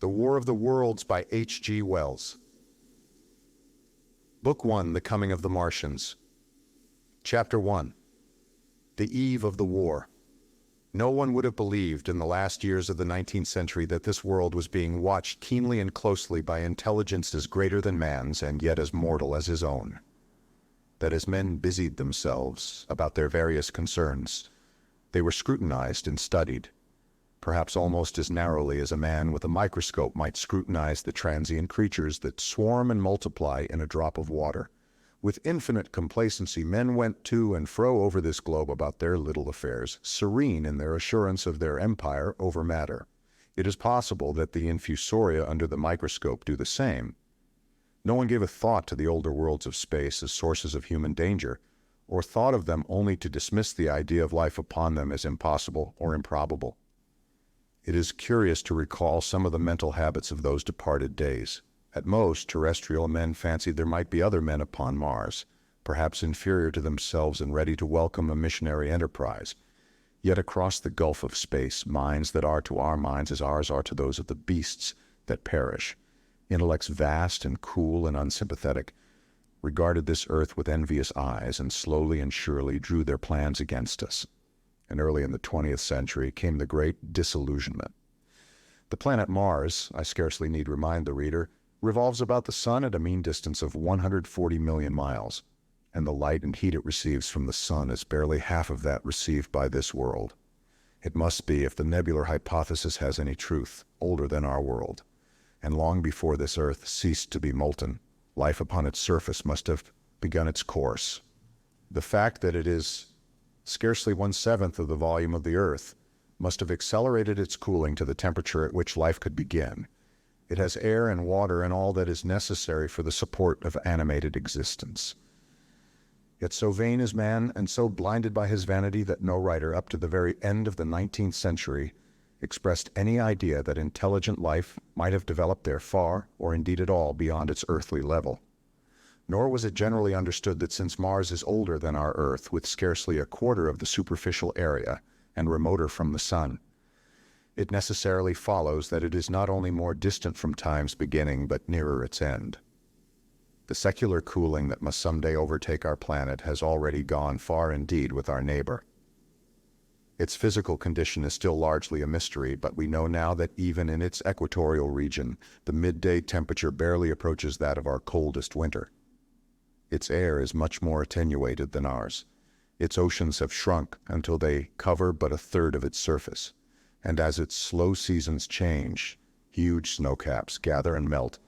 The War of the Worlds by H.G. Wells. Book 1, The Coming of the Martians. Chapter 1. The Eve of the War. No one would have believed in the last years of the 19th century that this world was being watched keenly and closely by intelligence as greater than man's and yet as mortal as his own. That as men busied themselves about their various concerns, they were scrutinized and studied, perhaps almost as narrowly as a man with a microscope might scrutinize the transient creatures that swarm and multiply in a drop of water. With infinite complacency, men went to and fro over this globe about their little affairs, serene in their assurance of their empire over matter. It is possible that the infusoria under the microscope do the same. No one gave a thought to the older worlds of space as sources of human danger, or thought of them only to dismiss the idea of life upon them as impossible or improbable. It is curious to recall some of the mental habits of those departed days. At most, terrestrial men fancied there might be other men upon Mars, perhaps inferior to themselves and ready to welcome a missionary enterprise. Yet across the gulf of space, minds that are to our minds as ours are to those of the beasts that perish, intellects vast and cool and unsympathetic, regarded this earth with envious eyes and slowly and surely drew their plans against us. And early in the 20th century came the great disillusionment. The planet Mars, I scarcely need remind the reader, revolves about the sun at a mean distance of 140 million miles, and the light and heat it receives from the sun is barely half of that received by this world. It must be, if the nebular hypothesis has any truth, older than our world, and long before this earth ceased to be molten, life upon its surface must have begun its course. The fact that it is scarcely 1/7 of the volume of the earth must have accelerated its cooling to the temperature at which life could begin. It has air and water and all that is necessary for the support of animated existence. Yet so vain is man and so blinded by his vanity that no writer up to the very end of the 19th century expressed any idea that intelligent life might have developed there far, or indeed at all, beyond its earthly level. Nor was it generally understood that since Mars is older than our Earth, with scarcely a quarter of the superficial area, and remoter from the sun, it necessarily follows that it is not only more distant from time's beginning, but nearer its end. The secular cooling that must someday overtake our planet has already gone far indeed with our neighbor. Its physical condition is still largely a mystery, but we know now that even in its equatorial region, the midday temperature barely approaches that of our coldest winter. Its air is much more attenuated than ours. Its oceans have shrunk until they cover but a third of its surface, and as its slow seasons change, huge snowcaps gather and melt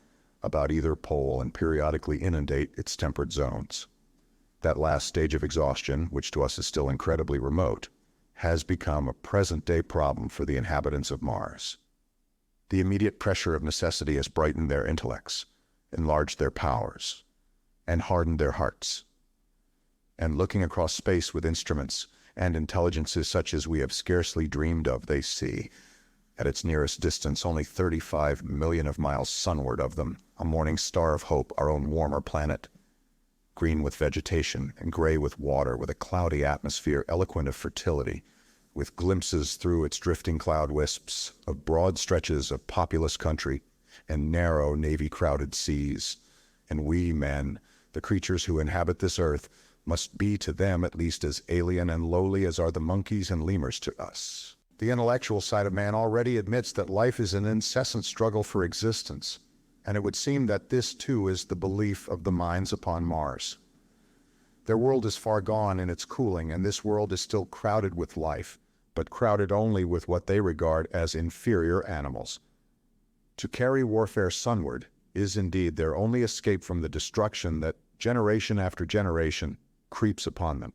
about either pole and periodically inundate its temperate zones. That last stage of exhaustion, which to us is still incredibly remote, has become a present-day problem for the inhabitants of Mars. The immediate pressure of necessity has brightened their intellects, enlarged their powers, and hardened their hearts. And looking across space with instruments and intelligences such as we have scarcely dreamed of, they see, at its nearest distance, only 35 million of miles sunward of them, a morning star of hope, our own warmer planet, green with vegetation and gray with water, with a cloudy atmosphere eloquent of fertility, with glimpses through its drifting cloud wisps of broad stretches of populous country and narrow navy-crowded seas. And we men, the creatures who inhabit this earth, must be to them at least as alien and lowly as are the monkeys and lemurs to us. The intellectual side of man already admits that life is an incessant struggle for existence, and it would seem that this too is the belief of the minds upon Mars. Their world is far gone in its cooling, and this world is still crowded with life, but crowded only with what they regard as inferior animals. To carry warfare sunward is indeed their only escape from the destruction that, generation after generation, creeps upon them.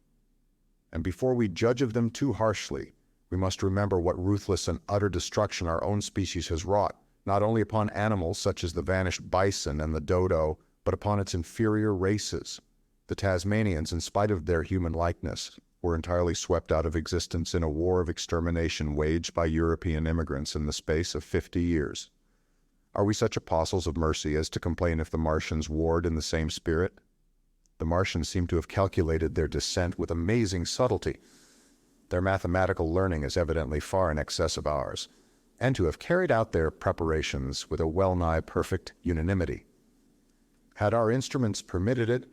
And before we judge of them too harshly, we must remember what ruthless and utter destruction our own species has wrought, not only upon animals such as the vanished bison and the dodo, but upon its inferior races. The Tasmanians, in spite of their human likeness, were entirely swept out of existence in a war of extermination waged by European immigrants in the space of 50 years. Are we such apostles of mercy as to complain if the Martians warred in the same spirit? The Martians seem to have calculated their descent with amazing subtlety. Their mathematical learning is evidently far in excess of ours. and to have carried out their preparations with a well-nigh perfect unanimity. Had our instruments permitted it,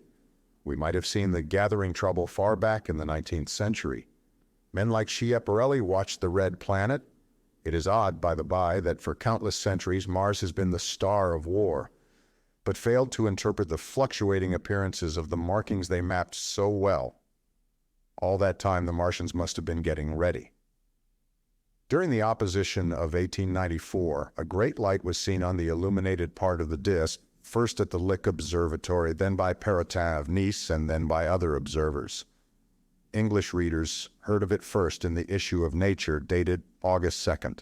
we might have seen the gathering trouble far back in the 19th century. Men like Schiaparelli watched the red planet. It is odd, by the by, that for countless centuries Mars has been the star of war, but failed to interpret the fluctuating appearances of the markings they mapped so well. All that time the Martians must have been getting ready. During the opposition of 1894, a great light was seen on the illuminated part of the disk, first at the Lick Observatory, then by Perrotin of Nice, and then by other observers. English readers heard of it first in the issue of Nature dated August 2nd.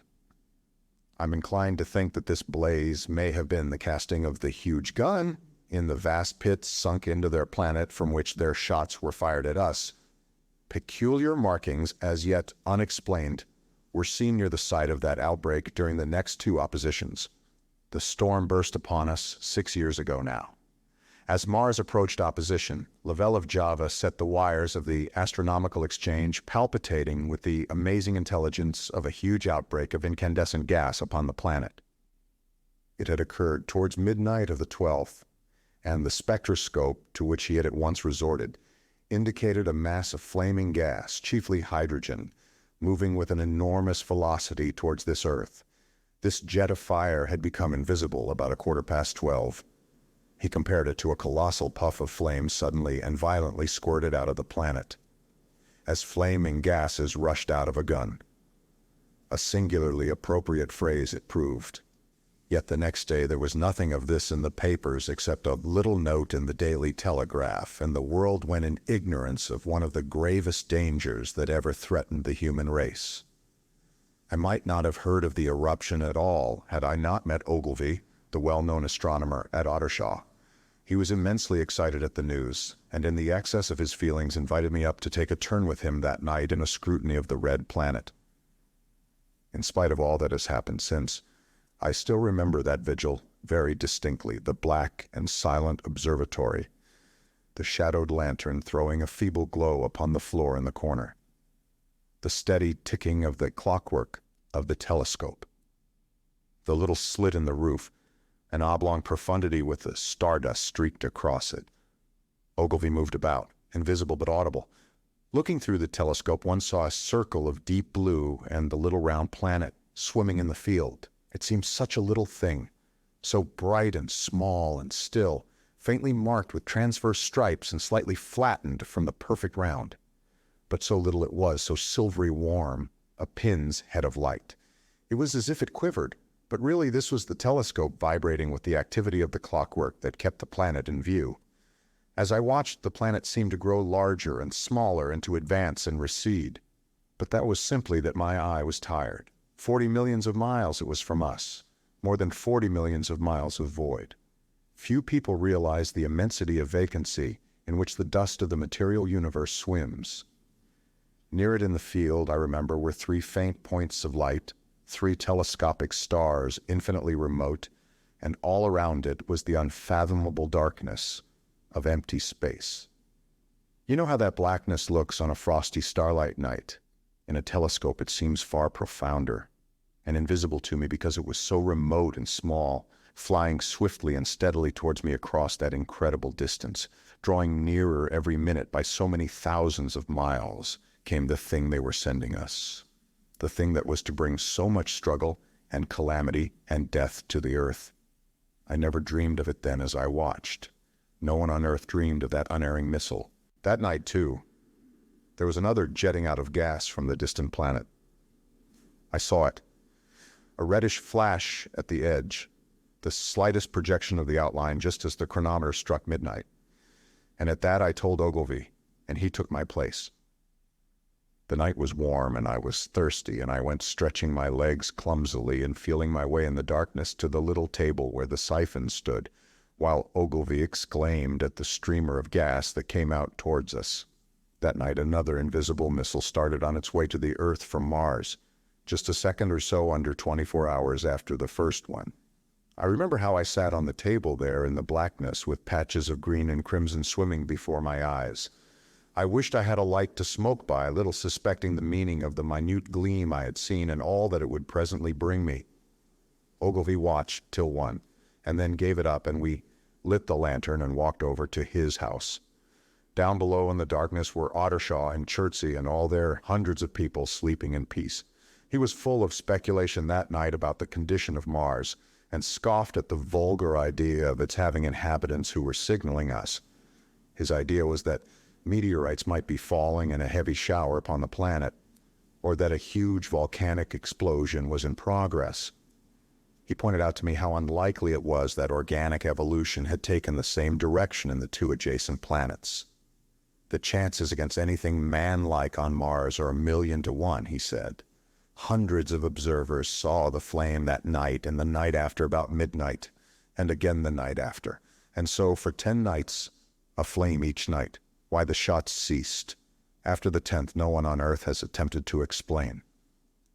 I'm inclined to think that this blaze may have been the casting of the huge gun in the vast pits sunk into their planet from which their shots were fired at us. Peculiar markings, as yet unexplained, were seen near the site of that outbreak during the next two oppositions. The storm burst upon us 6 years ago now. As Mars approached opposition, Lavelle of Java set the wires of the astronomical exchange palpitating with the amazing intelligence of a huge outbreak of incandescent gas upon the planet. It had occurred towards midnight of the 12th, and the spectroscope to which he had at once resorted indicated a mass of flaming gas, chiefly hydrogen, moving with an enormous velocity towards this Earth. This jet of fire had become invisible about 12:15. He compared it to a colossal puff of flame suddenly and violently squirted out of the planet, as flaming gases rushed out of a gun. A singularly appropriate phrase it proved. Yet the next day there was nothing of this in the papers except a little note in the Daily Telegraph, and the world went in ignorance of one of the gravest dangers that ever threatened the human race. I might not have heard of the eruption at all had I not met Ogilvy, the well-known astronomer, at Ottershaw. He was immensely excited at the news, and in the excess of his feelings invited me up to take a turn with him that night in a scrutiny of the red planet. In spite of all that has happened since, I still remember that vigil very distinctly, the black and silent observatory, the shadowed lantern throwing a feeble glow upon the floor in the corner, the steady ticking of the clockwork of the telescope, the little slit in the roof, an oblong profundity with the stardust streaked across it. Ogilvy moved about, invisible but audible. Looking through the telescope, one saw a circle of deep blue and the little round planet swimming in the field. It seemed such a little thing, so bright and small and still, faintly marked with transverse stripes and slightly flattened from the perfect round. But so little it was, so silvery warm, a pin's head of light. It was as if it quivered, but really this was the telescope vibrating with the activity of the clockwork that kept the planet in view. As I watched, the planet seemed to grow larger and smaller and to advance and recede. But that was simply that my eye was tired. 40 millions of miles it was from us, more than 40 millions of miles of void. Few people realize the immensity of vacancy in which the dust of the material universe swims. Near it in the field, I remember, were 3 faint points of light, 3 telescopic stars infinitely remote, and all around it was the unfathomable darkness of empty space. You know how that blackness looks on a frosty starlight night? In a telescope it seems far profounder and invisible to me because it was so remote and small, flying swiftly and steadily towards me across that incredible distance. Drawing nearer every minute by so many thousands of miles came the thing they were sending us. The thing that was to bring so much struggle and calamity and death to the earth. I never dreamed of it then as I watched. No one on earth dreamed of that unerring missile. That night, too, there was another jetting out of gas from the distant planet. I saw it. A reddish flash at the edge, the slightest projection of the outline just as the chronometer struck midnight. And at that I told Ogilvy, and he took my place. The night was warm and I was thirsty, and I went stretching my legs clumsily and feeling my way in the darkness to the little table where the siphon stood, while Ogilvy exclaimed at the streamer of gas that came out towards us. That night another invisible missile started on its way to the Earth from Mars, just a second or so under 24 hours after the first one. I remember how I sat on the table there in the blackness with patches of green and crimson swimming before my eyes. I wished I had a light to smoke by, little suspecting the meaning of the minute gleam I had seen and all that it would presently bring me. Ogilvy watched till 1, and then gave it up, and we lit the lantern and walked over to his house. Down below in the darkness were Ottershaw and Chertsey and all their hundreds of people sleeping in peace. He was full of speculation that night about the condition of Mars, and scoffed at the vulgar idea of its having inhabitants who were signaling us. His idea was that meteorites might be falling in a heavy shower upon the planet, or that a huge volcanic explosion was in progress. He pointed out to me how unlikely it was that organic evolution had taken the same direction in the 2 adjacent planets. The chances against anything man-like on Mars are 1,000,000 to 1, he said. Hundreds of observers saw the flame that night and the night after about midnight, and again the night after. And so for 10 nights, a flame each night. Why the shots ceased. After the 10th, no one on Earth has attempted to explain.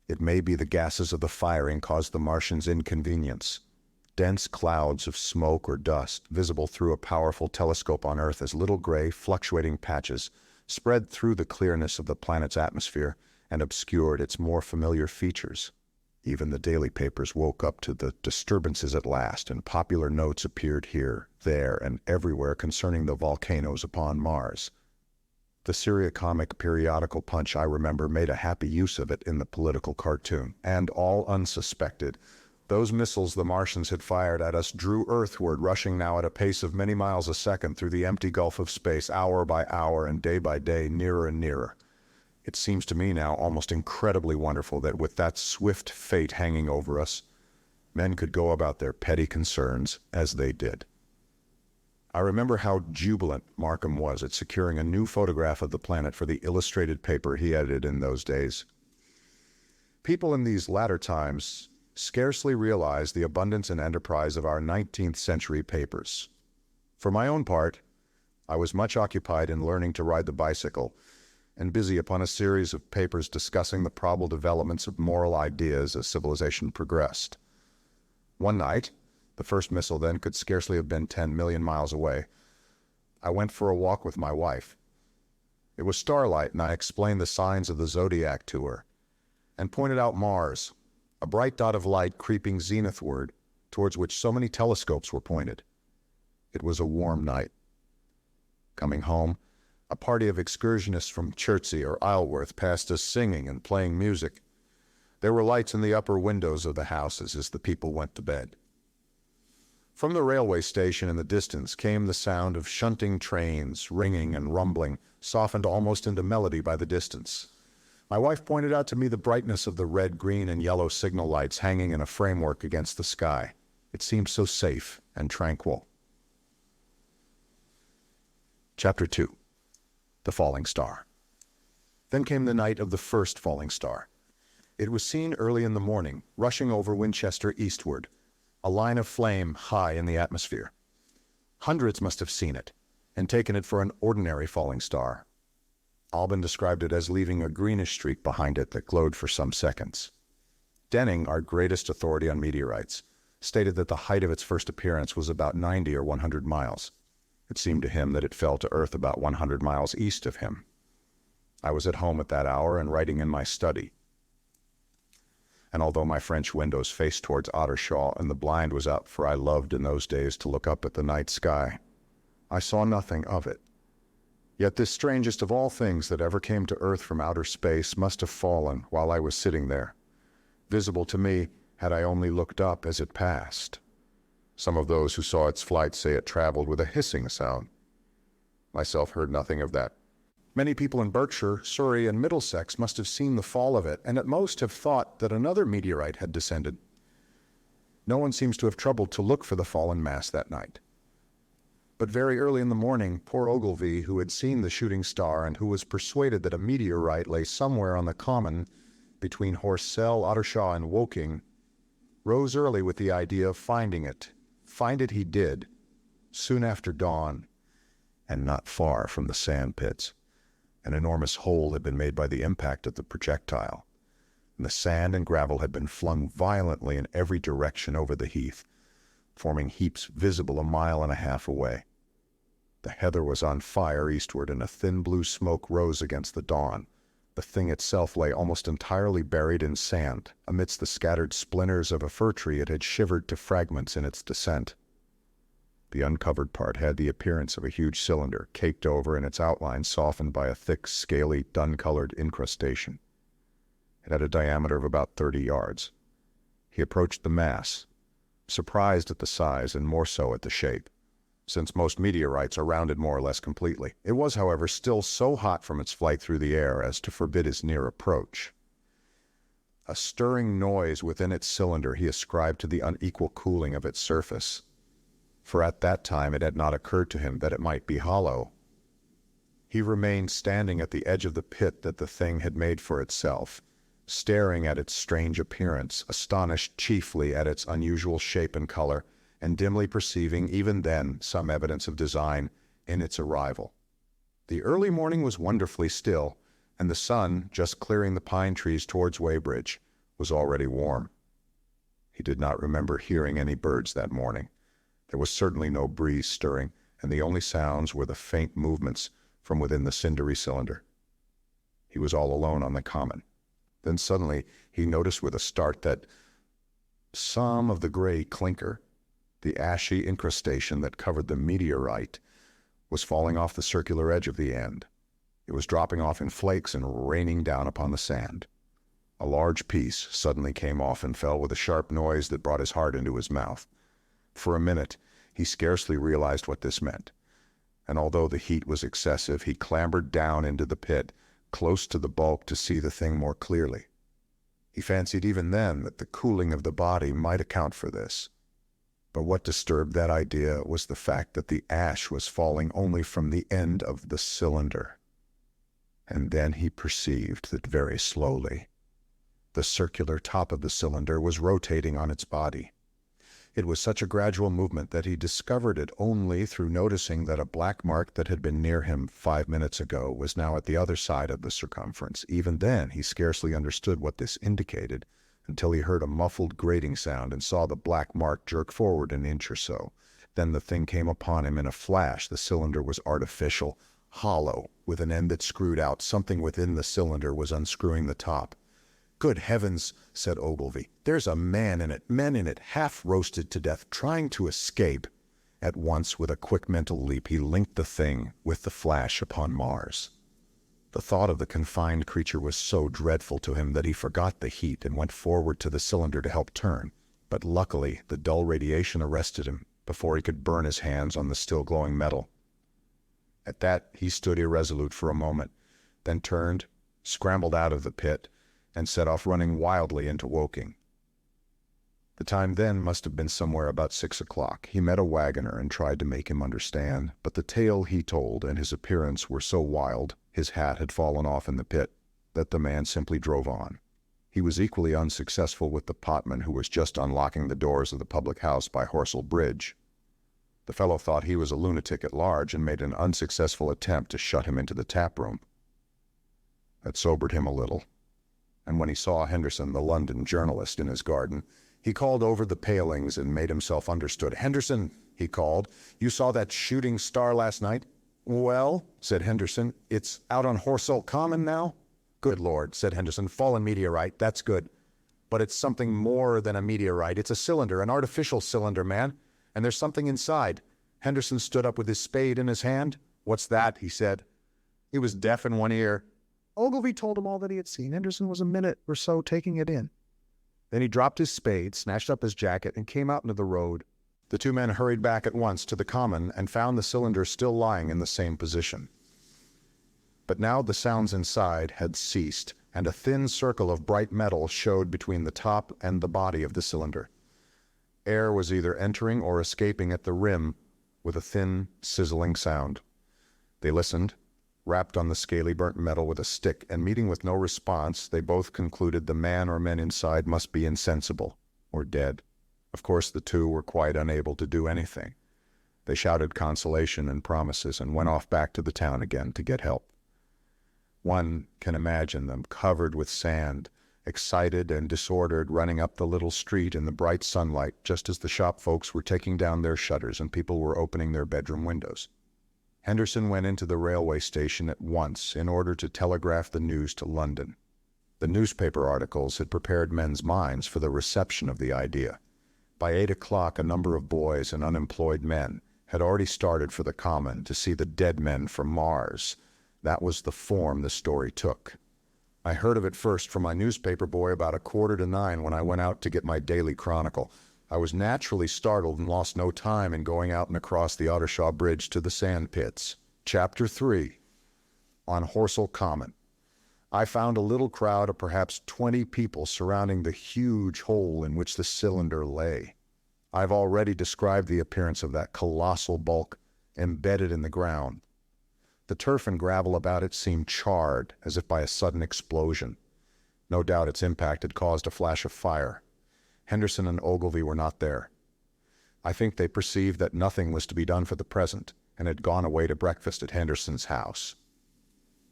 It may be the gases of the firing caused the Martians inconvenience. Dense clouds of smoke or dust, visible through a powerful telescope on Earth as little gray, fluctuating patches, spread through the clearness of the planet's atmosphere and obscured its more familiar features. Even the daily papers woke up to the disturbances at last, and popular notes appeared here, there, and everywhere concerning the volcanoes upon Mars. The Syria-comic periodical Punch, I remember, made a happy use of it in the political cartoon, and all unsuspected. Those missiles the Martians had fired at us drew earthward, rushing now at a pace of many miles a second through the empty gulf of space, hour by hour and day by day, nearer and nearer. It seems to me now almost incredibly wonderful that with that swift fate hanging over us, men could go about their petty concerns as they did. I remember how jubilant Markham was at securing a new photograph of the planet for the illustrated paper he edited in those days. People in these latter times scarcely realize the abundance and enterprise of our 19th century papers. For my own part, I was much occupied in learning to ride the bicycle, and busy upon a series of papers discussing the probable developments of moral ideas as civilization progressed. One night, the first missile then could scarcely have been 10 million miles away, I went for a walk with my wife. It was starlight, and I explained the signs of the zodiac to her, and pointed out Mars, a bright dot of light creeping zenithward, towards which so many telescopes were pointed. It was a warm night. Coming home, a party of excursionists from Chertsey or Isleworth passed us singing and playing music. There were lights in the upper windows of the houses as the people went to bed. From the railway station in the distance came the sound of shunting trains, ringing and rumbling, softened almost into melody by the distance. My wife pointed out to me the brightness of the red, green, and yellow signal lights hanging in a framework against the sky. It seemed so safe and tranquil. Chapter 2. The Falling Star. Then came the night of the first falling star. It was seen early in the morning, rushing over Winchester eastward, a line of flame high in the atmosphere. Hundreds must have seen it, and taken it for an ordinary falling star. Albin described it as leaving a greenish streak behind it that glowed for some seconds. Denning, our greatest authority on meteorites, stated that the height of its first appearance was about 90 or 100 miles. It seemed to him that it fell to Earth about 100 miles east of him. I was at home at that hour and writing in my study. And although my French windows faced towards Ottershaw and the blind was up, for I loved in those days to look up at the night sky, I saw nothing of it. Yet this strangest of all things that ever came to Earth from outer space must have fallen while I was sitting there, visible to me had I only looked up as it passed. Some of those who saw its flight say it traveled with a hissing sound. Myself heard nothing of that. Many people in Berkshire, Surrey, and Middlesex must have seen the fall of it, and at most have thought that another meteorite had descended. No one seems to have troubled to look for the fallen mass that night. But very early in the morning, poor Ogilvy, who had seen the shooting star and who was persuaded that a meteorite lay somewhere on the common between Horsell, Ottershaw, and Woking, rose early with the idea of finding it. Find it he did, soon after dawn, and not far from the sand pits. An enormous hole had been made by the impact of the projectile, and the sand and gravel had been flung violently in every direction over the heath, forming heaps visible 1.5 miles away. The heather was on fire eastward, and a thin blue smoke rose against the dawn. The thing itself lay almost entirely buried in sand. Amidst the scattered splinters of a fir tree, it had shivered to fragments in its descent. The uncovered part had the appearance of a huge cylinder, caked over and its outline softened by a thick, scaly, dun-colored incrustation. It had a diameter of about 30 yards. He approached the mass, surprised at the size and more so at the shape, since most meteorites are rounded more or less completely. It was, however, still so hot from its flight through the air as to forbid his near approach. A stirring noise within its cylinder he ascribed to the unequal cooling of its surface, for at that time it had not occurred to him that it might be hollow. He remained standing at the edge of the pit that the thing had made for itself, staring at its strange appearance, astonished chiefly at its unusual shape and color, and dimly perceiving, even then, some evidence of design in its arrival. The early morning was wonderfully still, and the sun, just clearing the pine trees towards Weybridge, was already warm. He did not remember hearing any birds that morning. There was certainly no breeze stirring, and the only sounds were the faint movements from within the cindery cylinder. He was all alone on the common. Then suddenly he noticed with a start that some of the gray clinker, the ashy incrustation that covered the meteorite, was falling off the circular edge of the end. It was dropping off in flakes and raining down upon the sand. A large piece suddenly came off and fell with a sharp noise that brought his heart into his mouth. For a minute, he scarcely realized what this meant, and although the heat was excessive, he clambered down into the pit, close to the bulk to see the thing more clearly. He fancied even then that the cooling of the body might account for this. But what disturbed that idea was the fact that the ash was falling only from the end of the cylinder. And then he perceived that very slowly, the circular top of the cylinder was rotating on its body. It was such a gradual movement that he discovered it only through noticing that a black mark that had been near him 5 minutes ago was now at the other side of the circumference. Even then, he scarcely understood what this indicated until he heard a muffled grating sound and saw the black mark jerk forward an inch or so. Then the thing came upon him in a flash. The cylinder was artificial, hollow, with an end that screwed out. Something within the cylinder was unscrewing the top. "Good heavens," said Ogilvy. "There's a man in it, men in it, half roasted to death, trying to escape." At once, with a quick mental leap, he linked the thing with the flash upon Mars. The thought of the confined creature was so dreadful to him that he forgot the heat and went forward to the cylinder to help turn. But luckily, the dull radiation arrested him before he could burn his hands on the still glowing metal. At that, he stood irresolute for a moment, then turned, scrambled out of the pit, and set off running wildly into Woking. The time then must have been somewhere about 6 o'clock. He met a wagoner and tried to make him understand, but the tale he told and his appearance were so wild, his hat had fallen off in the pit, that the man simply drove on. He was equally unsuccessful with the potman who was just unlocking the doors of the public house by Horsell Bridge. The fellow thought he was a lunatic at large and made an unsuccessful attempt to shut him into the tap room. That sobered him a little, and when he saw Henderson, the London journalist, in his garden, he called over the palings and made himself understood. "Henderson," he called, "you saw that shooting star last night?" "Well," said Henderson, "it's out on Horsell Common now?" "Good Lord," said Henderson, "fallen meteorite, that's good. But it's something more than a meteorite. It's a cylinder, an artificial cylinder, man, and there's something inside." Henderson stood up with his spade in his hand. "What's that?" he said. He was deaf in one ear. Ogilvy told him all that he had seen. Henderson was a minute or so taking it in. Then he dropped his spade, snatched up his jacket, and came out into the road. The two men hurried back at once to the common and found the cylinder still lying in the same position. But now the sounds inside had ceased, and a thin circle of bright metal showed between the top and the body of the cylinder. Air was either entering or escaping at the rim with a thin, sizzling sound. They listened, rapped on the scaly burnt metal with a stick, and meeting with no response, they both concluded the man or men inside must be insensible or dead. Of course, the two were quite unable to do anything. They shouted consolation and promises and went off back to the town again to get help. One can imagine them covered with sand, excited and disordered, running up the little street in the bright sunlight just as the shop folks were taking down their shutters and people were opening their bedroom windows. Henderson went into the railway station at once in order to telegraph the news to London. The newspaper articles had prepared men's minds for the reception of the idea. By 8 o'clock, a number of boys and unemployed men had already started for the Common to see the dead men from Mars. That was the form the story took. I heard of it first from my newspaper boy about 8:45 when I went out to get my daily chronicle. I was naturally startled and lost no time in going out and across the Ottershaw Bridge to the sand pits. Chapter 3. On Horsell Common. I found a little crowd of perhaps 20 people surrounding the huge hole in which the cylinder lay. I've already described the appearance of that colossal bulk embedded in the ground. The turf and gravel about it seemed charred, as if by a sudden explosion. No doubt its impact had caused a flash of fire. Henderson and Ogilvy were not there. I think they perceived that nothing was to be done for the present, and had gone away to breakfast at Henderson's house.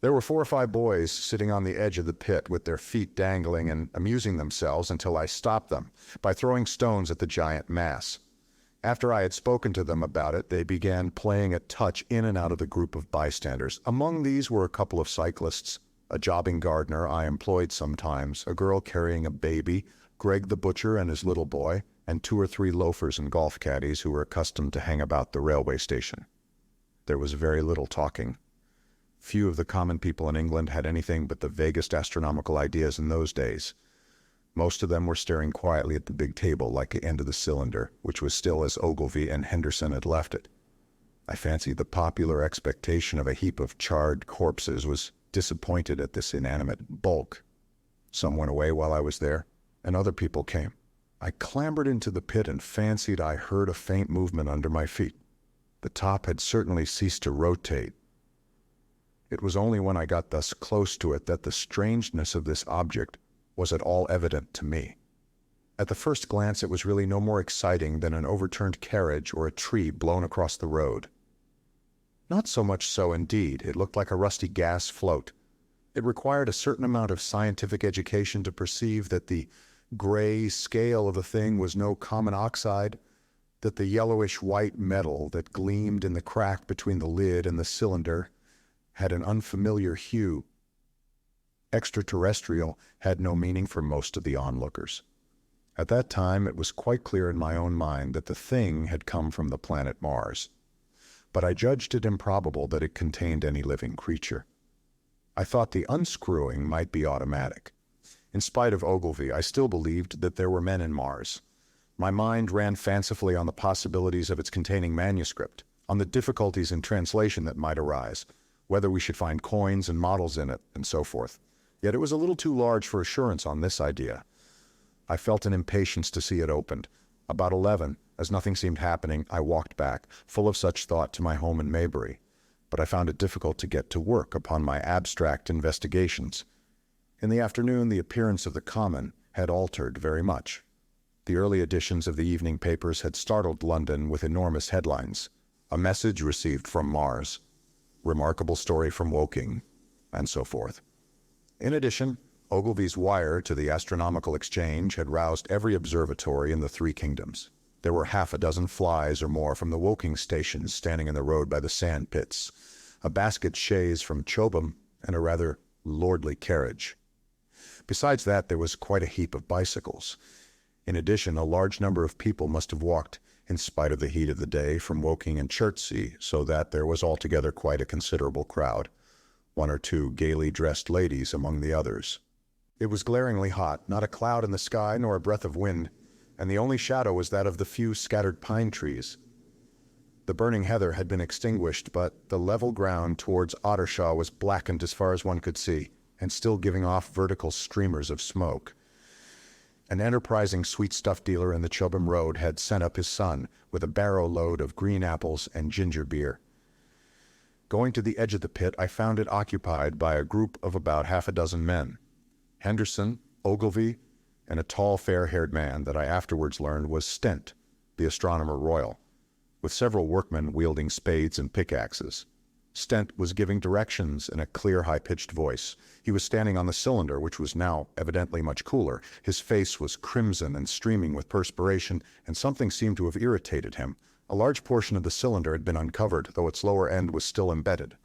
There were 4 or 5 boys sitting on the edge of the pit with their feet dangling and amusing themselves until I stopped them by throwing stones at the giant mass. After I had spoken to them about it, they began playing at touch in and out of the group of bystanders. Among these were a couple of cyclists, a jobbing gardener I employed sometimes, a girl carrying a baby, Greg the butcher and his little boy, and 2 or 3 loafers and golf caddies who were accustomed to hang about the railway station. There was very little talking. Few of the common people in England had anything but the vaguest astronomical ideas in those days. Most of them were staring quietly at the big table like the end of the cylinder, which was still as Ogilvy and Henderson had left it. I fancied the popular expectation of a heap of charred corpses was disappointed at this inanimate bulk. Some went away while I was there, and other people came. I clambered into the pit and fancied I heard a faint movement under my feet. The top had certainly ceased to rotate. It was only when I got thus close to it that the strangeness of this object was at all evident to me. At the first glance it was really no more exciting than an overturned carriage or a tree blown across the road. Not so much so, indeed. It looked like a rusty gas float. It required a certain amount of scientific education to perceive that the gray scale of the thing was no common oxide, that the yellowish-white metal that gleamed in the crack between the lid and the cylinder had an unfamiliar hue. Extraterrestrial had no meaning for most of the onlookers. At that time it was quite clear in my own mind that the thing had come from the planet Mars, but I judged it improbable that it contained any living creature. I thought the unscrewing might be automatic. In spite of Ogilvy, I still believed that there were men in Mars. My mind ran fancifully on the possibilities of its containing manuscript, on the difficulties in translation that might arise, whether we should find coins and models in it, and so forth. Yet it was a little too large for assurance on this idea. I felt an impatience to see it opened. About 11, as nothing seemed happening, I walked back, full of such thought, to my home in Maybury. But I found it difficult to get to work upon my abstract investigations. In the afternoon, the appearance of the Common had altered very much. The early editions of the evening papers had startled London with enormous headlines. A message received from Mars, remarkable story from Woking, and so forth. In addition, Ogilvy's wire to the Astronomical Exchange had roused every observatory in the 3 kingdoms. There were 6 flies or more from the Woking stations standing in the road by the sand pits, a basket chaise from Chobham, and a rather lordly carriage. Besides that, there was quite a heap of bicycles. In addition, a large number of people must have walked, in spite of the heat of the day, from Woking and Chertsey, so that there was altogether quite a considerable crowd, 1 or 2 gaily dressed ladies among the others. It was glaringly hot, not a cloud in the sky nor a breath of wind, and the only shadow was that of the few scattered pine trees. The burning heather had been extinguished, but the level ground towards Ottershaw was blackened as far as one could see, and still giving off vertical streamers of smoke. An enterprising sweet-stuff dealer in the Chobham Road had sent up his son with a barrow load of green apples and ginger beer. Going to the edge of the pit, I found it occupied by a group of about 6 men. Henderson, Ogilvy, and a tall, fair-haired man that I afterwards learned was Stent, the astronomer royal, with several workmen wielding spades and pickaxes. Stent was giving directions in a clear, high-pitched voice. He was standing on the cylinder, which was now evidently much cooler. His face was crimson and streaming with perspiration, and something seemed to have irritated him, A large portion of the cylinder had been uncovered, though its lower end was still embedded.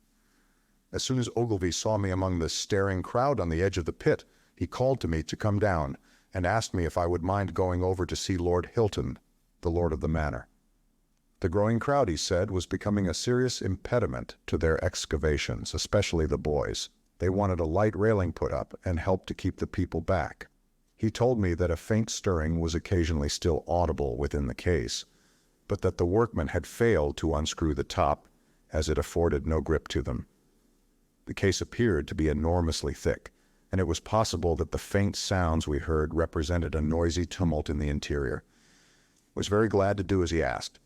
As soon as Ogilvy saw me among the staring crowd on the edge of the pit, he called to me to come down and asked me if I would mind going over to see Lord Hilton, the lord of the manor. The growing crowd, he said, was becoming a serious impediment to their excavations, especially the boys. They wanted a light railing put up and help to keep the people back. He told me that a faint stirring was occasionally still audible within the case, but that the workmen had failed to unscrew the top, as it afforded no grip to them. The case appeared to be enormously thick, and it was possible that the faint sounds we heard represented a noisy tumult in the interior. I was very glad to do as he asked,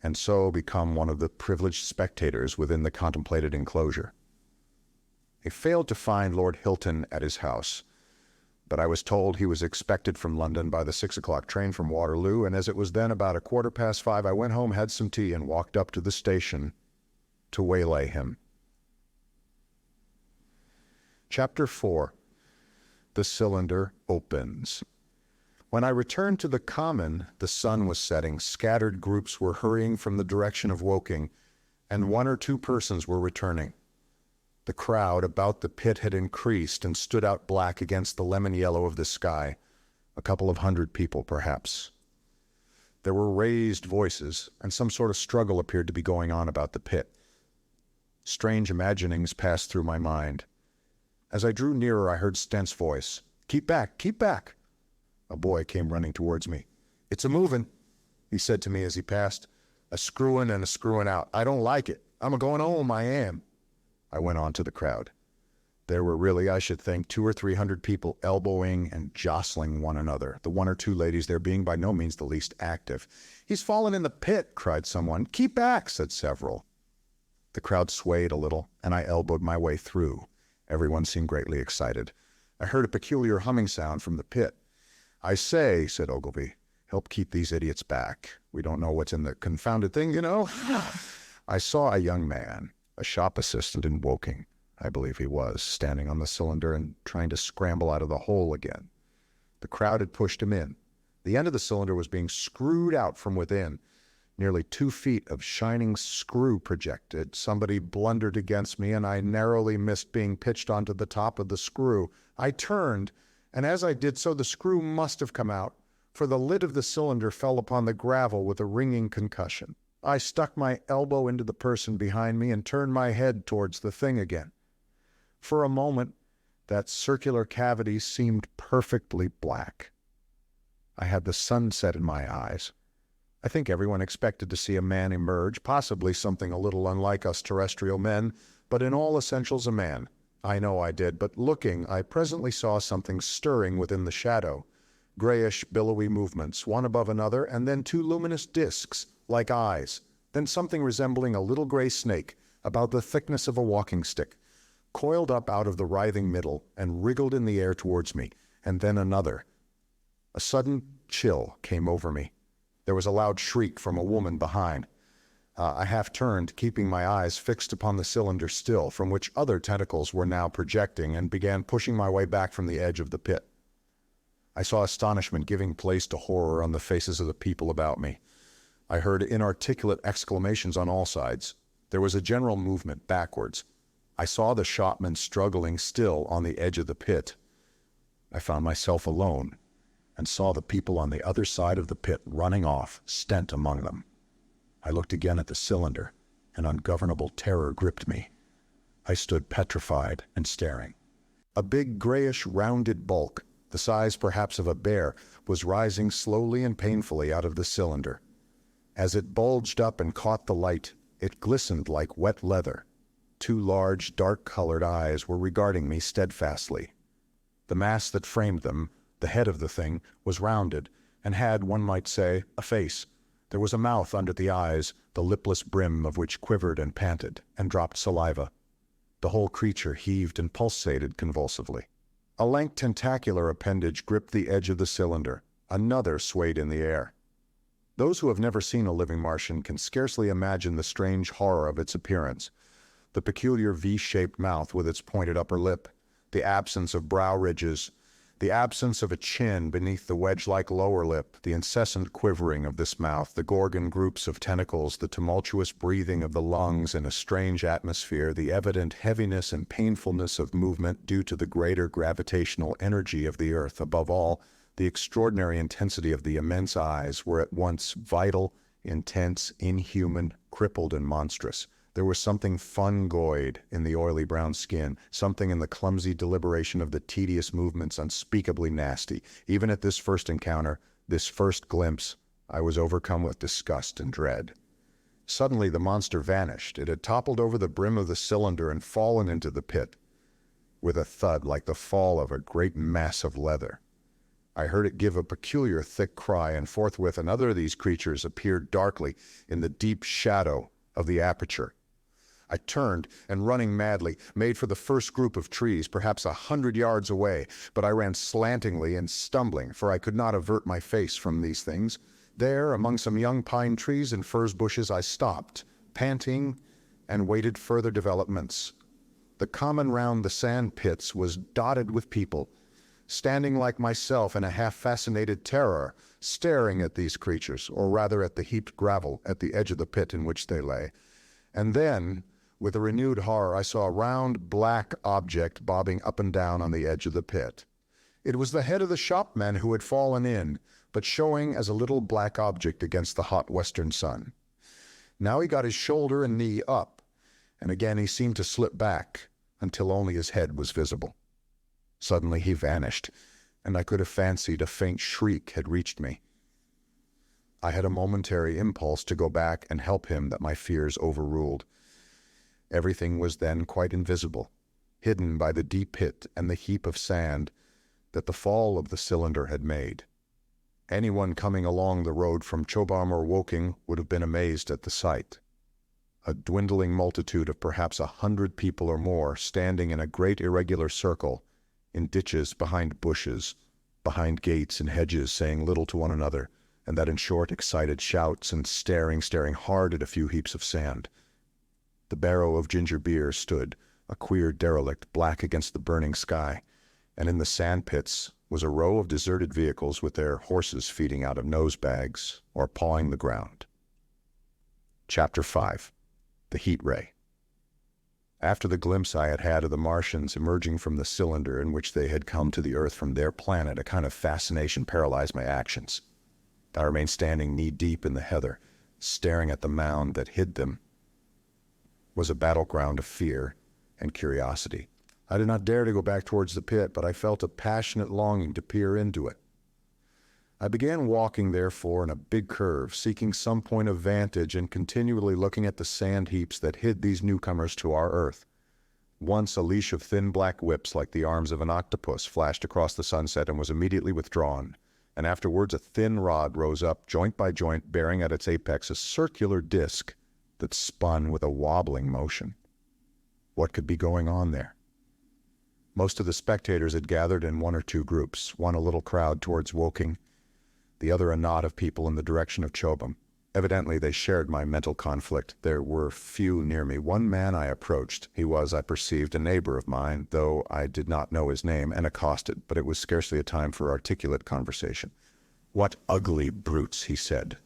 and so become one of the privileged spectators within the contemplated enclosure. I failed to find Lord Hilton at his house, but I was told he was expected from London by the 6 o'clock train from Waterloo, and as it was then about 5:15, I went home, had some tea, and walked up to the station to waylay him. Chapter 4. The cylinder opens. When I returned to the common, the sun was setting, scattered groups were hurrying from the direction of Woking, and 1 or 2 persons were returning. The crowd about the pit had increased and stood out black against the lemon yellow of the sky, a couple of 100 people perhaps. There were raised voices, and some sort of struggle appeared to be going on about the pit. Strange imaginings passed through my mind. As I drew nearer, I heard Stent's voice. "Keep back, keep back!" A boy came running towards me. "It's a-movin'," he said to me as he passed. "A screwin' and a screwin' out. I don't like it. I'm a-goin' home, I am." I went on to the crowd. There were really, I should think, 200 or 300 people elbowing and jostling one another, the 1 or 2 ladies there being by no means the least active. "He's fallen in the pit," cried someone. "Keep back," said several. The crowd swayed a little, and I elbowed my way through. Everyone seemed greatly excited. I heard a peculiar humming sound from the pit. "I say," said Ogilvy, "help keep these idiots back. We don't know what's in the confounded thing, you know." I saw a young man, a shop assistant in Woking, I believe he was, standing on the cylinder and trying to scramble out of the hole again. The crowd had pushed him in. The end of the cylinder was being screwed out from within. Nearly 2 feet of shining screw projected. Somebody blundered against me, and I narrowly missed being pitched onto the top of the screw. I turned, and as I did so, the screw must have come out, for the lid of the cylinder fell upon the gravel with a ringing concussion. I stuck my elbow into the person behind me and turned my head towards the thing again. For a moment, that circular cavity seemed perfectly black. I had the sunset in my eyes. I think everyone expected to see a man emerge, possibly something a little unlike us terrestrial men, but in all essentials a man. I know I did, but looking, I presently saw something stirring within the shadow. Grayish, billowy movements, one above another, and then 2 luminous discs, like eyes. Then something resembling a little gray snake, about the thickness of a walking stick, coiled up out of the writhing middle and wriggled in the air towards me, and then another. A sudden chill came over me. There was a loud shriek from a woman behind. I half turned, keeping my eyes fixed upon the cylinder still, from which other tentacles were now projecting, and began pushing my way back from the edge of the pit. I saw astonishment giving place to horror on the faces of the people about me. I heard inarticulate exclamations on all sides. There was a general movement backwards. I saw the shopmen struggling still on the edge of the pit. I found myself alone, and saw the people on the other side of the pit running off, Stent among them. I looked again at the cylinder. An ungovernable terror gripped me. I stood petrified and staring. A big grayish rounded bulk, the size perhaps of a bear, was rising slowly and painfully out of the cylinder. As it bulged up and caught the light, it glistened like wet leather. 2 large, dark-colored eyes were regarding me steadfastly. The mass that framed them, the head of the thing, was rounded, and had, one might say, a face. There was a mouth under the eyes, the lipless brim of which quivered and panted, and dropped saliva. The whole creature heaved and pulsated convulsively. A lank tentacular appendage gripped the edge of the cylinder. Another swayed in the air. Those who have never seen a living Martian can scarcely imagine the strange horror of its appearance. The peculiar V-shaped mouth with its pointed upper lip, the absence of brow ridges, The absence of a chin beneath the wedge-like lower lip, the incessant quivering of this mouth, the gorgon groups of tentacles, the tumultuous breathing of the lungs in a strange atmosphere, the evident heaviness and painfulness of movement due to the greater gravitational energy of the earth, above all, the extraordinary intensity of the immense eyes were at once vital, intense, inhuman, crippled, and monstrous. There was something fungoid in the oily brown skin, something in the clumsy deliberation of the tedious movements unspeakably nasty. Even at this first encounter, this first glimpse, I was overcome with disgust and dread. Suddenly the monster vanished. It had toppled over the brim of the cylinder and fallen into the pit, with a thud like the fall of a great mass of leather. I heard it give a peculiar thick cry, and forthwith another of these creatures appeared darkly in the deep shadow of the aperture. I turned and, running madly, made for the first group of trees, perhaps 100 yards away, but I ran slantingly and stumbling, for I could not avert my face from these things. There, among some young pine trees and furze bushes, I stopped, panting, and waited further developments. The common round the sand pits was dotted with people, standing like myself in a half-fascinated terror, staring at these creatures, or rather at the heaped gravel at the edge of the pit in which they lay. And then, with a renewed horror, I saw a round, black object bobbing up and down on the edge of the pit. It was the head of the shopman who had fallen in, but showing as a little black object against the hot western sun. Now he got his shoulder and knee up, and again he seemed to slip back until only his head was visible. Suddenly he vanished, and I could have fancied a faint shriek had reached me. I had a momentary impulse to go back and help him that my fears overruled. Everything was then quite invisible, hidden by the deep pit and the heap of sand that the fall of the cylinder had made. Anyone coming along the road from Chobham or Woking would have been amazed at the sight. A dwindling multitude of perhaps 100 people or more, standing in a great irregular circle, in ditches, behind bushes, behind gates and hedges, saying little to one another, and that in short excited shouts and staring hard at a few heaps of sand. The barrow of ginger beer stood, a queer derelict, black against the burning sky, and in the sand pits was a row of deserted vehicles with their horses feeding out of nose bags or pawing the ground. Chapter 5. The Heat Ray. After the glimpse I had had of the Martians emerging from the cylinder in which they had come to the Earth from their planet, a kind of fascination paralyzed my actions. I remained standing knee-deep in the heather, staring at the mound that hid them. It was a battleground of fear and curiosity. I did not dare to go back towards the pit, but I felt a passionate longing to peer into it. I began walking, therefore, in a big curve, seeking some point of vantage and continually looking at the sand heaps that hid these newcomers to our Earth. Once a leash of thin black whips like the arms of an octopus flashed across the sunset and was immediately withdrawn, and afterwards a thin rod rose up, joint by joint, bearing at its apex a circular disc that spun with a wobbling motion. What could be going on there? Most of the spectators had gathered in one or two groups, one a little crowd towards Woking, the other a knot of people in the direction of Chobham. Evidently they shared my mental conflict. There were few near me. One man I approached. He was, I perceived, a neighbor of mine, though I did not know his name, and accosted, but it was scarcely a time for articulate conversation. "What ugly brutes," he said.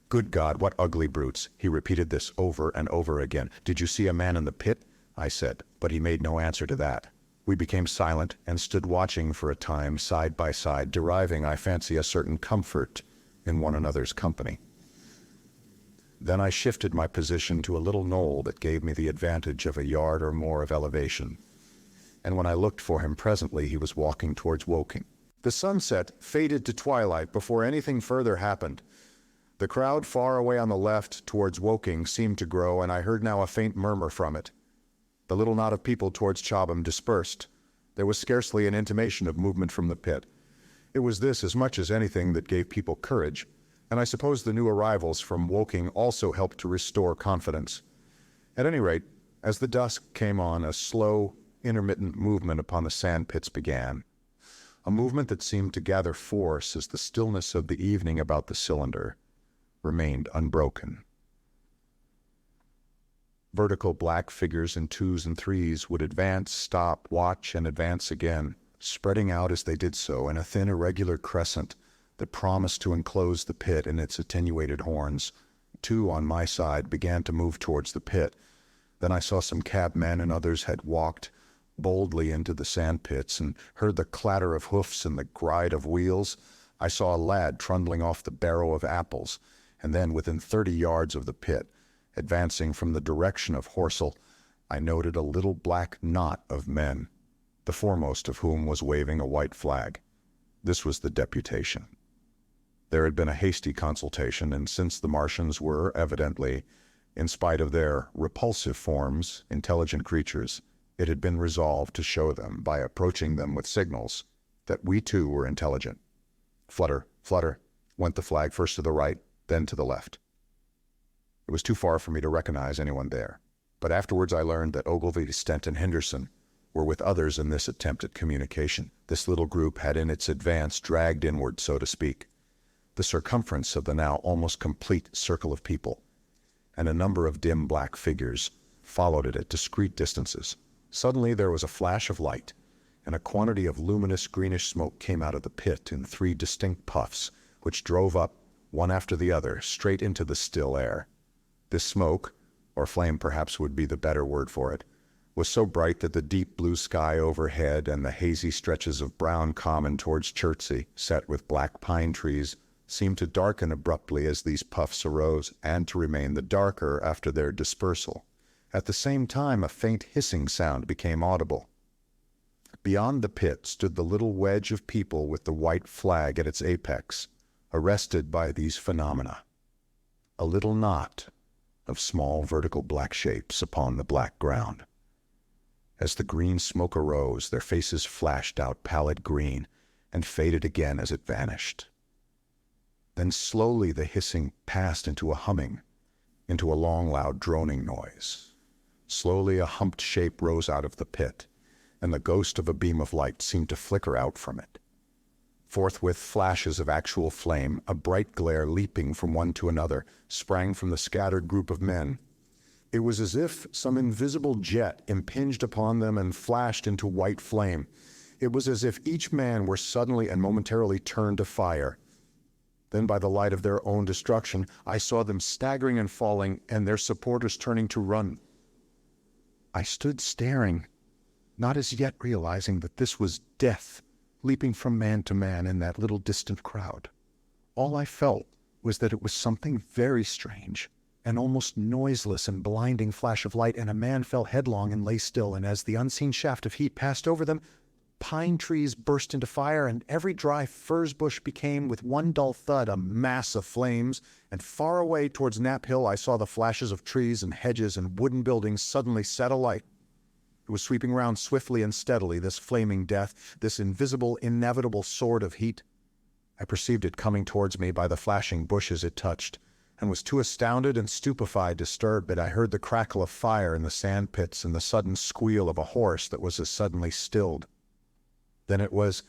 "Good God, what ugly brutes." He repeated this over and over again. "Did you see a man in the pit?" I said, but he made no answer to that. We became silent and stood watching for a time side by side, deriving, I fancy, a certain comfort in one another's company. Then I shifted my position to a little knoll that gave me the advantage of a yard or more of elevation, and when I looked for him presently he was walking towards Woking. The sunset faded to twilight before anything further happened. The crowd far away on the left towards Woking seemed to grow, and I heard now a faint murmur from it. The little knot of people towards Chobham dispersed. There was scarcely an intimation of movement from the pit. It was this as much as anything that gave people courage, and I suppose the new arrivals from Woking also helped to restore confidence. At any rate, as the dusk came on, a slow, intermittent movement upon the sand pits began, a movement that seemed to gather force as the stillness of the evening about the cylinder remained unbroken. Vertical black figures in twos and threes would advance, stop, watch, and advance again. spreading out as they did so in a thin, irregular crescent that promised to enclose the pit in its attenuated horns. Two on my side began to move towards the pit. Then I saw some cabmen and others had walked boldly into the sand pits and heard the clatter of hoofs and the gride of wheels. I saw a lad trundling off the barrow of apples, and then within 30 yards of the pit, advancing from the direction of Horsell, I noted a little black knot of men, the foremost of whom was waving a white flag. This was the deputation. There had been a hasty consultation, and since the Martians were, evidently, in spite of their repulsive forms, intelligent creatures, it had been resolved to show them, by approaching them with signals, that we too were intelligent. Flutter, flutter, went the flag first to the right, then to the left. It was too far for me to recognize anyone there, but afterwards I learned that Ogilvy, Stent, and Henderson were with others in this attempt at communication. This little group had in its advance dragged inward, so to speak, the circumference of the now almost complete circle of people, and a number of dim black figures followed it at discrete distances. Suddenly there was a flash of light, and a quantity of luminous greenish smoke came out of the pit in 3 distinct puffs, which drove up, one after the other, straight into the still air. This smoke, or flame perhaps would be the better word for it, was so bright that the deep blue sky overhead and the hazy stretches of brown common towards Chertsey, set with black pine trees, seemed to darken abruptly as these puffs arose, and to remain the darker after their dispersal. At the same time, a faint hissing sound became audible. Beyond the pit stood the little wedge of people with the white flag at its apex, arrested by these phenomena. A little knot of small vertical black shapes upon the black ground. As the green smoke arose, their faces flashed out pallid green and faded again as it vanished. Then slowly the hissing passed into a humming, into a long, loud, droning noise. Slowly a humped shape rose out of the pit, and the ghost of a beam of light seemed to flicker out from it. Forthwith flashes of actual flame, a bright glare leaping from one to another, sprang from the scattered group of men. It was as if some invisible jet impinged upon them and flashed into white flame. It was as if each man were suddenly and momentarily turned to fire. Then by the light of their own destruction, I saw them staggering and falling, and their supporters turning to run. I stood staring, not as yet realizing that this was death, leaping from man to man in that little distant crowd. All I felt was that it was something very strange, an almost noiseless and blinding flash of light, and a man fell headlong and lay still, and as the unseen shaft of heat passed over them, pine trees burst into fire, and every dry furze bush became, with one dull thud, a mass of flames, and far away towards Knapp Hill I saw the flashes of trees and hedges and wooden buildings suddenly set alight. It was sweeping round swiftly and steadily, this flaming death, this invisible, inevitable sword of heat. I perceived it coming towards me by the flashing bushes it touched, and was too astounded and stupefied to stir, but I heard the crackle of fire in the sand pits and the sudden squeal of a horse that was as suddenly stilled. Then it was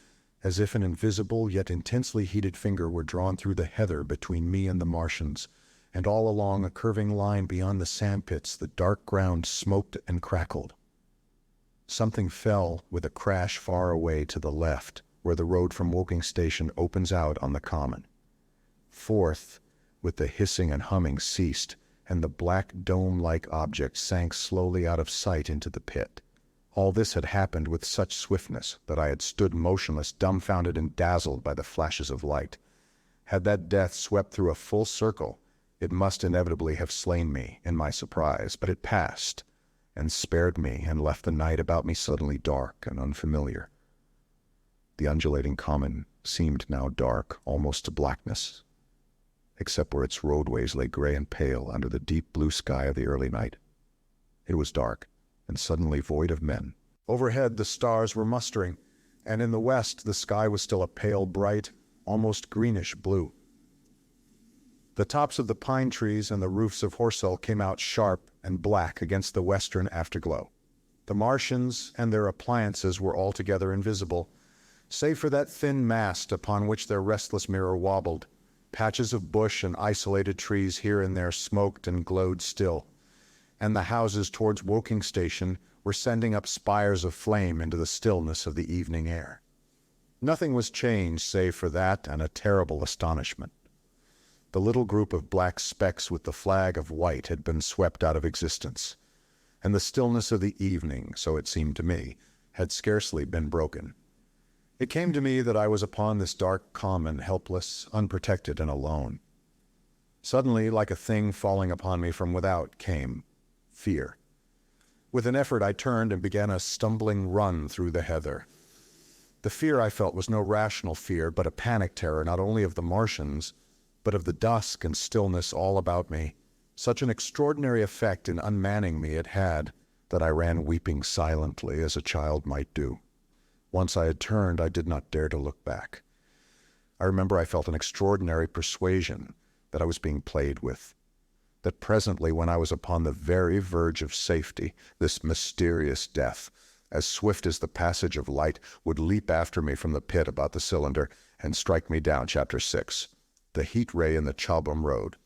as if an invisible yet intensely heated finger were drawn through the heather between me and the Martians, and all along a curving line beyond the sandpits the dark ground smoked and crackled. Something fell with a crash far away to the left, where the road from Woking Station opens out on the common. Forth, with the hissing and humming ceased, and the black dome-like object sank slowly out of sight into the pit. All this had happened with such swiftness that I had stood motionless, dumbfounded and dazzled by the flashes of light. Had that death swept through a full circle, it must inevitably have slain me in my surprise, but it passed, and spared me, and left the night about me suddenly dark and unfamiliar. The undulating common seemed now dark, almost to blackness, except where its roadways lay gray and pale under the deep blue sky of the early night. It was dark, and suddenly void of men. Overhead the stars were mustering, and in the west the sky was still a pale, bright, almost greenish blue. The tops of the pine trees and the roofs of Horsell came out sharp and black against the western afterglow. The Martians and their appliances were altogether invisible, save for that thin mast upon which their restless mirror wobbled. Patches of bush and isolated trees here and there smoked and glowed still, and the houses towards Woking Station were sending up spires of flame into the stillness of the evening air. Nothing was changed save for that and a terrible astonishment. The little group of black specks with the flag of white had been swept out of existence, and the stillness of the evening, so it seemed to me, had scarcely been broken. It came to me that I was upon this dark common, helpless, unprotected, and alone. Suddenly, like a thing falling upon me from without, came fear. With an effort, I turned and began a stumbling run through the heather. The fear I felt was no rational fear, but a panic terror not only of the Martians, but of the dusk and stillness all about me. Such an extraordinary effect in unmanning me it had that I ran weeping silently as a child might do. Once I had turned, I did not dare to look back. I remember I felt an extraordinary persuasion that I was being played with, that presently when I was upon the very verge of safety, this mysterious death, as swift as the passage of light, would leap after me from the pit about the cylinder and strike me down. Chapter 6. The heat ray in the Chobham Road.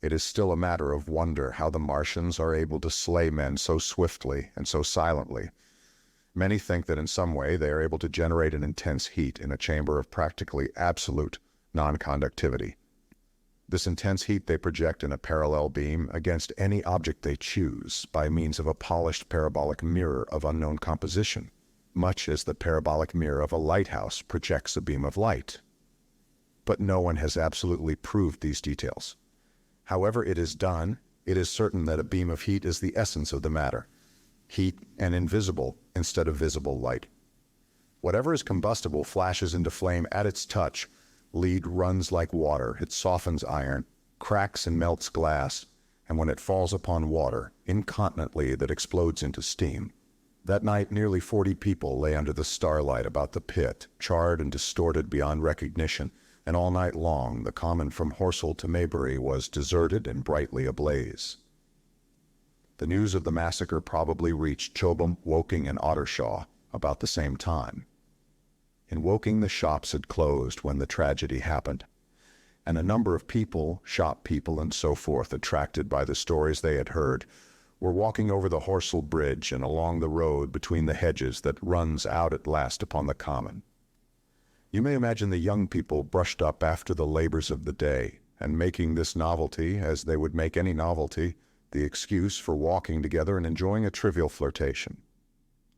It is still a matter of wonder how the Martians are able to slay men so swiftly and so silently. Many think that in some way they are able to generate an intense heat in a chamber of practically absolute non-conductivity. This intense heat they project in a parallel beam against any object they choose by means of a polished parabolic mirror of unknown composition, much as the parabolic mirror of a lighthouse projects a beam of light. But no one has absolutely proved these details. However it is done, it is certain that a beam of heat is the essence of the matter. Heat and invisible instead of visible light. Whatever is combustible flashes into flame at its touch. Lead runs like water, it softens iron, cracks and melts glass, and when it falls upon water, incontinently that explodes into steam. That night nearly 40 people lay under the starlight about the pit, charred and distorted beyond recognition, and all night long the common from Horsell to Maybury was deserted and brightly ablaze. The news of the massacre probably reached Chobham, Woking, and Ottershaw about the same time. In Woking the shops had closed when the tragedy happened, and a number of people, shop people and so forth, attracted by the stories they had heard, were walking over the Horsell Bridge and along the road between the hedges that runs out at last upon the common. You may imagine the young people brushed up after the labors of the day, and making this novelty, as they would make any novelty, the excuse for walking together and enjoying a trivial flirtation.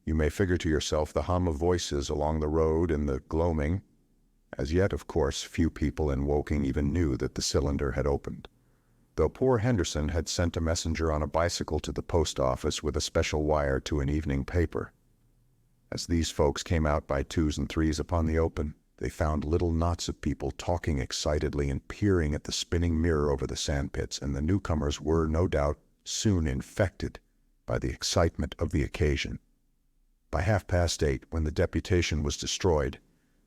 You may figure to yourself the hum of voices along the road in the gloaming. As yet, of course, few people in Woking even knew that the cylinder had opened, though poor Henderson had sent a messenger on a bicycle to the post office with a special wire to an evening paper. As these folks came out by twos and threes upon the open, they found little knots of people talking excitedly and peering at the spinning mirror over the sandpits, and the newcomers were, no doubt, soon infected by the excitement of the occasion. By 8:30, when the deputation was destroyed,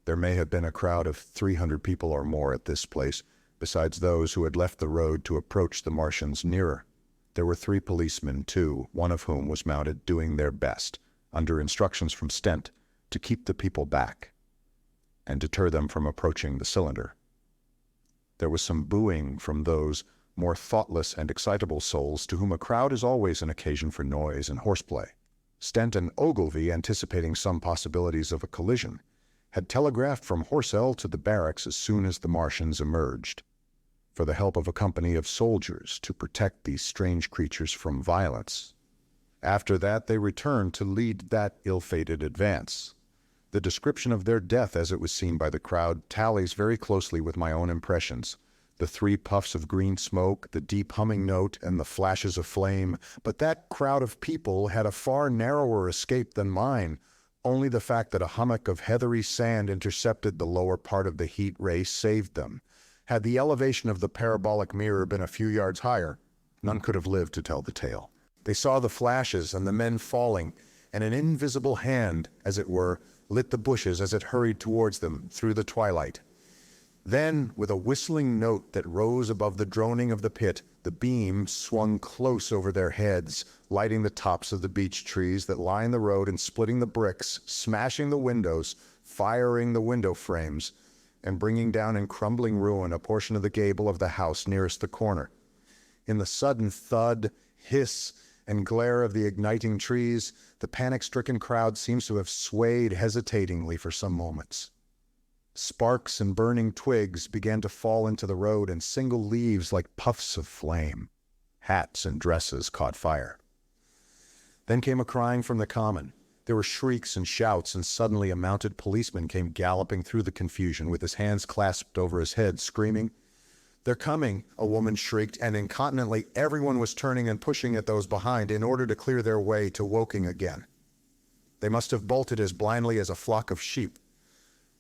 there may have been a crowd of 300 people or more at this place, besides those who had left the road to approach the Martians nearer. There were 3 policemen, too, one of whom was mounted, doing their best, under instructions from Stent, to keep the people back and deter them from approaching the cylinder. There was some booing from those more thoughtless and excitable souls to whom a crowd is always an occasion for noise and horseplay. Stent and Ogilvy, anticipating some possibilities of a collision, had telegraphed from Horsell to the barracks as soon as the Martians emerged, for the help of a company of soldiers to protect these strange creatures from violence. After that they returned to lead that ill-fated advance. The description of their death as it was seen by the crowd tallies very closely with my own impressions. The 3 puffs of green smoke, the deep humming note, and the flashes of flame. But that crowd of people had a far narrower escape than mine. Only the fact that a hummock of heathery sand intercepted the lower part of the heat ray saved them. Had the elevation of the parabolic mirror been a few yards higher, none could have lived to tell the tale. They saw the flashes and the men falling, and an invisible hand, as it were, lit the bushes as it hurried towards them through the twilight. Then, with a whistling note that rose above the droning of the pit, the beam swung close over their heads, lighting the tops of the beech trees that line the road and splitting the bricks, smashing the windows, firing the window frames, and bringing down in crumbling ruin a portion of the gable of the house nearest the corner. In the sudden thud, hiss, and glare of the igniting trees, the panic-stricken crowd seems to have swayed hesitatingly for some moments. Sparks and burning twigs began to fall into the road, and single leaves like puffs of flame. Hats and dresses caught fire. Then came a crying from the common. There were shrieks and shouts, and suddenly a mounted policeman came galloping through the confusion with his hands clasped over his head, screaming, "They're coming," a woman shrieked, and incontinently everyone was turning and pushing at those behind in order to clear their way to Woking again. They must have bolted as blindly as a flock of sheep.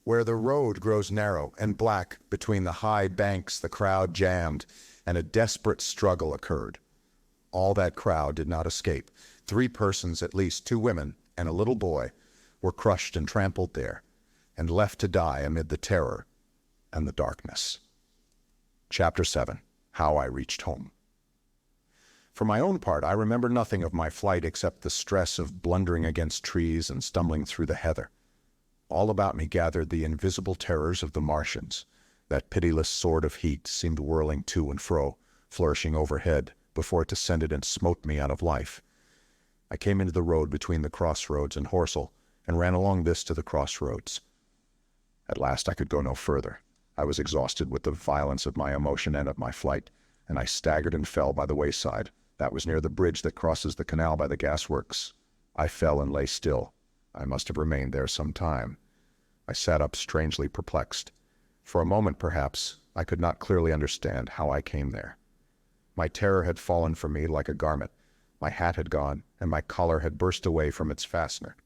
Where the road grows narrow and black between the high banks, the crowd jammed, and a desperate struggle occurred. All that crowd did not escape. 3 persons, at least 2 women, and a little boy, were crushed and trampled there, and left to die amid the terror and the darkness. Chapter 7. How I Reached Home. For my own part, I remember nothing of my flight except the stress of blundering against trees and stumbling through the heather. All about me gathered the invisible terrors of the Martians. That pitiless sword of heat seemed whirling to and fro, flourishing overhead, before it descended and smote me out of life. I came into the road between the crossroads and Horsell, and ran along this to the crossroads. At last I could go no further. I was exhausted with the violence of my emotion and of my flight, and I staggered and fell by the wayside. That was near the bridge that crosses the canal by the gasworks. I fell and lay still. I must have remained there some time. I sat up strangely perplexed. For a moment, perhaps, I could not clearly understand how I came there. My terror had fallen from me like a garment. My hat had gone, and my collar had burst away from its fastener.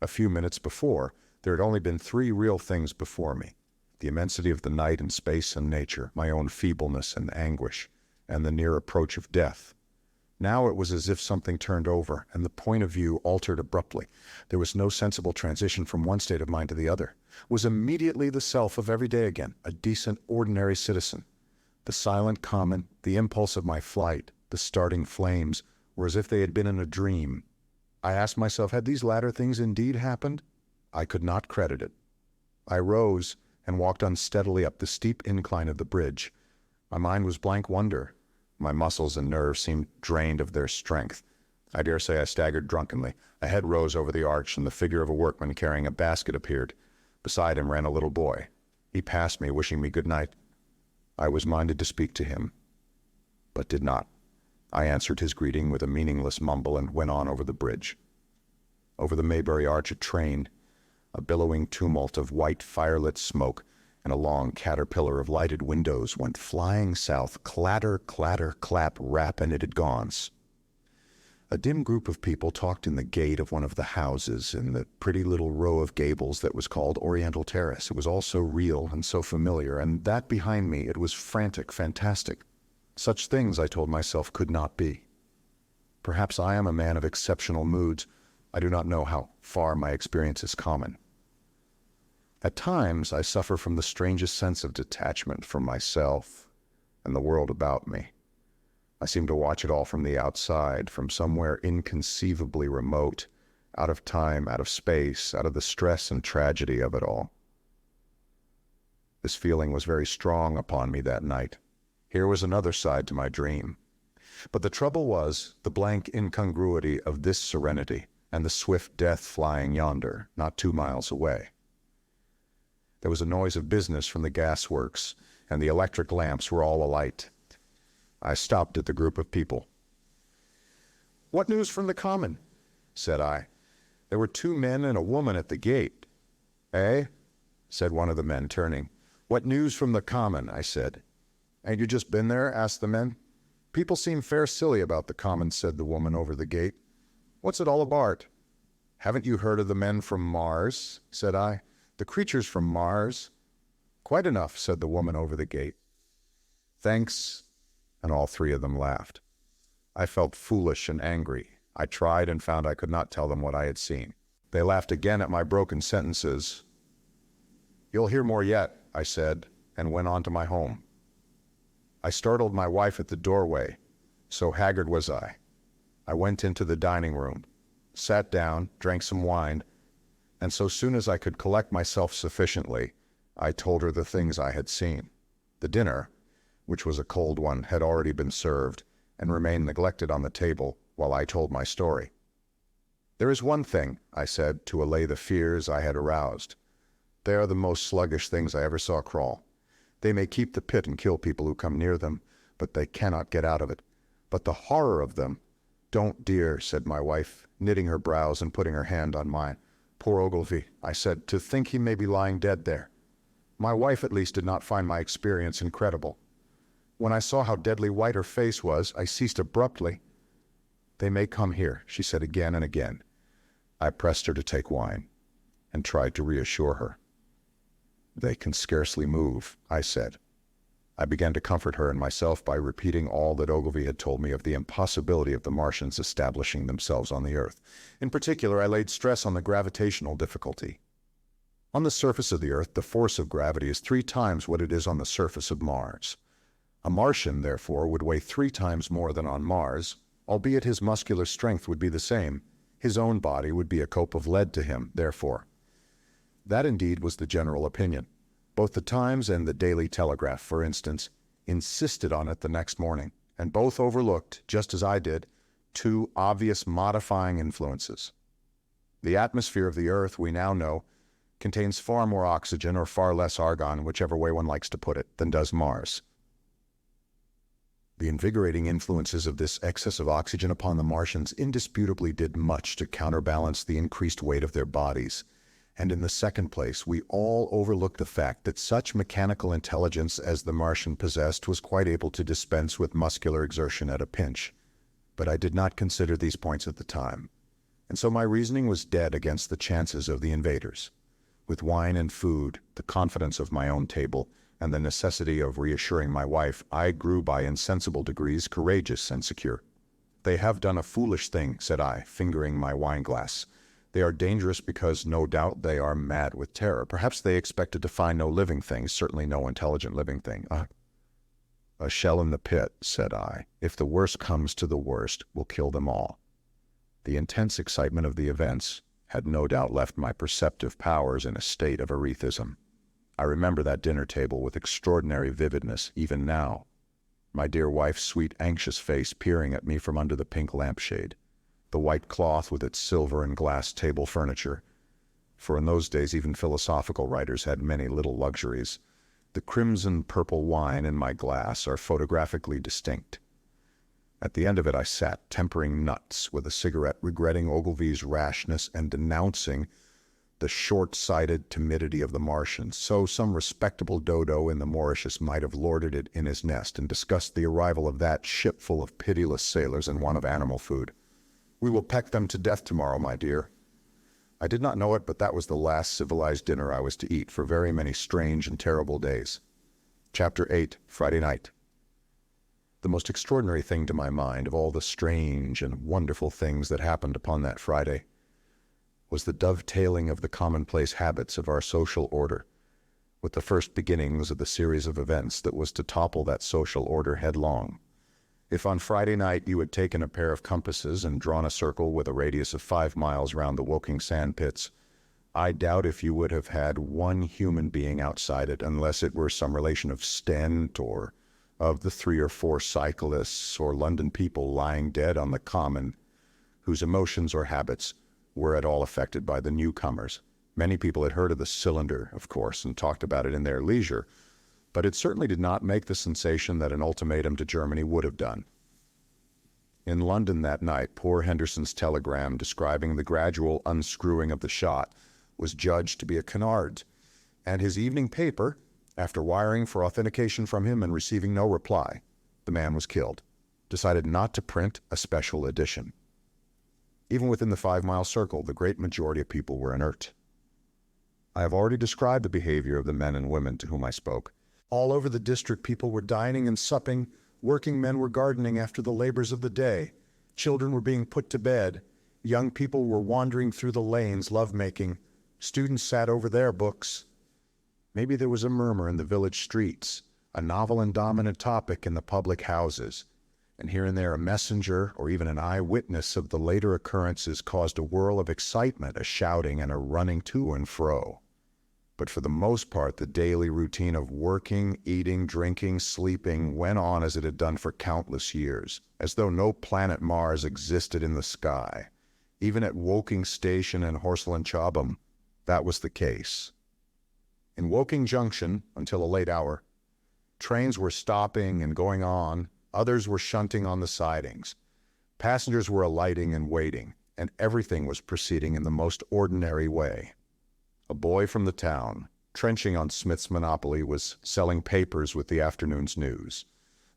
A few minutes before, there had only been 3 real things before me: the immensity of the night and space and nature, my own feebleness and anguish, and the near approach of death. Now it was as if something turned over, and the point of view altered abruptly. There was no sensible transition from one state of mind to the other. Was immediately the self of every day again, a decent, ordinary citizen. The silent common, the impulse of my flight, the starting flames, were as if they had been in a dream. I asked myself, had these latter things indeed happened? I could not credit it. I rose and walked unsteadily up the steep incline of the bridge. My mind was blank wonder. My muscles and nerves seemed drained of their strength. I dare say I staggered drunkenly. A head rose over the arch, and the figure of a workman carrying a basket appeared. Beside him ran a little boy. He passed me, wishing me good night. I was minded to speak to him, but did not. I answered his greeting with a meaningless mumble and went on over the bridge. Over the Maybury Arch a train, a billowing tumult of white firelit smoke, and a long caterpillar of lighted windows went flying south, clatter, clatter, clap, rap, and it had gone. A dim group of people talked in the gate of one of the houses in the pretty little row of gables that was called Oriental Terrace. It was all so real and so familiar, and that behind me, it was frantic, fantastic. Such things, I told myself, could not be. Perhaps I am a man of exceptional moods. I do not know how far my experience is common. At times, I suffer from the strangest sense of detachment from myself and the world about me. I seem to watch it all from the outside, from somewhere inconceivably remote, out of time, out of space, out of the stress and tragedy of it all. This feeling was very strong upon me that night. Here was another side to my dream. But the trouble was the blank incongruity of this serenity and the swift death flying yonder, not 2 miles away. There was a noise of business from the gasworks, and the electric lamps were all alight. I stopped at the group of people. "What news from the common?" said I. There were 2 men and a woman at the gate. "Eh?" said one of the men, turning. "What news from the common?" I said. "Ain't you just been there?" asked the men. "People seem fair silly about the common," said the woman over the gate. "What's it all about?" "Haven't you heard of the men from Mars?" said I. "The creatures from Mars?" "Quite enough," said the woman over the gate. "Thanks," and all 3 of them laughed. I felt foolish and angry. I tried and found I could not tell them what I had seen. They laughed again at my broken sentences. "You'll hear more yet," I said, and went on to my home. I startled my wife at the doorway, so haggard was I. I went into the dining room, sat down, drank some wine, and so soon as I could collect myself sufficiently, I told her the things I had seen. The dinner, which was a cold one, had already been served, and remained neglected on the table, while I told my story. "There is one thing," I said, to allay the fears I had aroused. "They are the most sluggish things I ever saw crawl. They may keep the pit and kill people who come near them, but they cannot get out of it. But the horror of them—" "Don't, dear," said my wife, knitting her brows and putting her hand on mine. "Poor Ogilvy," I said, "to think he may be lying dead there." My wife at least did not find my experience incredible. When I saw how deadly white her face was, I ceased abruptly. "They may come here," she said again and again. I pressed her to take wine, and tried to reassure her. "They can scarcely move," I said. I began to comfort her and myself by repeating all that Ogilvy had told me of the impossibility of the Martians establishing themselves on the Earth. In particular, I laid stress on the gravitational difficulty. On the surface of the Earth, the force of gravity is 3 times what it is on the surface of Mars. A Martian, therefore, would weigh 3 times more than on Mars, albeit his muscular strength would be the same. His own body would be a cope of lead to him, therefore. That indeed was the general opinion. Both the Times and the Daily Telegraph, for instance, insisted on it the next morning, and both overlooked, just as I did, 2 obvious modifying influences. The atmosphere of the Earth, we now know, contains far more oxygen or far less argon, whichever way one likes to put it, than does Mars. The invigorating influences of this excess of oxygen upon the Martians indisputably did much to counterbalance the increased weight of their bodies. And in the second place, we all overlooked the fact that such mechanical intelligence as the Martian possessed was quite able to dispense with muscular exertion at a pinch. But I did not consider these points at the time, and so my reasoning was dead against the chances of the invaders. With wine and food, the confidence of my own table, and the necessity of reassuring my wife, I grew by insensible degrees courageous and secure. "They have done a foolish thing," said I, fingering my wine-glass. "They are dangerous because, no doubt, they are mad with terror. Perhaps they expected to find no living thing, certainly no intelligent living thing." A shell in the pit," said I, "if the worst comes to the worst, will kill them all." The intense excitement of the events had no doubt left my perceptive powers in a state of erethism. I remember that dinner table with extraordinary vividness, even now. My dear wife's sweet, anxious face peering at me from under the pink lampshade. The white cloth with its silver and glass table furniture, for in those days even philosophical writers had many little luxuries. The crimson-purple wine in my glass are photographically distinct. At the end of it I sat, tempering nuts with a cigarette, regretting Ogilvy's rashness and denouncing the short-sighted timidity of the Martians. So some respectable dodo in the Mauritius might have lorded it in his nest and discussed the arrival of that ship full of pitiless sailors and want of animal food. "We will peck them to death tomorrow, my dear." I did not know it, but that was the last civilized dinner I was to eat for very many strange and terrible days. Chapter 8, Friday night. The most extraordinary thing to my mind, of all the strange and wonderful things that happened upon that Friday, was the dovetailing of the commonplace habits of our social order, with the first beginnings of the series of events that was to topple that social order headlong. If on Friday night you had taken a pair of compasses and drawn a circle with a radius of 5 miles round the Woking sand pits, I doubt if you would have had one human being outside it, unless it were some relation of Stent, or of the 3 or 4 cyclists or London people lying dead on the Common, whose emotions or habits were at all affected by the newcomers. Many people had heard of the cylinder, of course, and talked about it in their leisure, but it certainly did not make the sensation that an ultimatum to Germany would have done. In London that night, poor Henderson's telegram describing the gradual unscrewing of the shot was judged to be a canard, and his evening paper, after wiring for authentication from him and receiving no reply, the man was killed, decided not to print a special edition. Even within the 5-mile circle, the great majority of people were inert. I have already described the behavior of the men and women to whom I spoke. All over the district people were dining and supping, working men were gardening after the labors of the day, children were being put to bed, young people were wandering through the lanes love-making, students sat over their books. Maybe there was a murmur in the village streets, a novel and dominant topic in the public houses, and here and there a messenger or even an eyewitness of the later occurrences caused a whirl of excitement, a shouting and a running to and fro. But for the most part, the daily routine of working, eating, drinking, sleeping went on as it had done for countless years, as though no planet Mars existed in the sky. Even at Woking Station and Horsell Common, that was the case. In Woking Junction, until a late hour, trains were stopping and going on, others were shunting on the sidings. Passengers were alighting and waiting, and everything was proceeding in the most ordinary way. A boy from the town, trenching on Smith's monopoly, was selling papers with the afternoon's news.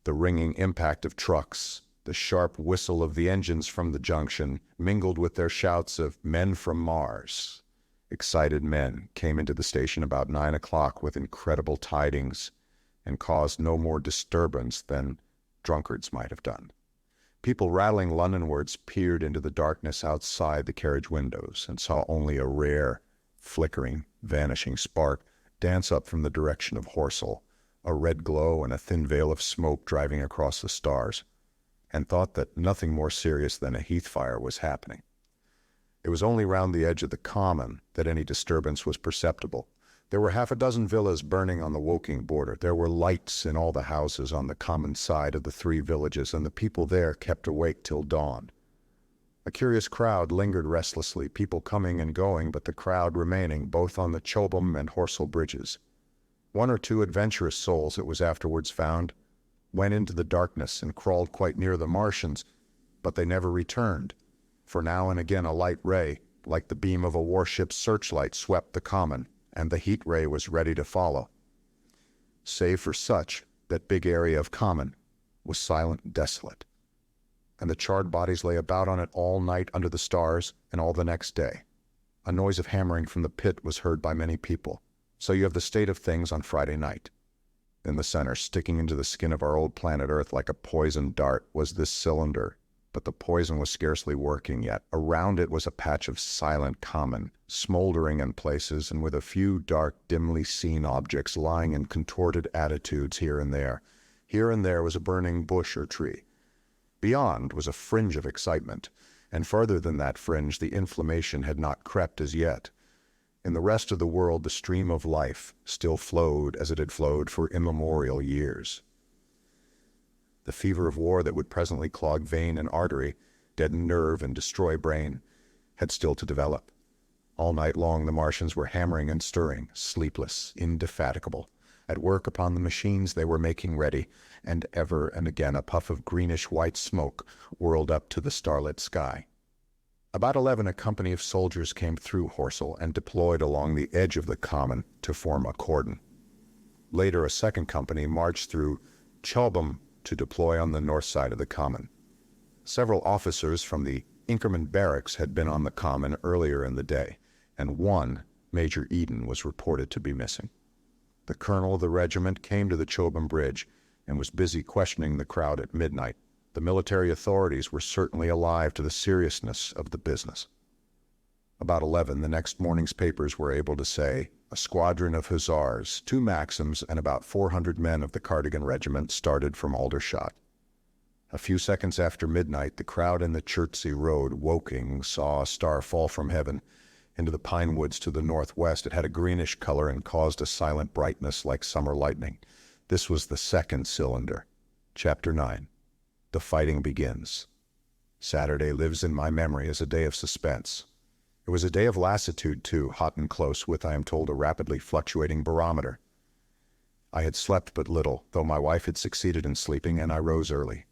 The ringing impact of trucks, the sharp whistle of the engines from the junction, mingled with their shouts of "Men from Mars." Excited men came into the station about 9 o'clock with incredible tidings, and caused no more disturbance than drunkards might have done. People rattling Londonwards peered into the darkness outside the carriage windows and saw only a rare, flickering, vanishing spark dance up from the direction of Horsell, a red glow and a thin veil of smoke driving across the stars, and thought that nothing more serious than a heath fire was happening. It was only round the edge of the common that any disturbance was perceptible. There were half a dozen villas burning on the Woking border. There were lights in all the houses on the common side of the three villages, and the people there kept awake till dawn. A curious crowd lingered restlessly, people coming and going, but the crowd remaining, both on the Chobham and Horsell bridges. One or two adventurous souls, it was afterwards found, went into the darkness and crawled quite near the Martians, but they never returned, for now and again a light ray, like the beam of a warship's searchlight, swept the common, and the heat ray was ready to follow. Save for such, that big area of common was silent and desolate, and the charred bodies lay about on it all night under the stars and all the next day. A noise of hammering from the pit was heard by many people. So you have the state of things on Friday night. In the center, sticking into the skin of our old planet Earth like a poisoned dart, was this cylinder, but the poison was scarcely working yet. Around it was a patch of silent common, smoldering in places and with a few dark, dimly seen objects lying in contorted attitudes here and there. Here and there was a burning bush or tree. Beyond was a fringe of excitement, and farther than that fringe the inflammation had not crept as yet. In the rest of the world the stream of life still flowed as it had flowed for immemorial years. The fever of war that would presently clog vein and artery, deaden nerve and destroy brain, had still to develop. All night long the Martians were hammering and stirring, sleepless, indefatigable. At work upon the machines they were making ready, and ever and again a puff of greenish-white smoke whirled up to the starlit sky. About 11 a company of soldiers came through Horsell and deployed along the edge of the common to form a cordon. Later a second company marched through Chobham to deploy on the north side of the common. Several officers from the Inkerman barracks had been on the common earlier in the day, and one, Major Eden, was reported to be missing. The colonel of the regiment came to the Chobham Bridge and was busy questioning the crowd at midnight. The military authorities were certainly alive to the seriousness of the business. About 11, the next morning's papers were able to say, a squadron of hussars, 2 Maxims, and about 400 men of the Cardigan Regiment started from Aldershot. A few seconds after midnight, the crowd in the Chertsey Road, Woking, saw a star fall from heaven into the pine woods to the northwest. It had a greenish color and caused a silent brightness like summer lightning. This was the second cylinder. Chapter 9. The fighting begins. Saturday lives in my memory as a day of suspense. It was a day of lassitude, too, hot and close, with, I am told, a rapidly fluctuating barometer. I had slept but little, though my wife had succeeded in sleeping, and I rose early.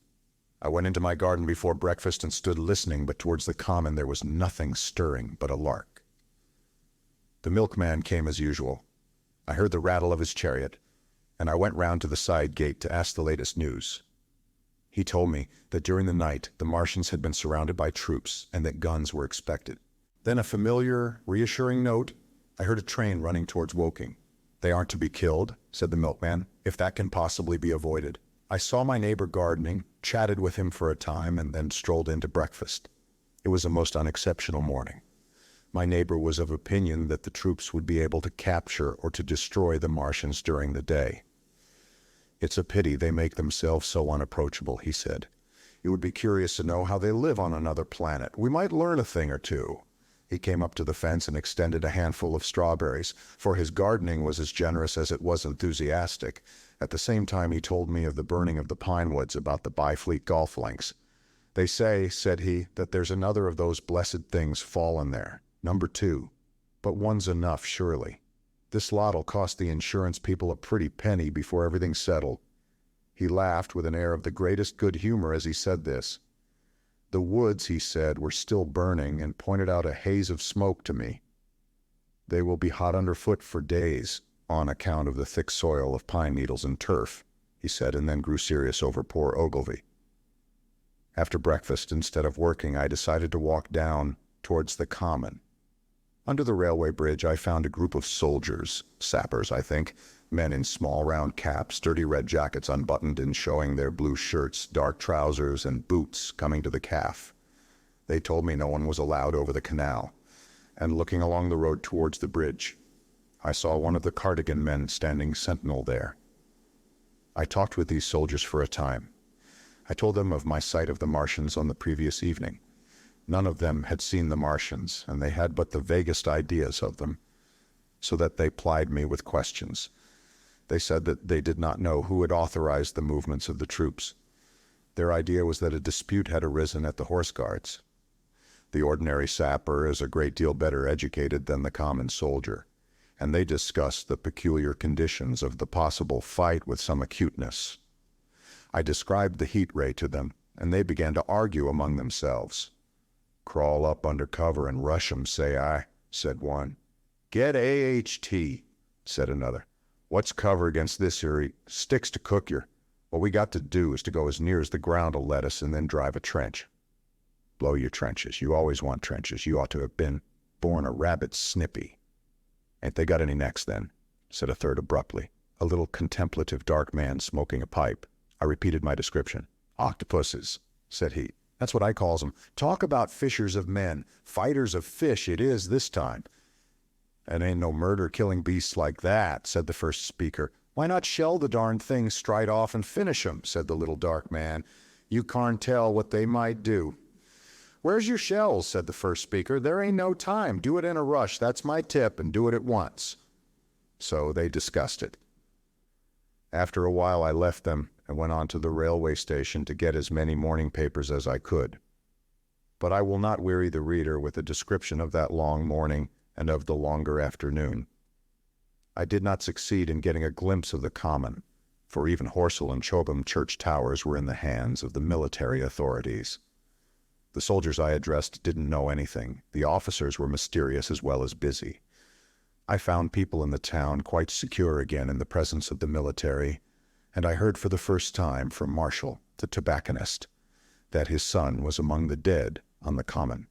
I went into my garden before breakfast and stood listening, but towards the common there was nothing stirring but a lark. The milkman came as usual. I heard the rattle of his chariot, and I went round to the side gate to ask the latest news. He told me that during the night the Martians had been surrounded by troops and that guns were expected. Then a familiar, reassuring note. I heard a train running towards Woking. They aren't to be killed, said the milkman, if that can possibly be avoided. I saw my neighbor gardening, chatted with him for a time, and then strolled in to breakfast. It was a most unexceptional morning. My neighbor was of opinion that the troops would be able to capture or to destroy the Martians during the day. It's a pity they make themselves so unapproachable, he said. It would be curious to know how they live on another planet. We might learn a thing or two. He came up to the fence and extended a handful of strawberries, for his gardening was as generous as it was enthusiastic. At the same time he told me of the burning of the pine woods about the Byfleet golf links. "They say," said he, "that there's another of those blessed things fallen there, number 2. But one's enough, surely. This lot'll cost the insurance people a pretty penny before everything's settled." He laughed with an air of the greatest good humor as he said this. The woods, he said, were still burning, and pointed out a haze of smoke to me. "They will be hot underfoot for days, on account of the thick soil of pine needles and turf," he said, and then grew serious over poor Ogilvy. After breakfast, instead of working, I decided to walk down towards the Common. Under the railway bridge I found a group of soldiers, sappers I think, men in small round caps, dirty red jackets unbuttoned and showing their blue shirts, dark trousers, and boots coming to the calf. They told me no one was allowed over the canal, and looking along the road towards the bridge, I saw one of the cardigan men standing sentinel there. I talked with these soldiers for a time. I told them of my sight of the Martians on the previous evening. None of them had seen the Martians, and they had but the vaguest ideas of them, so that they plied me with questions. They said that they did not know who had authorized the movements of the troops. Their idea was that a dispute had arisen at the Horse Guards. The ordinary sapper is a great deal better educated than the common soldier, and they discussed the peculiar conditions of the possible fight with some acuteness. I described the heat ray to them, and they began to argue among themselves. "Crawl up under cover and rush 'em, say I," said one. "Get AHT," said another. "What's cover against this here? Sticks to cook yer. What we got to do is to go as near as the ground'll let us and then drive a trench." "Blow your trenches. You always want trenches. You ought to have been born a rabbit snippy." "Ain't they got any necks then?" said a third abruptly, a little contemplative dark man smoking a pipe. I repeated my description. "Octopuses," said he. "That's what I calls 'em. Talk about fishers of men. Fighters of fish it is this time." "It ain't no murder-killing beasts like that," said the first speaker. "Why not shell the darn things straight off and finish 'em?" said the little dark man. "You can't tell what they might do." "Where's your shells?" said the first speaker. "There ain't no time. Do it in a rush. That's my tip, and do it at once." So they discussed it. After a while I left them and went on to the railway station to get as many morning papers as I could. But I will not weary the reader with a description of that long morning and of the longer afternoon. I did not succeed in getting a glimpse of the Common, for even Horsell and Chobham church towers were in the hands of the military authorities. The soldiers I addressed didn't know anything. The officers were mysterious as well as busy. I found people in the town quite secure again in the presence of the military, and I heard for the first time from Marshall, the tobacconist, that his son was among the dead on the Common.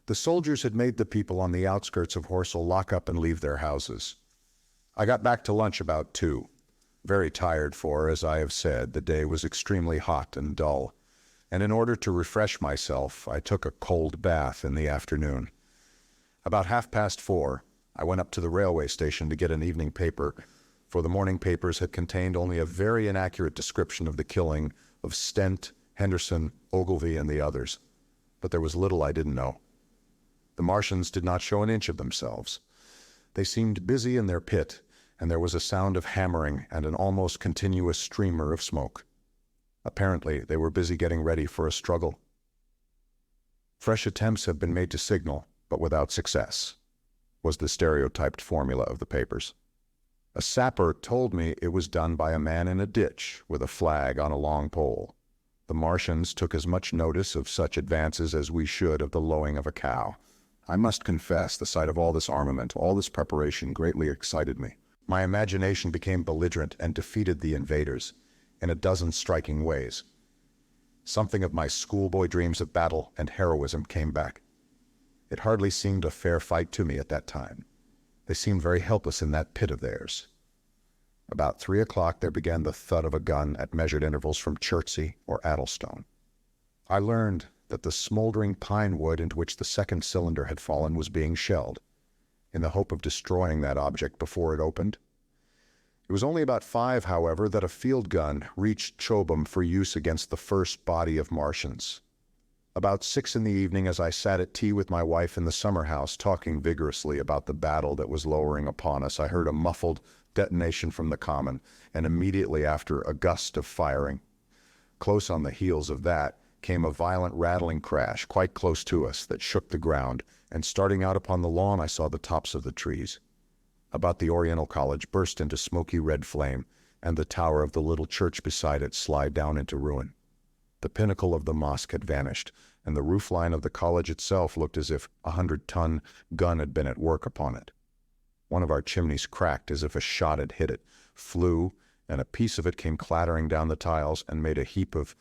The soldiers had made the people on the outskirts of Horsell lock up and leave their houses. I got back to lunch about 2, very tired for, as I have said, the day was extremely hot and dull, and in order to refresh myself, I took a cold bath in the afternoon. About 4:30, I went up to the railway station to get an evening paper, for the morning papers had contained only a very inaccurate description of the killing of Stent, Henderson, Ogilvy, and the others. But there was little I didn't know. The Martians did not show an inch of themselves. They seemed busy in their pit, and there was a sound of hammering and an almost continuous streamer of smoke. Apparently, they were busy getting ready for a struggle. "Fresh attempts have been made to signal, but without success," was the stereotyped formula of the papers. A sapper told me it was done by a man in a ditch with a flag on a long pole. The Martians took as much notice of such advances as we should of the lowing of a cow. I must confess the sight of all this armament, all this preparation, greatly excited me. My imagination became belligerent and defeated the invaders in a dozen striking ways. Something of my schoolboy dreams of battle and heroism came back. It hardly seemed a fair fight to me at that time. They seemed very helpless in that pit of theirs. About 3 o'clock there began the thud of a gun at measured intervals from Chertsey or Addlestone. I learned that the smoldering pine wood into which the second cylinder had fallen was being shelled, in the hope of destroying that object before it opened. It was only about 5, however, that a field gun reached Chobham for use against the first body of Martians. About 6 in the evening, as I sat at tea with my wife in the summer house talking vigorously about the battle that was lowering upon us, I heard a muffled detonation from the common, and immediately after a gust of firing. Close on the heels of that came a violent rattling crash quite close to us that shook the ground, and starting out upon the lawn I saw the tops of the trees. About the Oriental College burst into smoky red flame, and the tower of the little church beside it slide down into ruin. The pinnacle of the mosque had vanished, and the roofline of the college itself looked as if a 100-ton gun had been at work upon it. One of our chimneys cracked as if a shot had hit it, flew, and a piece of it came clattering down the tiles and made a heap of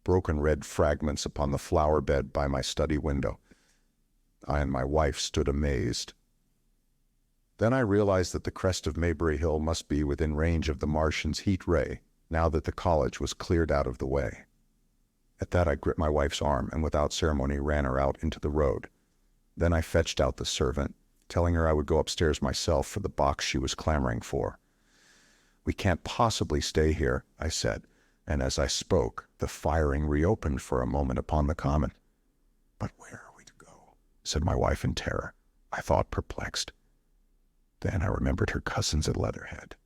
broken red fragments upon the flower bed by my study window. I and my wife stood amazed. Then I realized that the crest of Maybury Hill must be within range of the Martian's heat ray, now that the college was cleared out of the way. At that I gripped my wife's arm and without ceremony ran her out into the road. Then I fetched out the servant, telling her I would go upstairs myself for the box she was clamoring for. "We can't possibly stay here," I said, and as I spoke, the firing reopened for a moment upon the common. "But where are we to go?" said my wife in terror, I thought perplexed. Then I remembered her cousins at Leatherhead.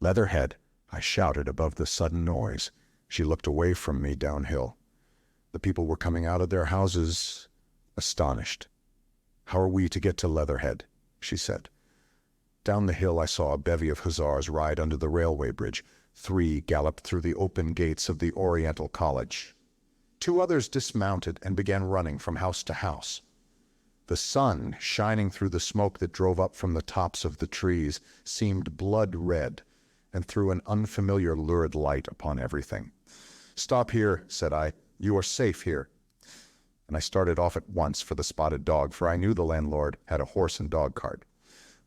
"Leatherhead!" I shouted above the sudden noise. She looked away from me downhill. The people were coming out of their houses, astonished. "How are we to get to Leatherhead?" she said. Down the hill I saw a bevy of hussars ride under the railway bridge. 3 galloped through the open gates of the Oriental College. 2 others dismounted and began running from house to house. The sun, shining through the smoke that drove up from the tops of the trees, seemed blood red, and threw an unfamiliar lurid light upon everything. "Stop here," said I. "You are safe here." And I started off at once for the Spotted Dog, for I knew the landlord had a horse and dog cart.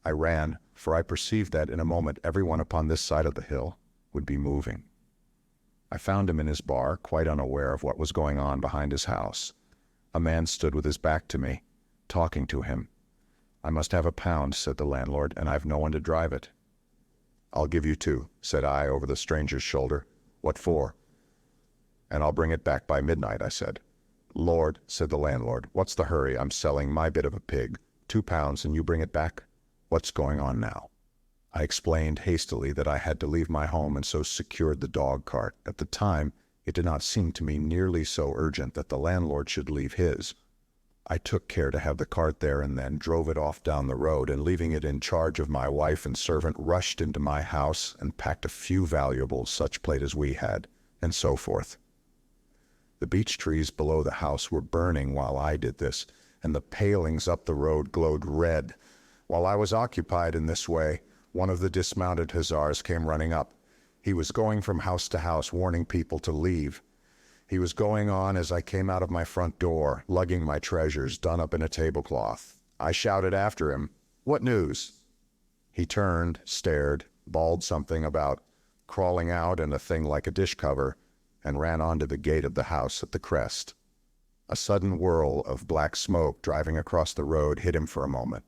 I ran, for I perceived that in a moment everyone upon this side of the hill would be moving. I found him in his bar, quite unaware of what was going on behind his house. A man stood with his back to me, talking to him. "I must have £1," said the landlord, "and I've no one to drive it." "I'll give you 2, said I over the stranger's shoulder. "What for?" "And I'll bring it back by midnight," I said. "Lord," said the landlord, "what's the hurry? I'm selling my bit of a pig. £2 and you bring it back? What's going on now?" I explained hastily that I had to leave my home and so secured the dog cart. At the time, it did not seem to me nearly so urgent that the landlord should leave his. I took care to have the cart there and then drove it off down the road, and leaving it in charge of my wife and servant, rushed into my house and packed a few valuables, such plate as we had, and so forth. The beech trees below the house were burning while I did this, and the palings up the road glowed red. While I was occupied in this way, one of the dismounted hussars came running up. He was going from house to house, warning people to leave. He was going on as I came out of my front door, lugging my treasures done up in a tablecloth. I shouted after him, "What news?" He turned, stared, bawled something about crawling out in a thing like a dish cover, and ran on to the gate of the house at the crest. A sudden whirl of black smoke driving across the road hid him for a moment.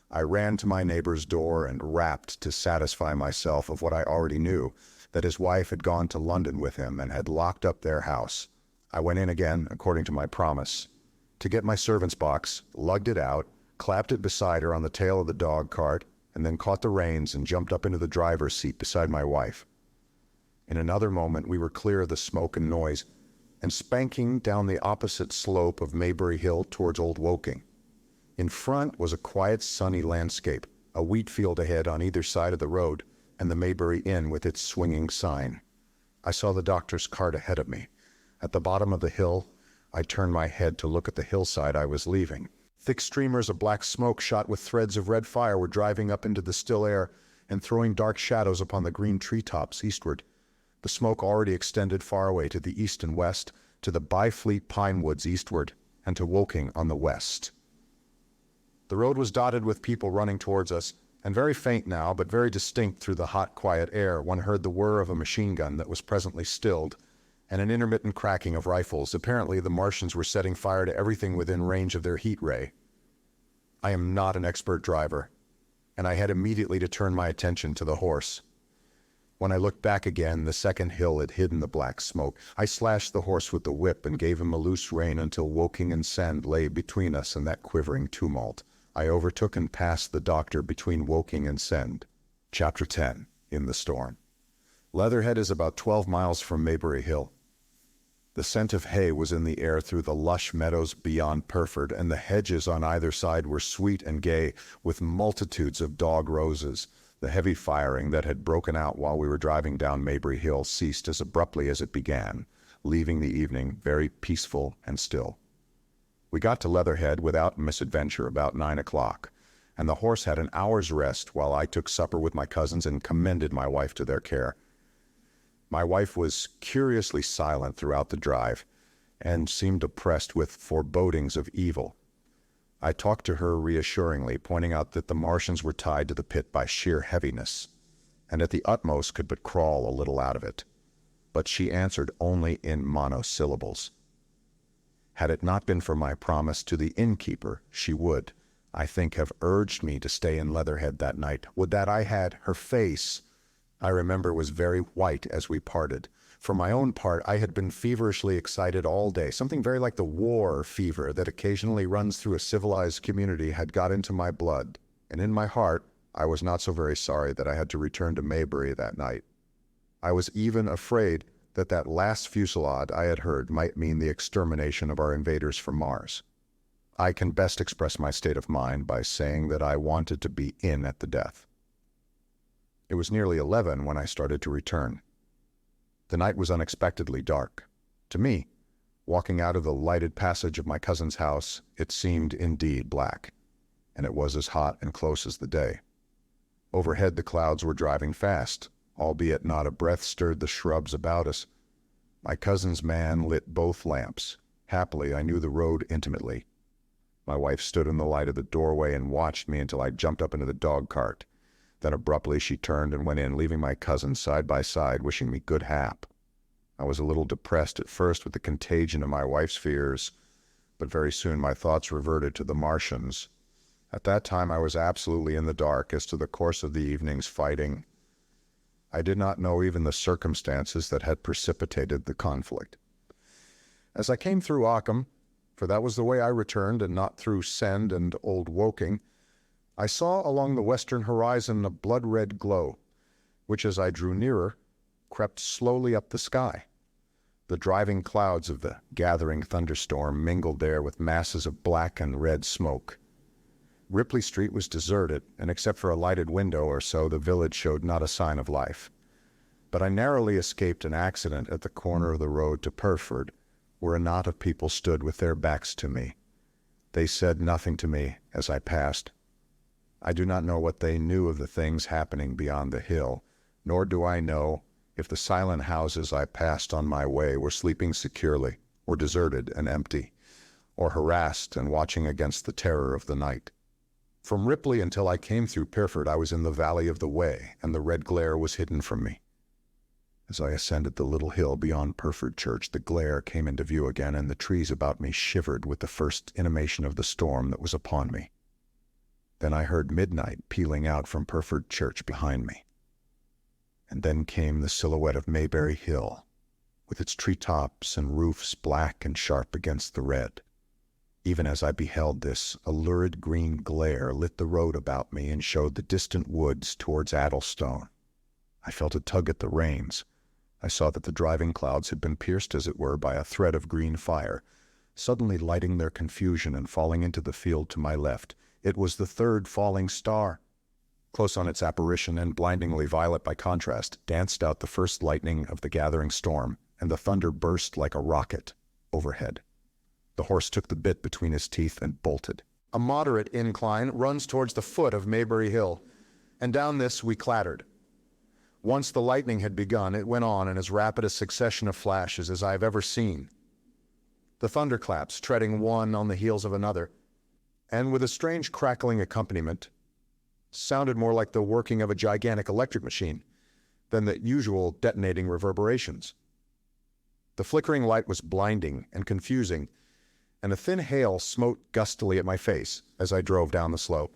I ran to my neighbor's door and rapped to satisfy myself of what I already knew, that his wife had gone to London with him and had locked up their house. I went in again, according to my promise, to get my servant's box, lugged it out, clapped it beside her on the tail of the dog cart, and then caught the reins and jumped up into the driver's seat beside my wife. In another moment we were clear of the smoke and noise, and spanking down the opposite slope of Maybury Hill towards Old Woking. In front was a quiet, sunny landscape, a wheat field ahead on either side of the road, and the Maybury Inn with its swinging sign. I saw the doctor's cart ahead of me. At the bottom of the hill, I turned my head to look at the hillside I was leaving. Thick streamers of black smoke shot with threads of red fire were driving up into the still air and throwing dark shadows upon the green treetops eastward. The smoke already extended far away to the east and west, to the Byfleet pine woods eastward, and to Woking on the west. The road was dotted with people running towards us, and very faint now, but very distinct through the hot, quiet air. One heard the whir of a machine gun that was presently stilled, and an intermittent cracking of rifles. Apparently the Martians were setting fire to everything within range of their heat ray. I am not an expert driver, and I had immediately to turn my attention to the horse. When I looked back again, the second hill had hidden the black smoke. I slashed the horse with the whip and gave him a loose rein until Woking and Send lay between us in that quivering tumult. I overtook and passed the doctor between Woking and Send. Chapter 10. In the Storm. Leatherhead is about 12 miles from Maybury Hill. The scent of hay was in the air through the lush meadows beyond Pyrford, and the hedges on either side were sweet and gay with multitudes of dog roses. The heavy firing that had broken out while we were driving down Maybury Hill ceased as abruptly as it began, leaving the evening very peaceful and still. We got to Leatherhead without misadventure about 9 o'clock, and the horse had an hour's rest while I took supper with my cousins and commended my wife to their care. My wife was curiously silent throughout the drive and seemed oppressed with forebodings of evil. I talked to her reassuringly, pointing out that the Martians were tied to the pit by sheer heaviness, and at the utmost could but crawl a little out of it. But she answered only in monosyllables. Had it not been for my promise to the innkeeper, she would, I think, have urged me to stay in Leatherhead that night. Would that I had her face, I remember, was very white as we parted. For my own part, I had been feverishly excited all day. Something very like the war fever that occasionally runs through a civilized community had got into my blood, and in my heart, I was not so very sorry that I had to return to Maybury that night. I was even afraid that that last fusillade I had heard might mean the extermination of our invaders from Mars. I can best express my state of mind by saying that I wanted to be in at the death. It was nearly 11 when I started to return. The night was unexpectedly dark. To me, walking out of the lighted passage of my cousin's house, it seemed indeed black, and it was as hot and close as the day. Overhead the clouds were driving fast, albeit not a breath stirred the shrubs about us. My cousin's man lit both lamps. Happily, I knew the road intimately. My wife stood in the light of the doorway and watched me until I jumped up into the dog cart. Then abruptly she turned and went in, leaving my cousin side by side, wishing me good hap. I was a little depressed at first with the contagion of my wife's fears, but very soon my thoughts reverted to the Martians. At that time I was absolutely in the dark as to the course of the evening's fighting. I did not know even the circumstances that had precipitated the conflict. As I came through Occam, for that was the way I returned and not through Send and Old Woking, I saw along the western horizon a blood-red glow, which as I drew nearer, crept slowly up the sky. The driving clouds of the gathering thunderstorm mingled there with masses of black and red smoke. Ripley Street was deserted, and except for a lighted window or so, the village showed not a sign of life. But I narrowly escaped an accident at the corner of the road to Pyrford, where a knot of people stood with their backs to me. They said nothing to me as I passed. I do not know what they knew of the things happening beyond the hill, nor do I know if the silent houses I passed on my way were sleeping securely, or deserted and empty, or harassed and watching against the terror of the night. From Ripley until I came through Pyrford, I was in the valley of the Wey, and the red glare was hidden from me. As I ascended the little hill beyond Pyrford Church, the glare came into view again, and the trees about me shivered with the first intimation of the storm that was upon me. Then I heard midnight pealing out from Pyrford Church behind me. And then came the silhouette of Maybury Hill, with its treetops and roofs black and sharp against the red. Even as I beheld this, a lurid green glare lit the road about me and showed the distant woods towards Addlestone. I felt a tug at the reins. I saw that the driving clouds had been pierced, as it were, by a thread of green fire, suddenly lighting their confusion and falling into the field to my left. It was the third falling star. Close on its apparition, and blindingly violet by contrast, danced out the first lightning of the gathering storm, and the thunder burst like a rocket overhead. The horse took the bit between his teeth and bolted. A moderate incline runs towards the foot of Maybury Hill, and down this we clattered. Once the lightning had begun, it went on in as rapid a succession of flashes as I have ever seen. The thunderclaps treading one on the heels of another, and with a strange crackling accompaniment, sounded more like the working of a gigantic electric machine than the usual detonating reverberations. The flickering light was blinding and confusing, and a thin hail smote gustily at my face as I drove down the slope.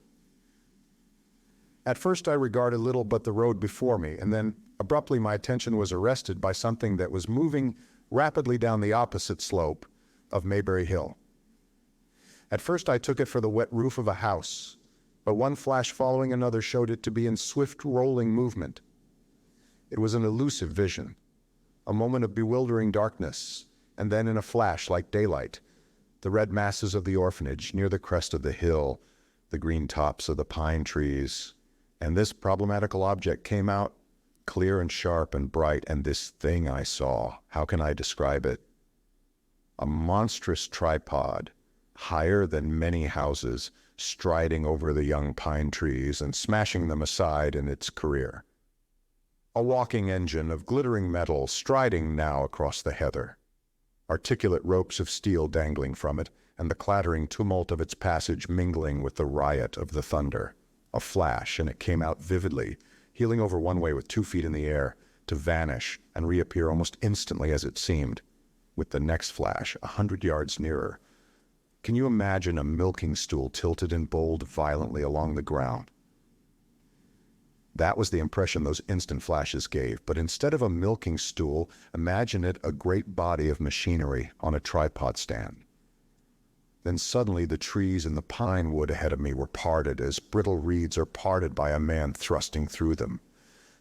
At first I regarded little but the road before me, and then abruptly my attention was arrested by something that was moving rapidly down the opposite slope of Maybury Hill. At first I took it for the wet roof of a house, but one flash following another showed it to be in swift rolling movement. It was an elusive vision, a moment of bewildering darkness, and then in a flash like daylight, the red masses of the orphanage near the crest of the hill, the green tops of the pine trees, and this problematical object came out, clear and sharp and bright, and this thing I saw, how can I describe it? A monstrous tripod, higher than many houses, striding over the young pine trees and smashing them aside in its career. A walking engine of glittering metal striding now across the heather, articulate ropes of steel dangling from it, and the clattering tumult of its passage mingling with the riot of the thunder. A flash, and it came out vividly, heeling over one way with 2 feet in the air, to vanish and reappear almost instantly as it seemed, with the next flash 100 yards nearer. Can you imagine a milking stool tilted and bowled violently along the ground? That was the impression those instant flashes gave, but instead of a milking stool, imagine it a great body of machinery on a tripod stand. Then suddenly the trees in the pine wood ahead of me were parted as brittle reeds are parted by a man thrusting through them.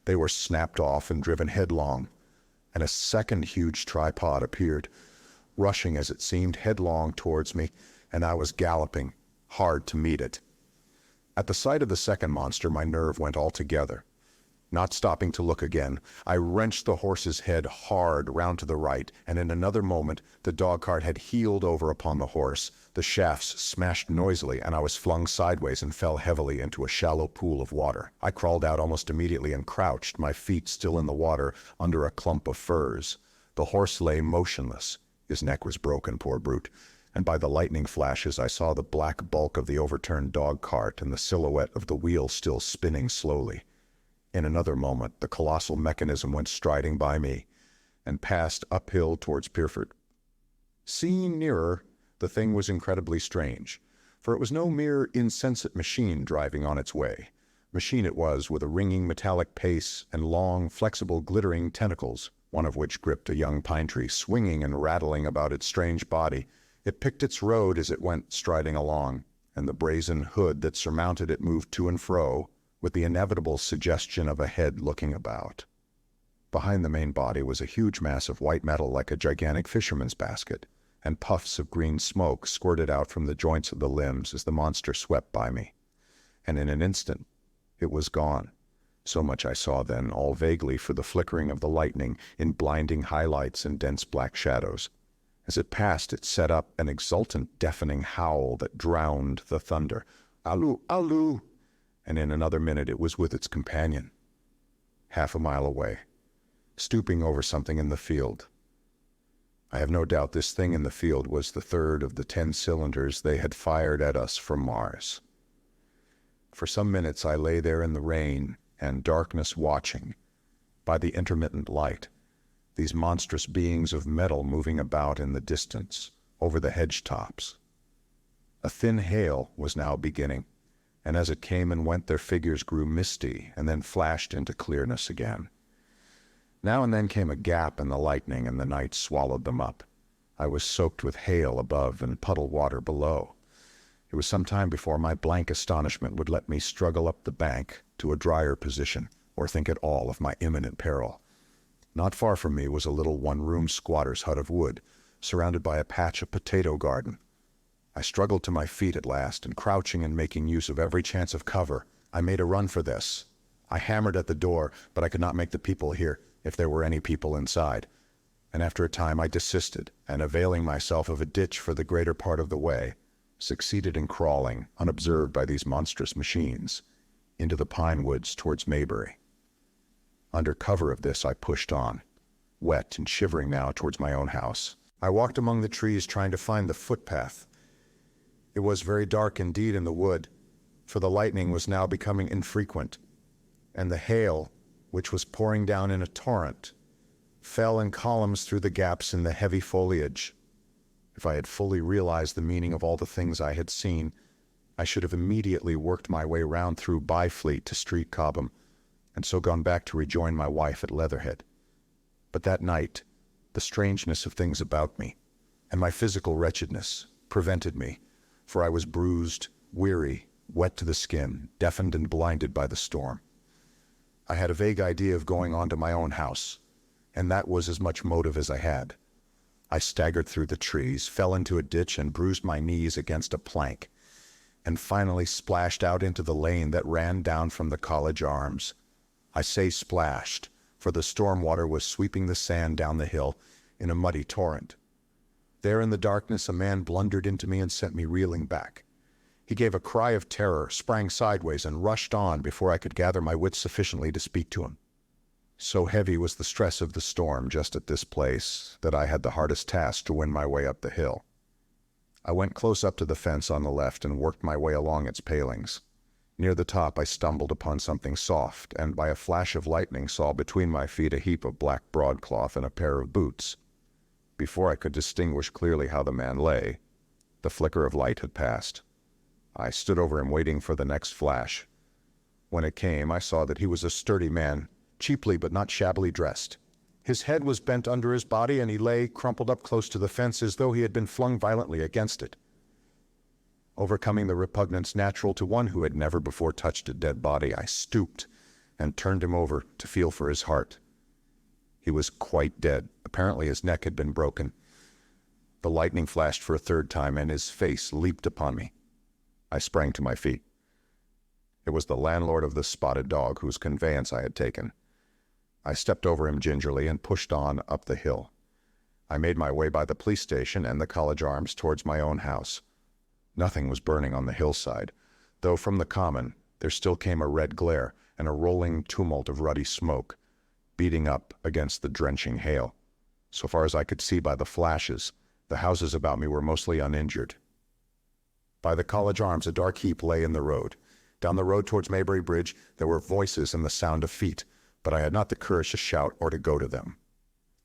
They were snapped off and driven headlong, and a second huge tripod appeared, rushing as it seemed headlong towards me, and I was galloping, hard to meet it. At the sight of the second monster, my nerve went altogether. Not stopping to look again, I wrenched the horse's head hard round to the right, and in another moment the dog-cart had heeled over upon the horse. The shafts smashed noisily, and I was flung sideways and fell heavily into a shallow pool of water. I crawled out almost immediately and crouched, my feet still in the water, under a clump of firs. The horse lay motionless. His neck was broken, poor brute, and by the lightning flashes I saw the black bulk of the overturned dog-cart and the silhouette of the wheel still spinning slowly. In another moment, the colossal mechanism went striding by me and passed uphill towards Pierford. Seen nearer, the thing was incredibly strange, for it was no mere insensate machine driving on its way. Machine it was, with a ringing metallic pace and long, flexible, glittering tentacles, one of which gripped a young pine tree, swinging and rattling about its strange body. It picked its road as it went striding along, and the brazen hood that surmounted it moved to and fro, with the inevitable suggestion of a head looking about. Behind the main body was a huge mass of white metal like a gigantic fisherman's basket, and puffs of green smoke squirted out from the joints of the limbs as the monster swept by me. And in an instant, it was gone. So much I saw then, all vaguely for the flickering of the lightning in blinding highlights and dense black shadows. As it passed, it set up an exultant, deafening howl that drowned the thunder. "Alloo, alloo!" And in another minute it was with its companion, half a mile away, stooping over something in the field. I have no doubt this thing in the field was the third of the 10 cylinders they had fired at us from Mars. For some minutes I lay there in the rain and darkness watching, by the intermittent light, these monstrous beings of metal moving about in the distance, over the hedge tops. A thin hail was now beginning, and as it came and went their figures grew misty and then flashed into clearness again. Now and then came a gap in the lightning and the night swallowed them up. I was soaked with hail above and puddled water below. It was some time before my blank astonishment would let me struggle up the bank to a drier position or think at all of my imminent peril. Not far from me was a little one-room squatter's hut of wood, surrounded by a patch of potato garden. I struggled to my feet at last, and crouching and making use of every chance of cover, I made a run for this. I hammered at the door, but I could not make the people hear, if there were any people inside. And after a time I desisted, and availing myself of a ditch for the greater part of the way, succeeded in crawling, unobserved by these monstrous machines, into the pine woods towards Maybury. Under cover of this I pushed on, wet and shivering now, towards my own house. I walked among the trees trying to find the footpath. It was very dark indeed in the wood, for the lightning was now becoming infrequent, and the hail, which was pouring down in a torrent, fell in columns through the gaps in the heavy foliage. If I had fully realized the meaning of all the things I had seen, I should have immediately worked my way round through Byfleet to Street Cobham, and so gone back to rejoin my wife at Leatherhead. But that night, the strangeness of things about me, and my physical wretchedness, prevented me, for I was bruised, weary, wet to the skin, deafened and blinded by the storm. I had a vague idea of going on to my own house, and that was as much motive as I had. I staggered through the trees, fell into a ditch and bruised my knees against a plank, and finally splashed out into the lane that ran down from the College Arms. I say splashed, for the storm water was sweeping the sand down the hill in a muddy torrent. There in the darkness a man blundered into me and sent me reeling back. He gave a cry of terror, sprang sideways, and rushed on before I could gather my wits sufficiently to speak to him. So heavy was the stress of the storm just at this place that I had the hardest task to win my way up the hill. I went close up to the fence on the left and worked my way along its palings. Near the top I stumbled upon something soft, and by a flash of lightning saw between my feet a heap of black broadcloth and a pair of boots. Before I could distinguish clearly how the man lay, the flicker of light had passed. I stood over him waiting for the next flash. When it came, I saw that he was a sturdy man, cheaply but not shabbily dressed. His head was bent under his body, and he lay crumpled up close to the fence as though he had been flung violently against it. Overcoming the repugnance natural to one who had never before touched a dead body, I stooped and turned him over to feel for his heart. He was quite dead. Apparently his neck had been broken. The lightning flashed for a third time, and his face leaped upon me. I sprang to my feet. It was the landlord of the Spotted Dog, whose conveyance I had taken. I stepped over him gingerly and pushed on up the hill. I made my way by the police station and the College Arms towards my own house. Nothing was burning on the hillside, though from the common there still came a red glare and a rolling tumult of ruddy smoke, beating up against the drenching hail. So far as I could see by the flashes, the houses about me were mostly uninjured. By the College Arms a dark heap lay in the road. Down the road towards Maybury Bridge there were voices and the sound of feet, but I had not the courage to shout or to go to them.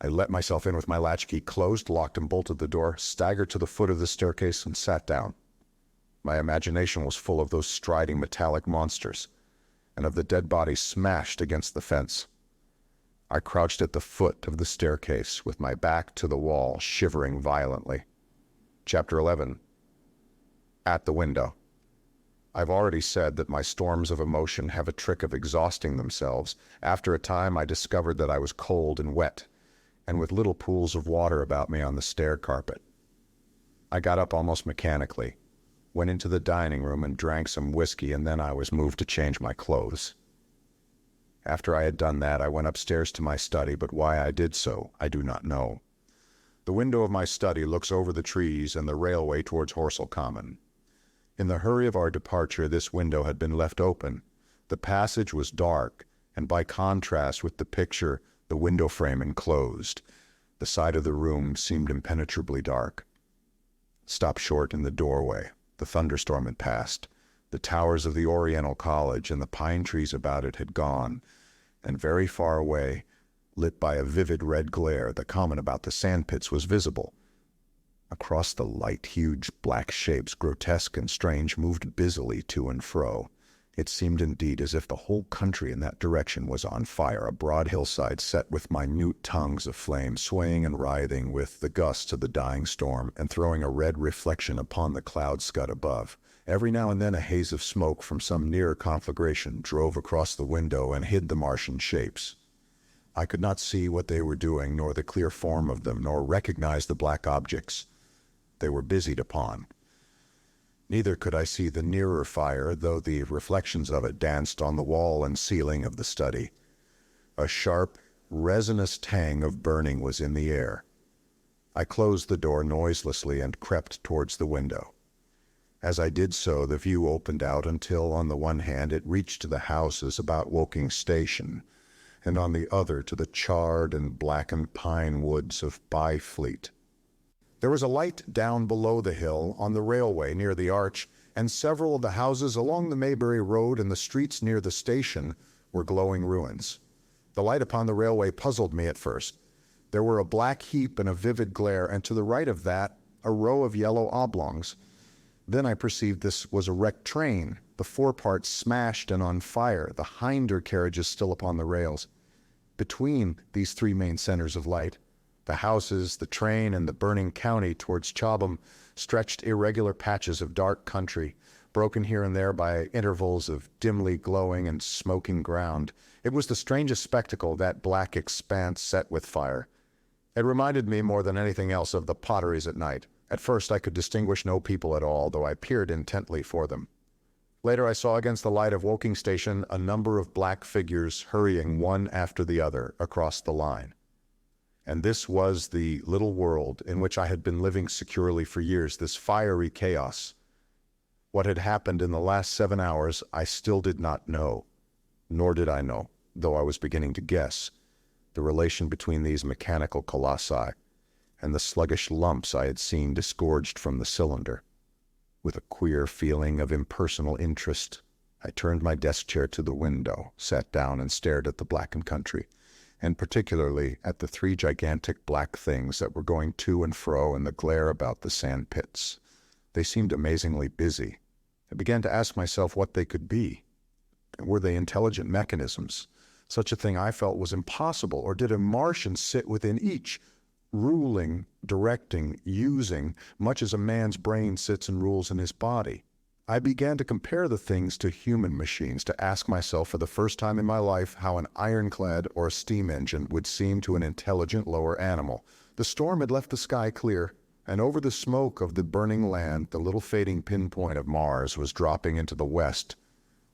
I let myself in with my latchkey closed, locked and bolted the door, staggered to the foot of the staircase, and sat down. My imagination was full of those striding metallic monsters, and of the dead bodies smashed against the fence. I crouched at the foot of the staircase, with my back to the wall, shivering violently. Chapter 11. At the window. I've already said that my storms of emotion have a trick of exhausting themselves. After a time I discovered that I was cold and wet, and with little pools of water about me on the stair carpet. I got up almost mechanically, went into the dining room and drank some whiskey, and then I was moved to change my clothes. After I had done that, I went upstairs to my study, but why I did so, I do not know. The window of my study looks over the trees and the railway towards Horsell Common. In the hurry of our departure, this window had been left open. The passage was dark, and by contrast with the picture, the window frame enclosed. The side of the room seemed impenetrably dark. Stopped short in the doorway. The thunderstorm had passed. The towers of the Oriental College and the pine trees about it had gone, and very far away, lit by a vivid red glare, the common about the sandpits was visible. Across the light, huge black shapes, grotesque and strange, moved busily to and fro. It seemed indeed as if the whole country in that direction was on fire, a broad hillside set with minute tongues of flame, swaying and writhing with the gusts of the dying storm, and throwing a red reflection upon the cloud scud above. Every now and then a haze of smoke from some nearer conflagration drove across the window and hid the Martian shapes. I could not see what they were doing, nor the clear form of them, nor recognize the black objects they were busied upon. Neither could I see the nearer fire, though the reflections of it danced on the wall and ceiling of the study. A sharp, resinous tang of burning was in the air. I closed the door noiselessly and crept towards the window. As I did so, the view opened out until, on the one hand, it reached to the houses about Woking Station, and on the other to the charred and blackened pine woods of Byfleet. There was a light down below the hill on the railway near the arch, and several of the houses along the Maybury Road and the streets near the station were glowing ruins. The light upon the railway puzzled me at first. There were a black heap and a vivid glare, and to the right of that, a row of yellow oblongs. Then I perceived this was a wrecked train, the foreparts smashed and on fire, the hinder carriages still upon the rails. Between these three main centers of light, the houses, the train, and the burning county towards Chobham, stretched irregular patches of dark country, broken here and there by intervals of dimly glowing and smoking ground. It was the strangest spectacle, that black expanse set with fire. It reminded me more than anything else of the potteries at night. At first I could distinguish no people at all, though I peered intently for them. Later I saw against the light of Woking Station a number of black figures hurrying one after the other across the line. And this was the little world in which I had been living securely for years, this fiery chaos. What had happened in the last 7 hours I still did not know, nor did I know, though I was beginning to guess, the relation between these mechanical colossi and the sluggish lumps I had seen disgorged from the cylinder. With a queer feeling of impersonal interest, I turned my desk chair to the window, sat down and stared at the blackened country, and particularly at the three gigantic black things that were going to and fro in the glare about the sand pits. They seemed amazingly busy. I began to ask myself what they could be. Were they intelligent mechanisms? Such a thing I felt was impossible, or did a Martian sit within each, ruling, directing, using, much as a man's brain sits and rules in his body? I began to compare the things to human machines, to ask myself for the first time in my life how an ironclad or a steam engine would seem to an intelligent lower animal. The storm had left the sky clear, and over the smoke of the burning land, the little fading pinpoint of Mars was dropping into the west,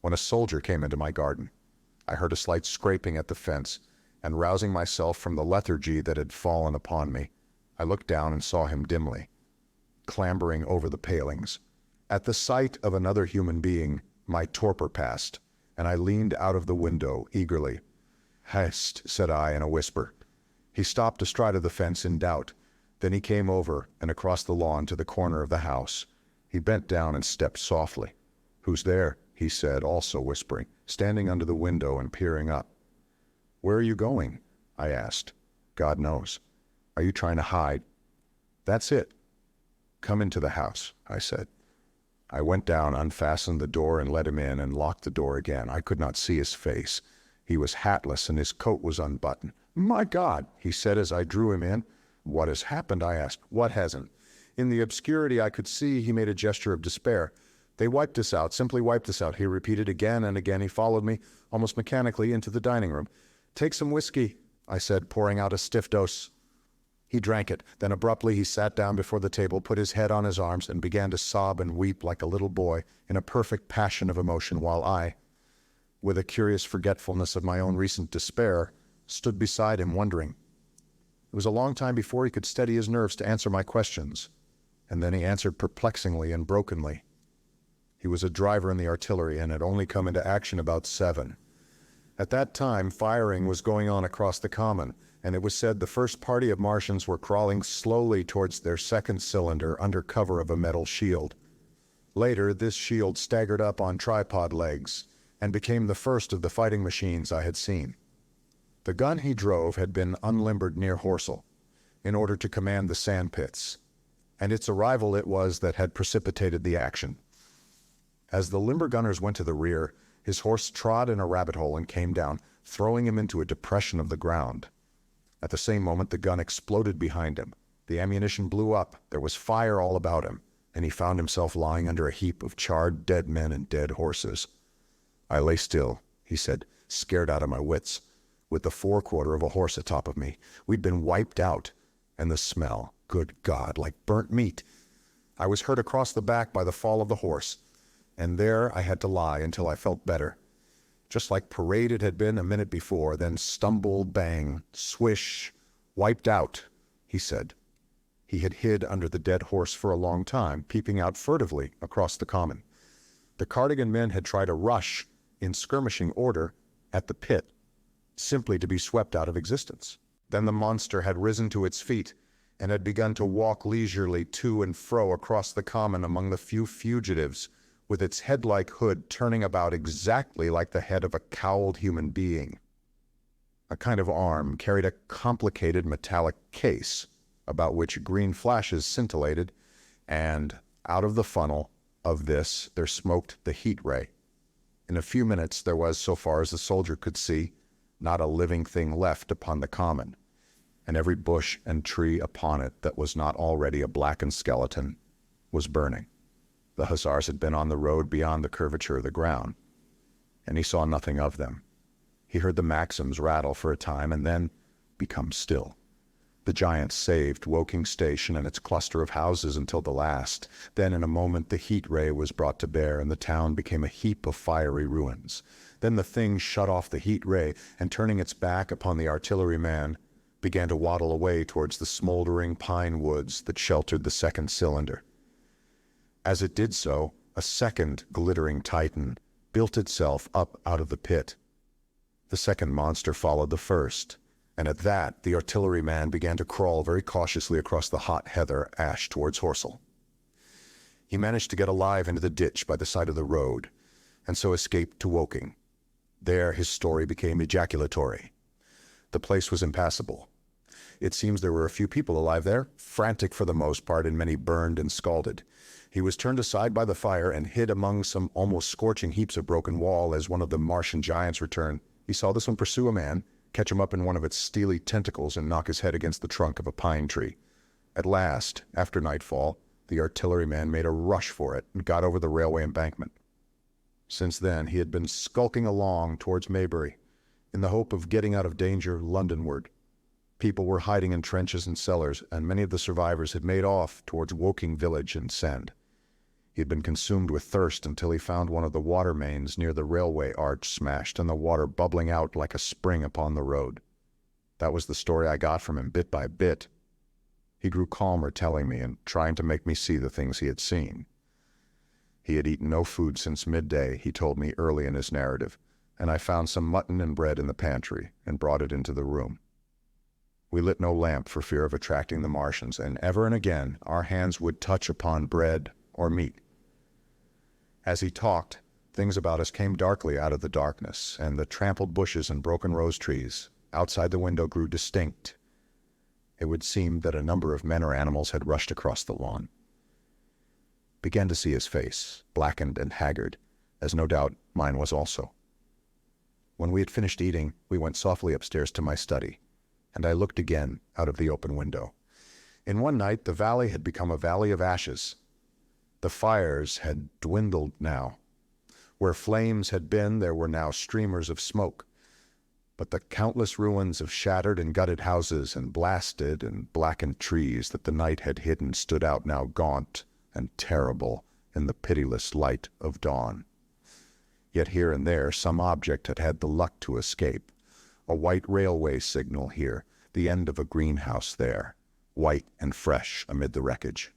when a soldier came into my garden. I heard a slight scraping at the fence, and rousing myself from the lethargy that had fallen upon me, I looked down and saw him dimly, clambering over the palings. At the sight of another human being, my torpor passed, and I leaned out of the window eagerly. "Hist," said I in a whisper. He stopped astride of the fence in doubt. Then he came over and across the lawn to the corner of the house. He bent down and stepped softly. "Who's there?" he said, also whispering, standing under the window and peering up. "Where are you going?" I asked. "God knows." "Are you trying to hide?" "That's it." "Come into the house," I said. I went down, unfastened the door and let him in, and locked the door again. I could not see his face. He was hatless and his coat was unbuttoned. "My God," he said as I drew him in. "What has happened?" I asked. "What hasn't?" In the obscurity I could see he made a gesture of despair. "They wiped us out, simply wiped us out," he repeated again and again. He followed me, almost mechanically, into the dining room. "Take some whiskey," I said, pouring out a stiff dose. He drank it. Then abruptly he sat down before the table, put his head on his arms, and began to sob and weep like a little boy in a perfect passion of emotion, while I, with a curious forgetfulness of my own recent despair, stood beside him wondering. It was a long time before he could steady his nerves to answer my questions, and then he answered perplexingly and brokenly. He was a driver in the artillery and had only come into action about 7. At that time, firing was going on across the common, and it was said the first party of Martians were crawling slowly towards their second cylinder under cover of a metal shield. Later, this shield staggered up on tripod legs and became the first of the fighting machines I had seen. The gun he drove had been unlimbered near Horsell, in order to command the sand pits, and its arrival it was that had precipitated the action. As the limber gunners went to the rear, his horse trod in a rabbit hole and came down, throwing him into a depression of the ground. At the same moment, the gun exploded behind him. The ammunition blew up, there was fire all about him, and he found himself lying under a heap of charred dead men and dead horses. I lay still, he said, scared out of my wits, with the forequarter of a horse atop of me. We'd been wiped out, and the smell, good God, like burnt meat. I was hurt across the back by the fall of the horse, and there I had to lie until I felt better. Just like parade it had been a minute before, then stumble, bang, swish, wiped out, he said. He had hid under the dead horse for a long time, peeping out furtively across the common. The Cardigan men had tried a rush, in skirmishing order, at the pit, simply to be swept out of existence. Then the monster had risen to its feet, and had begun to walk leisurely to and fro across the common among the few fugitives, with its head-like hood turning about exactly like the head of a cowled human being. A kind of arm carried a complicated metallic case, about which green flashes scintillated, and out of the funnel Of this, there smoked the heat ray. In a few minutes, there was, so far as the soldier could see, not a living thing left upon the common, and every bush and tree upon it that was not already a blackened skeleton was burning. The hussars had been on the road beyond the curvature of the ground, and he saw nothing of them. He heard the Maxims rattle for a time and then become still. The giants saved Woking Station and its cluster of houses until the last. Then in a moment the heat ray was brought to bear and the town became a heap of fiery ruins. Then the thing shut off the heat ray and, turning its back upon the artilleryman, began to waddle away towards the smoldering pine woods that sheltered the second cylinder. As it did so, a second glittering titan built itself up out of the pit. The second monster followed the first, and at that the artilleryman began to crawl very cautiously across the hot heather ash towards Horsell. He managed to get alive into the ditch by the side of the road, and so escaped to Woking. There his story became ejaculatory. The place was impassable. It seems there were a few people alive there, frantic for the most part, and many burned and scalded. He was turned aside by the fire and hid among some almost scorching heaps of broken wall as one of the Martian giants returned. He saw this one pursue a man, catch him up in one of its steely tentacles and knock his head against the trunk of a pine tree. At last, after nightfall, the artilleryman made a rush for it and got over the railway embankment. Since then, he had been skulking along towards Maybury, in the hope of getting out of danger Londonward. People were hiding in trenches and cellars, and many of the survivors had made off towards Woking village and Send. He had been consumed with thirst until he found one of the water mains near the railway arch smashed and the water bubbling out like a spring upon the road. That was the story I got from him bit by bit. He grew calmer telling me and trying to make me see the things he had seen. He had eaten no food since midday, he told me early in his narrative, and I found some mutton and bread in the pantry and brought it into the room. We lit no lamp for fear of attracting the Martians, and ever and again our hands would touch upon bread or meat. As he talked, things about us came darkly out of the darkness, and the trampled bushes and broken rose trees outside the window grew distinct. It would seem that a number of men or animals had rushed across the lawn. Began to see his face, blackened and haggard, as no doubt mine was also. When we had finished eating, we went softly upstairs to my study, and I looked again out of the open window. In one night the valley had become a valley of ashes. The fires had dwindled now. Where flames had been, there were now streamers of smoke. But the countless ruins of shattered and gutted houses and blasted and blackened trees that the night had hidden stood out now gaunt and terrible in the pitiless light of dawn. Yet here and there some object had had the luck to escape. A white railway signal here, the end of a greenhouse there, white and fresh amid the wreckage.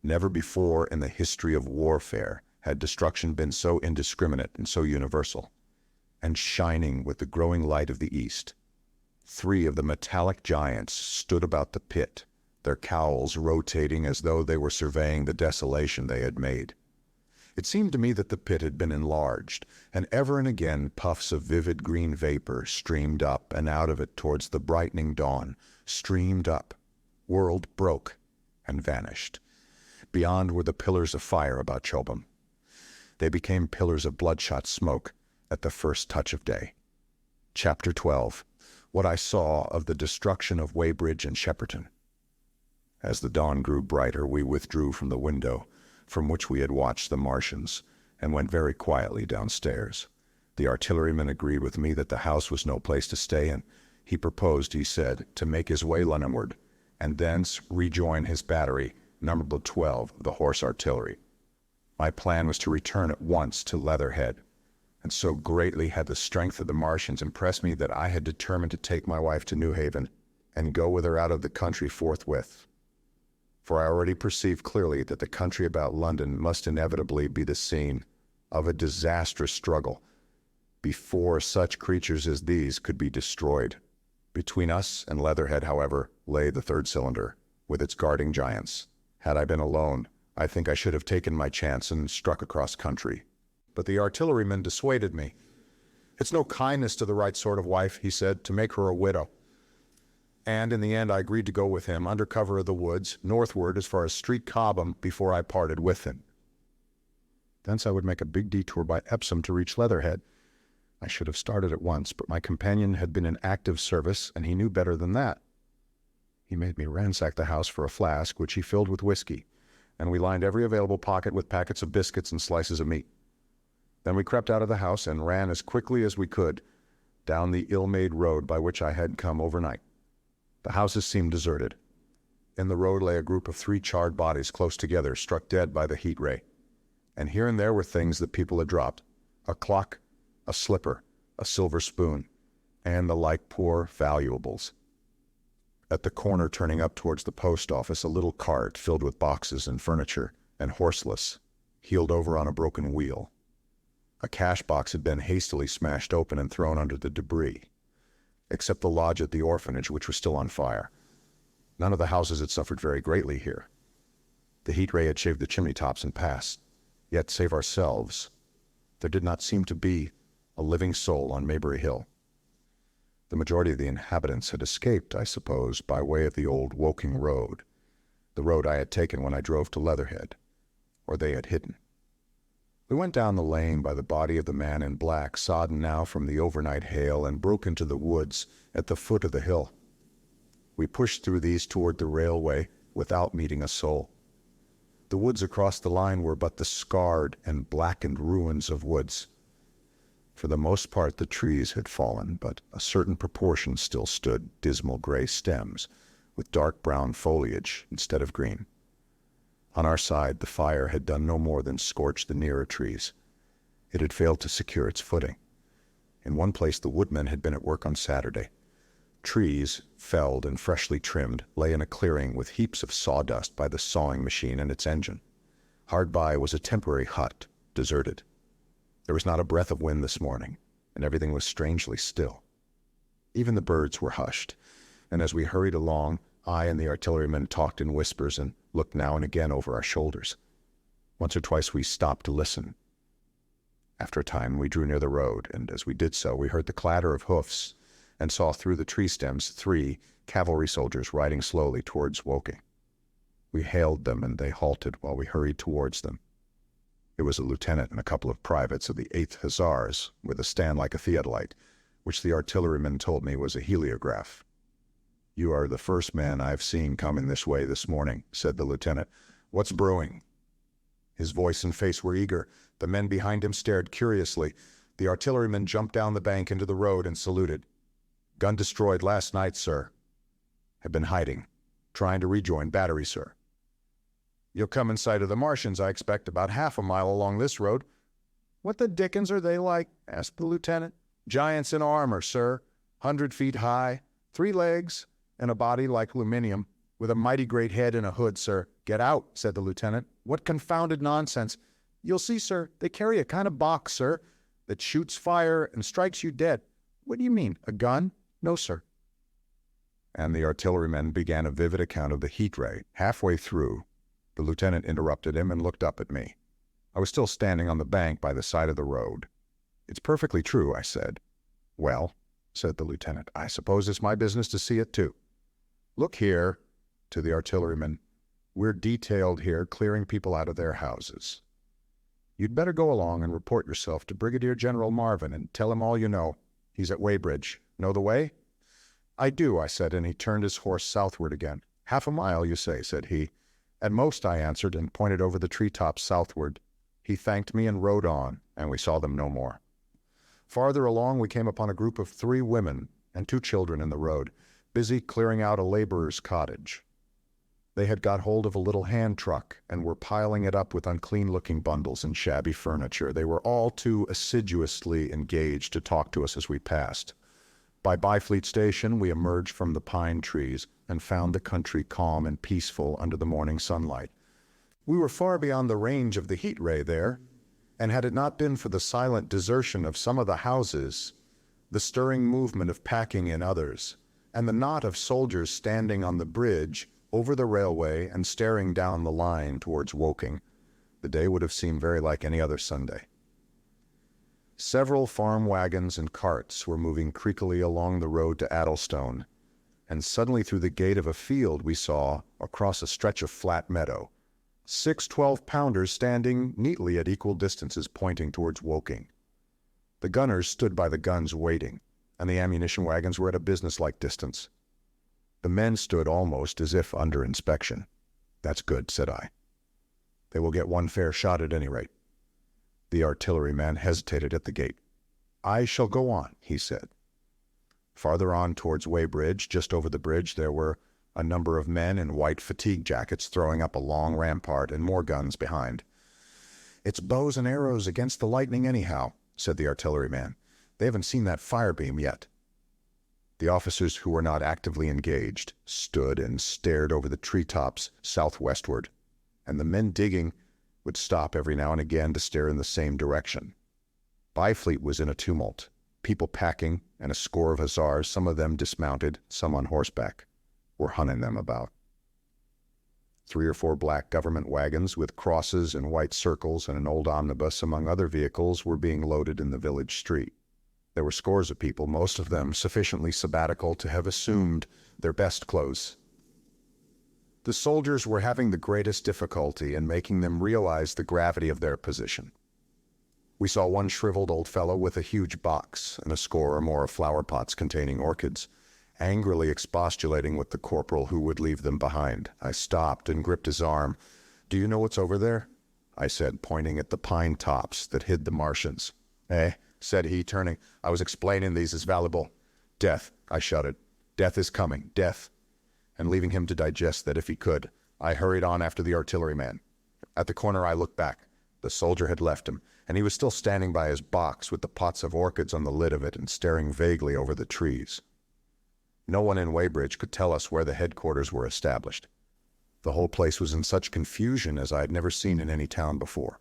Never before in the history of warfare had destruction been so indiscriminate and so universal, and shining with the growing light of the east. 3 of the metallic giants stood about the pit, their cowls rotating as though they were surveying the desolation they had made. It seemed to me that the pit had been enlarged, and ever and again puffs of vivid green vapor streamed up and out of it towards the brightening dawn, streamed up, whirled, broke, and vanished. Beyond were the pillars of fire about Chobham. They became pillars of bloodshot smoke at the first touch of day. Chapter 12. What I saw of the destruction of Weybridge and Shepperton. As the dawn grew brighter, we withdrew from the window, from which we had watched the Martians, and went very quietly downstairs. The artilleryman agreed with me that the house was no place to stay in. He proposed, he said, to make his way Londonward, and thence rejoin his battery, number 12 of the Horse Artillery. My plan was to return at once to Leatherhead, and so greatly had the strength of the Martians impressed me that I had determined to take my wife to Newhaven and go with her out of the country forthwith. For I already perceived clearly that the country about London must inevitably be the scene of a disastrous struggle before such creatures as these could be destroyed. Between us and Leatherhead, however, lay the third cylinder, with its guarding giants. Had I been alone, I think I should have taken my chance and struck across country. But the artilleryman dissuaded me. It's no kindness to the right sort of wife, he said, to make her a widow. And in the end I agreed to go with him under cover of the woods, northward as far as Street Cobham before I parted with him. Thence I would make a big detour by Epsom to reach Leatherhead. I should have started at once, but my companion had been in active service, and he knew better than that. He made me ransack the house for a flask, which he filled with whiskey, and we lined every available pocket with packets of biscuits and slices of meat. Then we crept out of the house and ran as quickly as we could down the ill-made road by which I had come overnight. The houses seemed deserted. In the road lay a group of 3 charred bodies close together, struck dead by the heat ray. And here and there were things that people had dropped: a clock, a slipper, a silver spoon, and the like poor valuables. At the corner turning up towards the post office, a little cart filled with boxes and furniture, and horseless, heeled over on a broken wheel. A cash box had been hastily smashed open and thrown under the debris, except the lodge at the orphanage, which was still on fire. None of the houses had suffered very greatly here. The heat ray had shaved the chimney tops and passed. Yet, save ourselves, there did not seem to be a living soul on Maybury Hill. The majority of the inhabitants had escaped, I suppose, by way of the old Woking road, the road I had taken when I drove to Leatherhead, or they had hidden. We went down the lane by the body of the man in black, sodden now from the overnight hail, and broke into the woods at the foot of the hill. We pushed through these toward the railway without meeting a soul. The woods across the line were but the scarred and blackened ruins of woods. For the most part the trees had fallen, but a certain proportion still stood, dismal gray stems, with dark brown foliage instead of green. On our side the fire had done no more than scorch the nearer trees. It had failed to secure its footing. In one place the woodmen had been at work on Saturday. Trees, felled and freshly trimmed, lay in a clearing with heaps of sawdust by the sawing machine and its engine. Hard by was a temporary hut, deserted. There was not a breath of wind this morning, and everything was strangely still. Even the birds were hushed, and as we hurried along, I and the artilleryman talked in whispers and looked now and again over our shoulders. Once or twice we stopped to listen. After a time we drew near the road, and as we did so we heard the clatter of hoofs and saw through the tree stems 3 cavalry soldiers riding slowly towards Woking. We hailed them, and they halted while we hurried towards them. It was a lieutenant and a couple of privates of the 8th Hussars, with a stand like a theodolite, which the artilleryman told me was a heliograph. "You are the first man I've seen come in this way this morning," said the lieutenant. "What's brewing?" His voice and face were eager. The men behind him stared curiously. The artilleryman jumped down the bank into the road and saluted. "Gun destroyed last night, sir. Have been hiding. Trying to rejoin battery, sir." "You'll come in sight of the Martians, I expect, about half a mile along this road." "What the dickens are they like?" asked the lieutenant. "Giants in armor, sir. 100 feet high, 3 legs, and a body like aluminium, with a mighty great head and a hood, sir." "Get out," said the lieutenant. "What confounded nonsense." "You'll see, sir, they carry a kind of box, sir, that shoots fire and strikes you dead." "What do you mean, a gun?" "No, sir." And the artilleryman began a vivid account of the heat ray. Halfway through, the lieutenant interrupted him and looked up at me. I was still standing on the bank by the side of the road. "It's perfectly true," I said. "Well," said the lieutenant, "I suppose it's my business to see it too. Look here," to the artilleryman, "we're detailed here clearing people out of their houses. You'd better go along and report yourself to Brigadier General Marvin and tell him all you know. He's at Weybridge. Know the way?" "I do," I said, and he turned his horse southward again. "Half a mile, you say," said he. "At most," I answered, and pointed over the treetops southward. He thanked me and rode on, and we saw them no more. Farther along we came upon a group of 3 women and 2 children in the road, busy clearing out a laborer's cottage. They had got hold of a little hand truck and were piling it up with unclean-looking bundles and shabby furniture. They were all too assiduously engaged to talk to us as we passed. By Byfleet Station we emerged from the pine trees and found the country calm and peaceful under the morning sunlight. We were far beyond the range of the heat ray there, and had it not been for the silent desertion of some of the houses, the stirring movement of packing in others, and the knot of soldiers standing on the bridge over the railway and staring down the line towards Woking, the day would have seemed very like any other Sunday. Several farm wagons and carts were moving creakily along the road to Addlestone, and suddenly through the gate of a field we saw, across a stretch of flat meadow, 6 12-pounders standing neatly at equal distances pointing towards Woking. The gunners stood by the guns waiting, and the ammunition wagons were at a businesslike distance. The men stood almost as if under inspection. "That's good," said I. "They will get one fair shot at any rate." The artilleryman hesitated at the gate. "I shall go on," he said. Farther on towards Weybridge, just over the bridge, there were a number of men in white fatigue jackets throwing up a long rampart and more guns behind. "It's bows and arrows against the lightning anyhow," said the artilleryman. "They haven't seen that fire beam yet." The officers who were not actively engaged stood and stared over the treetops southwestward, and the men digging would stop every now and again to stare in the same direction. Byfleet was in a tumult, people packing, and a score of hussars, some of them dismounted, some on horseback, were hunting them about. 3 or 4 black government wagons with crosses and white circles and an old omnibus, among other vehicles, were being loaded in the village street. There were scores of people, most of them sufficiently sabbatical to have assumed their best clothes. The soldiers were having the greatest difficulty in making them realize the gravity of their position. We saw one shriveled old fellow with a huge box and a score or more of flower pots containing orchids, angrily expostulating with the corporal who would leave them behind. I stopped and gripped his arm. "Do you know what's over there?" I said, pointing at the pine tops that hid the Martians. "Eh?" said he, turning. "I was explaining these is valuable." "Death," I shouted. "Death is coming, death." And leaving him to digest that if he could, I hurried on after the artilleryman. At the corner I looked back. The soldier had left him, and he was still standing by his box with the pots of orchids on the lid of it and staring vaguely over the trees. No one in Weybridge could tell us where the headquarters were established. The whole place was in such confusion as I had never seen in any town before.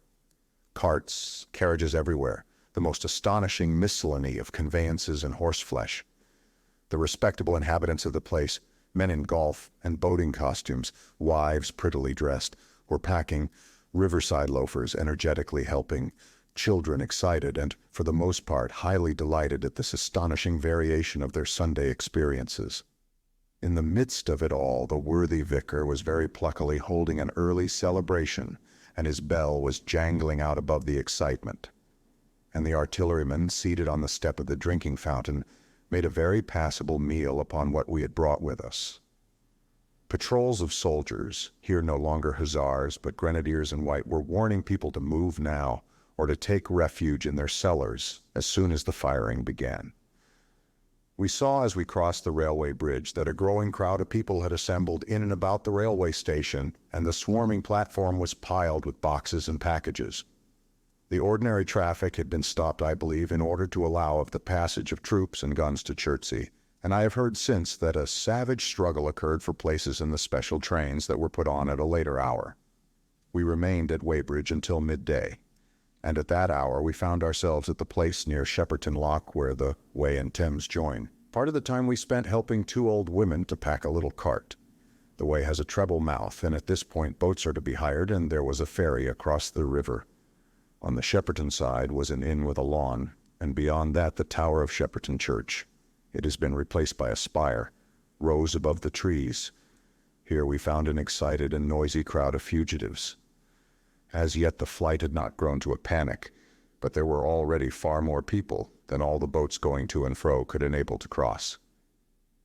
Carts, carriages everywhere, the most astonishing miscellany of conveyances and horseflesh. The respectable inhabitants of the place, men in golf and boating costumes, wives prettily dressed, were packing, riverside loafers energetically helping, children excited and, for the most part, highly delighted at this astonishing variation of their Sunday experiences. In the midst of it all, the worthy vicar was very pluckily holding an early celebration, and his bell was jangling out above the excitement. And the artilleryman, seated on the step of the drinking fountain, made a very passable meal upon what we had brought with us. Patrols of soldiers, here no longer hussars but grenadiers in white, were warning people to move now, or to take refuge in their cellars as soon as the firing began. We saw as we crossed the railway bridge that a growing crowd of people had assembled in and about the railway station, and the swarming platform was piled with boxes and packages. The ordinary traffic had been stopped, I believe, in order to allow of the passage of troops and guns to Chertsey, and I have heard since that a savage struggle occurred for places in the special trains that were put on at a later hour. We remained at Weybridge until midday, and at that hour we found ourselves at the place near Shepperton Lock where the Wey and Thames join. Part of the time we spent helping 2 old women to pack a little cart. The Wey has a treble mouth, and at this point boats are to be hired, and there was a ferry across the river. On the Shepperton side was an inn with a lawn, and beyond that the tower of Shepperton Church. It has been replaced by a spire, rose above the trees. Here we found an excited and noisy crowd of fugitives. As yet the flight had not grown to a panic, but there were already far more people than all the boats going to and fro could enable to cross.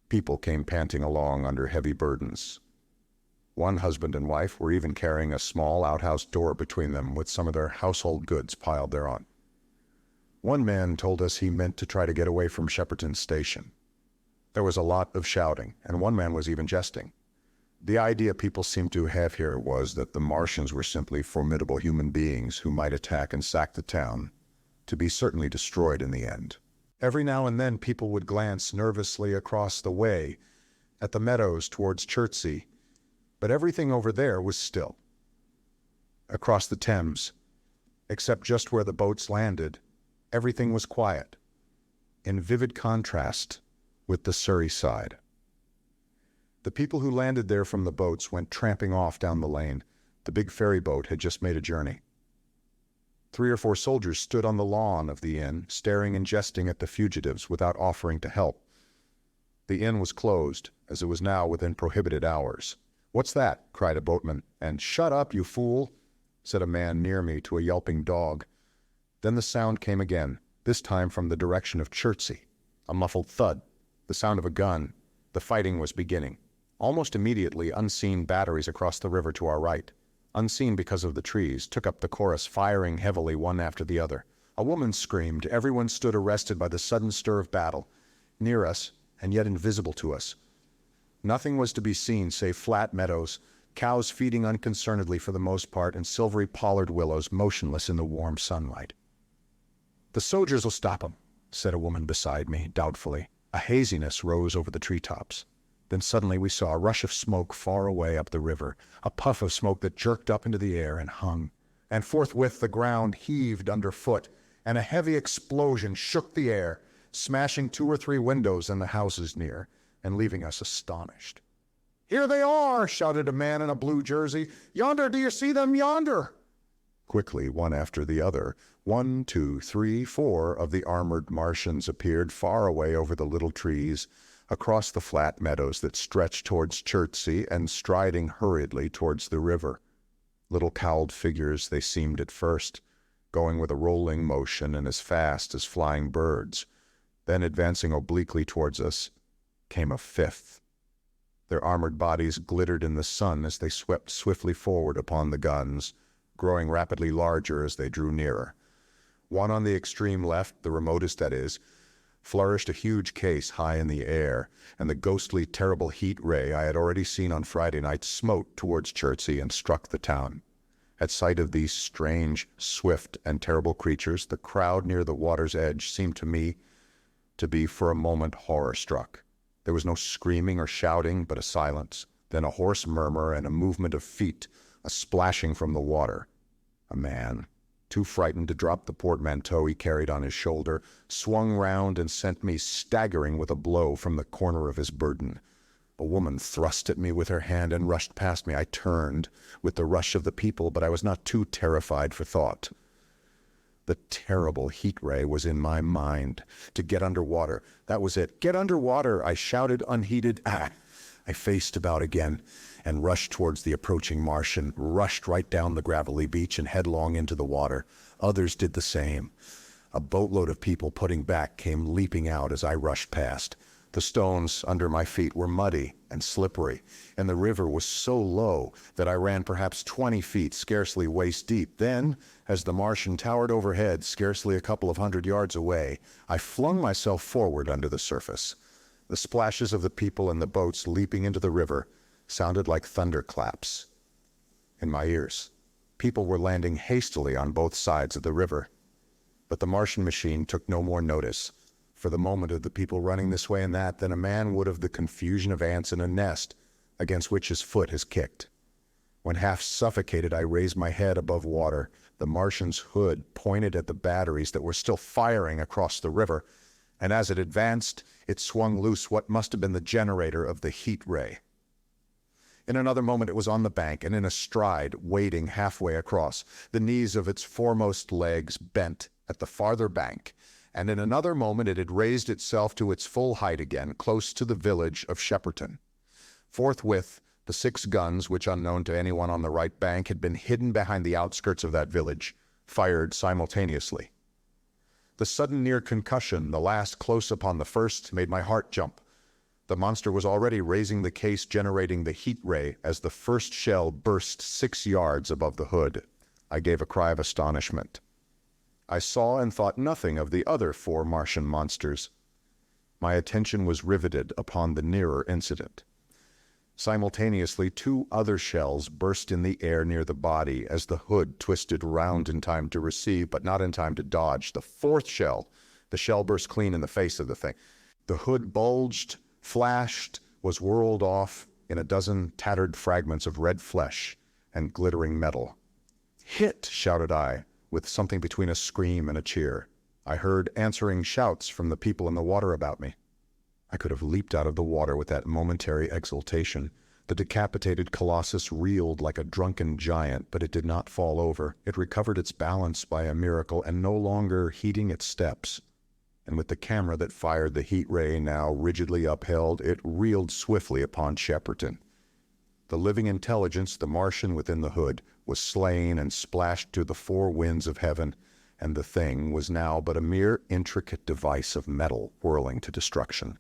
People came panting along under heavy burdens. One husband and wife were even carrying a small outhouse door between them with some of their household goods piled thereon. One man told us he meant to try to get away from Shepperton Station. There was a lot of shouting, and one man was even jesting. The idea people seemed to have here was that the Martians were simply formidable human beings who might attack and sack the town, to be certainly destroyed in the end. Every now and then people would glance nervously across the way at the meadows towards Chertsey, but everything over there was still. Across the Thames, except just where the boats landed, everything was quiet, in vivid contrast with the Surrey side. The people who landed there from the boats went tramping off down the lane. The big ferry boat had just made a journey. 3 or 4 soldiers stood on the lawn of the inn, staring and jesting at the fugitives without offering to help. The inn was closed, as it was now within prohibited hours. "What's that?" cried a boatman, and "Shut up, you fool," said a man near me to a yelping dog. Then the sound came again, this time from the direction of Chertsey. A muffled thud, the sound of a gun. The fighting was beginning. Almost immediately, unseen batteries across the river to our right, unseen because of the trees, took up the chorus, firing heavily one after the other. A woman screamed. Everyone stood arrested by the sudden stir of battle, near us and yet invisible to us. Nothing was to be seen save flat meadows, cows feeding unconcernedly for the most part, and silvery pollard willows motionless in the warm sunlight. "The soldiers will stop 'em," said a woman beside me, doubtfully. A haziness rose over the treetops. Then suddenly we saw a rush of smoke far away up the river, a puff of smoke that jerked up into the air and hung. And forthwith the ground heaved underfoot, and a heavy explosion shook the air, smashing 2 or 3 windows in the houses near, and leaving us astonished. "Here they are!" shouted a man in a blue jersey. "Yonder, do you see them yonder?" Quickly, one after the other, 1, 2, 3, 4 of the armored Martians appeared far away over the little trees, across the flat meadows that stretched towards Chertsey, and striding hurriedly towards the river. Little cowled figures they seemed at first, going with a rolling motion and as fast as flying birds. Then, advancing obliquely towards us, came a 5th. Their armored bodies glittered in the sun as they swept swiftly forward upon the guns, growing rapidly larger as they drew nearer. One on the extreme left, the remotest that is, flourished a huge case high in the air, and the ghostly, terrible heat ray I had already seen on Friday night smote towards Chertsey and struck the town. At sight of these strange, swift, and terrible creatures, the crowd near the water's edge seemed to me to be for a moment horror-struck. There was no screaming or shouting, but a silence, then a hoarse murmur and a movement of feet, a splashing from the water. A man, too frightened to drop the portmanteau he carried on his shoulder, swung round and sent me staggering with a blow from the corner of his burden. A woman thrust at me with her hand and rushed past me. I turned with the rush of the people, but I was not too terrified for thought. The terrible heat ray was in my mind. To get under water, that was it. "Get under water!" I shouted, unheeded. I faced about again and rushed towards the approaching Martian, rushed right down the gravelly beach and headlong into the water. Others did the same. A boatload of people putting back came leaping out as I rushed past. The stones under my feet were muddy and slippery, and the river was so low that I ran perhaps 20 feet, scarcely waist deep. Then, as the Martian towered overhead, scarcely a couple of 100 yards away, I flung myself forward under the surface. The splashes of the people and the boats leaping into the river sounded like thunderclaps in my ears. People were landing hastily on both sides of the river. But the Martian machine took no more notice, for the moment, of the people running this way and that than a man would of the confusion of ants in a nest against which his foot has kicked. When half suffocated, I raised my head above water. The Martian's hood pointed at the batteries that were still firing across the river, and as it advanced, it swung loose what must have been the generator of the heat ray. In another moment it was on the bank, and in a stride, wading halfway across, the knees of its foremost legs bent at the farther bank, and in another moment it had raised itself to its full height again, close to the village of Shepperton. Forthwith, the 6 guns, which unknown to anyone on the right bank had been hidden behind the outskirts of that village, fired simultaneously. The sudden near concussion, the last close upon the first, made my heart jump. The monster was already raising the case generating the heat ray as the first shell burst 6 yards above the hood. I gave a cry of astonishment. I saw and thought nothing of the other 4 Martian monsters. My attention was riveted upon the nearer incident. Simultaneously, 2 other shells burst in the air near the body as the hood twisted round in time to receive, but not in time to dodge. The 4th shell, the shell burst clean in the face of the thing. The hood bulged, flashed, was whirled off in a dozen tattered fragments of red flesh and glittering metal. "Hit!" shouted I, with something between a scream and a cheer. I heard answering shouts from the people in the water about me. I could have leaped out of the water with that momentary exultation. The decapitated colossus reeled like a drunken giant, but it did not fall over. It recovered its balance by a miracle, and no longer heeding its steps, and with the camera that fired the heat ray now rigidly upheld, it reeled swiftly upon Shepperton. The living intelligence, the Martian within the hood, was slain and splashed to the four winds of heaven, and the thing was now but a mere intricate device of metal whirling to destruction.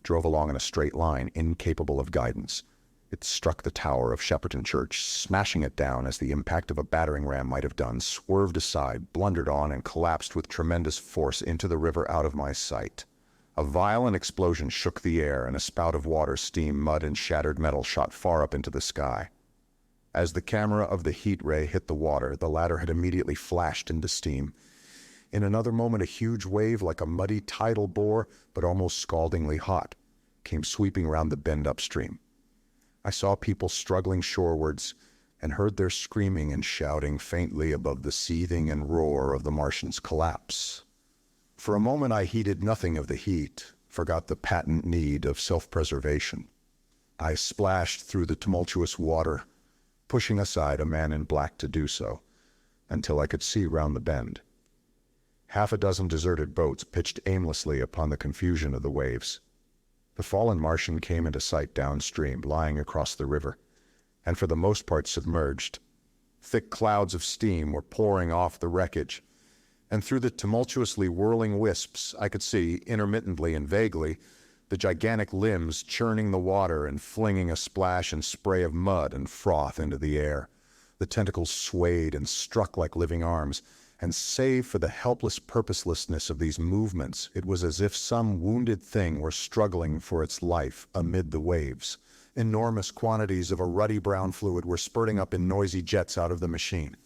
Drove along in a straight line, incapable of guidance. It struck the tower of Shepperton Church, smashing it down as the impact of a battering ram might have done, swerved aside, blundered on, and collapsed with tremendous force into the river out of my sight. A violent explosion shook the air, and a spout of water, steam, mud, and shattered metal shot far up into the sky. As the camera of the heat ray hit the water, the latter had immediately flashed into steam. In another moment, a huge wave, like a muddy tidal bore, but almost scaldingly hot, came sweeping round the bend upstream. I saw people struggling shorewards, and heard their screaming and shouting faintly above the seething and roar of the Martian's collapse. For a moment I heeded nothing of the heat, forgot the patent need of self-preservation. I splashed through the tumultuous water, pushing aside a man in black to do so, until I could see round the bend. Half a dozen deserted boats pitched aimlessly upon the confusion of the waves. The fallen Martian came into sight downstream, lying across the river, and for the most part submerged. Thick clouds of steam were pouring off the wreckage, and through the tumultuously whirling wisps I could see, intermittently and vaguely, the gigantic limbs churning the water and flinging a splash and spray of mud and froth into the air. The tentacles swayed and struck like living arms, and save for the helpless purposelessness of these movements, it was as if some wounded thing were struggling for its life amid the waves. Enormous quantities of a ruddy brown fluid were spurting up in noisy jets out of the machine.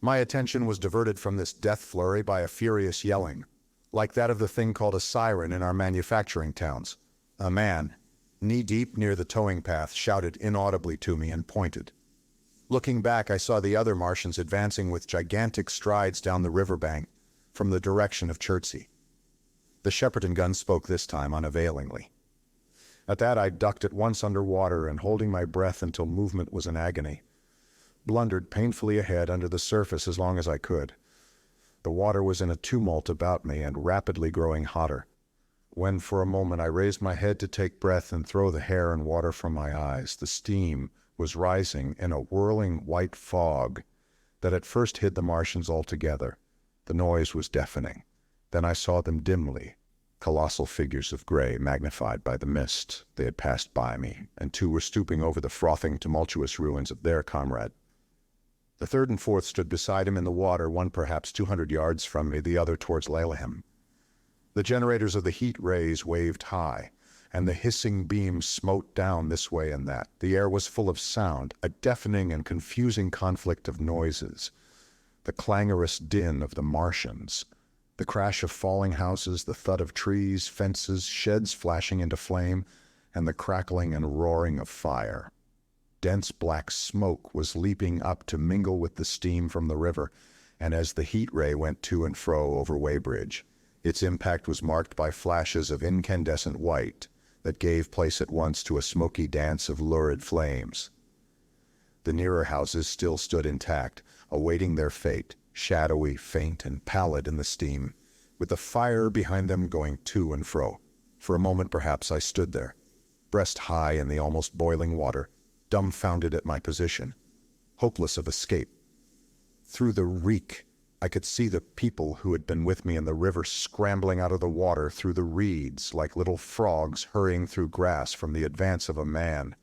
My attention was diverted from this death flurry by a furious yelling, like that of the thing called a siren in our manufacturing towns. A man, knee-deep near the towing path, shouted inaudibly to me and pointed. Looking back, I saw the other Martians advancing with gigantic strides down the riverbank from the direction of Chertsey. The Shepperton gun spoke this time unavailingly. At that I ducked at once under water, and holding my breath until movement was an agony, blundered painfully ahead under the surface as long as I could. The water was in a tumult about me and rapidly growing hotter, when for a moment I raised my head to take breath and throw the hair and water from my eyes. The steam was rising in a whirling white fog that at first hid the Martians altogether. The noise was deafening. Then I saw them dimly, colossal figures of gray magnified by the mist. They had passed by me, and two were stooping over the frothing, tumultuous ruins of their comrade. The third and fourth stood beside him in the water, one perhaps 200 yards from me, the other towards Laleham. The generators of the heat rays waved high, and the hissing beams smote down this way and that. The air was full of sound, a deafening and confusing conflict of noises. The clangorous din of the Martians, the crash of falling houses, the thud of trees, fences, sheds flashing into flame, and the crackling and roaring of fire. Dense black smoke was leaping up to mingle with the steam from the river, and as the heat ray went to and fro over Weybridge, its impact was marked by flashes of incandescent white that gave place at once to a smoky dance of lurid flames. The nearer houses still stood intact, awaiting their fate, shadowy, faint, and pallid in the steam, with the fire behind them going to and fro. For a moment perhaps I stood there, breast high in the almost boiling water, dumbfounded at my position, hopeless of escape. Through the reek, I could see the people who had been with me in the river scrambling out of the water through the reeds like little frogs hurrying through grass from the advance of a man,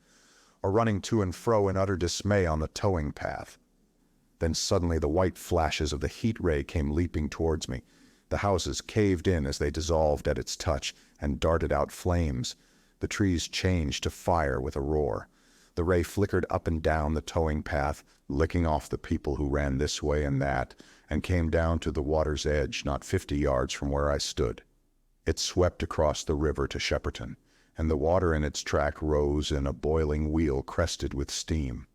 or running to and fro in utter dismay on the towing path. Then suddenly the white flashes of the heat ray came leaping towards me. The houses caved in as they dissolved at its touch and darted out flames. The trees changed to fire with a roar. The ray flickered up and down the towing path, licking off the people who ran this way and that, and came down to the water's edge not 50 yards from where I stood. It swept across the river to Shepperton, and the water in its track rose in a boiling wheel crested with steam.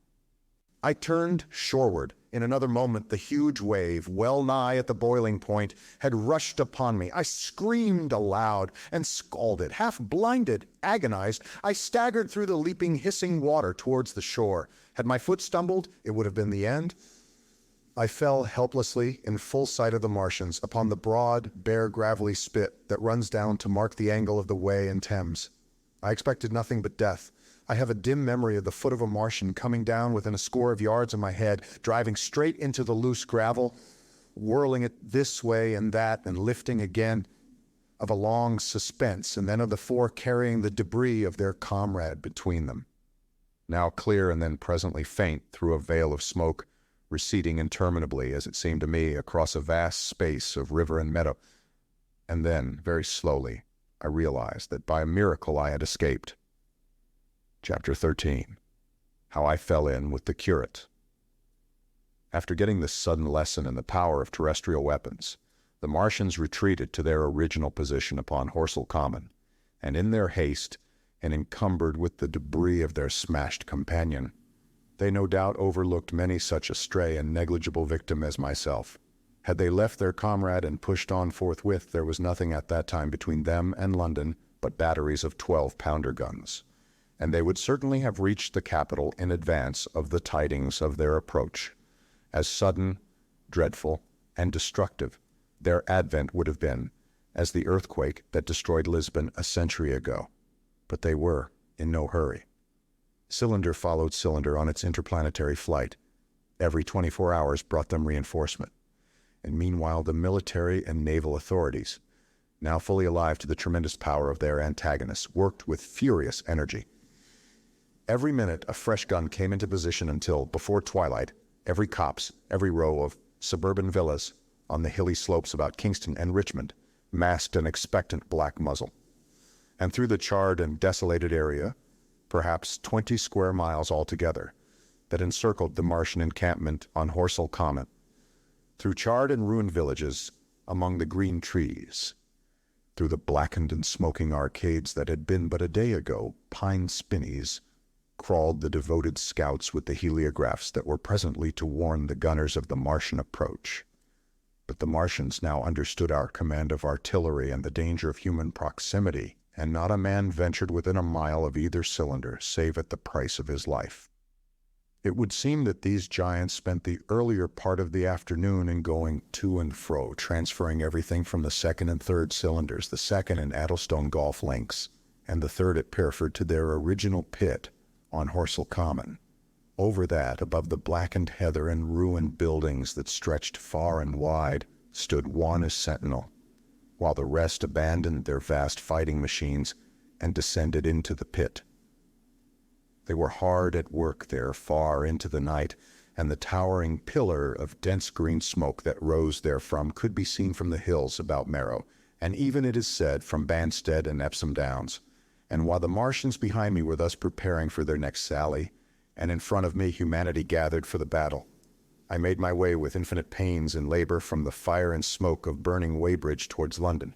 I turned shoreward. In another moment, the huge wave, well nigh at the boiling point, had rushed upon me. I screamed aloud and scalded, half blinded, agonized. I staggered through the leaping, hissing water towards the shore. Had my foot stumbled, it would have been the end. I fell helplessly, in full sight of the Martians, upon the broad, bare, gravelly spit that runs down to mark the angle of the Wey and Thames. I expected nothing but death. I have a dim memory of the foot of a Martian coming down within a score of yards of my head, driving straight into the loose gravel, whirling it this way and that and lifting again, of a long suspense, and then of the four carrying the debris of their comrade between them. Now clear and then presently faint through a veil of smoke, receding interminably, as it seemed to me, across a vast space of river and meadow. And then, very slowly, I realized that by a miracle I had escaped. Chapter 13. How I Fell In with the Curate. After getting this sudden lesson in the power of terrestrial weapons, the Martians retreated to their original position upon Horsell Common, and in their haste, and encumbered with the debris of their smashed companion, they no doubt overlooked many such a stray and negligible victim as myself. Had they left their comrade and pushed on forthwith, there was nothing at that time between them and London but batteries of 12-pounder guns, and they would certainly have reached the capital in advance of the tidings of their approach. As sudden, dreadful, and destructive their advent would have been as the earthquake that destroyed Lisbon a century ago. But they were in no hurry. Cylinder followed cylinder on its interplanetary flight. Every 24 hours brought them reinforcement. And meanwhile the military and naval authorities, now fully alive to the tremendous power of their antagonists, worked with furious energy. Every minute a fresh gun came into position until, before twilight, every copse, every row of suburban villas on the hilly slopes about Kingston and Richmond masked an expectant black muzzle. And through the charred and desolated area, perhaps 20 square miles altogether, that encircled the Martian encampment on Horsell Common, through charred and ruined villages among the green trees, through the blackened and smoking arcades that had been but a day ago pine spinneys, crawled the devoted scouts with the heliographs that were presently to warn the gunners of the Martian approach. But the Martians now understood our command of artillery and the danger of human proximity, and not a man ventured within a mile of either cylinder, save at the price of his life. It would seem that these giants spent the earlier part of the afternoon in going to and fro, transferring everything from the second and third cylinders, the second in Addlestone golf links, and the third at Pirford, to their original pit on Horsell Common. Over that, above the blackened heather and ruined buildings that stretched far and wide, stood one as sentinel, while the rest abandoned their vast fighting machines and descended into the pit. They were hard at work there far into the night, and the towering pillar of dense green smoke that rose therefrom could be seen from the hills about Marrow, and even, it is said, from Banstead and Epsom Downs. And while the Martians behind me were thus preparing for their next sally, and in front of me humanity gathered for the battle, I made my way with infinite pains and labor from the fire and smoke of burning Weybridge towards London.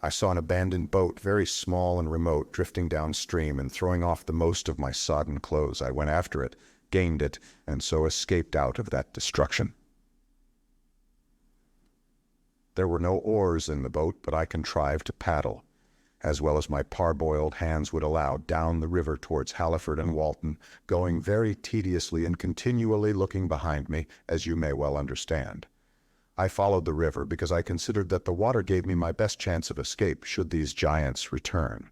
I saw an abandoned boat, very small and remote, drifting downstream, and throwing off the most of my sodden clothes, I went after it, gained it, and so escaped out of that destruction. There were no oars in the boat, but I contrived to paddle, as well as my parboiled hands would allow, down the river towards Halliford and Walton, going very tediously and continually looking behind me, as you may well understand. I followed the river because I considered that the water gave me my best chance of escape should these giants return.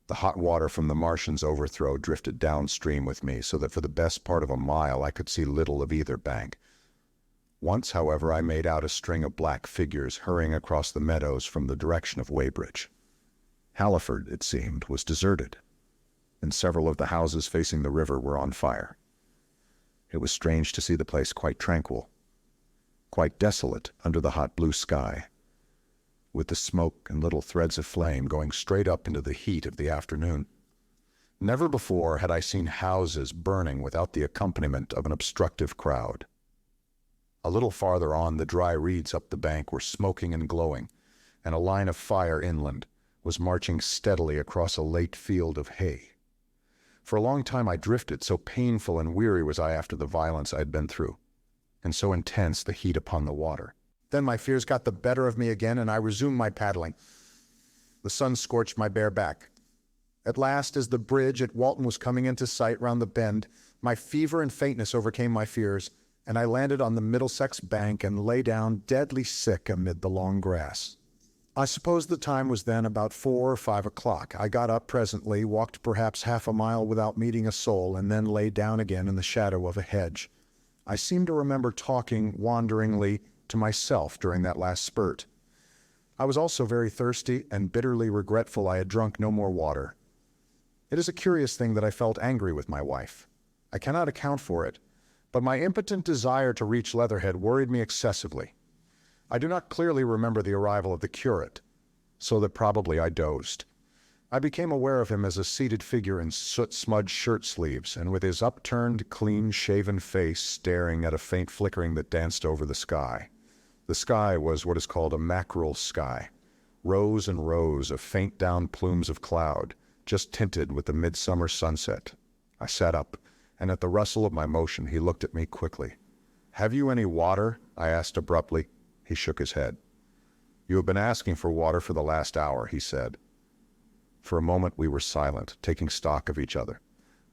The hot water from the Martians' overthrow drifted downstream with me, so that for the best part of a mile I could see little of either bank. Once, however, I made out a string of black figures hurrying across the meadows from the direction of Weybridge. Halliford, it seemed, was deserted, and several of the houses facing the river were on fire. It was strange to see the place quite tranquil, quite desolate under the hot blue sky, with the smoke and little threads of flame going straight up into the heat of the afternoon. Never before had I seen houses burning without the accompaniment of an obstructive crowd. A little farther on, the dry reeds up the bank were smoking and glowing, and a line of fire inland was marching steadily across a late field of hay. For a long time I drifted, so painful and weary was I after the violence I had been through, and so intense the heat upon the water. Then my fears got the better of me again, and I resumed my paddling. The sun scorched my bare back. At last, as the bridge at Walton was coming into sight round the bend, my fever and faintness overcame my fears, and I landed on the Middlesex bank and lay down deadly sick amid the long grass. I suppose the time was then about 4 or 5 o'clock. I got up presently, walked perhaps half a mile without meeting a soul, and then lay down again in the shadow of a hedge. I seem to remember talking wanderingly to myself during that last spurt. I was also very thirsty and bitterly regretful I had drunk no more water. It is a curious thing that I felt angry with my wife. I cannot account for it, but my impotent desire to reach Leatherhead worried me excessively. I do not clearly remember the arrival of the curate, so that probably I dozed. I became aware of him as a seated figure in soot-smudged shirt sleeves, and with his upturned, clean-shaven face staring at a faint flickering that danced over the sky. The sky was what is called a mackerel sky, rows and rows of faint down plumes of cloud, just tinted with the midsummer sunset. I sat up, and at the rustle of my motion he looked at me quickly. "Have you any water?" I asked abruptly. He shook his head. "You have been asking for water for the last hour," he said. For a moment we were silent, taking stock of each other.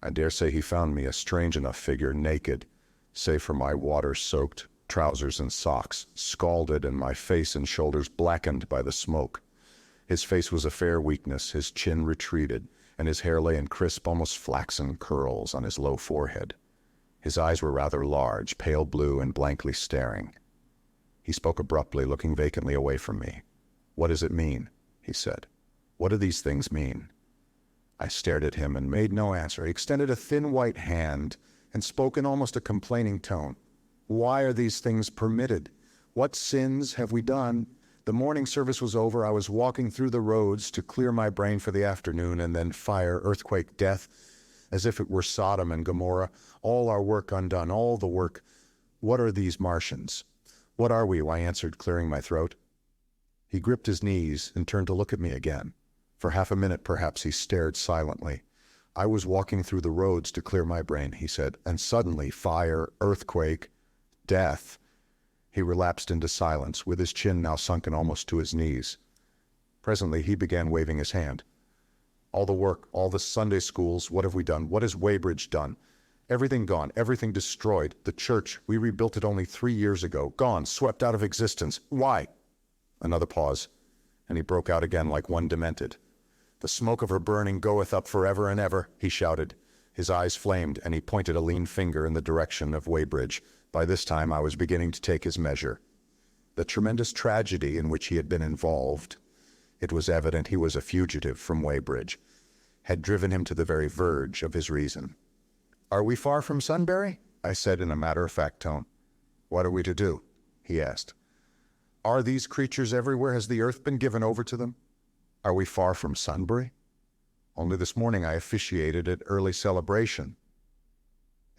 I dare say he found me a strange enough figure, naked, save for my water-soaked trousers and socks, scalded and my face and shoulders blackened by the smoke. His face was a fair weakness, his chin retreated, and his hair lay in crisp, almost flaxen curls on his low forehead. His eyes were rather large, pale blue and blankly staring. He spoke abruptly, looking vacantly away from me. "What does it mean?" he said. "What do these things mean?" I stared at him and made no answer. He extended a thin white hand and spoke in almost a complaining tone. "Why are these things permitted? What sins have we done? The morning service was over. I was walking through the roads to clear my brain for the afternoon, and then fire, earthquake, death, as if it were Sodom and Gomorrah. All our work undone, all the work. What are these Martians? What are we?" I answered, clearing my throat. He gripped his knees and turned to look at me again. For half a minute, perhaps, he stared silently. "I was walking through the roads to clear my brain," he said, "and suddenly fire, earthquake, death." He relapsed into silence, with his chin now sunken almost to his knees. Presently he began waving his hand. "All the work, all the Sunday schools, what have we done? What has Weybridge done? Everything gone, everything destroyed. The church, we rebuilt it only 3 years ago. Gone, swept out of existence. Why?" Another pause, and he broke out again like one demented. "The smoke of her burning goeth up forever and ever," he shouted. His eyes flamed, and he pointed a lean finger in the direction of Weybridge. By this time I was beginning to take his measure. The tremendous tragedy in which he had been involved, it was evident he was a fugitive from Weybridge, had driven him to the very verge of his reason. "Are we far from Sunbury?" I said in a matter-of-fact tone. "What are we to do?" he asked. "Are these creatures everywhere? Has the earth been given over to them? Are we far from Sunbury? Only this morning I officiated at early celebration."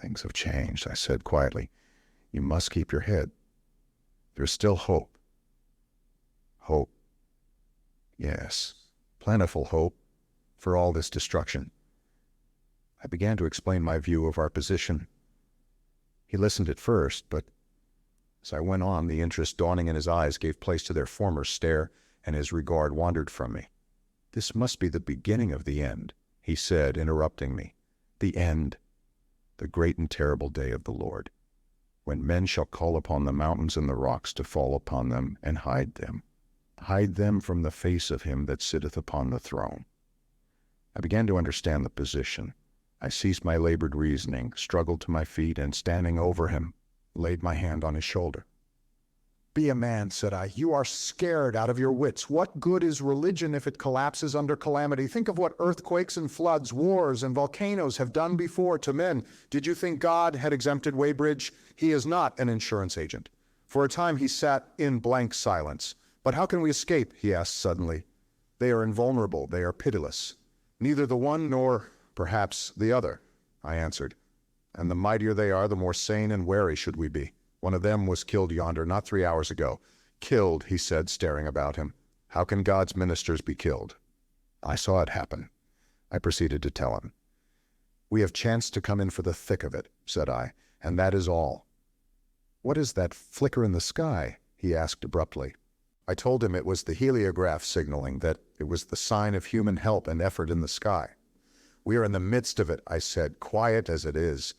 "Things have changed," I said quietly. "You must keep your head. There's still hope." "Hope? Yes, plentiful hope for all this destruction." I began to explain my view of our position. He listened at first, but as I went on, the interest dawning in his eyes gave place to their former stare, and his regard wandered from me. "This must be the beginning of the end," he said, interrupting me. "The end, the great and terrible day of the Lord, when men shall call upon the mountains and the rocks to fall upon them and hide them from the face of him that sitteth upon the throne." I began to understand the position. I ceased my labored reasoning, struggled to my feet, and standing over him, laid my hand on his shoulder. "Be a man," said I. "You are scared out of your wits. What good is religion if it collapses under calamity? Think of what earthquakes and floods, wars and volcanoes have done before to men. Did you think God had exempted Weybridge? He is not an insurance agent." For a time he sat in blank silence. "But how can we escape?" he asked suddenly. "They are invulnerable. They are pitiless. Neither the one nor, perhaps, the other," I answered. "And the mightier they are, the more sane and wary should we be. One of them was killed yonder not 3 hours ago." "Killed," he said, staring about him. "How can God's ministers be killed?" "I saw it happen." I proceeded to tell him. "We have chanced to come in for the thick of it," said I, "and that is all." "What is that flicker in the sky?" he asked abruptly. I told him it was the heliograph signaling, that it was the sign of human help and effort in the sky. "We are in the midst of it," I said, "quiet as it is.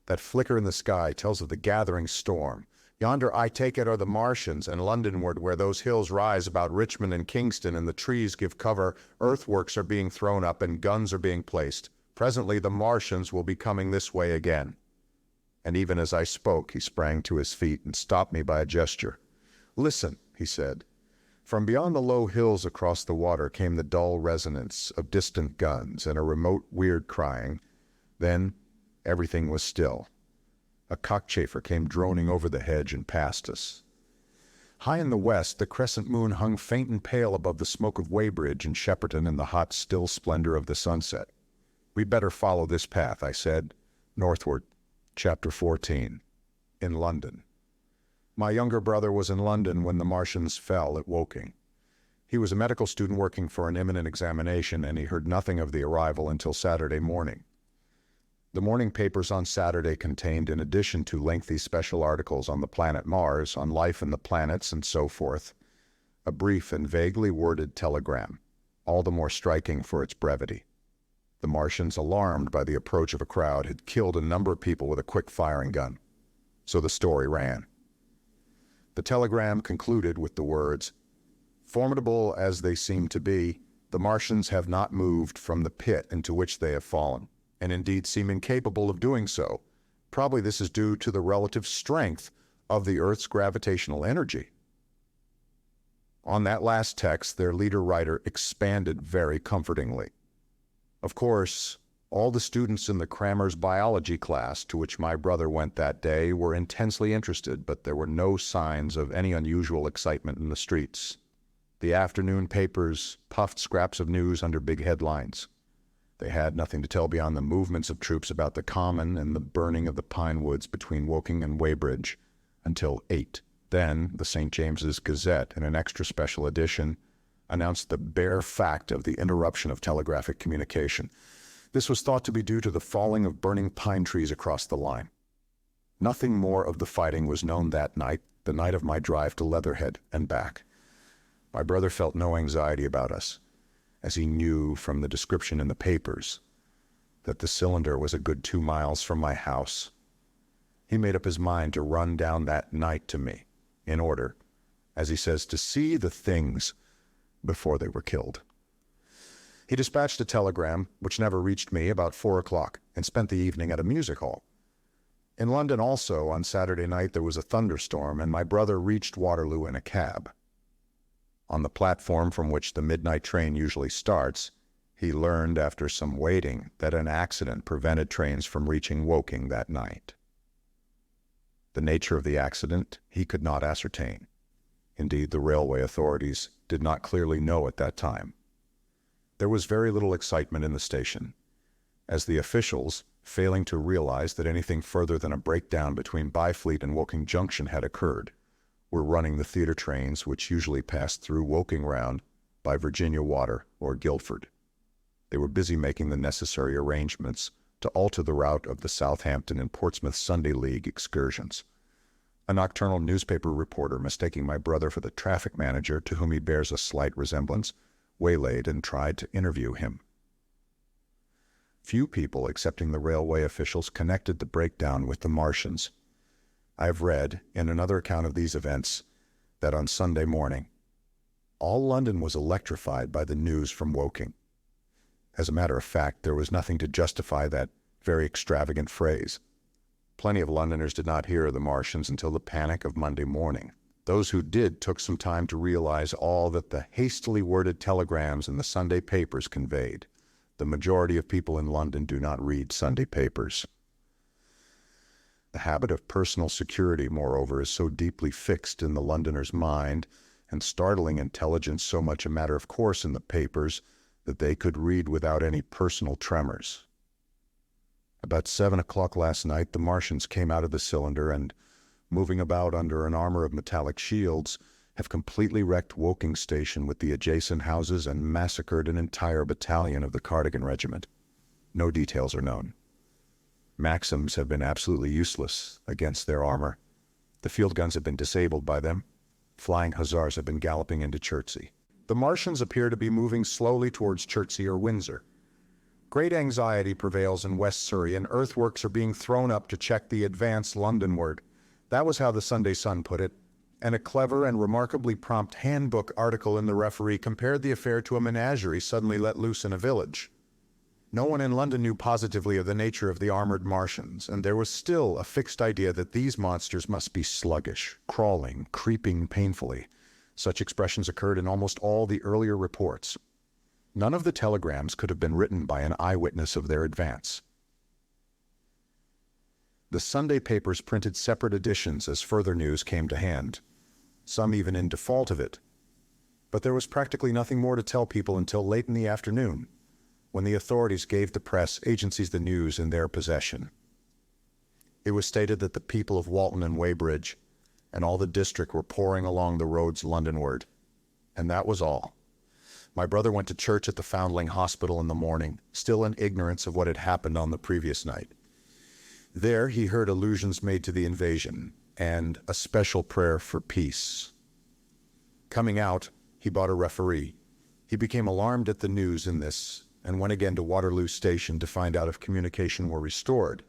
That flicker in the sky tells of the gathering storm. Yonder, I take it, are the Martians, and Londonward, where those hills rise about Richmond and Kingston, and the trees give cover, earthworks are being thrown up, and guns are being placed. Presently the Martians will be coming this way again." And even as I spoke, he sprang to his feet and stopped me by a gesture. "Listen," he said. From beyond the low hills across the water came the dull resonance of distant guns and a remote weird crying. Then everything was still. A cockchafer came droning over the hedge and past us. High in the west, the crescent moon hung faint and pale above the smoke of Weybridge and Shepperton in the hot, still splendor of the sunset. "We'd better follow this path," I said. "Northward." Chapter 14. In London. My younger brother was in London when the Martians fell at Woking. He was a medical student working for an imminent examination, and he heard nothing of the arrival until Saturday morning. The morning papers on Saturday contained, in addition to lengthy special articles on the planet Mars, on life in the planets, and so forth, a brief and vaguely worded telegram, all the more striking for its brevity. The Martians, alarmed by the approach of a crowd, had killed a number of people with a quick-firing gun. So the story ran. The telegram concluded with the words, "Formidable as they seem to be, the Martians have not moved from the pit into which they have fallen, and indeed seem incapable of doing so. Probably this is due to the relative strength of the Earth's gravitational energy." On that last text, their leader-writer expanded very comfortingly. Of course, all the students in the Crammer's biology class to which my brother went that day were intensely interested, but there were no signs of any unusual excitement in the streets. The afternoon papers puffed scraps of news under big headlines. They had nothing to tell beyond the movements of troops about the Common and the burning of the pine woods between Woking and Weybridge until 8. Then the St. James's Gazette, in an extra special edition, announced the bare fact of the interruption of telegraphic communication. This was thought to be due to the falling of burning pine trees across the line. Nothing more of the fighting was known that night, the night of my drive to Leatherhead and back. My brother felt no anxiety about us, as he knew from the description in the papers that the cylinder was a good 2 miles from my house. He made up his mind to run down that night to me, in order, as he says, to see the things before they were killed. He dispatched a telegram, which never reached me, about 4 o'clock, and spent the evening at a music hall. In London also, on Saturday night, there was a thunderstorm, and my brother reached Waterloo in a cab. On the platform from which the midnight train usually starts, he learned after some waiting that an accident prevented trains from reaching Woking that night. The nature of the accident he could not ascertain. Indeed, the railway authorities did not clearly know at that time. There was very little excitement in the station, as the officials, failing to realize that anything further than a breakdown between Byfleet and Woking Junction had occurred, were running the theater trains which usually passed through Woking round by Virginia Water or Guildford. They were busy making the necessary arrangements to alter the route of the Southampton and Portsmouth Sunday League excursions. A nocturnal newspaper reporter, mistaking my brother for the traffic manager to whom he bears a slight resemblance, waylaid and tried to interview him. Few people, excepting the railway officials, connected the breakdown with the Martians. I have read, in another account of these events, that on Sunday morning, all London was electrified by the news from Woking. As a matter of fact, there was nothing to justify that very extravagant phrase. Plenty of Londoners did not hear of the Martians until the panic of Monday morning. Those who did took some time to realize all that the hastily worded telegrams in the Sunday papers conveyed. The majority of people in London do not read Sunday papers. The habit of personal security, moreover, is so deeply fixed in the Londoner's mind, and startling intelligence so much a matter of course in the papers, that they could read without any personal tremors. About 7 o'clock last night, the Martians came out of the cylinder and, moving about under an armor of metallic shields, have completely wrecked Woking Station with the adjacent houses and massacred an entire battalion of the Cardigan Regiment. No details are known. Maxims have been absolutely useless against their armor. The field guns have been disabled by them. Flying hussars have been galloping into Chertsey. The Martians appear to be moving slowly towards Chertsey or Windsor. Great anxiety prevails in West Surrey, and earthworks are being thrown up to check the advance Londonward. That was how the Sunday Sun put it, and a clever and remarkably prompt handbook article in the Referee compared the affair to a menagerie suddenly let loose in a village. No one in London knew positively of the nature of the armored Martians, and there was still a fixed idea that these monsters must be sluggish, crawling, creeping painfully. Such expressions occurred in almost all the earlier reports. None of the telegrams could have been written by an eyewitness of their advance. The Sunday papers printed separate editions as further news came to hand, some even in default of it. But there was practically nothing more to tell people until late in the afternoon, when the authorities gave the press agencies the news in their possession. It was stated that the people of Walton and Weybridge and all the district were pouring along the roads Londonward, and that was all. My brother went to church at the Foundling Hospital in the morning, still in ignorance of what had happened on the previous night. There he heard allusions made to the invasion and a special prayer for peace. Coming out, he bought a Referee. He became alarmed at the news in this and went again to Waterloo Station to find out if communication were restored.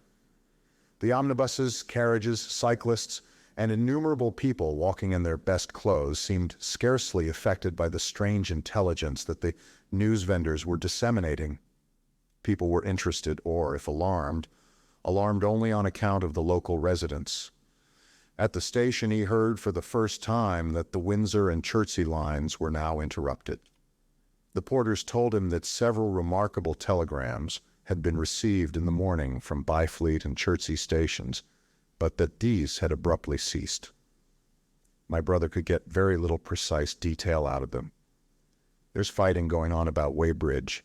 The omnibuses, carriages, cyclists, and innumerable people walking in their best clothes seemed scarcely affected by the strange intelligence that the news vendors were disseminating. People were interested, or, if alarmed only on account of the local residents. At the station he heard for the first time that the Windsor and Chertsey lines were now interrupted. The porters told him that several remarkable telegrams had been received in the morning from Byfleet and Chertsey stations, but that these had abruptly ceased. My brother could get very little precise detail out of them. "There's fighting going on about Weybridge,"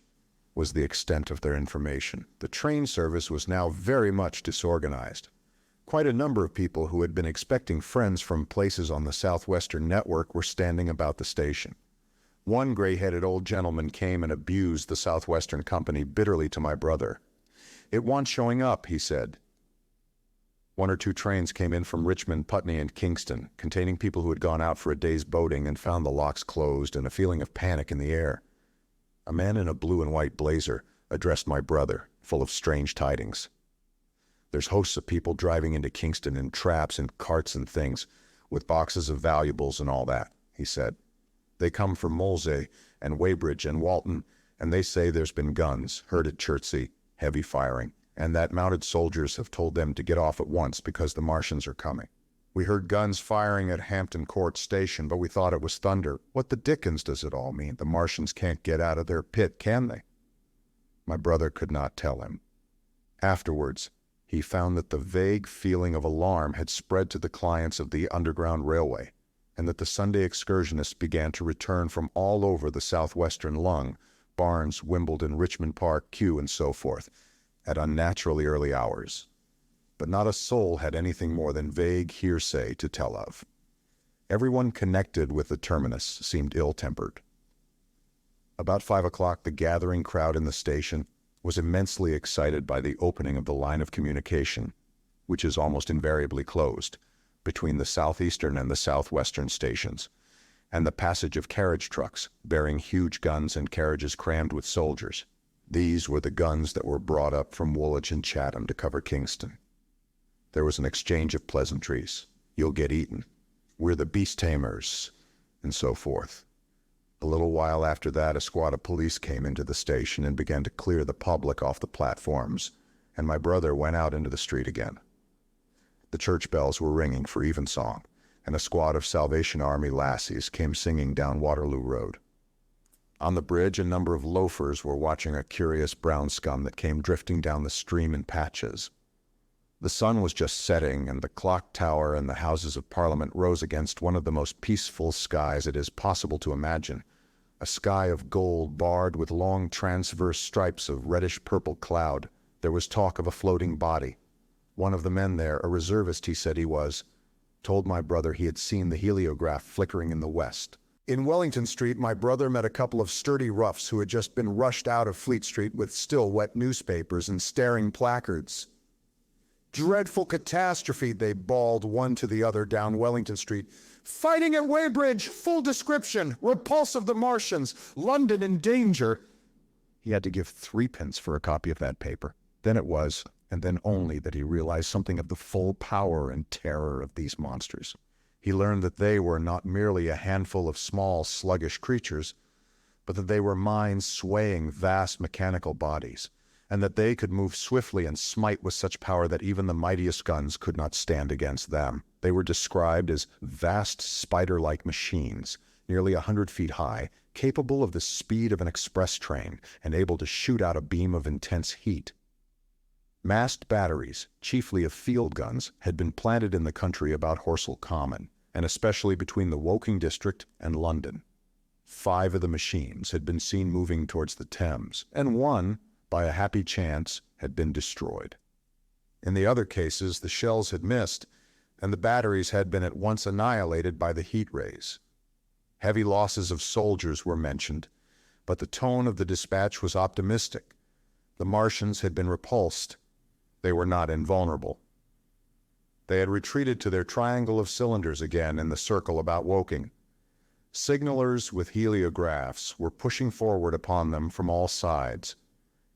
was the extent of their information. The train service was now very much disorganized. Quite a number of people who had been expecting friends from places on the Southwestern network were standing about the station. One gray-headed old gentleman came and abused the Southwestern company bitterly to my brother. "It wants showing up," he said. One or two trains came in from Richmond, Putney, and Kingston, containing people who had gone out for a day's boating and found the locks closed and a feeling of panic in the air. A man in a blue and white blazer addressed my brother, full of strange tidings. "There's hosts of people driving into Kingston in traps and carts and things, with boxes of valuables and all that," he said. "They come from Molesey and Weybridge and Walton, and they say there's been guns heard at Chertsey, heavy firing, and that mounted soldiers have told them to get off at once because the Martians are coming. We heard guns firing at Hampton Court Station, but we thought it was thunder. What the dickens does it all mean? The Martians can't get out of their pit, can they?" My brother could not tell him. Afterwards, he found that the vague feeling of alarm had spread to the clients of the Underground Railway, and that the Sunday excursionists began to return from all over the southwestern lung, Barnes, Wimbledon, Richmond Park, Kew, and so forth, at unnaturally early hours. But not a soul had anything more than vague hearsay to tell of. Everyone connected with the terminus seemed ill-tempered. About 5 o'clock, the gathering crowd in the station was immensely excited by the opening of the line of communication, which is almost invariably closed, between the southeastern and the southwestern stations, and the passage of carriage trucks bearing huge guns and carriages crammed with soldiers. These were the guns that were brought up from Woolwich and Chatham to cover Kingston. There was an exchange of pleasantries. "You'll get eaten," "We're the beast tamers," and so forth. A little while after that, a squad of police came into the station and began to clear the public off the platforms, and my brother went out into the street again. The church bells were ringing for evensong, and a squad of Salvation Army lassies came singing down Waterloo Road. On the bridge, a number of loafers were watching a curious brown scum that came drifting down the stream in patches. The sun was just setting, and the clock tower and the Houses of Parliament rose against one of the most peaceful skies it is possible to imagine, a sky of gold barred with long transverse stripes of reddish-purple cloud. There was talk of a floating body. One of the men there, a reservist he said he was, told my brother he had seen the heliograph flickering in the west. In Wellington Street, my brother met a couple of sturdy roughs who had just been rushed out of Fleet Street with still wet newspapers and staring placards. "Dreadful catastrophe," they bawled one to the other down Wellington Street. "Fighting at Weybridge, full description, repulse of the Martians, London in danger." He had to give 3 pence for a copy of that paper. Then it was, and then only that he realized something of the full power and terror of these monsters. He learned that they were not merely a handful of small, sluggish creatures, but that they were minds swaying vast mechanical bodies, and that they could move swiftly and smite with such power that even the mightiest guns could not stand against them. They were described as vast spider-like machines, nearly 100 feet high, capable of the speed of an express train, and able to shoot out a beam of intense heat. Massed batteries, chiefly of field guns, had been planted in the country about Horsell Common, and especially between the Woking district and London. 5 of the machines had been seen moving towards the Thames, and one, by a happy chance, had been destroyed. In the other cases, the shells had missed, and the batteries had been at once annihilated by the heat rays. Heavy losses of soldiers were mentioned, but the tone of the dispatch was optimistic. The Martians had been repulsed. They were not invulnerable. They had retreated to their triangle of cylinders again in the circle about Woking. Signalers with heliographs were pushing forward upon them from all sides.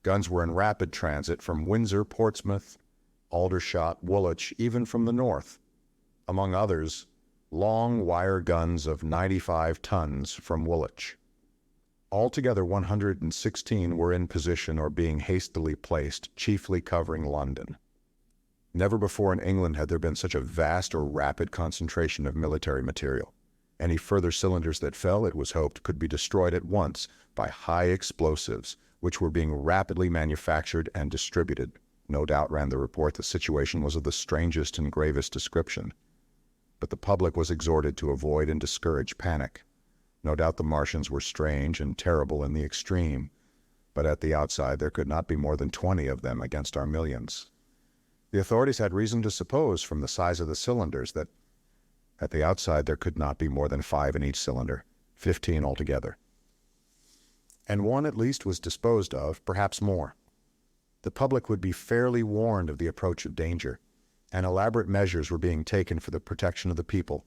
Guns were in rapid transit from Windsor, Portsmouth, Aldershot, Woolwich, even from the north. Among others, long wire guns of 95 tons from Woolwich. Altogether 116 were in position or being hastily placed, chiefly covering London. Never before in England had there been such a vast or rapid concentration of military material. Any further cylinders that fell, it was hoped, could be destroyed at once by high explosives, which were being rapidly manufactured and distributed. No doubt, ran the report, the situation was of the strangest and gravest description. But the public was exhorted to avoid and discourage panic. No doubt the Martians were strange and terrible in the extreme, but at the outside there could not be more than 20 of them against our millions. The authorities had reason to suppose from the size of the cylinders that at the outside there could not be more than 5 in each cylinder, 15 altogether. And one at least was disposed of, perhaps more. The public would be fairly warned of the approach of danger, and elaborate measures were being taken for the protection of the people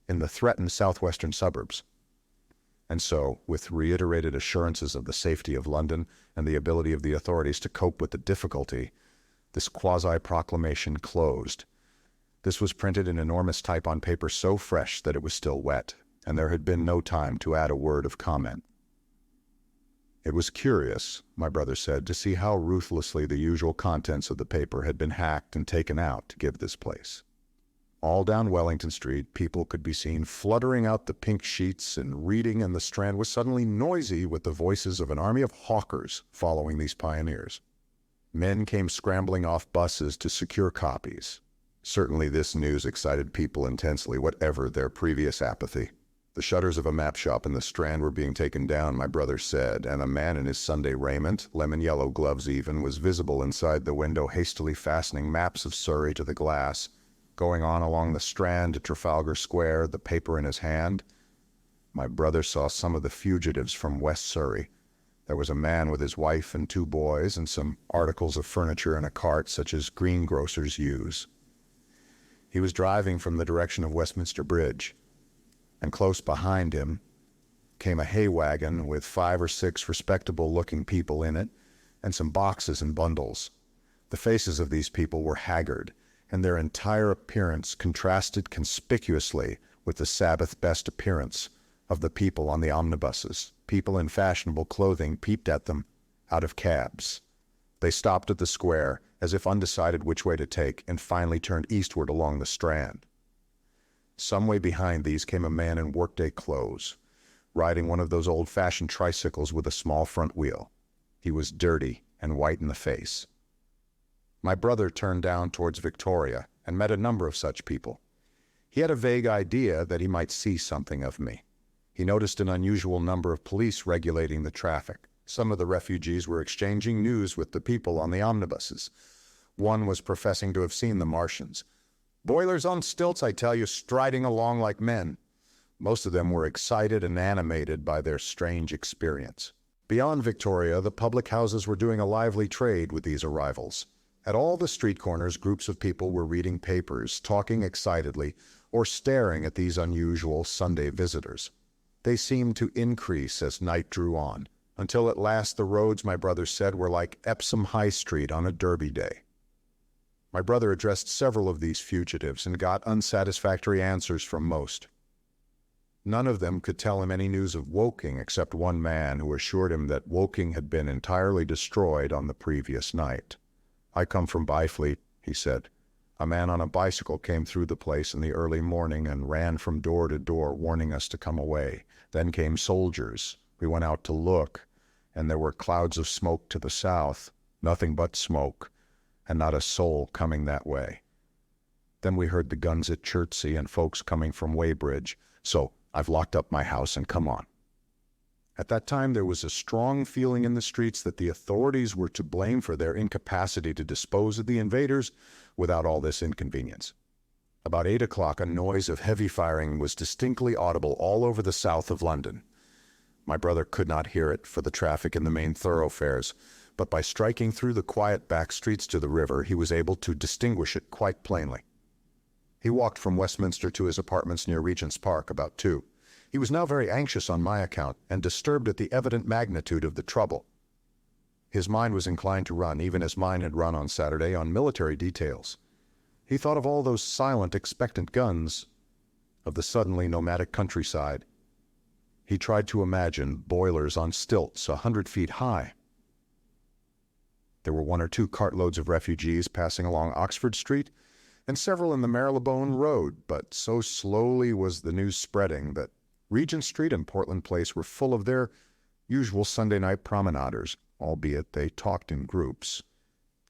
in the threatened southwestern suburbs. And so, with reiterated assurances of the safety of London and the ability of the authorities to cope with the difficulty, this quasi-proclamation closed. This was printed in enormous type on paper so fresh that it was still wet, and there had been no time to add a word of comment. It was curious, my brother said, to see how ruthlessly the usual contents of the paper had been hacked and taken out to give this place. All down Wellington Street, people could be seen fluttering out the pink sheets and reading, and the Strand was suddenly noisy with the voices of an army of hawkers following these pioneers. Men came scrambling off buses to secure copies. Certainly this news excited people intensely, whatever their previous apathy. The shutters of a map shop in the Strand were being taken down, my brother said, and a man in his Sunday raiment, lemon-yellow gloves even, was visible inside the window hastily fastening maps of Surrey to the glass. Going on along the Strand to Trafalgar Square, the paper in his hand, my brother saw some of the fugitives from West Surrey. There was a man with his wife and 2 boys and some articles of furniture in a cart such as greengrocers use. He was driving from the direction of Westminster Bridge, and close behind him came a hay wagon with 5 or 6 respectable-looking people in it and some boxes and bundles. The faces of these people were haggard, and their entire appearance contrasted conspicuously with the Sabbath-best appearance of the people on the omnibuses. People in fashionable clothing peeped at them out of cabs. They stopped at the square, as if undecided which way to take, and finally turned eastward along the Strand. Some way behind these came a man in workday clothes, riding one of those old-fashioned tricycles with a small front wheel. He was dirty and white in the face. My brother turned down towards Victoria and met a number of such people. He had a vague idea that he might see something of me. He noticed an unusual number of police regulating the traffic. Some of the refugees were exchanging news with the people on the omnibuses. One was professing to have seen the Martians. "Boilers on stilts, I tell you, striding along like men." Most of them were excited and animated by their strange experience. Beyond Victoria, the public houses were doing a lively trade with these arrivals. At all the street corners, groups of people were reading papers, talking excitedly, or staring at these unusual Sunday visitors. They seemed to increase as night drew on, until at last the roads, my brother said, were like Epsom High Street on a Derby day. My brother addressed several of these fugitives and got unsatisfactory answers from most. None of them could tell him any news of Woking except one man who assured him that Woking had been entirely destroyed on the previous night. "I come from Byfleet," he said. "A man on a bicycle came through the place in the early morning and ran from door to door warning us to come away. Then came soldiers. We went out to look, and there were clouds of smoke to the south, nothing but smoke, and not a soul coming that way. Then we heard the guns at Chertsey and folks coming from Weybridge, so I've locked up my house and come on." At that time, there was a strong feeling in the streets that the authorities were to blame for their incapacity to dispose of the invaders without all this inconvenience. About 8 o'clock, a noise of heavy firing was distinctly audible all over the south of London. My brother could not hear it for the traffic in the main thoroughfares, but by striking through the quiet back streets to the river, he was able to distinguish it quite plainly. He walked from Westminster to his apartments near Regent's Park about 2. He was now very anxious on my account and disturbed at the evident magnitude of the trouble. His mind was inclined to run, even as mine had run on Saturday, on military details. He thought of all those silent, expectant guns, of the suddenly nomadic countryside. He tried to imagine boilers on stilts 100 feet high. There were 1 or 2 cartloads of refugees passing along Oxford Street, and several in the Marylebone Road, but so slowly was the news spreading that Regent Street and Portland Place were full of their usual Sunday night promenaders, albeit they talked in groups.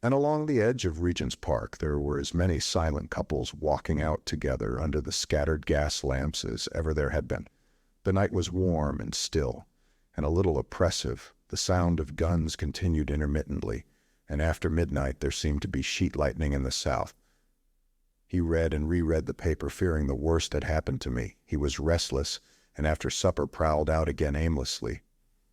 And along the edge of Regent's Park there were as many silent couples walking out together under the scattered gas lamps as ever there had been. The night was warm and still, and a little oppressive. The sound of guns continued intermittently, and after midnight there seemed to be sheet lightning in the south. He read and reread the paper, fearing the worst had happened to me. He was restless, and after supper prowled out again aimlessly.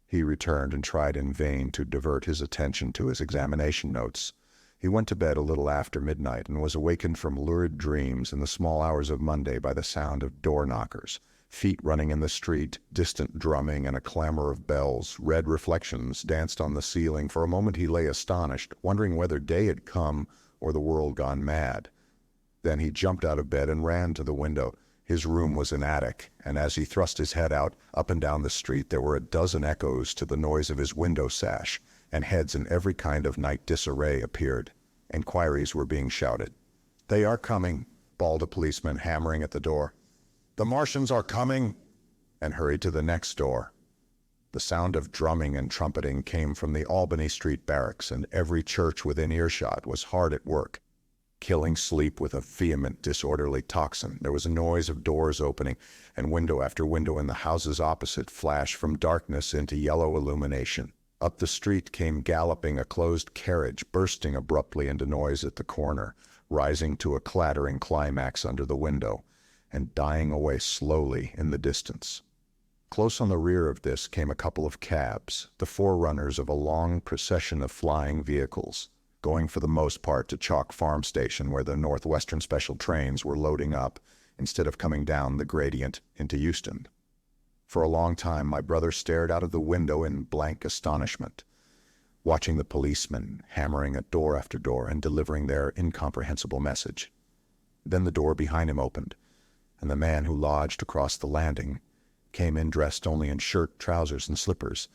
He returned and tried in vain to divert his attention to his examination notes. He went to bed a little after midnight and was awakened from lurid dreams in the small hours of Monday by the sound of door-knockers, feet running in the street, distant drumming, and a clamor of bells. Red reflections danced on the ceiling. For a moment he lay astonished, wondering whether day had come or the world gone mad. Then he jumped out of bed and ran to the window. His room was an attic, and as he thrust his head out, up and down the street, there were a dozen echoes to the noise of his window sash, and heads in every kind of night disarray appeared. Enquiries were being shouted. "They are coming," bawled a policeman, hammering at the door. "The Martians are coming," and hurried to the next door. The sound of drumming and trumpeting came from the Albany Street barracks, and every church within earshot was hard at work, killing sleep with a vehement, disorderly tocsin. There was a noise of doors opening, and window after window in the houses opposite flashed from darkness into yellow illumination. Up the street came galloping a closed carriage, bursting abruptly into noise at the corner, rising to a clattering climax under the window, and dying away slowly in the distance. Close on the rear of this came a couple of cabs, the forerunners of a long procession of flying vehicles, going for the most part to Chalk Farm Station, where the Northwestern special trains were loading up instead of coming down the gradient into Euston. For a long time my brother stared out of the window in blank astonishment, watching the policemen hammering at door after door and delivering their incomprehensible message. Then the door behind him opened, and the man who lodged across the landing came in dressed only in shirt, trousers, and slippers,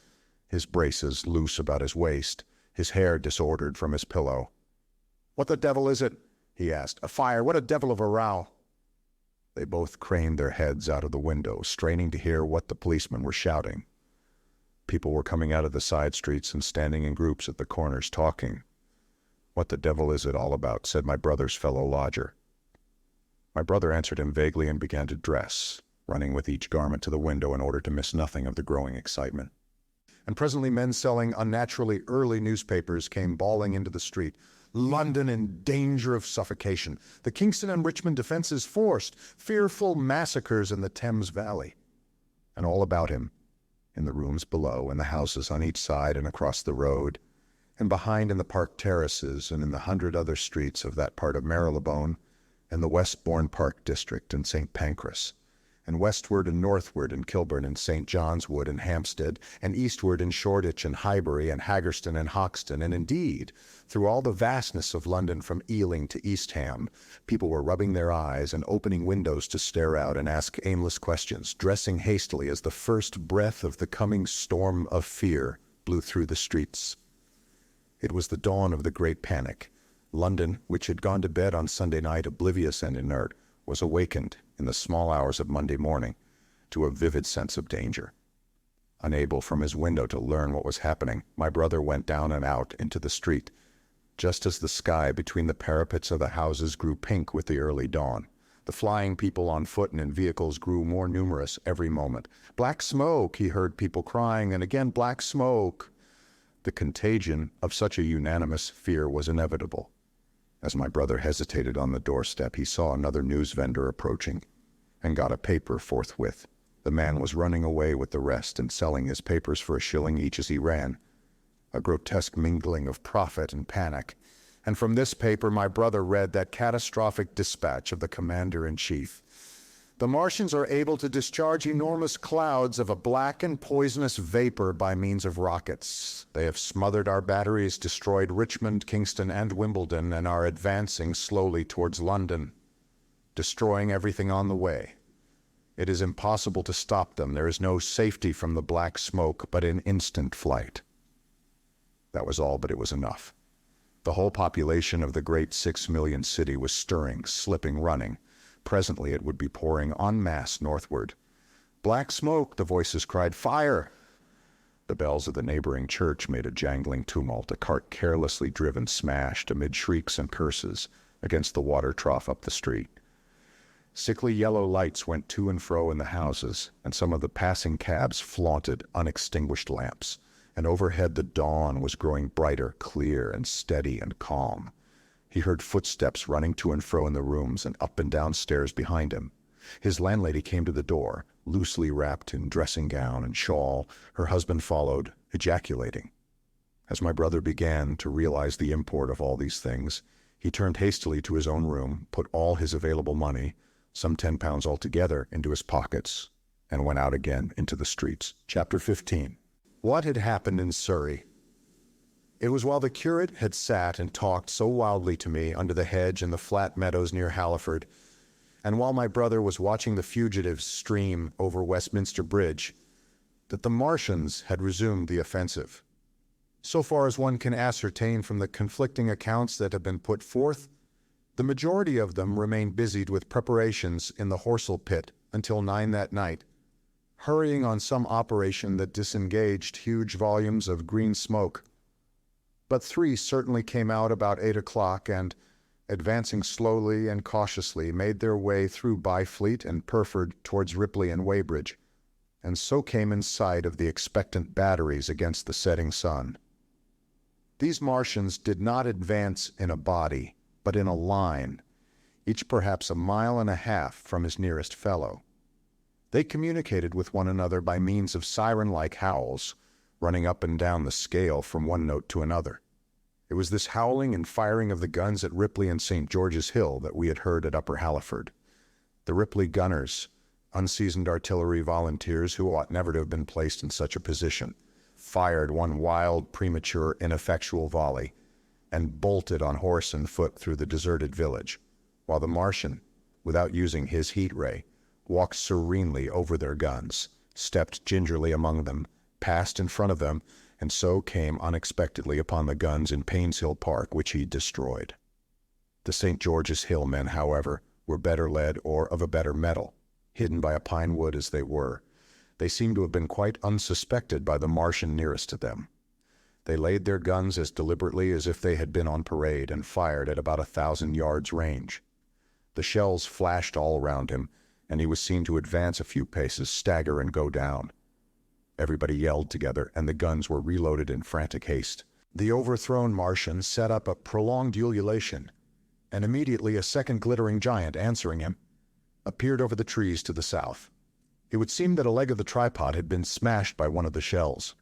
his braces loose about his waist, his hair disordered from his pillow. "What the devil is it?" he asked. "A fire? What a devil of a row?" They both craned their heads out of the window, straining to hear what the policemen were shouting. People were coming out of the side streets and standing in groups at the corners talking. "What the devil is it all about?" said my brother's fellow lodger. My brother answered him vaguely and began to dress, running with each garment to the window in order to miss nothing of the growing excitement. And presently men selling unnaturally early newspapers came bawling into the street. "London in danger of suffocation. The Kingston and Richmond defenses forced. Fearful massacres in the Thames Valley." And all about him, in the rooms below, in the houses on each side and across the road, and behind in the park terraces and in the 100 other streets of that part of Marylebone, and the Westbourne Park district in St. Pancras, and westward and northward in Kilburn and St. John's Wood and Hampstead, and eastward in Shoreditch and Highbury and Haggerston and Hoxton, and indeed, through all the vastness of London from Ealing to East Ham, people were rubbing their eyes and opening windows to stare out and ask aimless questions, dressing hastily as the first breath of the coming storm of fear blew through the streets. It was the dawn of the Great Panic. London, which had gone to bed on Sunday night oblivious and inert, was awakened in the small hours of Monday morning to a vivid sense of danger. Unable from his window to learn what was happening, my brother went down and out into the street, just as the sky between the parapets of the houses grew pink with the early dawn. The flying people on foot and in vehicles grew more numerous every moment. "Black smoke," he heard people crying, and again, "Black smoke." The contagion of such a unanimous fear was inevitable. As my brother hesitated on the doorstep, he saw another news vendor approaching and got a paper forthwith. The man was running away with the rest and selling his papers for a shilling each as he ran. A grotesque mingling of profit and panic. And from this paper my brother read that catastrophic dispatch of the commander-in-chief. "The Martians are able to discharge enormous clouds of a black and poisonous vapor by means of rockets. They have smothered our batteries, destroyed Richmond, Kingston, and Wimbledon, and are advancing slowly towards London, destroying everything on the way. It is impossible to stop them. There is no safety from the black smoke, but in instant flight." That was all, but it was enough. The whole population of the great 6 million city was stirring, slipping, running. Presently it would be pouring en masse northward. "Black smoke," the voices cried. "Fire!" The bells of the neighboring church made a jangling tumult. A cart carelessly driven smashed, amid shrieks and curses, against the water trough up the street. Sickly yellow lights went to and fro in the houses, and some of the passing cabs flaunted unextinguished lamps. And overhead the dawn was growing brighter, clear, and steady and calm. He heard footsteps running to and fro in the rooms and up and down stairs behind him. His landlady came to the door, loosely wrapped in dressing gown and shawl. Her husband followed, ejaculating. As my brother began to realize the import of all these things, he turned hastily to his own room, put all his available money, some £10 altogether, into his pockets, and went out again into the streets. Chapter 15. What had happened in Surrey? It was while the curate had sat and talked so wildly to me under the hedge in the flat meadows near Halliford, and while my brother was watching the fugitives stream over Westminster Bridge, that the Martians had resumed the offensive. So far as one can ascertain from the conflicting accounts that have been put forth, the majority of them remained busied with preparations in the Horsell pit until 9 that night, hurrying on some operation that disengaged huge volumes of green smoke. But 3 certainly came out about 8 o'clock and, advancing slowly and cautiously, made their way through Byfleet and Purford towards Ripley and Weybridge, and so came in sight of the expectant batteries against the setting sun. These Martians did not advance in a body, but in a line, each perhaps a mile and a half from his nearest fellow. They communicated with one another by means of siren-like howls, running up and down the scale from one note to another. It was this howling and firing of the guns at Ripley and St. George's Hill that we had heard at Upper Halliford. The Ripley gunners, unseasoned artillery volunteers who ought never to have been placed in such a position, fired one wild, premature, ineffectual volley, and bolted on horse and foot through the deserted village, while the Martian, without using his heat ray, walked serenely over their guns, stepped gingerly among them, passed in front of them, and so came unexpectedly upon the guns in Painshill Park, which he destroyed. The St. George's Hill men, however, were better led or of a better mettle. Hidden by a pine wood as they were, they seemed to have been quite unsuspected by the Martian nearest to them. They laid their guns as deliberately as if they had been on parade and fired at about 1,000 yards range. The shells flashed all around him, and he was seen to advance a few paces, stagger, and go down. Everybody yelled together, and the guns were reloaded in frantic haste. The overthrown Martian set up a prolonged ululation, and immediately a second glittering giant answering him appeared over the trees to the south. It would seem that a leg of the tripod had been smashed by one of the shells.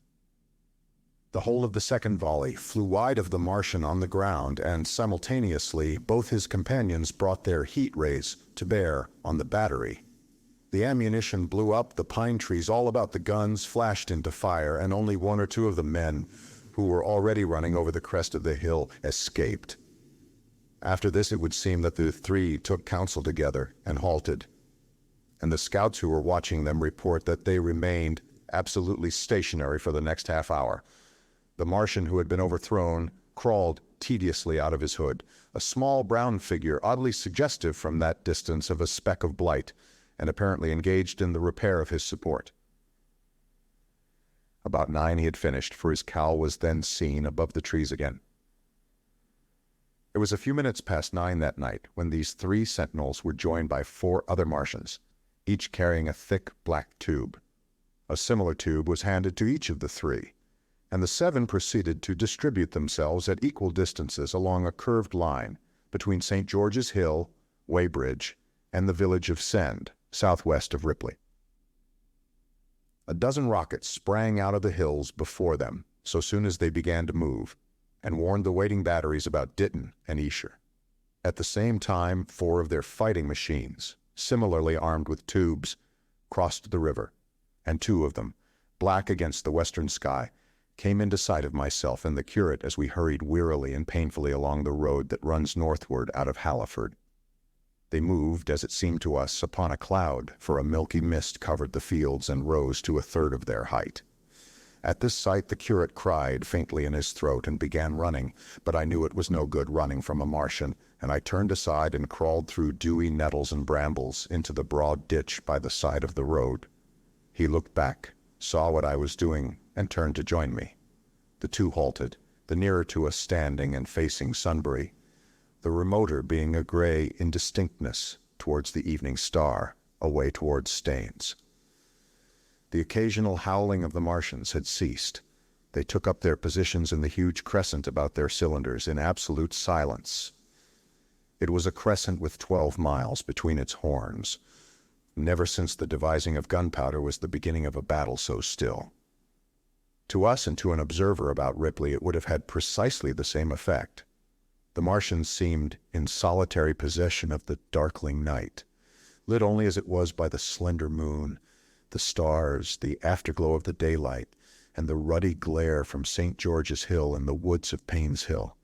The whole of the second volley flew wide of the Martian on the ground, and simultaneously both his companions brought their heat rays to bear on the battery. The ammunition blew up, the pine trees all about the guns flashed into fire, and only one or two of the men, who were already running over the crest of the hill, escaped. After this, it would seem that the three took counsel together and halted, and the scouts who were watching them report that they remained absolutely stationary for the next half hour. The Martian who had been overthrown crawled tediously out of his hood, a small brown figure oddly suggestive from that distance of a speck of blight, and apparently engaged in the repair of his support. About 9 he had finished, for his cowl was then seen above the trees again. It was a few minutes past 9 that night when these 3 sentinels were joined by 4 other Martians, each carrying a thick black tube. A similar tube was handed to each of the 3, and the 7 proceeded to distribute themselves at equal distances along a curved line between St. George's Hill, Weybridge, and the village of Send, southwest of Ripley. A dozen rockets sprang out of the hills before them so soon as they began to move, and warned the waiting batteries about Ditton and Esher. At the same time, 4 of their fighting machines, similarly armed with tubes, crossed the river, and 2 of them, black against the western sky, came into sight of myself and the curate as we hurried wearily and painfully along the road that runs northward out of Halliford. They moved, as it seemed to us, upon a cloud, for a milky mist covered the fields and rose to a third of their height. At this sight the curate cried faintly in his throat and began running, but I knew it was no good running from a Martian, and I turned aside and crawled through dewy nettles and brambles into the broad ditch by the side of the road. He looked back, saw what I was doing, and turned to join me. The 2 halted, the nearer to us standing and facing Sunbury, the remoter being a gray indistinctness towards the evening star, away towards Staines. The occasional howling of the Martians had ceased. They took up their positions in the huge crescent about their cylinders in absolute silence. It was a crescent with 12 miles between its horns. Never since the devising of gunpowder was the beginning of a battle so still. To us and to an observer about Ripley it would have had precisely the same effect. The Martians seemed in solitary possession of the darkling night, lit only as it was by the slender moon, the stars, the afterglow of the daylight, and the ruddy glare from St. George's Hill and the woods of Payne's Hill.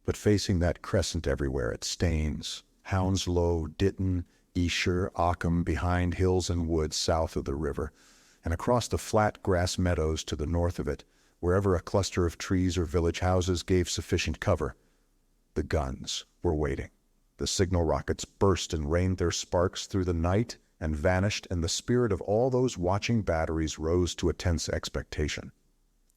But facing that crescent everywhere at Staines, Hounslow, Ditton, Esher, Ockham, behind hills and woods south of the river, and across the flat grass meadows to the north of it, wherever a cluster of trees or village houses gave sufficient cover, the guns were waiting. The signal rockets burst and rained their sparks through the night and vanished, and the spirit of all those watching batteries rose to a tense expectation.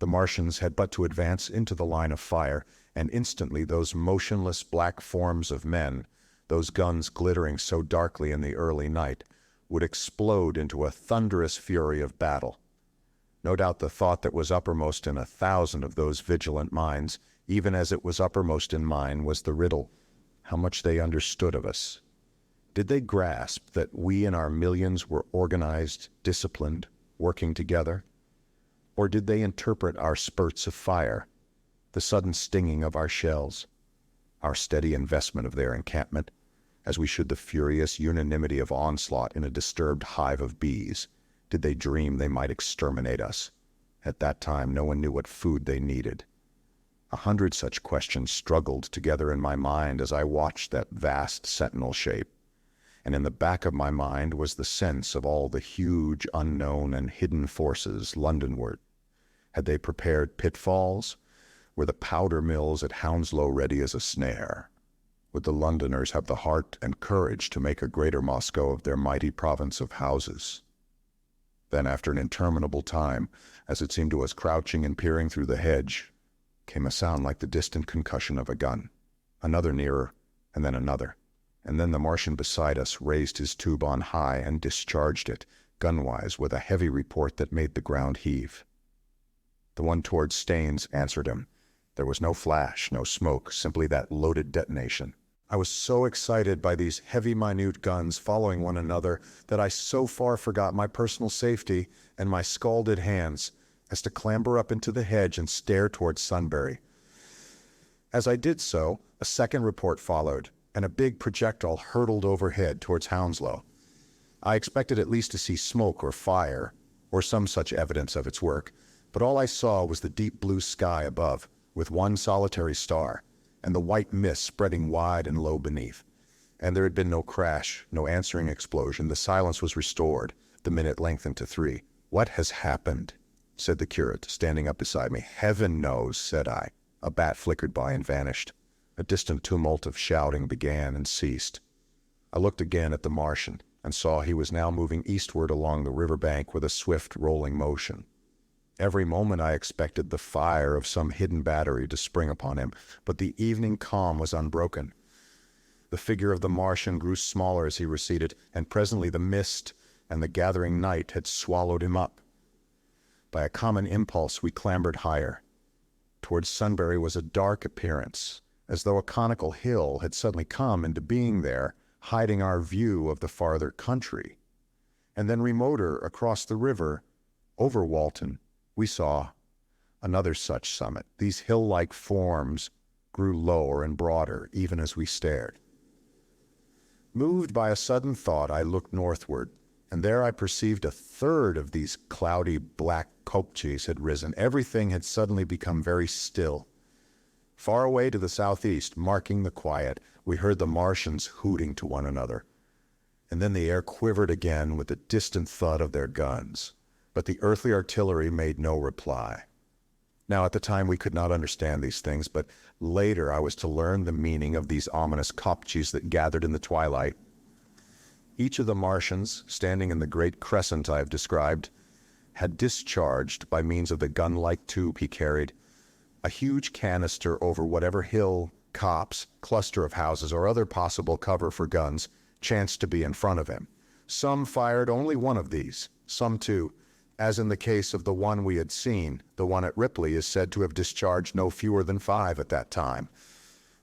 The Martians had but to advance into the line of fire, and instantly those motionless black forms of men, those guns glittering so darkly in the early night, would explode into a thunderous fury of battle. No doubt the thought that was uppermost in 1,000 of those vigilant minds, even as it was uppermost in mine, was the riddle: how much they understood of us. Did they grasp that we in our millions were organized, disciplined, working together? Or did they interpret our spurts of fire, the sudden stinging of our shells, our steady investment of their encampment, as we should the furious unanimity of onslaught in a disturbed hive of bees? Did they dream they might exterminate us? At that time no one knew what food they needed. 100 such questions struggled together in my mind as I watched that vast sentinel shape, and in the back of my mind was the sense of all the huge, unknown, and hidden forces Londonward. Had they prepared pitfalls? Were the powder mills at Hounslow ready as a snare? Would the Londoners have the heart and courage to make a greater Moscow of their mighty province of houses? Then, after an interminable time, as it seemed to us crouching and peering through the hedge, came a sound like the distant concussion of a gun. Another nearer, and then another. And then the Martian beside us raised his tube on high and discharged it, gunwise, with a heavy report that made the ground heave. The one towards Staines answered him. There was no flash, no smoke, simply that loaded detonation. I was so excited by these heavy, minute guns following one another that I so far forgot my personal safety and my scalded hands as to clamber up into the hedge and stare towards Sunbury. As I did so, a second report followed, and a big projectile hurtled overhead towards Hounslow. I expected at least to see smoke or fire, or some such evidence of its work, but all I saw was the deep blue sky above, with one solitary star, and the white mist spreading wide and low beneath. And there had been no crash, no answering explosion. The silence was restored. The minute lengthened to 3. "What has happened?" said the curate, standing up beside me. "Heaven knows," said I. A bat flickered by and vanished. A distant tumult of shouting began and ceased. I looked again at the Martian, and saw he was now moving eastward along the river bank with a swift rolling motion. Every moment I expected the fire of some hidden battery to spring upon him, but the evening calm was unbroken. The figure of the Martian grew smaller as he receded, and presently the mist and the gathering night had swallowed him up. By a common impulse we clambered higher. Towards Sunbury was a dark appearance, as though a conical hill had suddenly come into being there, hiding our view of the farther country. And then remoter, across the river, over Walton, we saw another such summit. These hill-like forms grew lower and broader, even as we stared. Moved by a sudden thought, I looked northward, and there I perceived a third of these cloudy black kopjes had risen. Everything had suddenly become very still. Far away to the southeast, marking the quiet, we heard the Martians hooting to one another. And then the air quivered again with the distant thud of their guns. But the earthly artillery made no reply. Now, at the time we could not understand these things, but later I was to learn the meaning of these ominous kopjes that gathered in the twilight. Each of the Martians, standing in the great crescent I have described, had discharged, by means of the gun-like tube he carried, a huge canister over whatever hill, copse, cluster of houses, or other possible cover for guns chanced to be in front of him. Some fired only one of these, some two. As in the case of the one we had seen, the one at Ripley is said to have discharged no fewer than 5 at that time.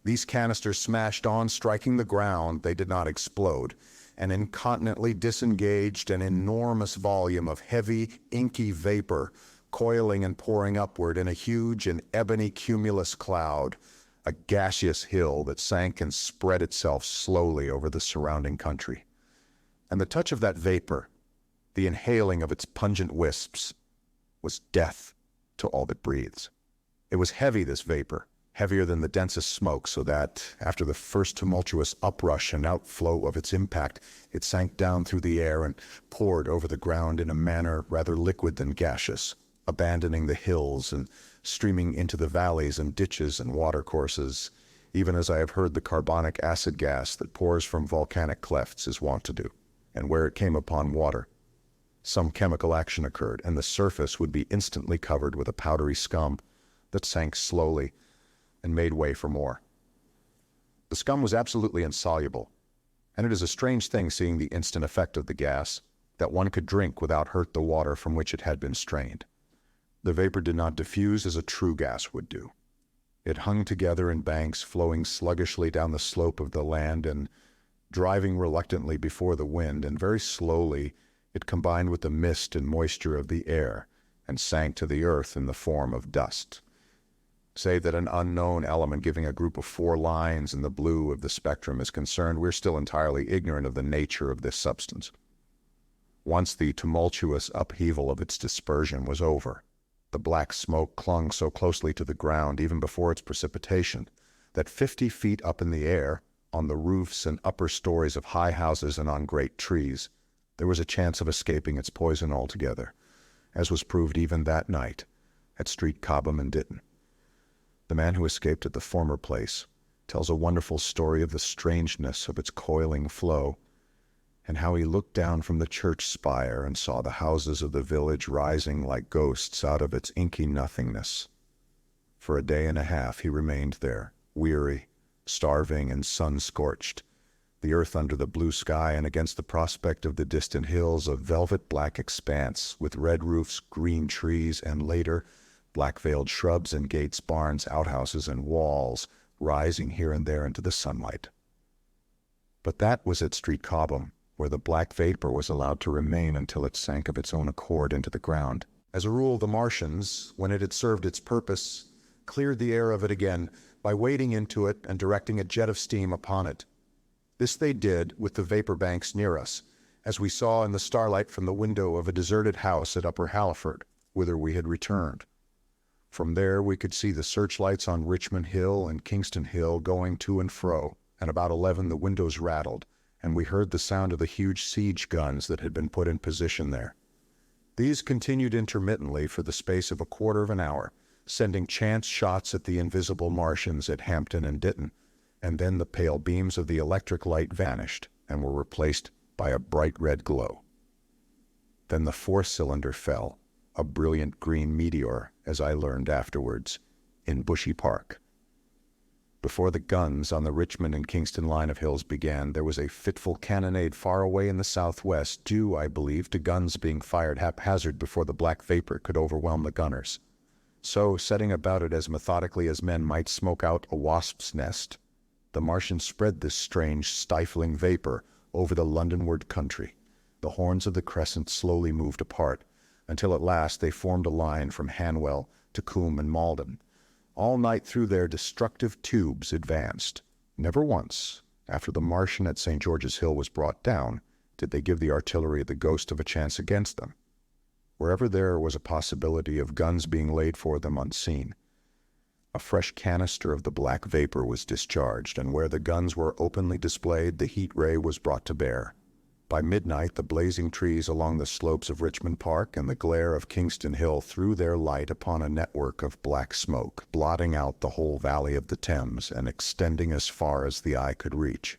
These canisters smashed on, striking the ground. They did not explode, and incontinently disengaged an enormous volume of heavy, inky vapor, coiling and pouring upward in a huge and ebony cumulus cloud, a gaseous hill that sank and spread itself slowly over the surrounding country. And the touch of that vapor, the inhaling of its pungent wisps, was death to all that breathes. It was heavy, this vapor, heavier than the densest smoke, so that, after the first tumultuous uprush and outflow of its impact, it sank down through the air and poured over the ground in a manner rather liquid than gaseous, abandoning the hills and streaming into the valleys and ditches and watercourses, even as I have heard the carbonic acid gas that pours from volcanic clefts is wont to do. And where it came upon water, some chemical action occurred, and the surface would be instantly covered with a powdery scum that sank slowly and made way for more. The scum was absolutely insoluble, and it is a strange thing seeing the instant effect of the gas, that one could drink without hurt the water from which it had been strained. The vapor did not diffuse as a true gas would do. It hung together in banks flowing sluggishly down the slope of the land and driving reluctantly before the wind, and very slowly it combined with the mist and moisture of the air and sank to the earth in the form of dust. Save that an unknown element giving a group of 4 lines in the blue of the spectrum is concerned, we're still entirely ignorant of the nature of this substance. Once the tumultuous upheaval of its dispersion was over, the black smoke clung so closely to the ground even before its precipitation that 50 feet up in the air, on the roofs and upper stories of high houses and on great trees, there was a chance of escaping its poison altogether, as was proved even that night at Street Cobham and Ditton. The man who escaped at the former place tells a wonderful story of the strangeness of its coiling flow, and how he looked down from the church spire and saw the houses of the village rising like ghosts out of its inky nothingness. For a day and a half he remained there, weary, starving, and sun-scorched, the earth under the blue sky, and against the prospect of the distant hills a velvet black expanse with red roofs, green trees, and later black-veiled shrubs and gates, barns, outhouses, and walls rising here and there into the sunlight. But that was at Street Cobham, where the black vapor was allowed to remain until it sank of its own accord into the ground. As a rule, the Martians, when it had served its purpose, cleared the air of it again by wading into it and directing a jet of steam upon it. This they did with the vapor banks near us, as we saw in the starlight from the window of a deserted house at Upper Halliford, whither we had returned. From there we could see the searchlights on Richmond Hill and Kingston Hill going to and fro, and about 11 the windows rattled, and we heard the sound of the huge siege guns that had been put in position there. These continued intermittently for the space of a quarter of an hour, sending chance shots at the invisible Martians at Hampton and Ditton, and then the pale beams of the electric light vanished and were replaced by a bright red glow. Then the fourth cylinder fell, a brilliant green meteor, as I learned afterwards, in Bushy Park. Before the guns on the Richmond and Kingston line of hills began, there was a fitful cannonade far away in the southwest, due, I believe, to guns being fired haphazard before the black vapor could overwhelm the gunners. So, setting about it as methodically as men might smoke out a wasp's nest, the Martians spread this strange, stifling vapor over the Londonward country. The horns of the crescent slowly moved apart, until at last they formed a line from Hanwell to Coombe and Malden. All night through their destructive tubes advanced. Never once, after the Martian at St. George's Hill was brought down, did they give the artillery the ghost of a chance against them. Wherever there was a possibility of guns being laid for them unseen, a fresh canister of the black vapor was discharged, and where the guns were openly displayed, the heat ray was brought to bear. By midnight, the blazing trees along the slopes of Richmond Park and the glare of Kingston Hill threw their light upon a network of black smoke, blotting out the whole valley of the Thames and extending as far as the eye could reach.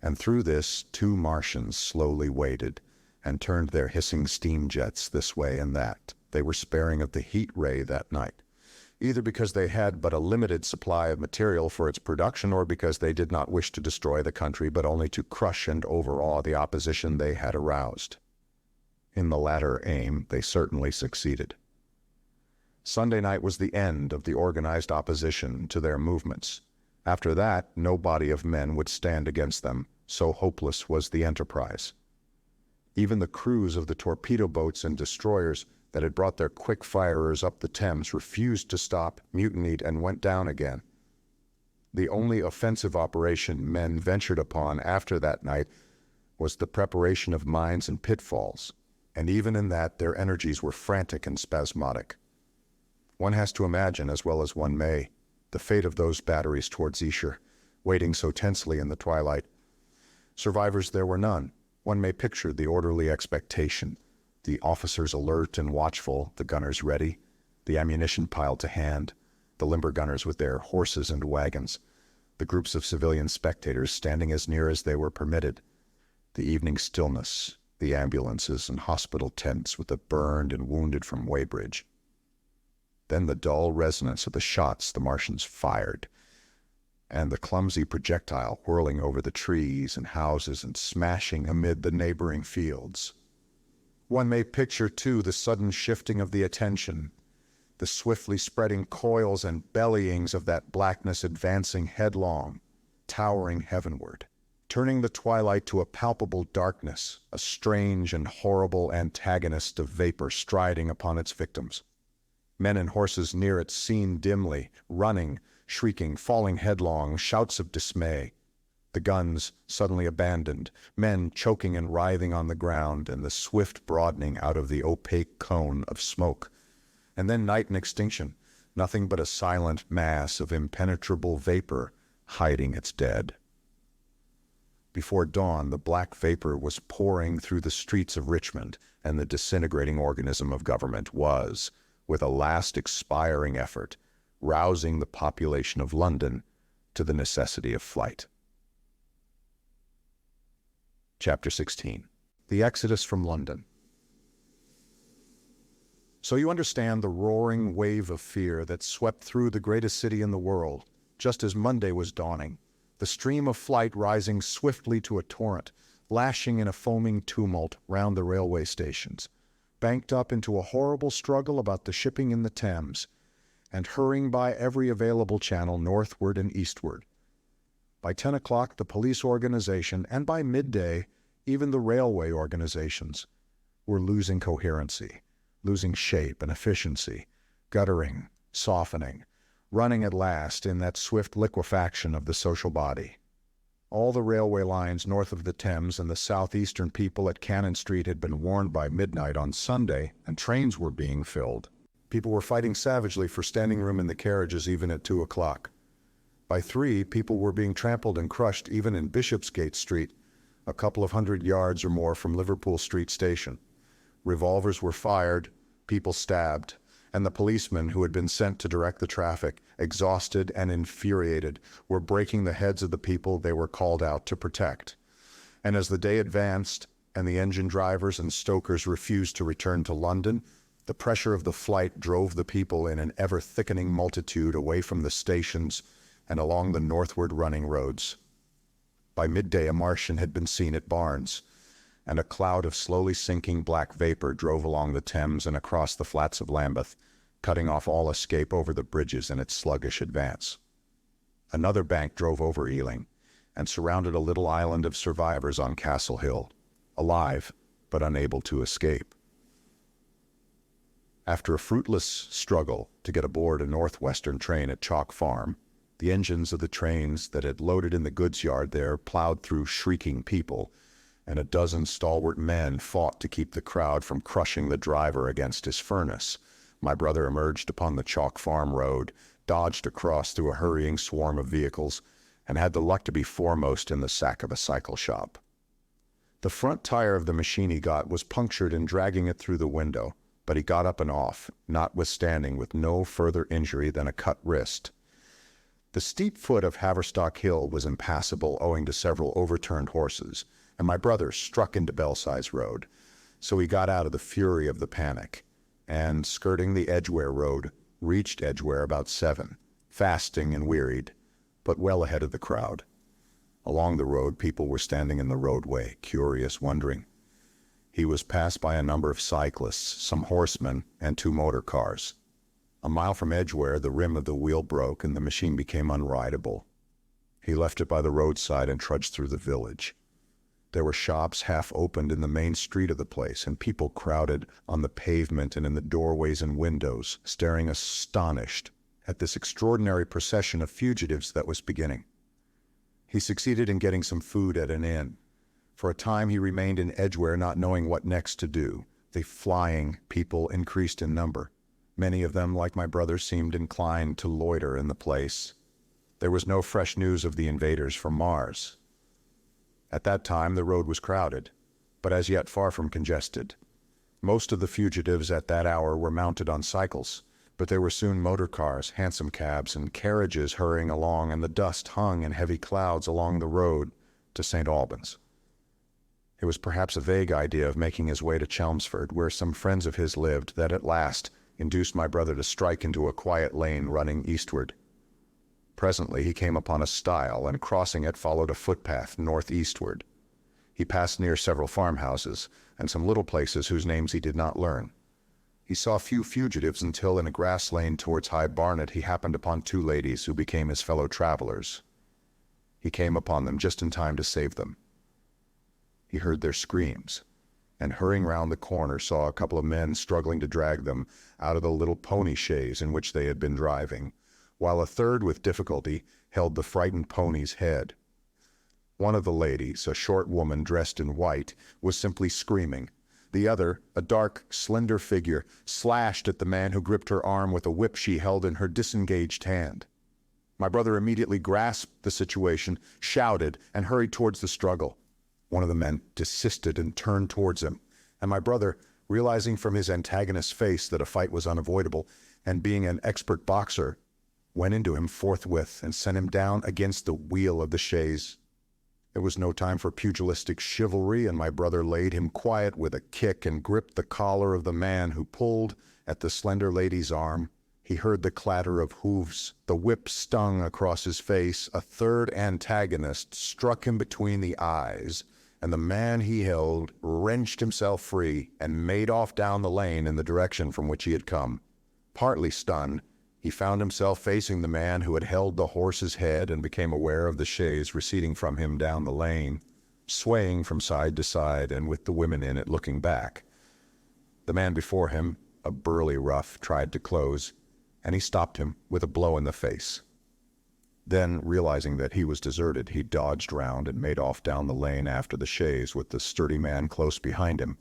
And through this, 2 Martians slowly waded and turned their hissing steam jets this way and that. They were sparing of the heat ray that night, either because they had but a limited supply of material for its production, or because they did not wish to destroy the country, but only to crush and overawe the opposition they had aroused. In the latter aim, they certainly succeeded. Sunday night was the end of the organized opposition to their movements. After that, no body of men would stand against them, so hopeless was the enterprise. Even the crews of the torpedo boats and destroyers that had brought their quick firers up the Thames refused to stop, mutinied, and went down again. The only offensive operation men ventured upon after that night was the preparation of mines and pitfalls, and even in that their energies were frantic and spasmodic. One has to imagine, as well as one may, the fate of those batteries towards Esher, waiting so tensely in the twilight. Survivors there were none. One may picture the orderly expectation, the officers alert and watchful, the gunners ready, the ammunition piled to hand, the limber gunners with their horses and wagons, the groups of civilian spectators standing as near as they were permitted, the evening stillness, the ambulances and hospital tents with the burned and wounded from Weybridge. Then the dull resonance of the shots the Martians fired, and the clumsy projectile whirling over the trees and houses and smashing amid the neighboring fields. One may picture, too, the sudden shifting of the attention, the swiftly spreading coils and bellyings of that blackness advancing headlong, towering heavenward, turning the twilight to a palpable darkness, a strange and horrible antagonist of vapor striding upon its victims. Men and horses near it seen dimly, running, shrieking, falling headlong, shouts of dismay. The guns suddenly abandoned, men choking and writhing on the ground, and the swift broadening out of the opaque cone of smoke. And then night and extinction, nothing but a silent mass of impenetrable vapor hiding its dead. Before dawn, the black vapor was pouring through the streets of Richmond, and the disintegrating organism of government was, with a last expiring effort, rousing the population of London to the necessity of flight. Chapter 16. The Exodus from London. So you understand the roaring wave of fear that swept through the greatest city in the world, just as Monday was dawning, the stream of flight rising swiftly to a torrent, lashing in a foaming tumult round the railway stations, banked up into a horrible struggle about the shipping in the Thames, and hurrying by every available channel northward and eastward. By 10 o'clock, the police organization, and by midday, even the railway organizations, were losing coherency, losing shape and efficiency, guttering, softening, running at last in that swift liquefaction of the social body. All the railway lines north of the Thames and the southeastern people at Cannon Street had been warned by midnight on Sunday, and trains were being filled. People were fighting savagely for standing room in the carriages even at 2 o'clock. By 3, people were being trampled and crushed even in Bishopsgate Street, a couple of 100 yards or more from Liverpool Street Station. Revolvers were fired, people stabbed, and the policemen who had been sent to direct the traffic, exhausted and infuriated, were breaking the heads of the people they were called out to protect. And as the day advanced and the engine drivers and stokers refused to return to London, the pressure of the flight drove the people in an ever-thickening multitude away from the stations and along the northward running roads. By midday, a Martian had been seen at Barnes, and a cloud of slowly sinking black vapor drove along the Thames and across the flats of Lambeth, cutting off all escape over the bridges in its sluggish advance. Another bank drove over Ealing and surrounded a little island of survivors on Castle Hill, alive but unable to escape. After a fruitless struggle to get aboard a northwestern train at Chalk Farm, the engines of the trains that had loaded in the goods yard there plowed through shrieking people, and a dozen stalwart men fought to keep the crowd from crushing the driver against his furnace. My brother emerged upon the Chalk Farm road, dodged across through a hurrying swarm of vehicles, and had the luck to be foremost in the sack of a cycle shop. The front tire of the machine he got was punctured in dragging it through the window, but he got up and off, notwithstanding, with no further injury than a cut wrist. The steep foot of Haverstock Hill was impassable owing to several overturned horses, and my brother struck into Belsize Road, so he got out of the fury of the panic, and, skirting the Edgware Road, reached Edgware about 7, fasting and wearied, but well ahead of the crowd. Along the road, people were standing in the roadway, curious, wondering. He was passed by a number of cyclists, some horsemen, and 2 motor cars. A mile from Edgware, the rim of the wheel broke and the machine became unrideable. He left it by the roadside and trudged through the village. There were shops half opened in the main street of the place, and people crowded on the pavement and in the doorways and windows, staring astonished at this extraordinary procession of fugitives that was beginning. He succeeded in getting some food at an inn. For a time he remained in Edgware, not knowing what next to do. The flying people increased in number. Many of them, like my brother, seemed inclined to loiter in the place. There was no fresh news of the invaders from Mars. At that time the road was crowded, but as yet far from congested. Most of the fugitives at that hour were mounted on cycles, but there were soon motor cars, hansom cabs, and carriages hurrying along, and the dust hung in heavy clouds along the road to St. Albans. It was perhaps a vague idea of making his way to Chelmsford, where some friends of his lived, that at last induced my brother to strike into a quiet lane running eastward. Presently he came upon a stile, and crossing it followed a footpath northeastward. He passed near several farmhouses, and some little places whose names he did not learn. He saw few fugitives until in a grass lane towards High Barnet he happened upon 2 ladies who became his fellow travelers. He came upon them just in time to save them. He heard their screams, and hurrying round the corner saw a couple of men struggling to drag them out of the little pony chaise in which they had been driving, while a third with difficulty held the frightened pony's head. One of the ladies, a short woman dressed in white, was simply screaming. The other, a dark, slender figure, slashed at the man who gripped her arm with a whip she held in her disengaged hand. My brother immediately grasped the situation, shouted, and hurried towards the struggle. One of the men desisted and turned towards him, and my brother, realizing from his antagonist's face that a fight was unavoidable, and being an expert boxer, went into him forthwith and sent him down against the wheel of the chaise. There was no time for pugilistic chivalry, and my brother laid him quiet with a kick and gripped the collar of the man who pulled at the slender lady's arm. He heard the clatter of hoofs. The whip stung across his face. A third antagonist struck him between the eyes, and the man he held wrenched himself free and made off down the lane in the direction from which he had come. Partly stunned, he found himself facing the man who had held the horse's head, and became aware of the chaise receding from him down the lane, swaying from side to side, and with the women in it looking back. The man before him, a burly rough, tried to close, and he stopped him with a blow in the face. Then, realizing that he was deserted, he dodged round and made off down the lane after the chaise with the sturdy man close behind him,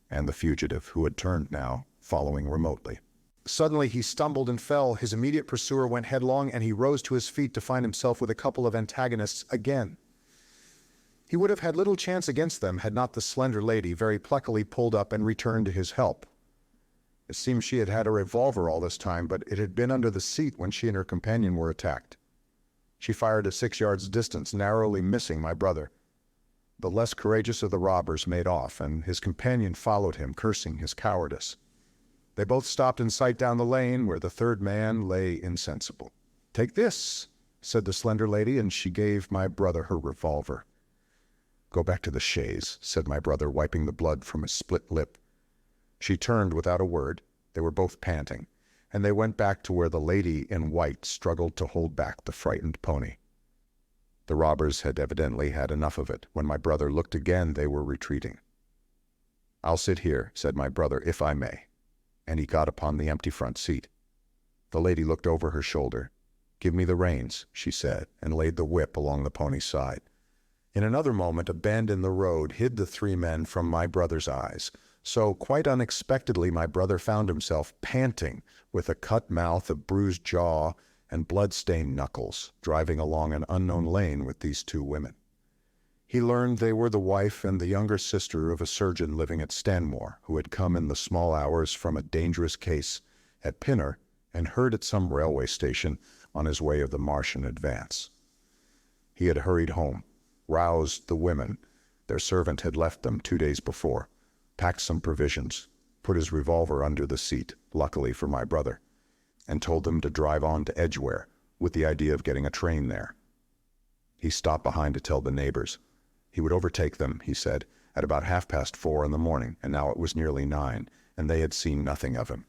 and the fugitive, who had turned now, following remotely. Suddenly he stumbled and fell. His immediate pursuer went headlong, and he rose to his feet to find himself with a couple of antagonists again. He would have had little chance against them had not the slender lady very pluckily pulled up and returned to his help. It seemed she had had a revolver all this time, but it had been under the seat when she and her companion were attacked. She fired at 6 yards' distance, narrowly missing my brother. The less courageous of the robbers made off, and his companion followed him, cursing his cowardice. They both stopped in sight down the lane, where the third man lay insensible. "Take this," said the slender lady, and she gave my brother her revolver. "Go back to the chaise," said my brother, wiping the blood from his split lip. She turned without a word. They were both panting, and they went back to where the lady in white struggled to hold back the frightened pony. The robbers had evidently had enough of it. When my brother looked again, they were retreating. "I'll sit here," said my brother, "if I may," and he got upon the empty front seat. The lady looked over her shoulder. "Give me the reins," she said, and laid the whip along the pony's side. In another moment, a bend in the road hid the three men from my brother's eyes. So, quite unexpectedly, my brother found himself panting, with a cut mouth, a bruised jaw, and blood-stained knuckles, driving along an unknown lane with these two women. He learned they were the wife and the younger sister of a surgeon living at Stanmore, who had come in the small hours from a dangerous case at Pinner and heard at some railway station on his way of the Martian advance. He had hurried home, roused the women. Their servant had left them 2 days before, packed some provisions, put his revolver under the seat, luckily for my brother, and told them to drive on to Edgware, with the idea of getting a train there. He stopped behind to tell the neighbors. He would overtake them, he said, at about 4:30 in the morning, and now it was nearly 9, and they had seen nothing of him.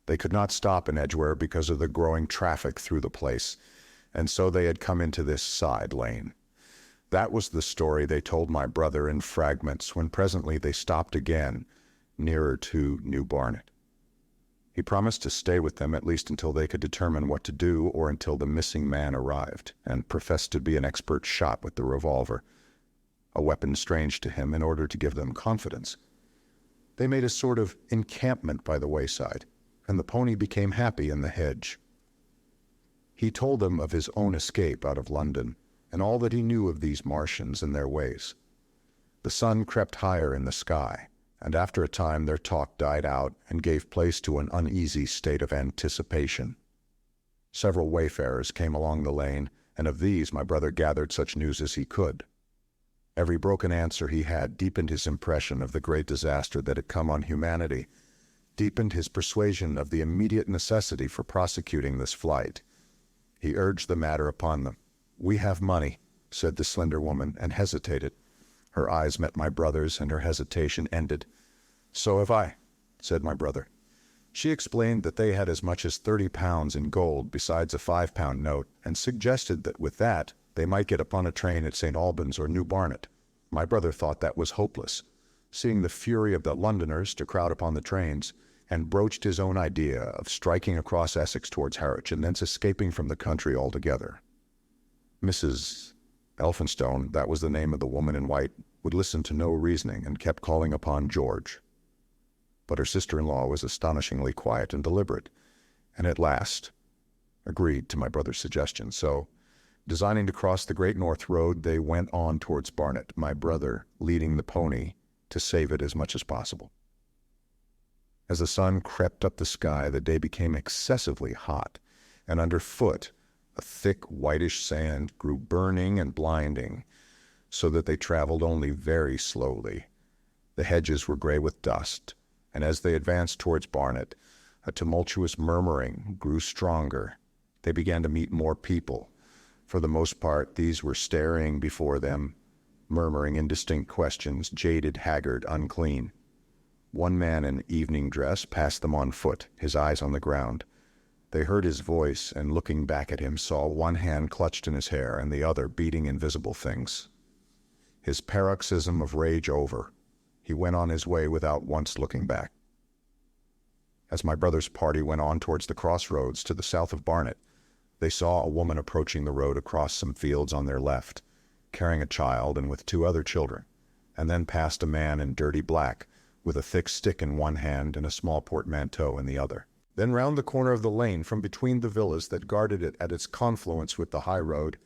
They could not stop in Edgware because of the growing traffic through the place, and so they had come into this side lane. That was the story they told my brother in fragments when presently they stopped again, nearer to New Barnet. He promised to stay with them at least until they could determine what to do, or until the missing man arrived, and professed to be an expert shot with the revolver, a weapon strange to him, in order to give them confidence. They made a sort of encampment by the wayside, and the pony became happy in the hedge. He told them of his own escape out of London, and all that he knew of these Martians and their ways. The sun crept higher in the sky, and after a time their talk died out and gave place to an uneasy state of anticipation. Several wayfarers came along the lane, and of these my brother gathered such news as he could. Every broken answer he had deepened his impression of the great disaster that had come on humanity, deepened his persuasion of the immediate necessity for prosecuting this flight. He urged the matter upon them. "We have money," said the slender woman, and hesitated. Her eyes met my brother's, and her hesitation ended. "So have I," said my brother. She explained that they had as much as 30 pounds in gold, besides a 5-pound note, and suggested that with that they might get upon a train at St. Albans or New Barnet. My brother thought that was hopeless, seeing the fury of the Londoners to crowd upon the trains, and broached his own idea of striking across Essex towards Harwich and thence escaping from the country altogether. Mrs. Elphinstone, that was the name of the woman in white, would listen to no reasoning and kept calling upon George. But her sister-in-law was astonishingly quiet and deliberate, and at last agreed to my brother's suggestion. So, designing to cross the Great North Road, they went on towards Barnet, my brother leading the pony to save it as much as possible. As the sun crept up the sky, the day became excessively hot, and underfoot a thick whitish sand grew burning and blinding, so that they traveled only very slowly. The hedges were gray with dust, and as they advanced towards Barnet, a tumultuous murmuring grew stronger. They began to meet more people. For the most part, these were staring before them, murmuring indistinct questions, jaded, haggard, unclean. One man in evening dress passed them on foot, his eyes on the ground. They heard his voice, and looking back at him saw one hand clutched in his hair and the other beating invisible things. His paroxysm of rage over, he went on his way without once looking back. As my brother's party went on towards the crossroads to the south of Barnet, They saw a woman approaching the road across some fields on their left, carrying a child and with two other children, and then passed a man in dirty black, with a thick stick in one hand and a small portmanteau in the other. Then round the corner of the lane, from between the villas that guarded it at its confluence with the high road,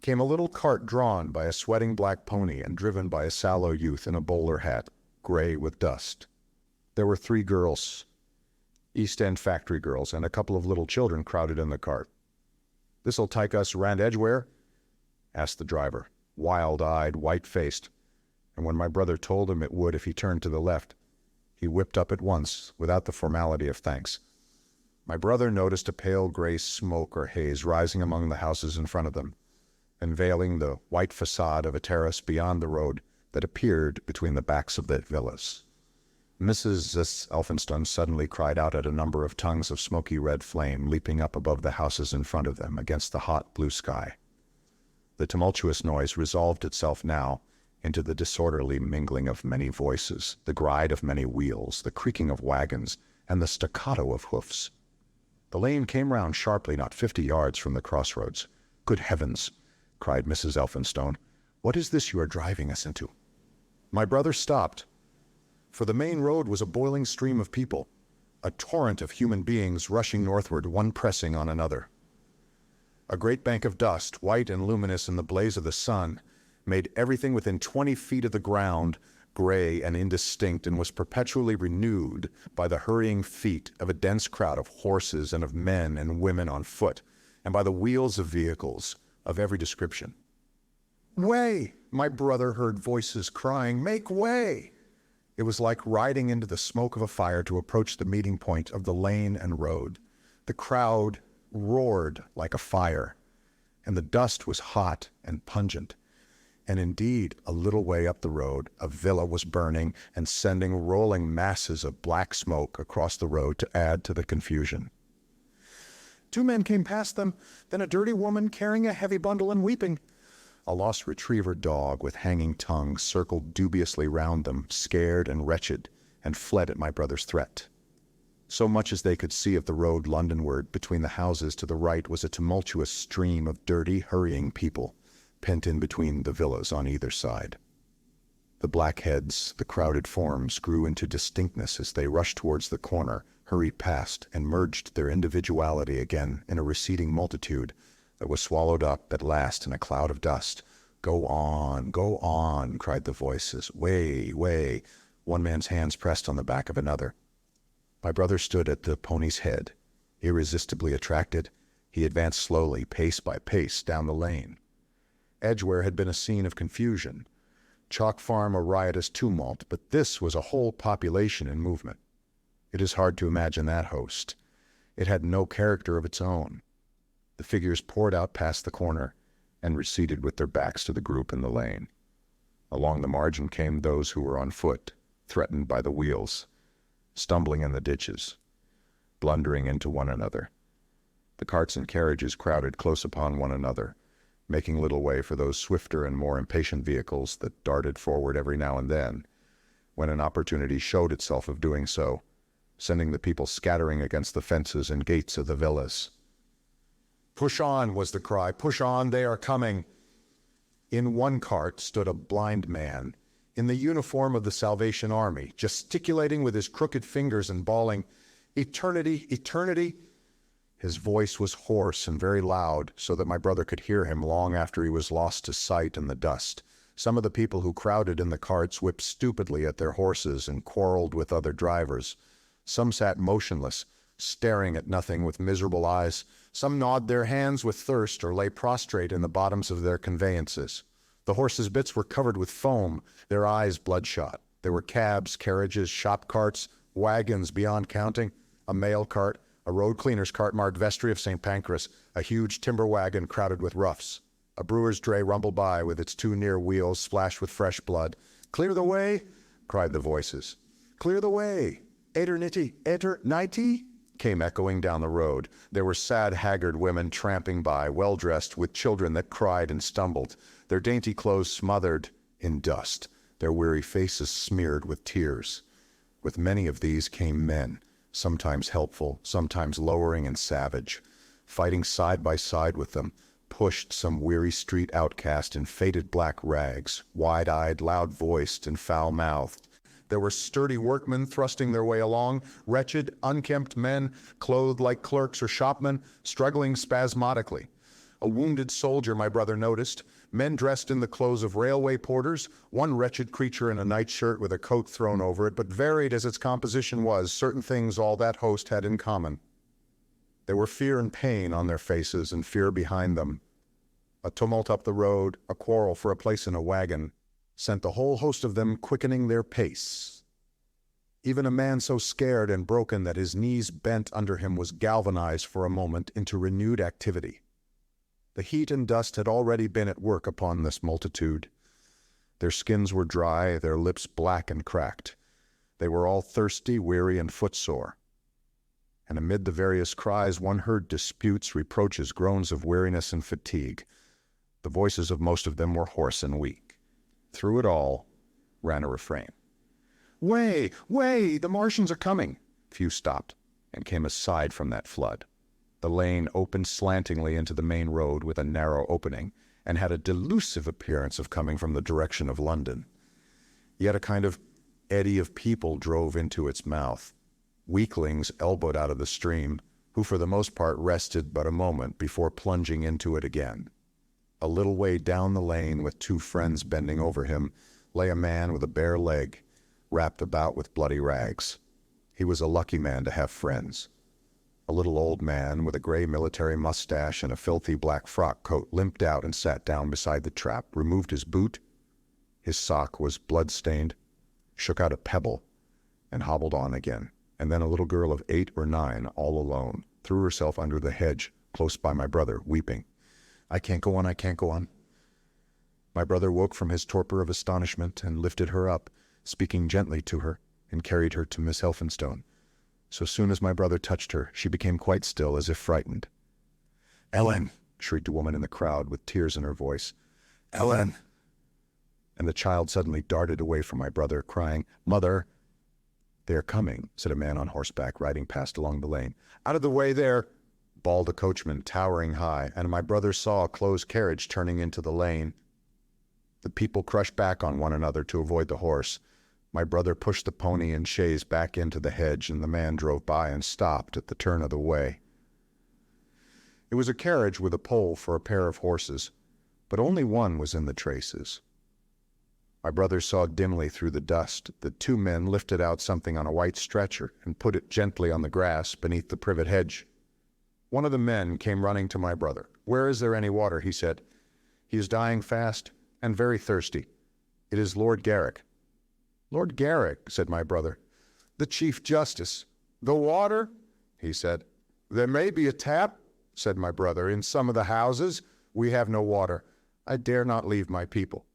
came a little cart drawn by a sweating black pony and driven by a sallow youth in a bowler hat, gray with dust. There were 3 girls, East End factory girls, and a couple of little children crowded in the cart. "This'll take us round Edgware?" asked the driver, wild-eyed, white-faced, and when my brother told him it would if he turned to the left, he whipped up at once, without the formality of thanks. My brother noticed a pale gray smoke or haze rising among the houses in front of them, and veiling the white facade of a terrace beyond the road that appeared between the backs of the villas. Mrs. Elphinstone suddenly cried out at a number of tongues of smoky red flame leaping up above the houses in front of them against the hot blue sky. The tumultuous noise resolved itself now into the disorderly mingling of many voices, the gride of many wheels, the creaking of wagons, and the staccato of hoofs. The lane came round sharply not 50 yards from the crossroads. "Good heavens!" cried Mrs. Elphinstone. "What is this you are driving us into?" My brother stopped, for the main road was a boiling stream of people, a torrent of human beings rushing northward, one pressing on another. A great bank of dust, white and luminous in the blaze of the sun, made everything within 20 feet of the ground gray and indistinct, and was perpetually renewed by the hurrying feet of a dense crowd of horses and of men and women on foot, and by the wheels of vehicles of every description. "Way!" my brother heard voices crying, "Make way!" It was like riding into the smoke of a fire to approach the meeting point of the lane and road. The crowd roared like a fire, and the dust was hot and pungent. And indeed, a little way up the road, a villa was burning and sending rolling masses of black smoke across the road to add to the confusion. 2 men came past them, then a dirty woman carrying a heavy bundle and weeping. A lost retriever dog with hanging tongue circled dubiously round them, scared and wretched, and fled at my brother's threat. So much as they could see of the road Londonward, between the houses to the right was a tumultuous stream of dirty, hurrying people, pent in between the villas on either side. The black heads, the crowded forms, grew into distinctness as they rushed towards the corner, hurried past, and merged their individuality again in a receding multitude that was swallowed up at last in a cloud of dust. Go on, cried the voices. "Way, way." One man's hands pressed on the back of another. My brother stood at the pony's head. Irresistibly attracted, he advanced slowly, pace by pace, down the lane. Edgware had been a scene of confusion, Chalk Farm a riotous tumult, but this was a whole population in movement. It is hard to imagine that host. It had no character of its own. The figures poured out past the corner and receded with their backs to the group in the lane. Along the margin came those who were on foot, threatened by the wheels, stumbling in the ditches, blundering into one another. The carts and carriages crowded close upon one another, making little way for those swifter and more impatient vehicles that darted forward every now and then, when an opportunity showed itself of doing so, sending the people scattering against the fences and gates of the villas. "Push on," was the cry. "Push on, they are coming." In one cart stood a blind man, in the uniform of the Salvation Army, gesticulating with his crooked fingers and bawling, "Eternity, eternity." His voice was hoarse and very loud, so that my brother could hear him long after he was lost to sight in the dust. Some of the people who crowded in the carts whipped stupidly at their horses and quarreled with other drivers. Some sat motionless, staring at nothing with miserable eyes. Some gnawed their hands with thirst or lay prostrate in the bottoms of their conveyances. The horses' bits were covered with foam, their eyes bloodshot. There were cabs, carriages, shop carts, wagons beyond counting, a mail cart, a road cleaner's cart marked Vestry of St. Pancras, a huge timber wagon crowded with roughs. A brewer's dray rumbled by with its 2 near wheels splashed with fresh blood. "Clear the way!" cried the voices. "Clear the way! Eternity!" came echoing down the road. There were sad, haggard women tramping by, well-dressed, with children that cried and stumbled, their dainty clothes smothered in dust, their weary faces smeared with tears. With many of these came men, sometimes helpful, sometimes lowering and savage. fighting side by side with them, pushed some weary street outcast in faded black rags, wide-eyed, loud-voiced, and foul-mouthed. There were sturdy workmen thrusting their way along, wretched, unkempt men, clothed like clerks or shopmen, struggling spasmodically. A wounded soldier, my brother noticed, men dressed in the clothes of railway porters, one wretched creature in a nightshirt with a coat thrown over it, but varied as its composition was, certain things all that host had in common. There were fear and pain on their faces, and fear behind them. A tumult up the road, a quarrel for a place in a wagon, sent the whole host of them quickening their pace. Even a man so scared and broken that his knees bent under him was galvanized for a moment into renewed activity. The heat and dust had already been at work upon this multitude. Their skins were dry, their lips black and cracked. They were all thirsty, weary, and footsore. And amid the various cries one heard disputes, reproaches, groans of weariness and fatigue. The voices of most of them were hoarse and weak. Through it all ran a refrain. "Way! Way! The Martians are coming!" Few stopped and came aside from that flood. The lane opened slantingly into the main road with a narrow opening, and had a delusive appearance of coming from the direction of London. Yet a kind of eddy of people drove into its mouth, weaklings elbowed out of the stream, who for the most part rested but a moment before plunging into it again. A little way down the lane, with two friends bending over him, lay a man with a bare leg, wrapped about with bloody rags. He was a lucky man to have friends. A little old man with a gray military mustache and a filthy black frock coat limped out and sat down beside the trap, removed his boot. His sock was blood-stained, shook out a pebble, and hobbled on again. And then a little girl of 8 or 9, all alone, threw herself under the hedge, close by my brother, weeping. "I can't go on, I can't go on." My brother woke from his torpor of astonishment and lifted her up, speaking gently to her, and carried her to Miss Elphinstone. So soon as my brother touched her, she became quite still, as if frightened. "Ellen!" shrieked a woman in the crowd with tears in her voice. "Ellen!" And the child suddenly darted away from my brother, crying, "Mother!" "They are coming," said a man on horseback riding past along the lane. "Out of the way there!" bawled a coachman, towering high, and my brother saw a closed carriage turning into the lane. The people crushed back on one another to avoid the horse. My brother pushed the pony and chaise back into the hedge, and the man drove by and stopped at the turn of the way. It was a carriage with a pole for a pair of horses, but only one was in the traces. My brother saw dimly through the dust that 2 men lifted out something on a white stretcher and put it gently on the grass beneath the privet hedge. One of the men came running to my brother. "Where is there any water?" he said. "He is dying fast and very thirsty. It is Lord Garrick." "Lord Garrick," said my brother. "The Chief Justice." "The water?" he said. "There may be a tap," said my brother, "in some of the houses. We have no water. I dare not leave my people."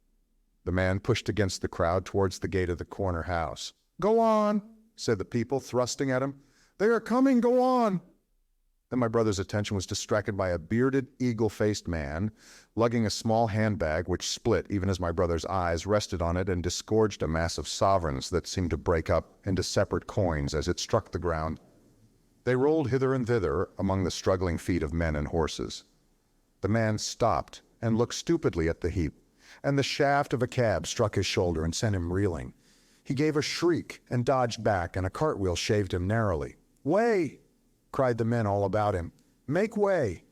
The man pushed against the crowd towards the gate of the corner house. "Go on," said the people, thrusting at him. "They are coming, go on." Then my brother's attention was distracted by a bearded, eagle-faced man, lugging a small handbag which split even as my brother's eyes rested on it and disgorged a mass of sovereigns that seemed to break up into separate coins as it struck the ground. They rolled hither and thither among the struggling feet of men and horses. The man stopped and looked stupidly at the heap, and the shaft of a cab struck his shoulder and sent him reeling. He gave a shriek and dodged back, and a cartwheel shaved him narrowly. "Way!" cried the men all about him. "Make way!"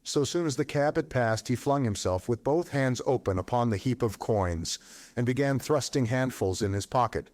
So soon as the cab had passed, he flung himself with both hands open upon the heap of coins, and began thrusting handfuls in his pocket.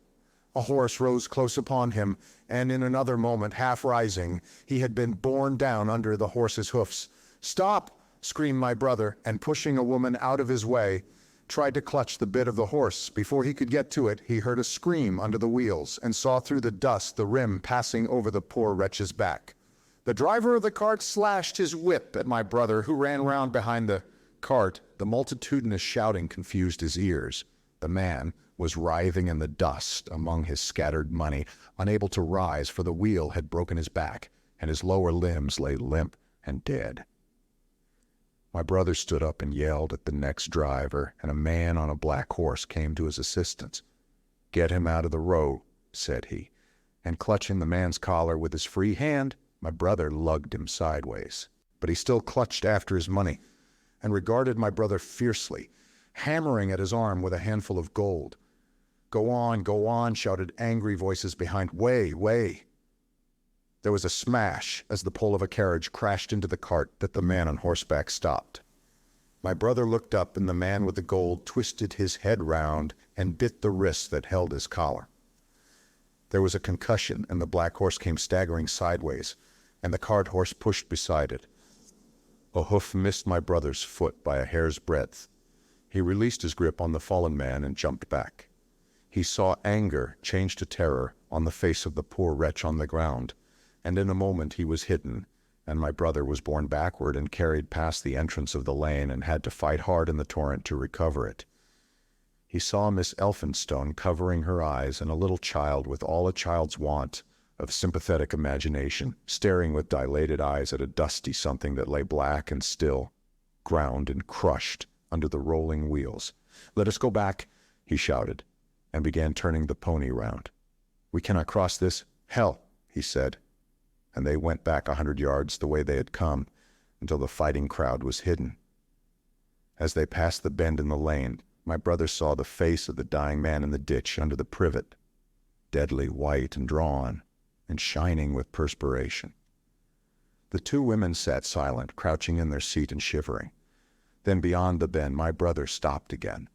A horse rose close upon him, and in another moment, half rising, he had been borne down under the horse's hoofs. "Stop!" screamed my brother, and pushing a woman out of his way, tried to clutch the bit of the horse. Before he could get to it, he heard a scream under the wheels, and saw through the dust the rim passing over the poor wretch's back. The driver of the cart slashed his whip at my brother, who ran round behind the cart. The multitudinous shouting confused his ears. The man was writhing in the dust among his scattered money, unable to rise, for the wheel had broken his back, and his lower limbs lay limp and dead. My brother stood up and yelled at the next driver, and a man on a black horse came to his assistance. "Get him out of the road," said he, and clutching the man's collar with his free hand, my brother lugged him sideways. but he still clutched after his money and regarded my brother fiercely, hammering at his arm with a handful of gold. Go on, shouted angry voices behind. Way. There was a smash as the pole of a carriage crashed into the cart that the man on horseback stopped. My brother looked up, and the man with the gold twisted his head round and bit the wrist that held his collar. There was a concussion, and the black horse came staggering sideways, and the cart horse pushed beside it. A hoof missed my brother's foot by a hair's breadth. He released his grip on the fallen man and jumped back. He saw anger change to terror on the face of the poor wretch on the ground, and in a moment he was hidden, and my brother was borne backward and carried past the entrance of the lane and had to fight hard in the torrent to recover it. He saw Miss Elphinstone covering her eyes, and a little child with all a child's want of sympathetic imagination, staring with dilated eyes at a dusty something that lay black and still, ground and crushed under the rolling wheels. "Let us go back," he shouted, and began turning the pony round. "We cannot cross this. Hell," he said, and they went back 100 yards the way they had come, until the fighting crowd was hidden. As they passed the bend in the lane, my brother saw the face of the dying man in the ditch under the privet, deadly white and drawn, and shining with perspiration. The two women sat silent, crouching in their seat and shivering. Then beyond the bend, my brother stopped again.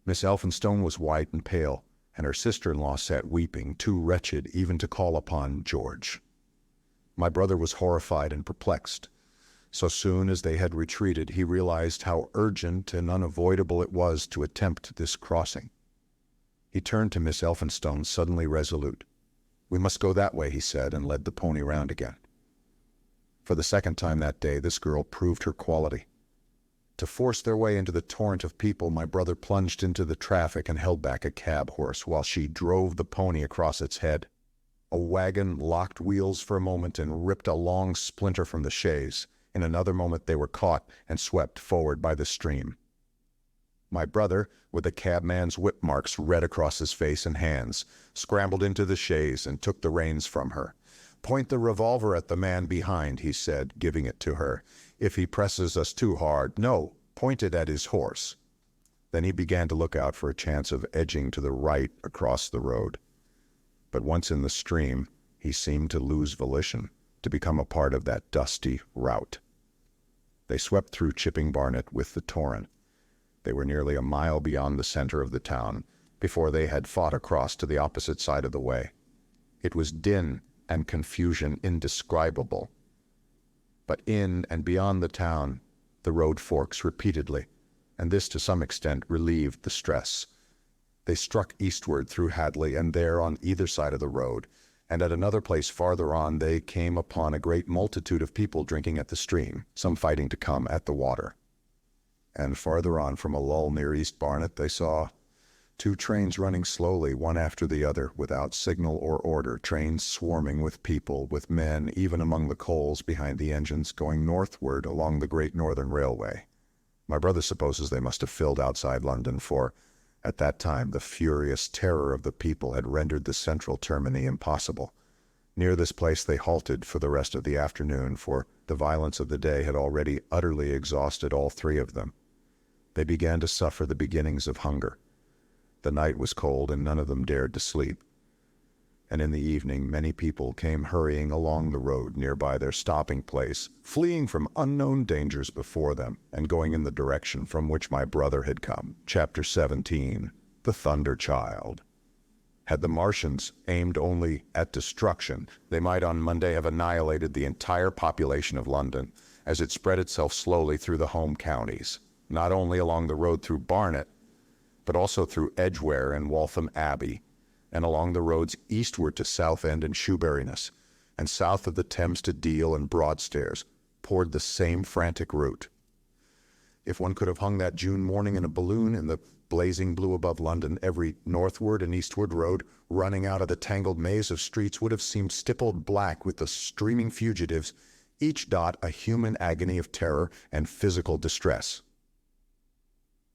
Miss Elphinstone was white and pale, and her sister-in-law sat weeping, too wretched even to call upon George. My brother was horrified and perplexed. So soon as they had retreated, he realized how urgent and unavoidable it was to attempt this crossing. He turned to Miss Elphinstone, suddenly resolute. "We must go that way," he said, and led the pony round again. For the second time that day, this girl proved her quality. To force their way into the torrent of people, my brother plunged into the traffic and held back a cab horse while she drove the pony across its head. A wagon locked wheels for a moment and ripped a long splinter from the chaise. In another moment they were caught and swept forward by the stream. My brother, with the cabman's whip marks red across his face and hands, scrambled into the chaise and took the reins from her. "Point the revolver at the man behind," he said, giving it to her. "If he presses us too hard, no, point it at his horse." Then he began to look out for a chance of edging to the right across the road. But once in the stream, he seemed to lose volition, to become a part of that dusty rout. They swept through Chipping Barnet with the torrent. They were nearly a mile beyond the center of the town before they had fought across to the opposite side of the way. It was din and confusion indescribable. But in and beyond the town, the road forks repeatedly, and this to some extent relieved the stress. They struck eastward through Hadley, and there on either side of the road, and at another place farther on, they came upon a great multitude of people drinking at the stream, some fighting to come at the water. And farther on, from a lull near East Barnet, they saw two trains running slowly, one after the other, without signal or order, trains swarming with people, with men, even among the coals behind the engines, going northward along the Great Northern Railway. My brother supposes they must have filled outside London, for at that time the furious terror of the people had rendered the central termini impossible. Near this place they halted for the rest of the afternoon, for the violence of the day had already utterly exhausted all three of them. They began to suffer the beginnings of hunger. The night was cold, and none of them dared to sleep. And in the evening many people came hurrying along the road nearby their stopping place, fleeing from unknown dangers before them, and going in the direction from which my brother had come. Chapter 17. The Thunder Child. Had the Martians aimed only at destruction, they might on Monday have annihilated the entire population of London, as it spread itself slowly through the home counties, not only along the road through Barnet, but also through Edgware and Waltham Abbey, and along the roads eastward to Southend and Shoeburyness, and south of the Thames to Deal and Broadstairs, poured the same frantic route. If one could have hung that June morning in a balloon in the blazing blue above London, every northward and eastward road running out of the tangled maze of streets would have seemed stippled black with the streaming fugitives, each dot a human agony of terror and physical distress.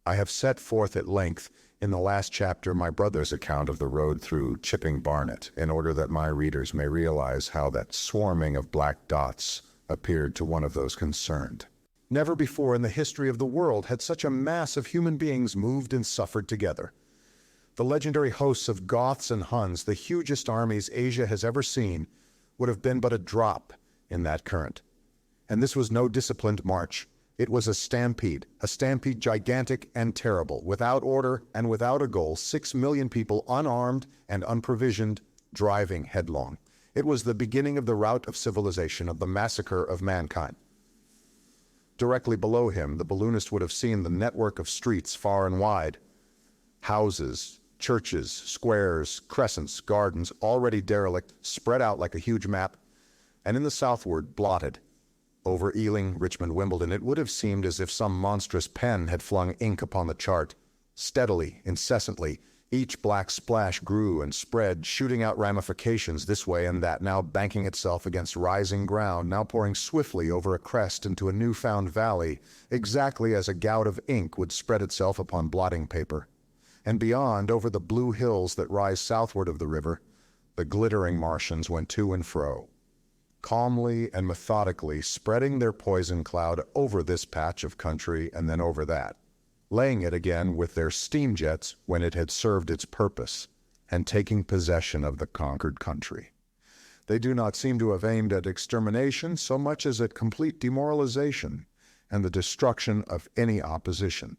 I have set forth at length in the last chapter my brother's account of the road through Chipping Barnet, in order that my readers may realize how that swarming of black dots appeared to one of those concerned. Never before in the history of the world had such a mass of human beings moved and suffered together. The legendary hosts of Goths and Huns, the hugest armies Asia has ever seen, would have been but a drop in that current. And this was no disciplined march. It was a stampede gigantic and terrible, without order and without a goal, 6 million people unarmed and unprovisioned, driving headlong. It was the beginning of the rout of civilization, of the massacre of mankind. Directly below him, the balloonist would have seen the network of streets far and wide. Houses, churches, squares, crescents, gardens, already derelict, spread out like a huge map, and in the southward, blotted. Over Ealing, Richmond, Wimbledon, it would have seemed as if some monstrous pen had flung ink upon the chart. Steadily, incessantly, each black splash grew and spread, shooting out ramifications this way and that, now banking itself against rising ground, now pouring swiftly over a crest into a newfound valley, exactly as a gout of ink would spread itself upon blotting paper. And beyond, over the blue hills that rise southward of the river, the glittering Martians went to and fro, calmly and methodically spreading their poison cloud over this patch of country and then over that, laying it again with their steam jets when it had served its purpose, and taking possession of the conquered country. They do not seem to have aimed at extermination so much as at complete demoralization and the destruction of any opposition.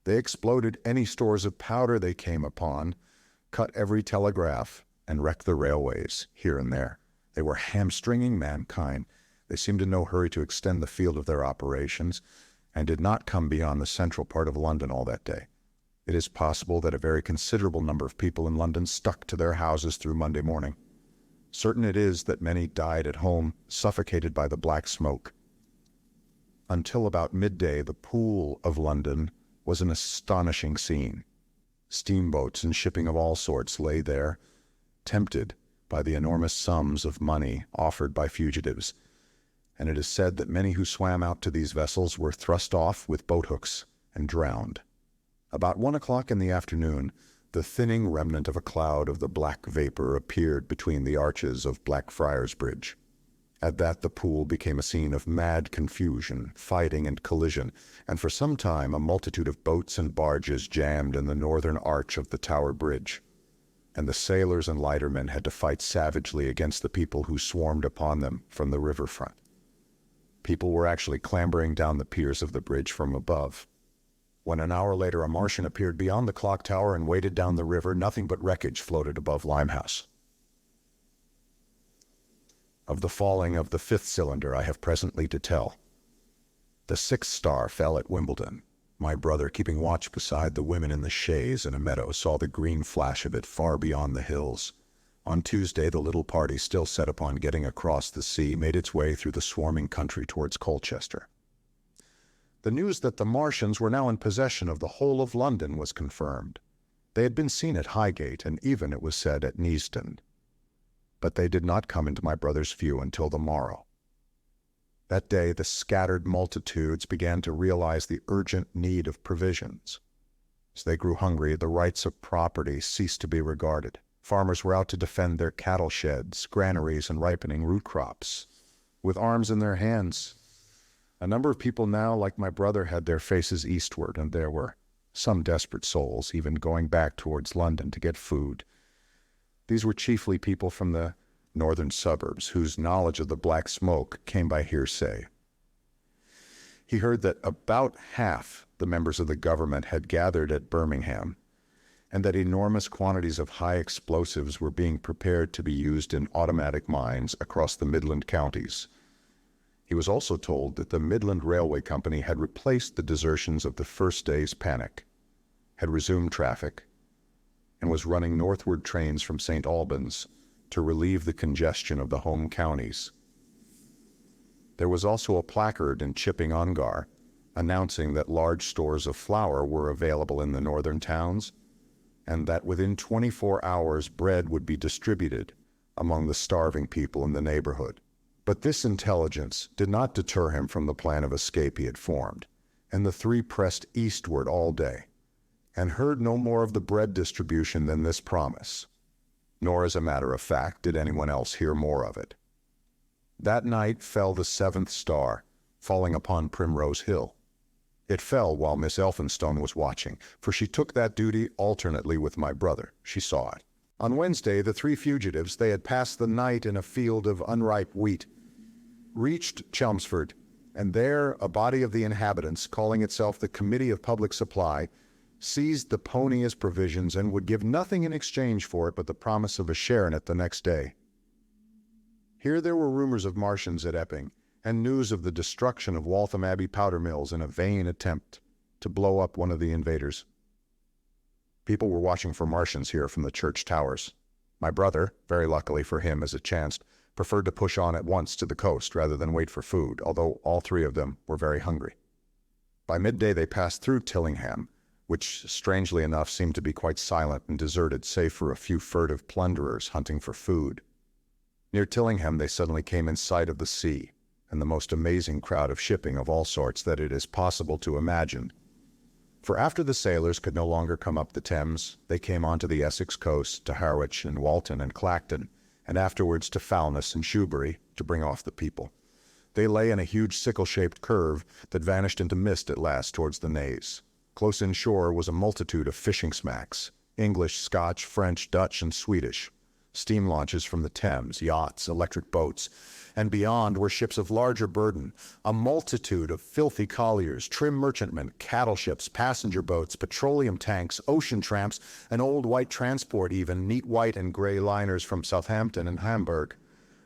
They exploded any stores of powder they came upon, cut every telegraph, and wrecked the railways here and there. They were hamstringing mankind. They seemed in no hurry to extend the field of their operations, and did not come beyond the central part of London all that day. It is possible that a very considerable number of people in London stuck to their houses through Monday morning. Certain it is that many died at home, suffocated by the black smoke. Until about midday, the Pool of London was an astonishing scene. Steamboats and shipping of all sorts lay there, tempted by the enormous sums of money offered by fugitives, and it is said that many who swam out to these vessels were thrust off with boat-hooks and drowned. About 1 o'clock in the afternoon, the thinning remnant of a cloud of the black vapor appeared between the arches of Blackfriars Bridge. At that the Pool became a scene of mad confusion, fighting and collision, and for some time a multitude of boats and barges jammed in the northern arch of the Tower Bridge, and the sailors and lightermen had to fight savagely against the people who swarmed upon them from the riverfront. People were actually clambering down the piers of the bridge from above. When an hour later a Martian appeared beyond the clock tower and waded down the river, nothing but wreckage floated above Limehouse. Of the falling of the 5th cylinder I have presently to tell. The 6th star fell at Wimbledon. My brother, keeping watch beside the women in the chaise in a meadow, saw the green flash of it far beyond the hills. On Tuesday, the little party, still set upon getting across the sea, made its way through the swarming country towards Colchester. The news that the Martians were now in possession of the whole of London was confirmed. They had been seen at Highgate, and even, it was said, at Neasden. But they did not come into my brother's view until the morrow. That day the scattered multitudes began to realize the urgent need of provisions. As they grew hungry, the rights of property ceased to be regarded. Farmers were out to defend their cattle sheds, granaries, and ripening root crops, with arms in their hands. A number of people now, like my brother, had their faces eastward, and there were some desperate souls even going back towards London to get food. These were chiefly people from the northern suburbs, whose knowledge of the black smoke came by hearsay. He heard that about half the members of the government had gathered at Birmingham, and that enormous quantities of high explosives were being prepared to be used in automatic mines across the Midland counties. He was also told that the Midland Railway Company had replaced the desertions of the first day's panic, had resumed traffic, and was running northward trains from St. Albans to relieve the congestion of the home counties. There was also a placard in Chipping Ongar announcing that large stores of flour were available in the northern towns, and that within 24 hours bread would be distributed among the starving people in the neighborhood. But this intelligence did not deter him from the plan of escape he had formed, and the three pressed eastward all day, and heard no more of the bread distribution than this promise. Nor, as a matter of fact, did anyone else hear more of it. That night fell the seventh star, falling upon Primrose Hill. It fell while Miss Elphinstone was watching, for she took that duty alternately with my brother. She saw it. On Wednesday, the three fugitives, they had passed the night in a field of unripe wheat, reached Chelmsford, and there a body of the inhabitants, calling itself the Committee of Public Supply, seized the pony as provisions and would give nothing in exchange for it but the promise of a share in it the next day. Here there were rumors of Martians at Epping, and news of the destruction of Waltham Abbey powder mills in a vain attempt to blow up one of the invaders. People were watching for Martians here from the church towers. My brother, very luckily for him as it chanced, preferred to push on at once to the coast rather than wait for food, although all three of them were very hungry. By midday they passed through Tillingham, which strangely enough seemed to be quite silent and deserted save for a few furtive plunderers hunting for food. Near Tillingham they suddenly came in sight of the sea, and the most amazing crowd of shipping of all sorts that it is possible to imagine. For after the sailors could no longer come up the Thames, they came onto the Essex coast to Harwich and Walton and Clacton, and afterwards to Foulness and Shoebury to bring off the people. They lay in a huge sickle-shaped curve that vanished into mist at last towards the Naze. Close inshore was a multitude of fishing smacks, English, Scotch, French, Dutch, and Swedish, steam launches from the Thames, yachts, electric boats, and beyond were ships of larger burden, a multitude of filthy colliers, trim merchantmen, cattle ships, passenger boats, petroleum tanks, ocean tramps, an old white transport even, neat white and gray liners from Southampton and Hamburg.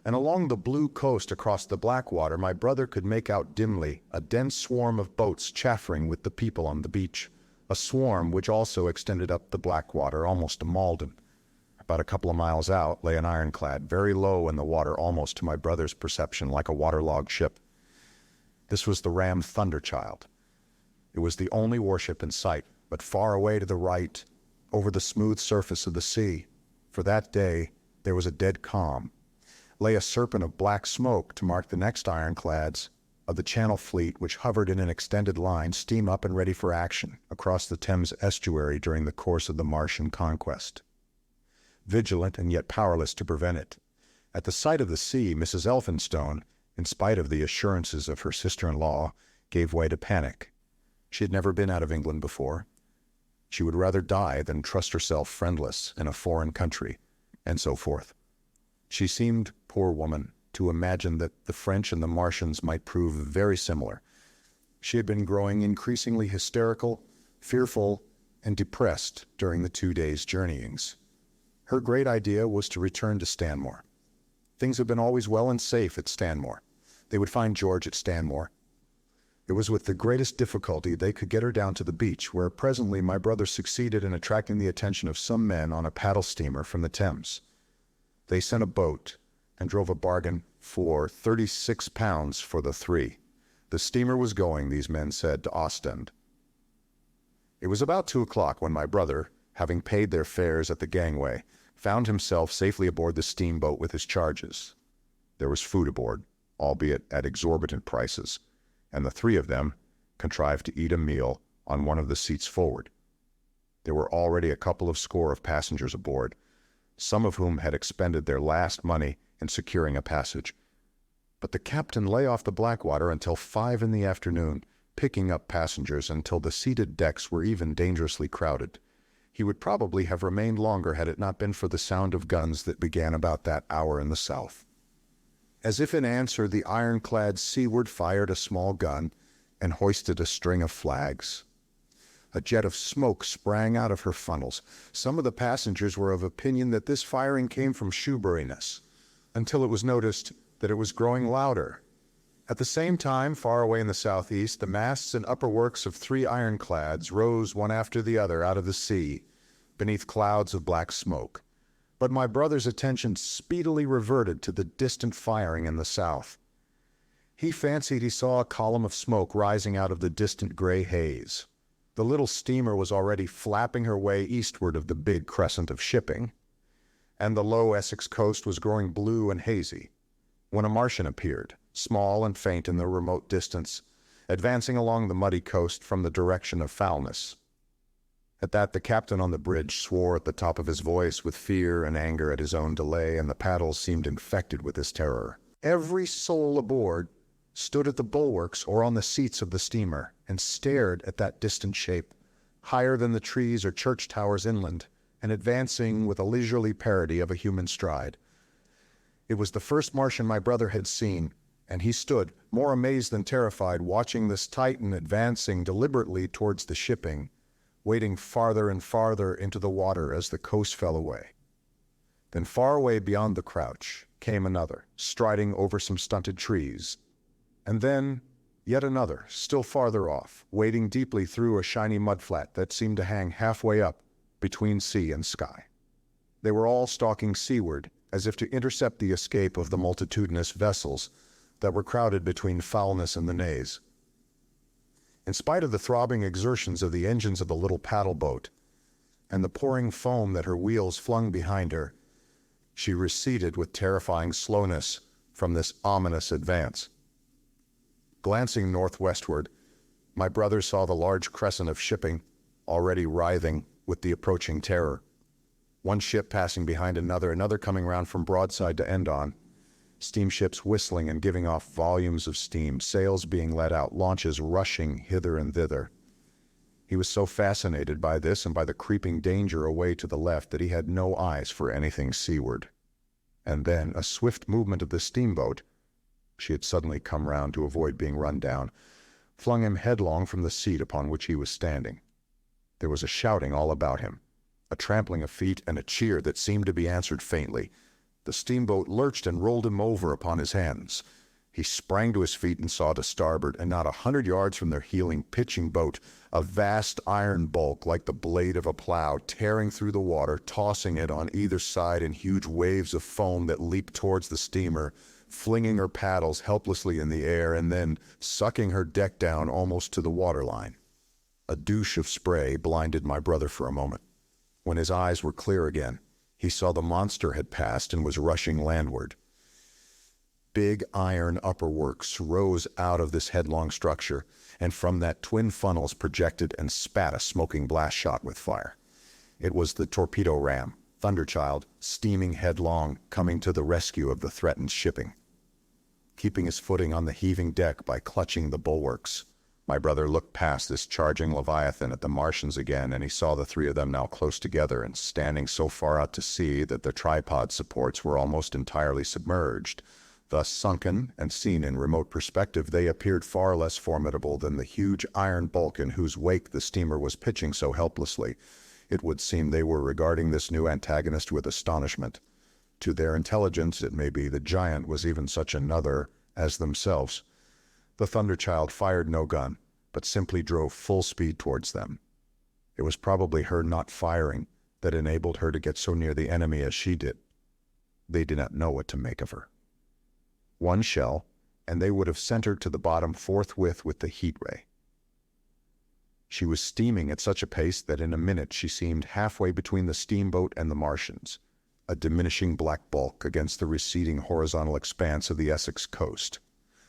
And along the blue coast across the Blackwater my brother could make out dimly a dense swarm of boats chaffering with the people on the beach, a swarm which also extended up the Blackwater almost to Malden. About a couple of miles out lay an ironclad, very low in the water almost to my brother's perception, like a waterlogged ship. This was the ram Thunderchild. It was the only warship in sight, but far away to the right, over the smooth surface of the sea. For that day there was a dead calm. Lay a serpent of black smoke to mark the next ironclads of the Channel Fleet, which hovered in an extended line, steam up and ready for action, across the Thames estuary during the course of the Martian conquest. Vigilant and yet powerless to prevent it. At the sight of the sea, Mrs. Elphinstone, in spite of the assurances of her sister-in-law, gave way to panic. She had never been out of England before. She would rather die than trust herself friendless in a foreign country, and so forth. She seemed, poor woman, to imagine that the French and the Martians might prove very similar. She had been growing increasingly hysterical, fearful, and depressed during the 2 days' journeyings. Her great idea was to return to Stanmore. Things had been always well and safe at Stanmore. They would find George at Stanmore. It was with the greatest difficulty they could get her down to the beach, where presently my brother succeeded in attracting the attention of some men on a paddle steamer from the Thames. They sent a boat and drove a bargain for £36 for the three. The steamer was going, these men said, to Ostend. It was about 2 o'clock when my brother, having paid their fares at the gangway, found himself safely aboard the steamboat with his charges. There was food aboard, albeit at exorbitant prices, and the three of them contrived to eat a meal on one of the seats forward. There were already a couple of score of passengers aboard, some of whom had expended their last money in securing a passage. But the captain lay off the Blackwater until 5 in the afternoon, picking up passengers until the seated decks were even dangerously crowded. He would probably have remained longer had it not been for the sound of guns that began about that hour in the south. As if in answer, the ironclad seaward fired a small gun and hoisted a string of flags. A jet of smoke sprang out of her funnels. Some of the passengers were of opinion that this firing came from Shoeburyness, until it was noticed that it was growing louder. At the same time, far away in the southeast, the masts and upper works of 3 ironclads rose one after the other out of the sea, beneath clouds of black smoke. But my brother's attention speedily reverted to the distant firing in the south. He fancied he saw a column of smoke rising out of the distant gray haze. The little steamer was already flapping her way eastward of the big crescent of shipping, and the low Essex coast was growing blue and hazy, when a Martian appeared, small and faint in the remote distance, advancing along the muddy coast from the direction of Foulness. At that the captain on the bridge swore at the top of his voice with fear and anger at his own delay, and the paddles seemed infected with his terror. Every soul aboard stood at the bulwarks or on the seats of the steamer and stared at that distant shape, higher than the trees or church towers inland, and advancing with a leisurely parody of a human stride. It was the first Martian my brother had seen, and he stood, more amazed than terrified, watching this Titan advancing deliberately towards the shipping, wading farther and farther into the water as the coast fell away. Then far away beyond the crouch came another, striding over some stunted trees. And then yet another, still farther off, wading deeply through a shiny mudflat that seemed to hang halfway up between sea and sky. They were all stalking seaward, as if to intercept the escape of the multitudinous vessels that were crowded between Foulness and the Naze. In spite of the throbbing exertions of the engines of the little paddle boat, and the pouring foam that her wheels flung behind her, she receded with terrifying slowness from this ominous advance. Glancing northwestward, my brother saw the large crescent of shipping already writhing with the approaching terror. One ship passing behind another coming round from broadside to end on. Steamships whistling and giving off volumes of steam, sails being let out, launches rushing hither and thither. He was so fascinated by this and by the creeping danger away to the left that he had no eyes for anything seaward. And then a swift movement of the steamboat, she had suddenly come round to avoid being run down, flung him headlong from the seat upon which he was standing. There was a shouting all about him, a trampling of feet and a cheer that seemed to be answered faintly. The steamboat lurched and rolled him over upon his hands. He sprang to his feet and saw to starboard, and not 100 yards from their heeling, pitching boat, a vast iron bulk like the blade of a plow, tearing through the water, tossing it on either side in huge waves of foam that leaped towards the steamer, flinging her paddles helplessly in the air and then sucking her deck down almost to the waterline. A douche of spray blinded my brother for a moment. When his eyes were clear again, he saw the monster had passed and was rushing landward. Big iron upper works rose out of this headlong structure, and from that twin funnels projected and spat a smoking blast shot with fire. It was the torpedo ram, Thunderchild, steaming headlong, coming to the rescue of the threatened shipping. Keeping his footing on the heaving deck by clutching the bulwarks, my brother looked past this charging Leviathan at the Martians again, and he saw the three of them now close together and standing so far out to sea that the tripod supports were almost entirely submerged. Thus sunken and seen in remote perspective, they appeared far less formidable than the huge iron bulk in whose wake the steamer was pitching so helplessly. It would seem they were regarding this new antagonist with astonishment. To their intelligence, it may be, the giant was even such another as themselves. The Thunderchild fired no gun, but simply drove full speed towards them. It was probably her not firing that enabled her to get so near the enemy as she did. They did not know what to make of her. One shell, and they would have sent her to the bottom forthwith with the heat ray. She was steaming at such a pace that in a minute she seemed halfway between the steamboat and the Martians, a diminishing black bulk against the receding horizontal expanse of the Essex coast.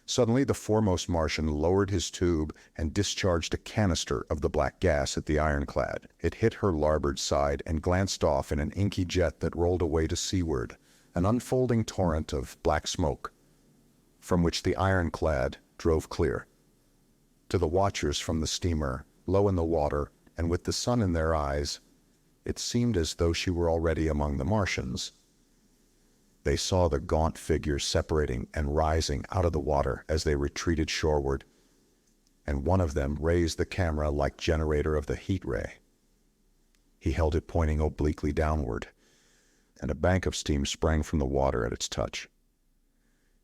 Suddenly the foremost Martian lowered his tube and discharged a canister of the black gas at the ironclad. It hit her larboard side and glanced off in an inky jet that rolled away to seaward, an unfolding torrent of black smoke, from which the ironclad drove clear. To the watchers from the steamer, low in the water and with the sun in their eyes, it seemed as though she were already among the Martians. They saw the gaunt figures separating and rising out of the water as they retreated shoreward, and one of them raised the camera like generator of the heat ray. He held it pointing obliquely downward, and a bank of steam sprang from the water at its touch.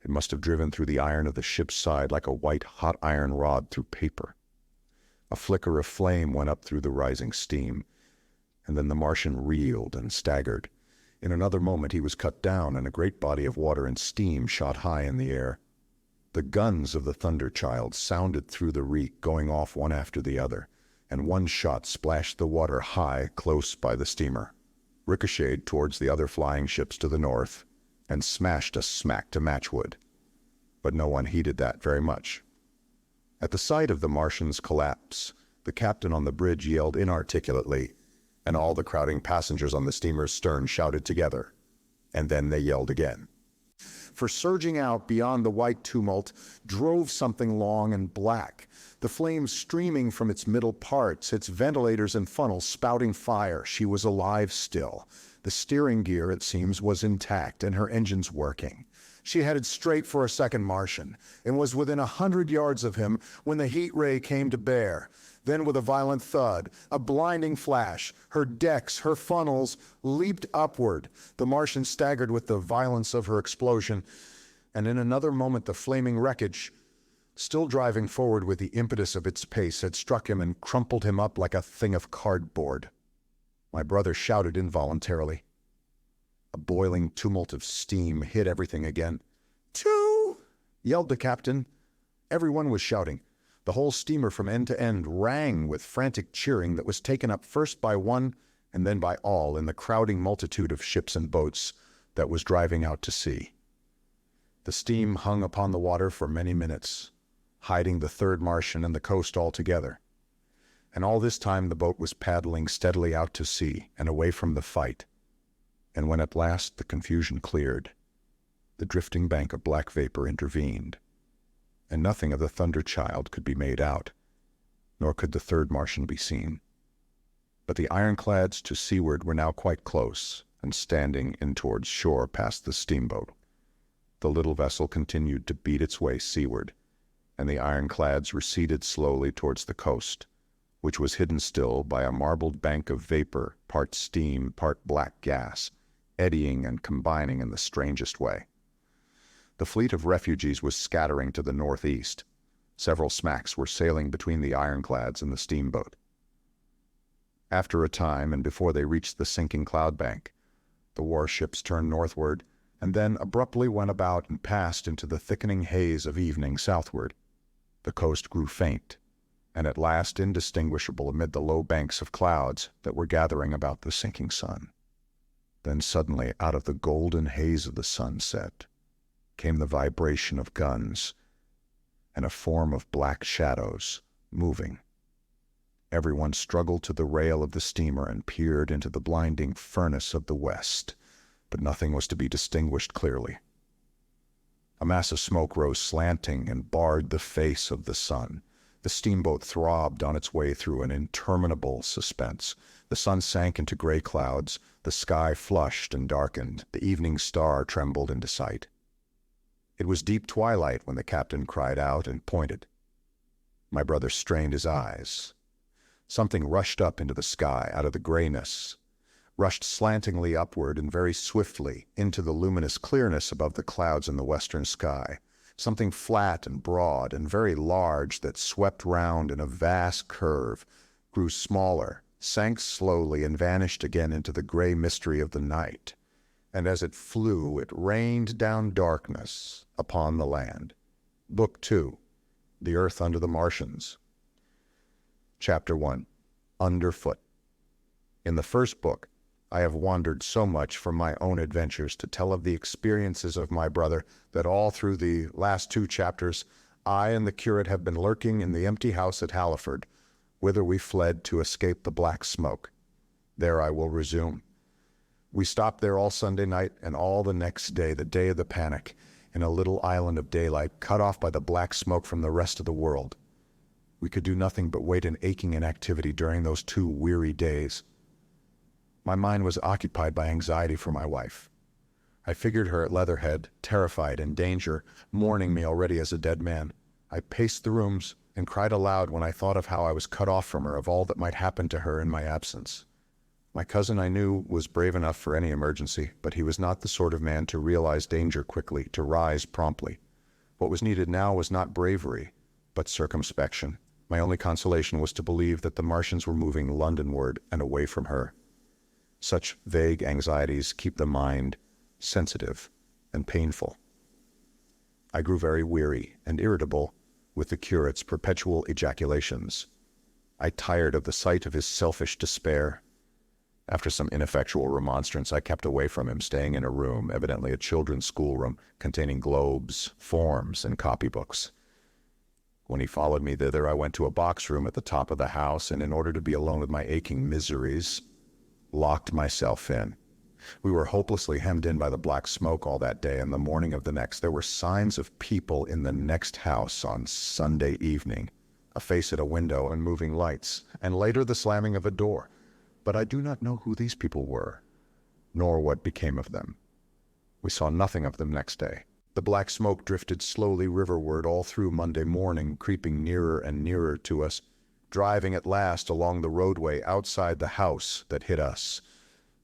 It must have driven through the iron of the ship's side like a white hot iron rod through paper. A flicker of flame went up through the rising steam, and then the Martian reeled and staggered. In another moment he was cut down, and a great body of water and steam shot high in the air. The guns of the Thunderchild sounded through the reek, going off one after the other, and one shot splashed the water high close by the steamer, ricocheted towards the other flying ships to the north, and smashed a smack to matchwood. But no one heeded that very much. At the sight of the Martian's collapse, the captain on the bridge yelled inarticulately, and all the crowding passengers on the steamer's stern shouted together, and then they yelled again. for surging out beyond the white tumult drove something long and black, the flames streaming from its middle parts, its ventilators and funnels spouting fire. She was alive still. The steering gear, it seems, was intact and her engines working. She headed straight for a second Martian and was within 100 yards of him when the heat ray came to bear. Then with a violent thud, a blinding flash, her decks, her funnels leaped upward. The Martian staggered with the violence of her explosion, and in another moment the flaming wreckage, still driving forward with the impetus of its pace, had struck him and crumpled him up like a thing of cardboard. My brother shouted involuntarily. A boiling tumult of steam hit everything again. "Two!" yelled the captain. Everyone was shouting. The whole steamer from end to end rang with frantic cheering that was taken up first by one and then by all in the crowding multitude of ships and boats that was driving out to sea. The steam hung upon the water for many minutes, hiding the third Martian and the coast altogether. And all this time the boat was paddling steadily out to sea and away from the fight. And when at last the confusion cleared, the drifting bank of black vapor intervened, and nothing of the Thunder Child could be made out, nor could the third Martian be seen. But the ironclads to seaward were now quite close, and standing in towards shore past the steamboat. The little vessel continued to beat its way seaward, and the ironclads receded slowly towards the coast, which was hidden still by a marbled bank of vapor, part steam, part black gas, eddying and combining in the strangest way. The fleet of refugees was scattering to the northeast. Several smacks were sailing between the ironclads and the steamboat. After a time, and before they reached the sinking cloud bank, the warships turned northward, and then abruptly went about and passed into the thickening haze of evening southward. The coast grew faint, and at last indistinguishable amid the low banks of clouds that were gathering about the sinking sun. Then suddenly, out of the golden haze of the sunset, came the vibration of guns and a form of black shadows moving. Everyone struggled to the rail of the steamer and peered into the blinding furnace of the west, but nothing was to be distinguished clearly. A mass of smoke rose slanting and barred the face of the sun. The steamboat throbbed on its way through an interminable suspense. The sun sank into gray clouds, the sky flushed and darkened, the evening star trembled into sight. It was deep twilight when the captain cried out and pointed. My brother strained his eyes. Something rushed up into the sky out of the grayness, rushed slantingly upward and very swiftly into the luminous clearness above the clouds in the western sky. Something flat and broad and very large that swept round in a vast curve, grew smaller, sank slowly and vanished again into the gray mystery of the night. And as it flew, it rained down darkness upon the land. Book 2, The Earth Under the Martians. Chapter 1, Underfoot. In the first book, I have wandered so much from my own adventures to tell of the experiences of my brother that all through the last 2 chapters, I and the curate have been lurking in the empty house at Halliford, whither we fled to escape the black smoke. There I will resume. We stopped there all Sunday night and all the next day, the day of the panic, in a little island of daylight cut off by the black smoke from the rest of the world. We could do nothing but wait in aching inactivity during those 2 weary days. My mind was occupied by anxiety for my wife. I figured her at Leatherhead, terrified, in danger, mourning me already as a dead man. I paced the rooms and cried aloud when I thought of how I was cut off from her, of all that might happen to her in my absence. My cousin, I knew, was brave enough for any emergency, but he was not the sort of man to realize danger quickly, to rise promptly. What was needed now was not bravery, but circumspection. My only consolation was to believe that the Martians were moving Londonward and away from her. Such vague anxieties keep the mind sensitive and painful. I grew very weary and irritable with the curate's perpetual ejaculations. I tired of the sight of his selfish despair. After some ineffectual remonstrance, I kept away from him, staying in a room, evidently a children's schoolroom, containing globes, forms, and copybooks. When he followed me thither, I went to a box room at the top of the house, and in order to be alone with my aching miseries, locked myself in. We were hopelessly hemmed in by the black smoke all that day, and the morning of the next there were signs of people in the next house on Sunday evening, a face at a window and moving lights, and later the slamming of a door. But I do not know who these people were, nor what became of them. We saw nothing of them next day. The black smoke drifted slowly riverward all through Monday morning, creeping nearer and nearer to us, driving at last along the roadway outside the house that hid us.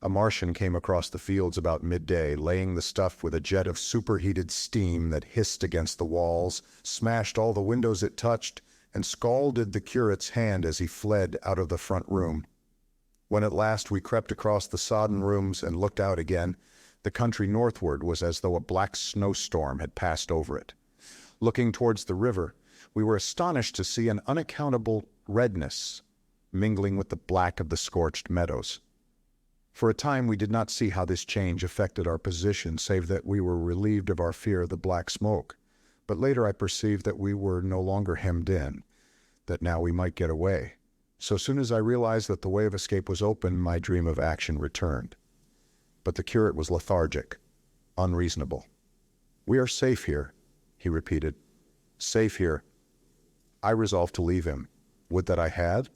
A Martian came across the fields about midday, laying the stuff with a jet of superheated steam that hissed against the walls, smashed all the windows it touched, and scalded the curate's hand as he fled out of the front room. When at last we crept across the sodden rooms and looked out again, the country northward was as though a black snowstorm had passed over it. Looking towards the river, we were astonished to see an unaccountable redness mingling with the black of the scorched meadows. For a time we did not see how this change affected our position, save that we were relieved of our fear of the black smoke. But later I perceived that we were no longer hemmed in, that now we might get away. So soon as I realized that the way of escape was open, my dream of action returned. But the curate was lethargic, unreasonable. "We are safe here," he repeated. "Safe here." I resolved to leave him. Would that I had!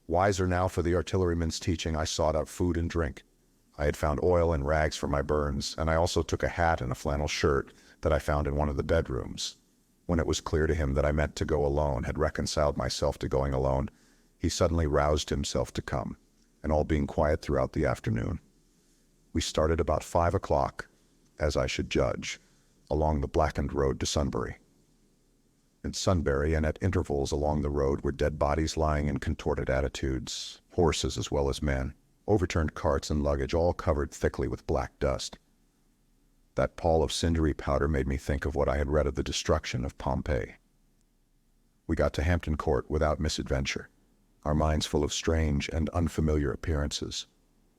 Wiser now for the artilleryman's teaching, I sought out food and drink. I had found oil and rags for my burns, and I also took a hat and a flannel shirt that I found in one of the bedrooms. When it was clear to him that I meant to go alone, had reconciled myself to going alone, he suddenly roused himself to come, and all being quiet throughout the afternoon, we started about 5 o'clock, as I should judge, along the blackened road to Sunbury. In Sunbury and at intervals along the road were dead bodies lying in contorted attitudes, horses as well as men, overturned carts and luggage, all covered thickly with black dust. That pall of cindery powder made me think of what I had read of the destruction of Pompeii. We got to Hampton Court without misadventure, our minds full of strange and unfamiliar appearances.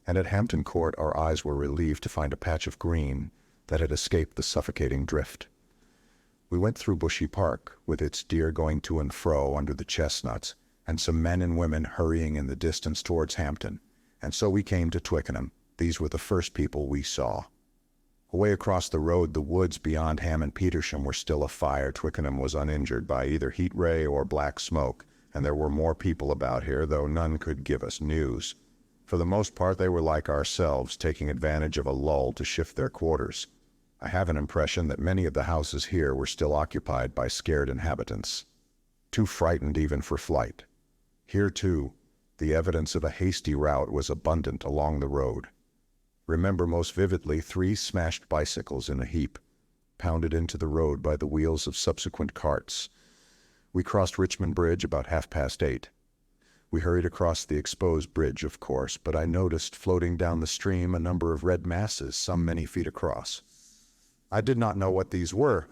And at Hampton Court our eyes were relieved to find a patch of green that had escaped the suffocating drift. We went through Bushy Park, with its deer going to and fro under the chestnuts, and some men and women hurrying in the distance towards Hampton, and so we came to Twickenham. These were the first people we saw. Away across the road, the woods beyond Ham and Petersham were still afire. Twickenham was uninjured by either heat ray or black smoke, and there were more people about here, though none could give us news. For the most part they were like ourselves, taking advantage of a lull to shift their quarters. I have an impression that many of the houses here were still occupied by scared inhabitants, too frightened even for flight. Here, too, the evidence of a hasty rout was abundant along the road. Remember most vividly 3 smashed bicycles in a heap, pounded into the road by the wheels of subsequent carts. We crossed Richmond Bridge about 8:30. We hurried across the exposed bridge, of course, but I noticed floating down the stream a number of red masses some many feet across. I did not know what these were.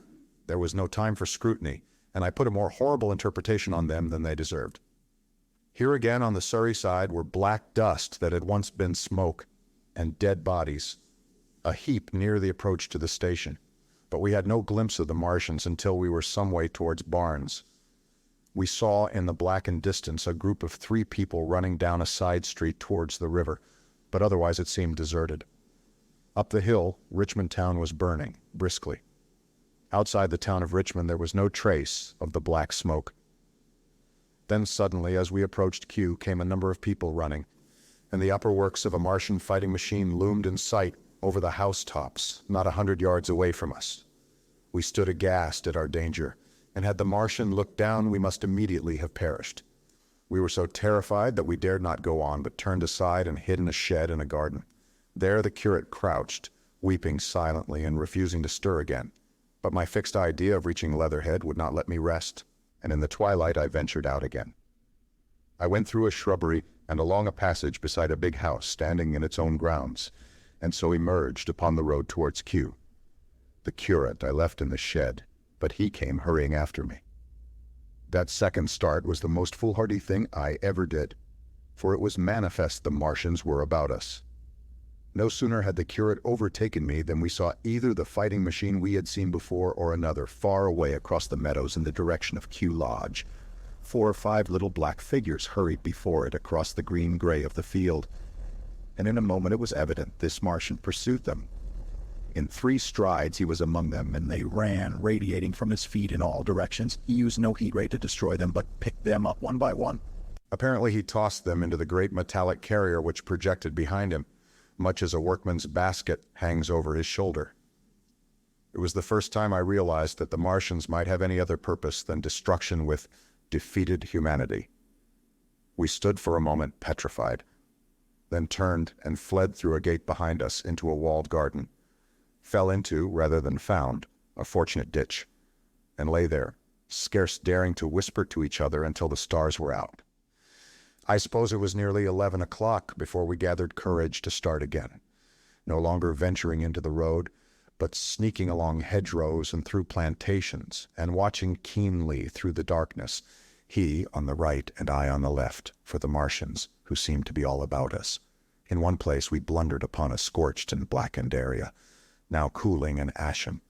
There was no time for scrutiny, and I put a more horrible interpretation on them than they deserved. Here again on the Surrey side were black dust that had once been smoke, and dead bodies, a heap near the approach to the station. But we had no glimpse of the Martians until we were some way towards Barnes. We saw in the blackened distance a group of 3 people running down a side street towards the river, but otherwise it seemed deserted. Up the hill, Richmond town was burning, briskly. Outside the town of Richmond there was no trace of the black smoke. Then suddenly, as we approached Kew, came a number of people running, and the upper works of a Martian fighting machine loomed in sight over the housetops, not 100 yards away from us. We stood aghast at our danger, and had the Martian looked down, we must immediately have perished. We were so terrified that we dared not go on, but turned aside and hid in a shed in a garden. There the curate crouched, weeping silently and refusing to stir again. But my fixed idea of reaching Leatherhead would not let me rest, and in the twilight I ventured out again. I went through a shrubbery and along a passage beside a big house standing in its own grounds, and so emerged upon the road towards Kew. The curate I left in the shed, but he came hurrying after me. That second start was the most foolhardy thing I ever did, for it was manifest the Martians were about us. No sooner had the curate overtaken me than we saw either the fighting machine we had seen before or another far away across the meadows in the direction of Kew Lodge. 4 or 5 little black figures hurried before it across the green-gray of the field. and in a moment it was evident this Martian pursued them. In 3 strides he was among them, and they ran, radiating from his feet in all directions. He used no heat ray to destroy them, but picked them up one by one. Apparently he tossed them into the great metallic carrier which projected behind him, much as a workman's basket hangs over his shoulder. It was the first time I realized that the Martians might have any other purpose than destruction with defeated humanity. We stood for a moment petrified, then turned and fled through a gate behind us into a walled garden, fell into, rather than found, a fortunate ditch, and lay there, scarce daring to whisper to each other until the stars were out. I suppose it was nearly 11 o'clock before we gathered courage to start again, no longer venturing into the road, but sneaking along hedgerows and through plantations, and watching keenly through the darkness, he on the right and I on the left, for the Martians, who seemed to be all about us. In one place we blundered upon a scorched and blackened area, now cooling and ashen,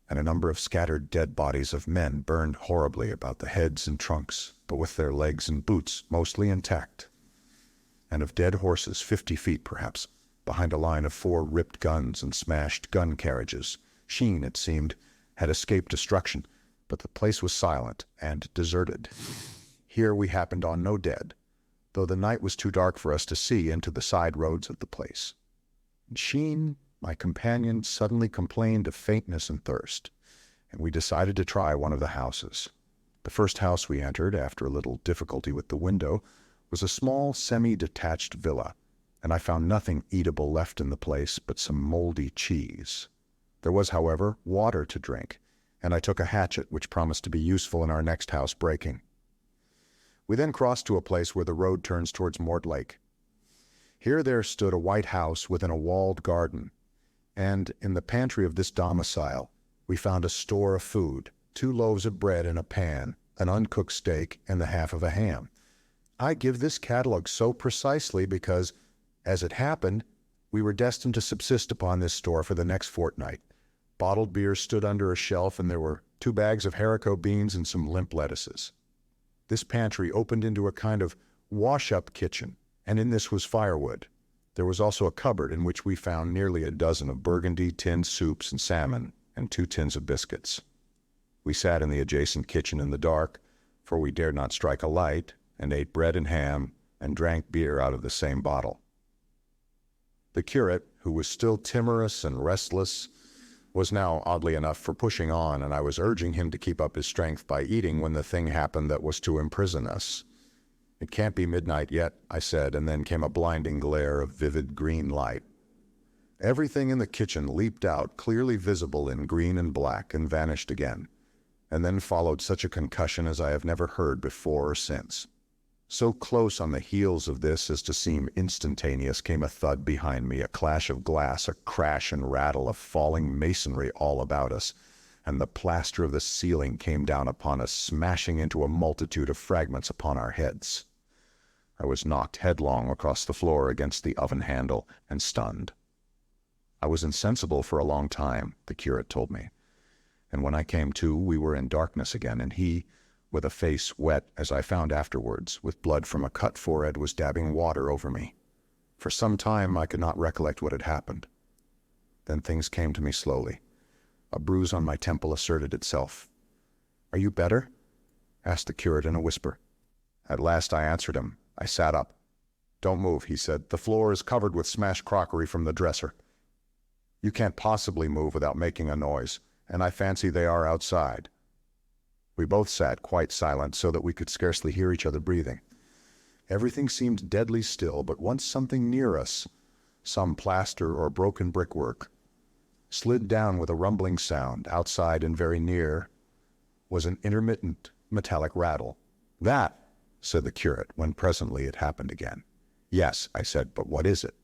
and a number of scattered dead bodies of men burned horribly about the heads and trunks, but with their legs and boots mostly intact, and of dead horses 50 feet perhaps, behind a line of 4 ripped guns and smashed gun carriages. Sheen, it seemed, had escaped destruction, but the place was silent and deserted. Here we happened on no dead, though the night was too dark for us to see into the side roads of the place. Sheen, my companion, suddenly complained of faintness and thirst, and we decided to try one of the houses. The first house we entered, after a little difficulty with the window, was a small semi-detached villa, and I found nothing eatable left in the place but some moldy cheese. There was, however, water to drink, and I took a hatchet which promised to be useful in our next house breaking. We then crossed to a place where the road turns towards Mortlake. Here there stood a white house within a walled garden, and in the pantry of this domicile we found a store of food, 2 loaves of bread in a pan, an uncooked steak, and the half of a ham. I give this catalogue so precisely because, as it happened, we were destined to subsist upon this store for the next fortnight. Bottled beer stood under a shelf, and there were 2 bags of haricot beans and some limp lettuces. This pantry opened into a kind of wash-up kitchen, and in this was firewood. There was also a cupboard in which we found nearly a dozen of burgundy tinned soups and salmon, and 2 tins of biscuits. We sat in the adjacent kitchen in the dark, for we dared not strike a light, and ate bread and ham, and drank beer out of the same bottle. The curate, who was still timorous and restless, was now, oddly enough, for pushing on, and I was urging him to keep up his strength by eating when the thing happened that was to imprison us. "It can't be midnight yet," I said, and then came a blinding glare of vivid green light. Everything in the kitchen leaped out, clearly visible in green and black, and vanished again, and then followed such a concussion as I have never heard before or since. So close on the heels of this as to seem instantaneous came a thud behind me, a clash of glass, a crash and rattle of falling masonry all about us, and the plaster of the ceiling came down upon us, smashing into a multitude of fragments upon our heads. I was knocked headlong across the floor against the oven handle and stunned. I was insensible for a long time, the curate told me, and when I came to, we were in darkness again, and he, with a face wet, as I found afterwards, with blood from a cut forehead, was dabbing water over me. For some time I could not recollect what had happened. Then things came to me slowly. A bruise on my temple asserted itself. "Are you better?" asked the curate in a whisper. At last I answered him. I sat up. "Don't move," he said. "The floor is covered with smashed crockery from the dresser. You can't possibly move without making a noise, and I fancy they are outside." We both sat quite silent, so that we could scarcely hear each other breathing. Everything seemed deadly still, but once something near us, some plaster or broken brickwork, slid down with a rumbling sound. Outside and very near was an intermittent metallic rattle. "That," said the curate, when presently it happened again. "Yes," I said, "but what is it?"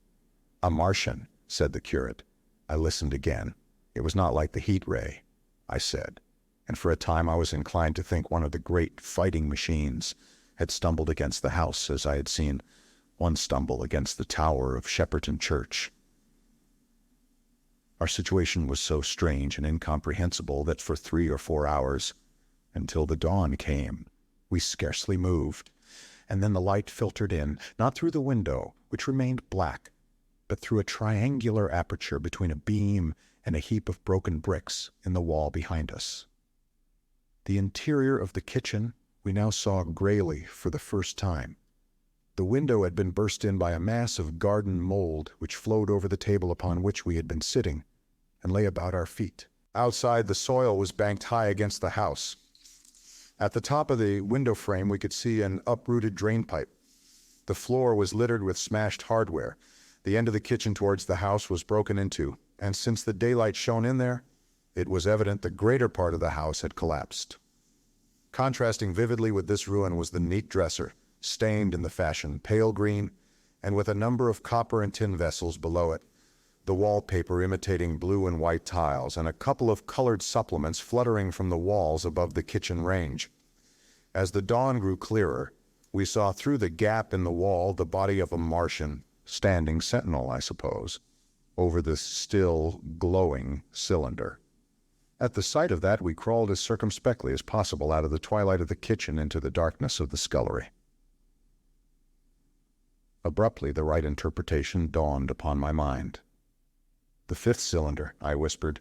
"A Martian," said the curate. I listened again. It was not like the heat ray, I said, and for a time I was inclined to think one of the great fighting machines had stumbled against the house, as I had seen one stumble against the tower of Shepperton Church. Our situation was so strange and incomprehensible that for 3 or 4 hours, until the dawn came, we scarcely moved, and then the light filtered in, not through the window, which remained black, but through a triangular aperture between a beam and a heap of broken bricks in the wall behind us. The interior of the kitchen we now saw grayly for the first time. The window had been burst in by a mass of garden mold which flowed over the table upon which we had been sitting and lay about our feet. Outside, the soil was banked high against the house. At the top of the window frame, we could see an uprooted drain pipe. The floor was littered with smashed hardware. The end of the kitchen towards the house was broken into, and since the daylight shone in there, it was evident the greater part of the house had collapsed. Contrasting vividly with this ruin was the neat dresser, stained in the fashion pale green, and with a number of copper and tin vessels below it, the wallpaper imitating blue and white tiles, and a couple of colored supplements fluttering from the walls above the kitchen range. As the dawn grew clearer, we saw through the gap in the wall the body of a Martian, standing sentinel, I suppose, over the still, glowing cylinder. At the sight of that, we crawled as circumspectly as possible out of the twilight of the kitchen into the darkness of the scullery. Abruptly, the right interpretation dawned upon my mind. "The fifth cylinder," I whispered.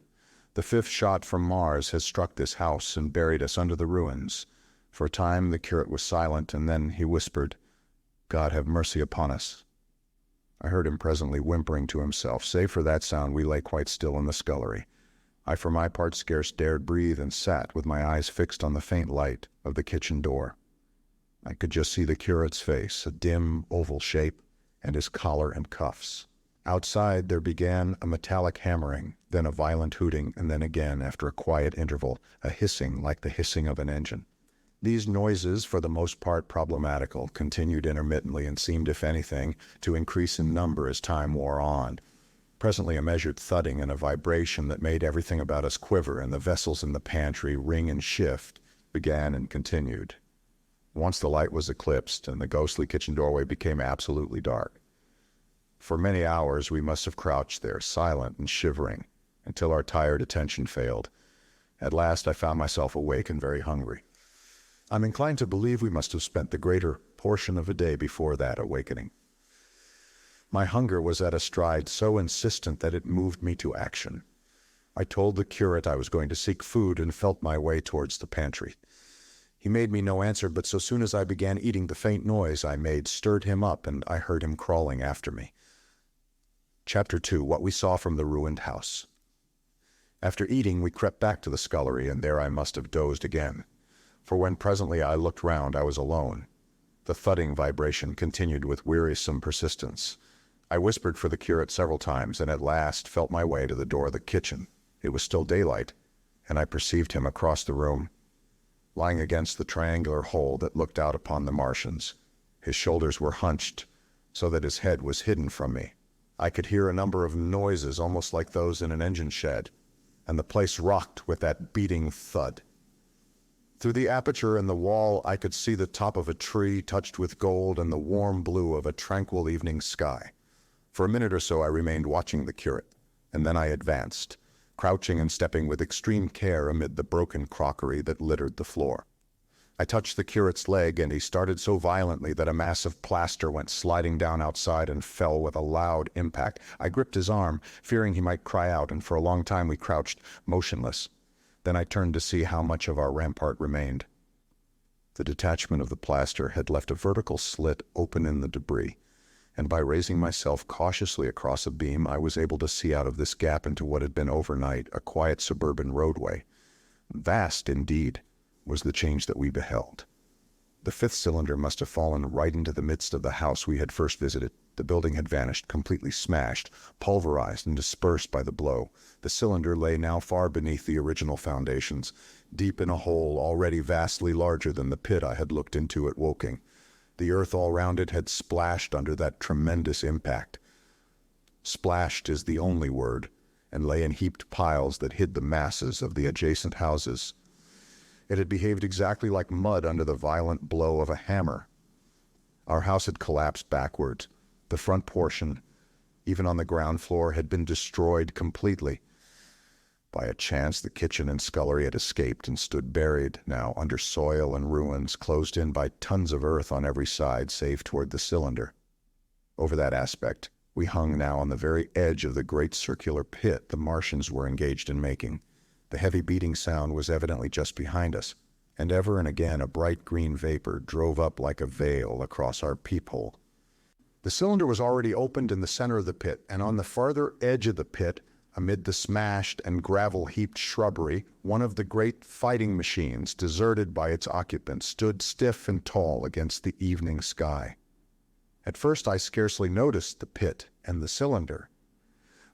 "The fifth shot from Mars has struck this house and buried us under the ruins." For a time the curate was silent, and then he whispered, "God have mercy upon us." I heard him presently whimpering to himself. Save for that sound, we lay quite still in the scullery. I for my part scarce dared breathe, and sat with my eyes fixed on the faint light of the kitchen door. I could just see the curate's face, a dim oval shape, and his collar and cuffs. Outside there began a metallic hammering, then a violent hooting, and then again, after a quiet interval, a hissing like the hissing of an engine. These noises, for the most part problematical, continued intermittently and seemed, if anything, to increase in number as time wore on. Presently a measured thudding and a vibration that made everything about us quiver, and the vessels in the pantry ring and shift, began and continued. Once the light was eclipsed, and the ghostly kitchen doorway became absolutely dark. For many hours we must have crouched there, silent and shivering, until our tired attention failed. At last I found myself awake and very hungry. I'm inclined to believe we must have spent the greater portion of a day before that awakening. My hunger was at a stride so insistent that it moved me to action. I told the curate I was going to seek food and felt my way towards the pantry. He made me no answer, but so soon as I began eating, the faint noise I made stirred him up, and I heard him crawling after me. Chapter 2. What we saw from the ruined house. After eating, we crept back to the scullery, and there I must have dozed again. For when presently I looked round, I was alone. The thudding vibration continued with wearisome persistence. I whispered for the curate several times, and at last felt my way to the door of the kitchen. It was still daylight, and I perceived him across the room, lying against the triangular hole that looked out upon the Martians. His shoulders were hunched, so that his head was hidden from me. I could hear a number of noises almost like those in an engine shed, and the place rocked with that beating thud. Through the aperture in the wall I could see the top of a tree touched with gold and the warm blue of a tranquil evening sky. For a minute or so I remained watching the curate, and then I advanced, crouching and stepping with extreme care amid the broken crockery that littered the floor. I touched the curate's leg, and he started so violently that a mass of plaster went sliding down outside and fell with a loud impact. I gripped his arm, fearing he might cry out, and for a long time we crouched, motionless. Then I turned to see how much of our rampart remained. The detachment of the plaster had left a vertical slit open in the debris, and by raising myself cautiously across a beam, I was able to see out of this gap into what had been overnight a quiet suburban roadway. Vast, indeed, was the change that we beheld. The fifth cylinder must have fallen right into the midst of the house we had first visited. The building had vanished, completely smashed, pulverized and dispersed by the blow. The cylinder lay now far beneath the original foundations, deep in a hole already vastly larger than the pit I had looked into at Woking. The earth all round it had splashed under that tremendous impact. Splashed is the only word, and lay in heaped piles that hid the masses of the adjacent houses. It had behaved exactly like mud under the violent blow of a hammer. Our house had collapsed backwards. The front portion, even on the ground floor, had been destroyed completely. By a chance, the kitchen and scullery had escaped and stood buried now under soil and ruins, closed in by tons of earth on every side save toward the cylinder. Over that aspect, We hung now on the very edge of the great circular pit the Martians were engaged in making. The heavy beating sound was evidently just behind us, and ever and again a bright green vapor drove up like a veil across our peephole. The cylinder was already opened in the center of the pit, and on the farther edge of the pit, amid the smashed and gravel-heaped shrubbery, one of the great fighting machines, deserted by its occupants, stood stiff and tall against the evening sky. At first I scarcely noticed the pit and the cylinder,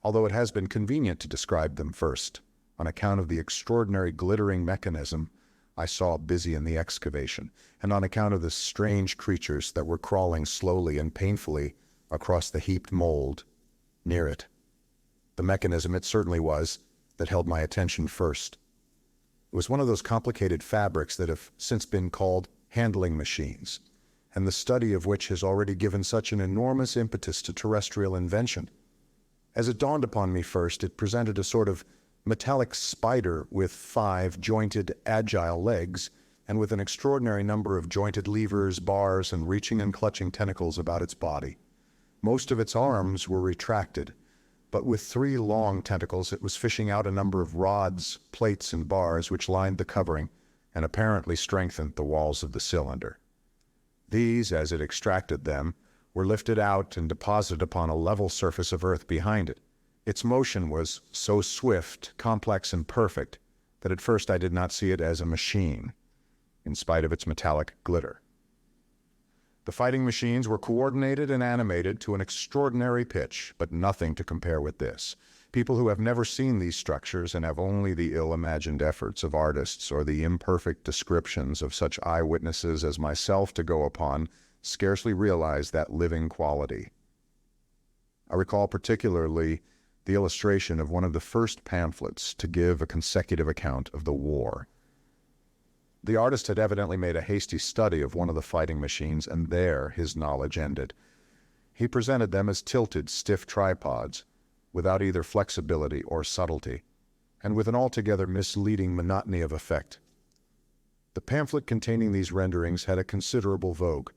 although it has been convenient to describe them first, on account of the extraordinary glittering mechanism I saw busy in the excavation, and on account of the strange creatures that were crawling slowly and painfully across the heaped mold near it. The mechanism it certainly was that held my attention first. It was one of those complicated fabrics that have since been called handling machines, and the study of which has already given such an enormous impetus to terrestrial invention. As it dawned upon me first, it presented a sort of metallic spider with 5 jointed, agile legs, and with an extraordinary number of jointed levers, bars, and reaching and clutching tentacles about its body. Most of its arms were retracted, but with 3 long tentacles it was fishing out a number of rods, plates, and bars which lined the covering and apparently strengthened the walls of the cylinder. These, as it extracted them, were lifted out and deposited upon a level surface of earth behind it. Its motion was so swift, complex, and perfect that at first I did not see it as a machine, in spite of its metallic glitter. The fighting machines were coordinated and animated to an extraordinary pitch, but nothing to compare with this. People who have never seen these structures and have only the ill-imagined efforts of artists or the imperfect descriptions of such eyewitnesses as myself to go upon scarcely realize that living quality. I recall particularly the illustration of one of the first pamphlets to give a consecutive account of the war. The artist had evidently made a hasty study of one of the fighting machines, and there his knowledge ended. He presented them as tilted, stiff tripods, without either flexibility or subtlety, and with an altogether misleading monotony of effect. The pamphlet containing these renderings had a considerable vogue,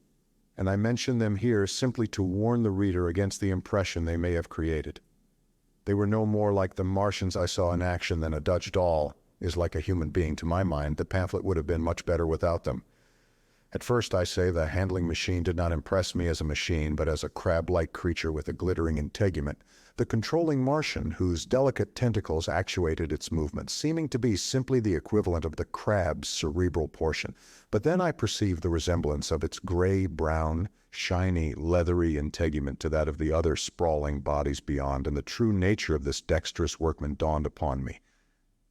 and I mention them here simply to warn the reader against the impression they may have created. They were no more like the Martians I saw in action than a Dutch doll is like a human being. To my mind, the pamphlet would have been much better without them. At first, I say, the handling machine did not impress me as a machine, but as a crab-like creature with a glittering integument, the controlling Martian, whose delicate tentacles actuated its movements, seeming to be simply the equivalent of the crab's cerebral portion. But then I perceived the resemblance of its gray-brown, shiny, leathery integument to that of the other sprawling bodies beyond, and the true nature of this dexterous workman dawned upon me.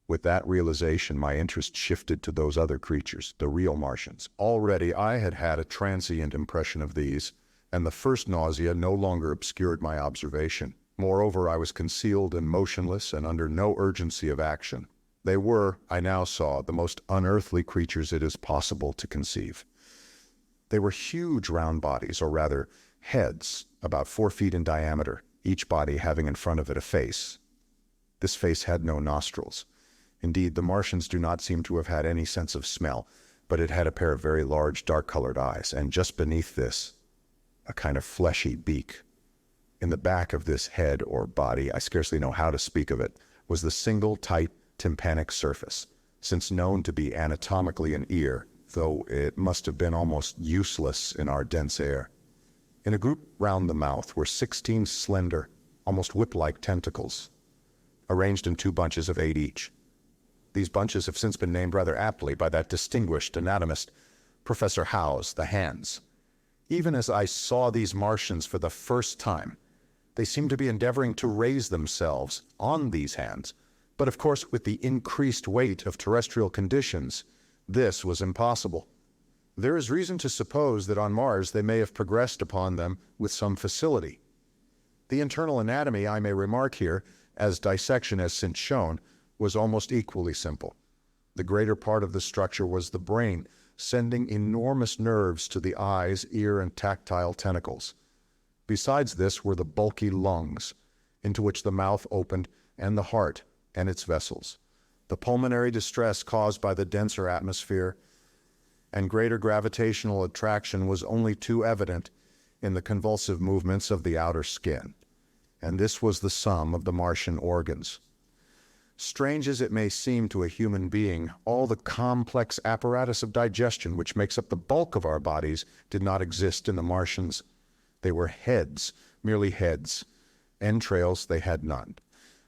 With that realization, my interest shifted to those other creatures, the real Martians. Already I had had a transient impression of these, and the first nausea no longer obscured my observation. Moreover, I was concealed and motionless and under no urgency of action. They were, I now saw, the most unearthly creatures it is possible to conceive. They were huge round bodies, or rather heads, about 4 feet in diameter, each body having in front of it a face. This face had no nostrils. Indeed, the Martians do not seem to have had any sense of smell, but it had a pair of very large, dark-colored eyes, and just beneath this, a kind of fleshy beak. In the back of this head or body, I scarcely know how to speak of it, was the single tight tympanic surface, since known to be anatomically an ear, though it must have been almost useless in our dense air. In a group round the mouth were 16 slender, almost whip-like tentacles, arranged in 2 bunches of 8 each. These bunches have since been named rather aptly by that distinguished anatomist, Professor Howe's, the hands. Even as I saw these Martians for the first time, they seemed to be endeavoring to raise themselves on these hands, but of course with the increased weight of terrestrial conditions, this was impossible. There is reason to suppose that on Mars they may have progressed upon them with some facility. The internal anatomy, I may remark here, as dissection has since shown, was almost equally simple. The greater part of the structure was the brain, sending enormous nerves to the eyes, ear, and tactile tentacles. Besides this were the bulky lungs, into which the mouth opened, and the heart and its vessels. The pulmonary distress caused by the denser atmosphere and greater gravitational attraction was only too evident in the convulsive movements of the outer skin. and this was the sum of the Martian organs. Strange as it may seem to a human being, all the complex apparatus of digestion which makes up the bulk of our bodies did not exist in the Martians. They were heads, merely heads. Entrails they had none.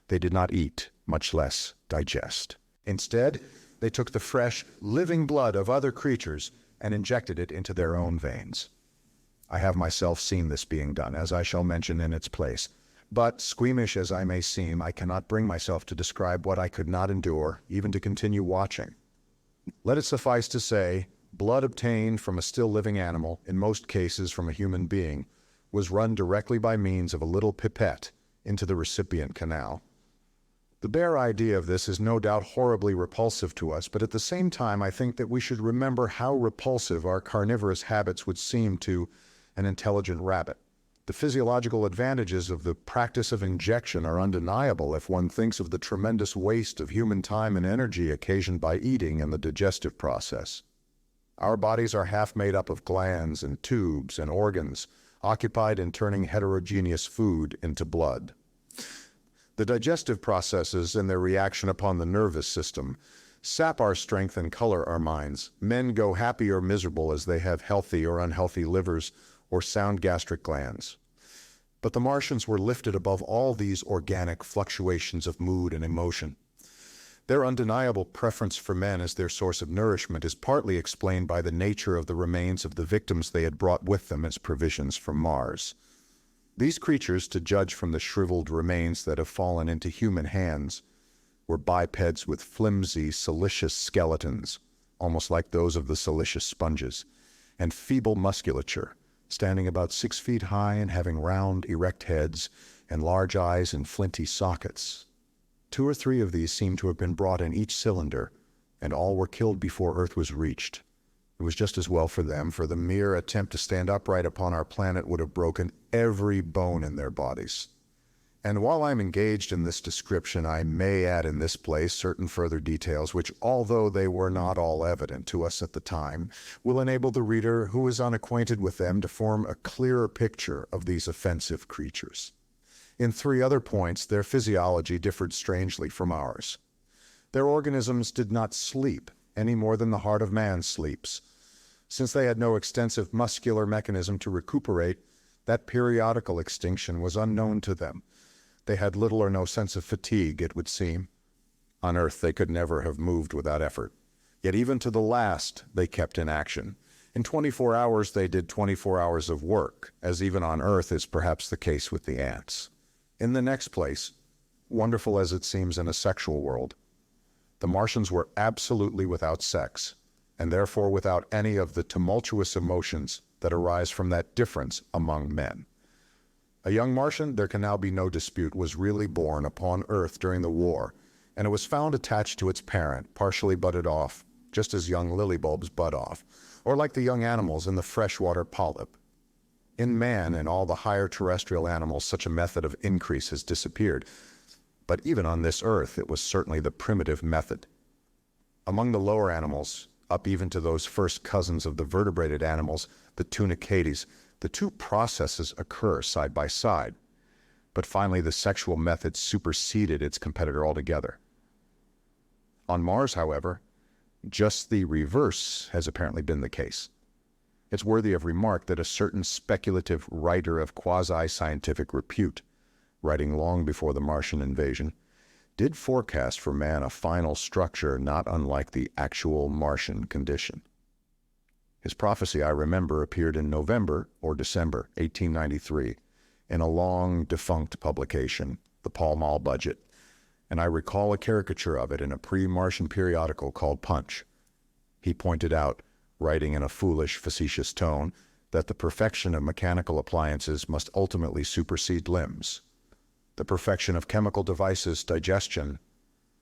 They did not eat, much less digest. Instead, they took the fresh, living blood of other creatures and injected it into their own veins. I have myself seen this being done, as I shall mention in its place. But, squeamish as I may seem, I cannot bring myself to describe what I could not endure, even to continue watching. Let it suffice to say, blood obtained from a still living animal, in most cases from a human being, was run directly by means of a little pipette into the recipient canal. The bare idea of this is no doubt horribly repulsive to us, but at the same time I think that we should remember how repulsive our carnivorous habits would seem to an intelligent rabbit. The physiological advantages of the practice of injection are undeniable if one thinks of the tremendous waste of human time and energy occasioned by eating and the digestive process. Our bodies are half made up of glands and tubes and organs, occupied in turning heterogeneous food into blood. The digestive processes and their reaction upon the nervous system sap our strength and color our minds. Men go happy or miserable as they have healthy or unhealthy livers or sound gastric glands. But the Martians were lifted above all these organic fluctuations of mood and emotion. Their undeniable preference for men as their source of nourishment is partly explained by the nature of the remains of the victims they had brought with them as provisions from Mars. These creatures, to judge from the shriveled remains that have fallen into human hands, were bipeds with flimsy, siliceous skeletons, almost like those of the siliceous sponges, and feeble musculature, standing about 6 feet high and having round, erect heads and large eyes in flinty sockets. 2 or 3 of these seemed to have been brought in each cylinder, and all were killed before Earth was reached. It was just as well for them, for the mere attempt to stand upright upon our planet would have broken every bone in their bodies. And while I'm engaged in this description, I may add in this place certain further details which, although they were not all evident to us at the time, will enable the reader who is unacquainted with them to form a clearer picture of these offensive creatures. In 3 other points, their physiology differed strangely from ours. Their organisms did not sleep any more than the heart of man sleeps. Since they had no extensive muscular mechanism to recuperate, that periodical extinction was unknown to them. They had little or no sense of fatigue, it would seem. On Earth they could never have moved without effort. Yet even to the last they kept in action. In 24 hours they did 24 hours of work, as even on Earth is perhaps the case with the ants. In the next place, wonderful as it seems in a sexual world, the Martians were absolutely without sex, and therefore without any of the tumultuous emotions that arise from that difference among men. A young Martian, there can now be no dispute, was really born upon Earth during the war, and it was found attached to its parent, partially budded off, just as young lily bulbs bud off, or like the young animals in the freshwater polyp. In man and all the higher terrestrial animals, such a method of increase has disappeared, but even on this Earth it was certainly the primitive method. Among the lower animals, up even to those first cousins of the vertebrated animals, the tunicades, the 2 processes occur side by side, but finally the sexual method superseded its competitor altogether. On Mars, however, just the reverse has apparently been the case. It's worthy of remark that a certain speculative writer of quasi-scientific repute, writing long before the Martian invasion, did forecast for man a final structure not unlike the actual Martian condition. His prophecy, I remember, appeared in November or December 1893 in a long defunct publication, the Pall Mall Budget, and I recall a caricature of it in a pre-Martian periodical called Punch. He pointed out, writing in a foolish, facetious tone, that the perfection of mechanical appliances must ultimately supersede limbs. The perfection of chemical devices, digestion,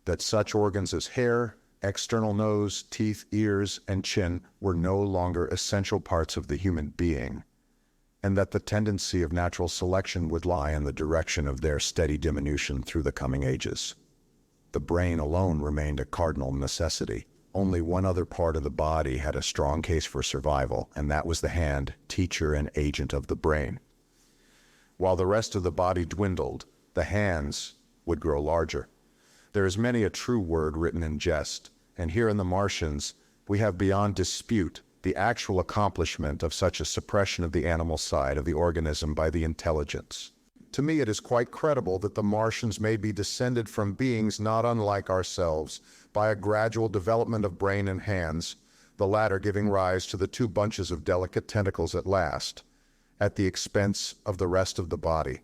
that such organs as hair, external nose, teeth, ears, and chin were no longer essential parts of the human being, and that the tendency of natural selection would lie in the direction of their steady diminution through the coming ages. The brain alone remained a cardinal necessity. Only one other part of the body had a strong case for survival, and that was the hand, teacher and agent of the brain. While the rest of the body dwindled, the hands would grow larger. There is many a true word written in jest, and here in the Martians, we have beyond dispute the actual accomplishment of such a suppression of the animal side of the organism by the intelligence. To me, it is quite credible that the Martians may be descended from beings not unlike ourselves by a gradual development of brain and hands, the latter giving rise to the two bunches of delicate tentacles at last, at the expense of the rest of the body.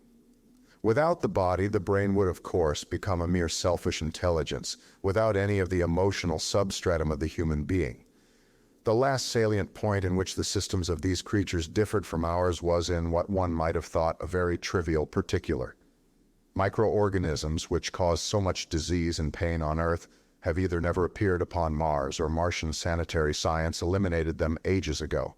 Without the body, the brain would, of course, become a mere selfish intelligence, without any of the emotional substratum of the human being. The last salient point in which the systems of these creatures differed from ours was in what one might have thought a very trivial particular. Microorganisms which cause so much disease and pain on Earth have either never appeared upon Mars, or Martian sanitary science eliminated them ages ago.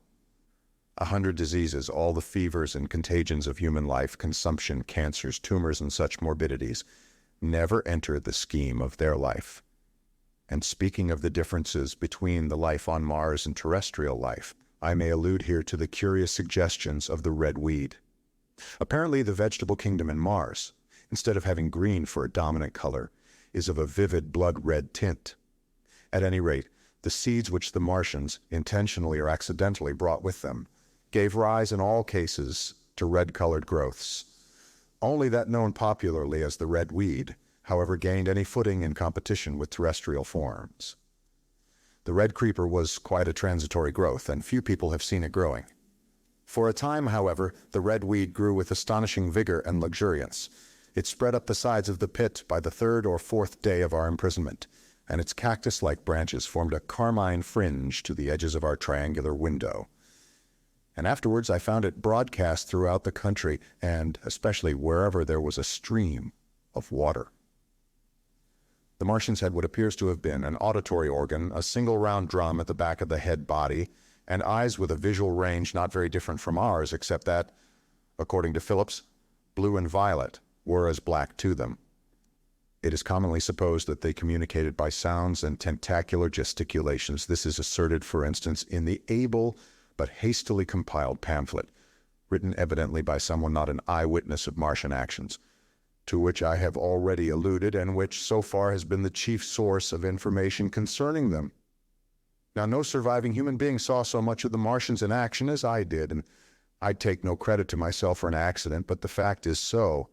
100 diseases, all the fevers and contagions of human life, consumption, cancers, tumors, and such morbidities, never entered the scheme of their life. And speaking of the differences between the life on Mars and terrestrial life, I may allude here to the curious suggestions of the red weed. Apparently, the vegetable kingdom in Mars, instead of having green for a dominant color, is of a vivid blood-red tint. At any rate, the seeds which the Martians, intentionally or accidentally, brought with them, gave rise in all cases to red-colored growths. Only that known popularly as the red weed, however, gained any footing in competition with terrestrial forms. The red creeper was quite a transitory growth, and few people have seen it growing. For a time, however, the red weed grew with astonishing vigor and luxuriance. It spread up the sides of the pit by the third or fourth day of our imprisonment, and its cactus-like branches formed a carmine fringe to the edges of our triangular window. And afterwards I found it broadcast throughout the country, and especially wherever there was a stream of water. The Martians had what appears to have been an auditory organ, a single round drum at the back of the head body, and eyes with a visual range not very different from ours, except that, according to Phillips, blue and violet were as black to them. It is commonly supposed that they communicated by sounds and tentacular gesticulations. This is asserted, for instance, in the able but hastily compiled pamphlet, written evidently by someone not an eyewitness of Martian actions, to which I have already alluded, and which so far has been the chief source of information concerning them. Now, no surviving human being saw so much of the Martians in action as I did, and I'd take no credit to myself for an accident, but the fact is so,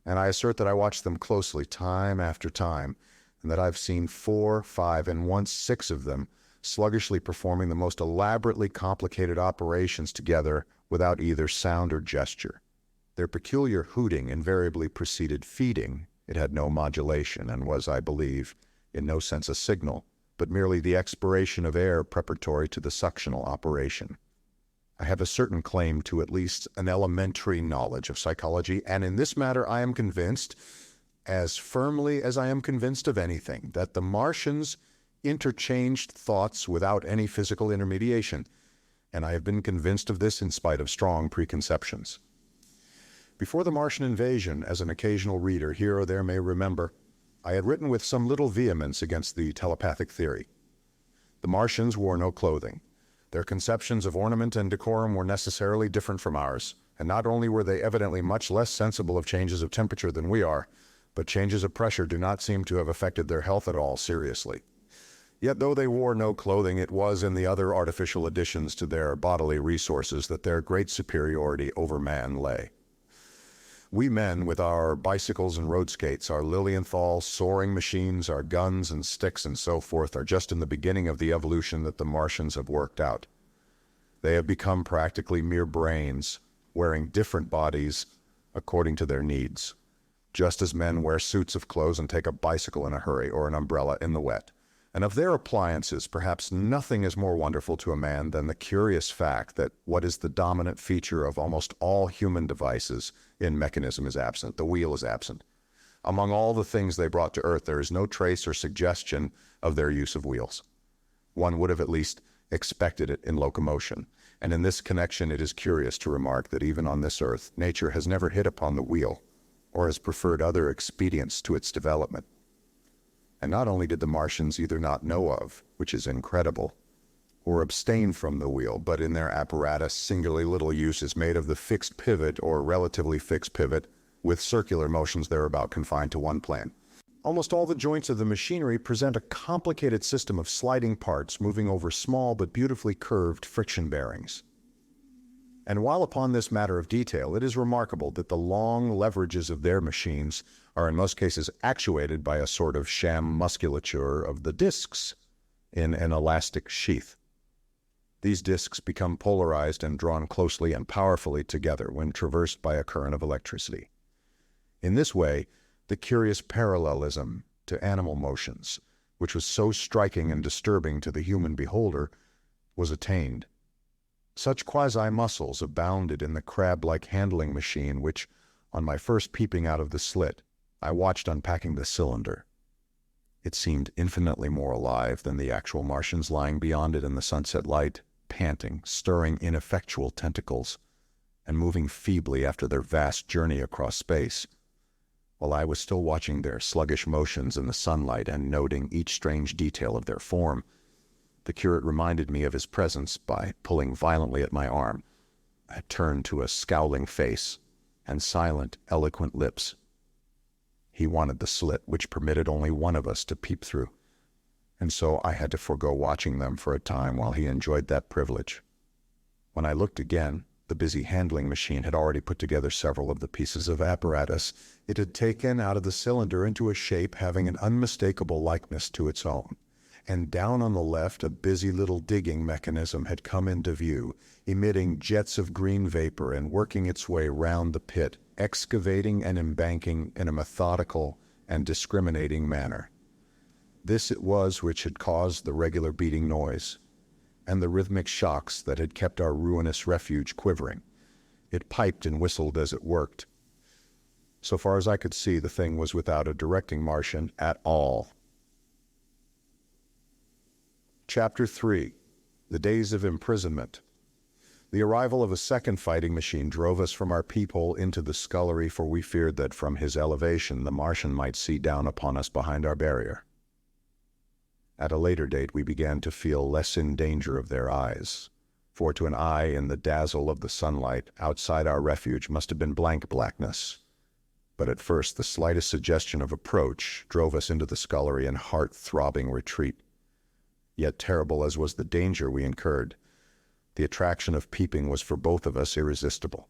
and I assert that I watched them closely time after time, and that I've seen 4, 5, and once 6 of them sluggishly performing the most elaborately complicated operations together without either sound or gesture. Their peculiar hooting invariably preceded feeding. It had no modulation and was, I believe, in no sense a signal, but merely the expiration of air preparatory to the suctional operation. I have a certain claim to at least an elementary knowledge of psychology, and in this matter I am convinced, as firmly as I am convinced of anything, that the Martians interchanged thoughts without any physical intermediation, and I have been convinced of this in spite of strong preconceptions. Before the Martian invasion, as an occasional reader here or there may remember, I had written with some little vehemence against the telepathic theory. The Martians wore no clothing. Their conceptions of ornament and decorum were necessarily different from ours, and not only were they evidently much less sensible of changes of temperature than we are, but changes of pressure do not seem to have affected their health at all seriously. Yet though they wore no clothing, it was in the other artificial additions to their bodily resources that their great superiority over man lay. We men, with our bicycles and road skates, our Lilienthal soaring machines, our guns and sticks and so forth, are just in the beginning of the evolution that the Martians have worked out. They have become practically mere brains, wearing different bodies according to their needs, just as men wear suits of clothes and take a bicycle in a hurry or an umbrella in the wet. And of their appliances, perhaps nothing is more wonderful to a man than the curious fact that what is the dominant feature of almost all human devices in mechanism is absent. The wheel is absent. Among all the things they brought to Earth, there is no trace or suggestion of their use of wheels. One would have at least expected it in locomotion. And in this connection, it is curious to remark that even on this Earth, nature has never hit upon the wheel, or has preferred other expedients to its development. And not only did the Martians either not know of, which is incredible, or abstain from the wheel, but in their apparatus singularly little use is made of the fixed pivot or relatively fixed pivot, with circular motions thereabout confined to one plane. Almost all the joints of the machinery present a complicated system of sliding parts moving over small but beautifully curved friction bearings. And while upon this matter of detail, it is remarkable that the long leverages of their machines are in most cases actuated by a sort of sham musculature of the discs in an elastic sheath. These discs become polarized and drawn closely and powerfully together when traversed by a current of electricity. In this way, the curious parallelism to animal motions, which was so striking and disturbing to the human beholder, was attained. Such quasi-muscles abounded in the crab-like handling machine which, on my first peeping out of the slit, I watched unpacking the cylinder. It seemed infinitely more alive than the actual Martians lying beyond it in the sunset light, panting, stirring ineffectual tentacles, and moving feebly after their vast journey across space. While I was still watching their sluggish motions in the sunlight and noting each strange detail of their form, the curate reminded me of his presence by pulling violently at my arm. I turned to a scowling face and silent, eloquent lips. He wanted the slit which permitted only one of us to peep through, and so I had to forego watching them for a time while he enjoyed that privilege. When I looked again, the busy handling machine had already put together several of the pieces of apparatus it had taken out of the cylinder into a shape having an unmistakable likeness to its own. And down on the left a busy little digging mechanism had come into view, emitting jets of green vapor and working its way round the pit, excavating and embanking in a methodical and discriminating manner. This it was which had caused the regular beating noise, and the rhythmic shocks that had kept our ruinous refuge quivering. It piped and whistled as it worked. So far as I could see, the thing was without a directing Martian at all. Chapter 3. The Days of Imprisonment. The arrival of a second fighting machine drove us from our peephole into the scullery, for we feared that from his elevation the Martian might see down upon us behind our barrier. At a later date we began to feel less in danger of their eyes, for to an eye in the dazzle of the sunlight outside our refuge must have been blank blackness. But at first the slightest suggestion of approach drove us into the scullery in heart-throbbing retreat. Yet terrible as was the danger we incurred, the attraction of peeping was for both of us irresistible.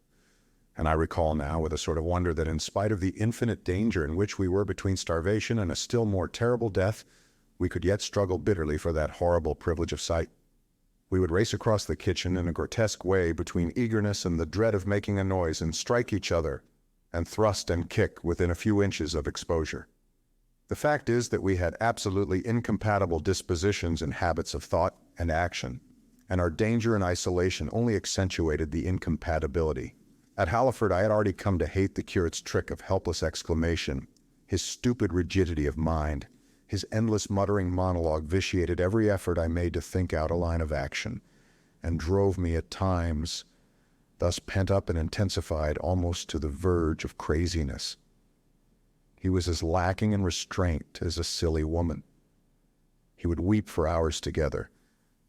And I recall now with a sort of wonder that in spite of the infinite danger in which we were between starvation and a still more terrible death, we could yet struggle bitterly for that horrible privilege of sight. We would race across the kitchen in a grotesque way between eagerness and the dread of making a noise and strike each other and thrust and kick within a few inches of exposure. The fact is that we had absolutely incompatible dispositions and habits of thought and action, and our danger and isolation only accentuated the incompatibility. At Halliford I had already come to hate the curate's trick of helpless exclamation, his stupid rigidity of mind. His endless muttering monologue vitiated every effort I made to think out a line of action, and drove me at times, thus pent up and intensified almost to the verge of craziness. He was as lacking in restraint as a silly woman. He would weep for hours together,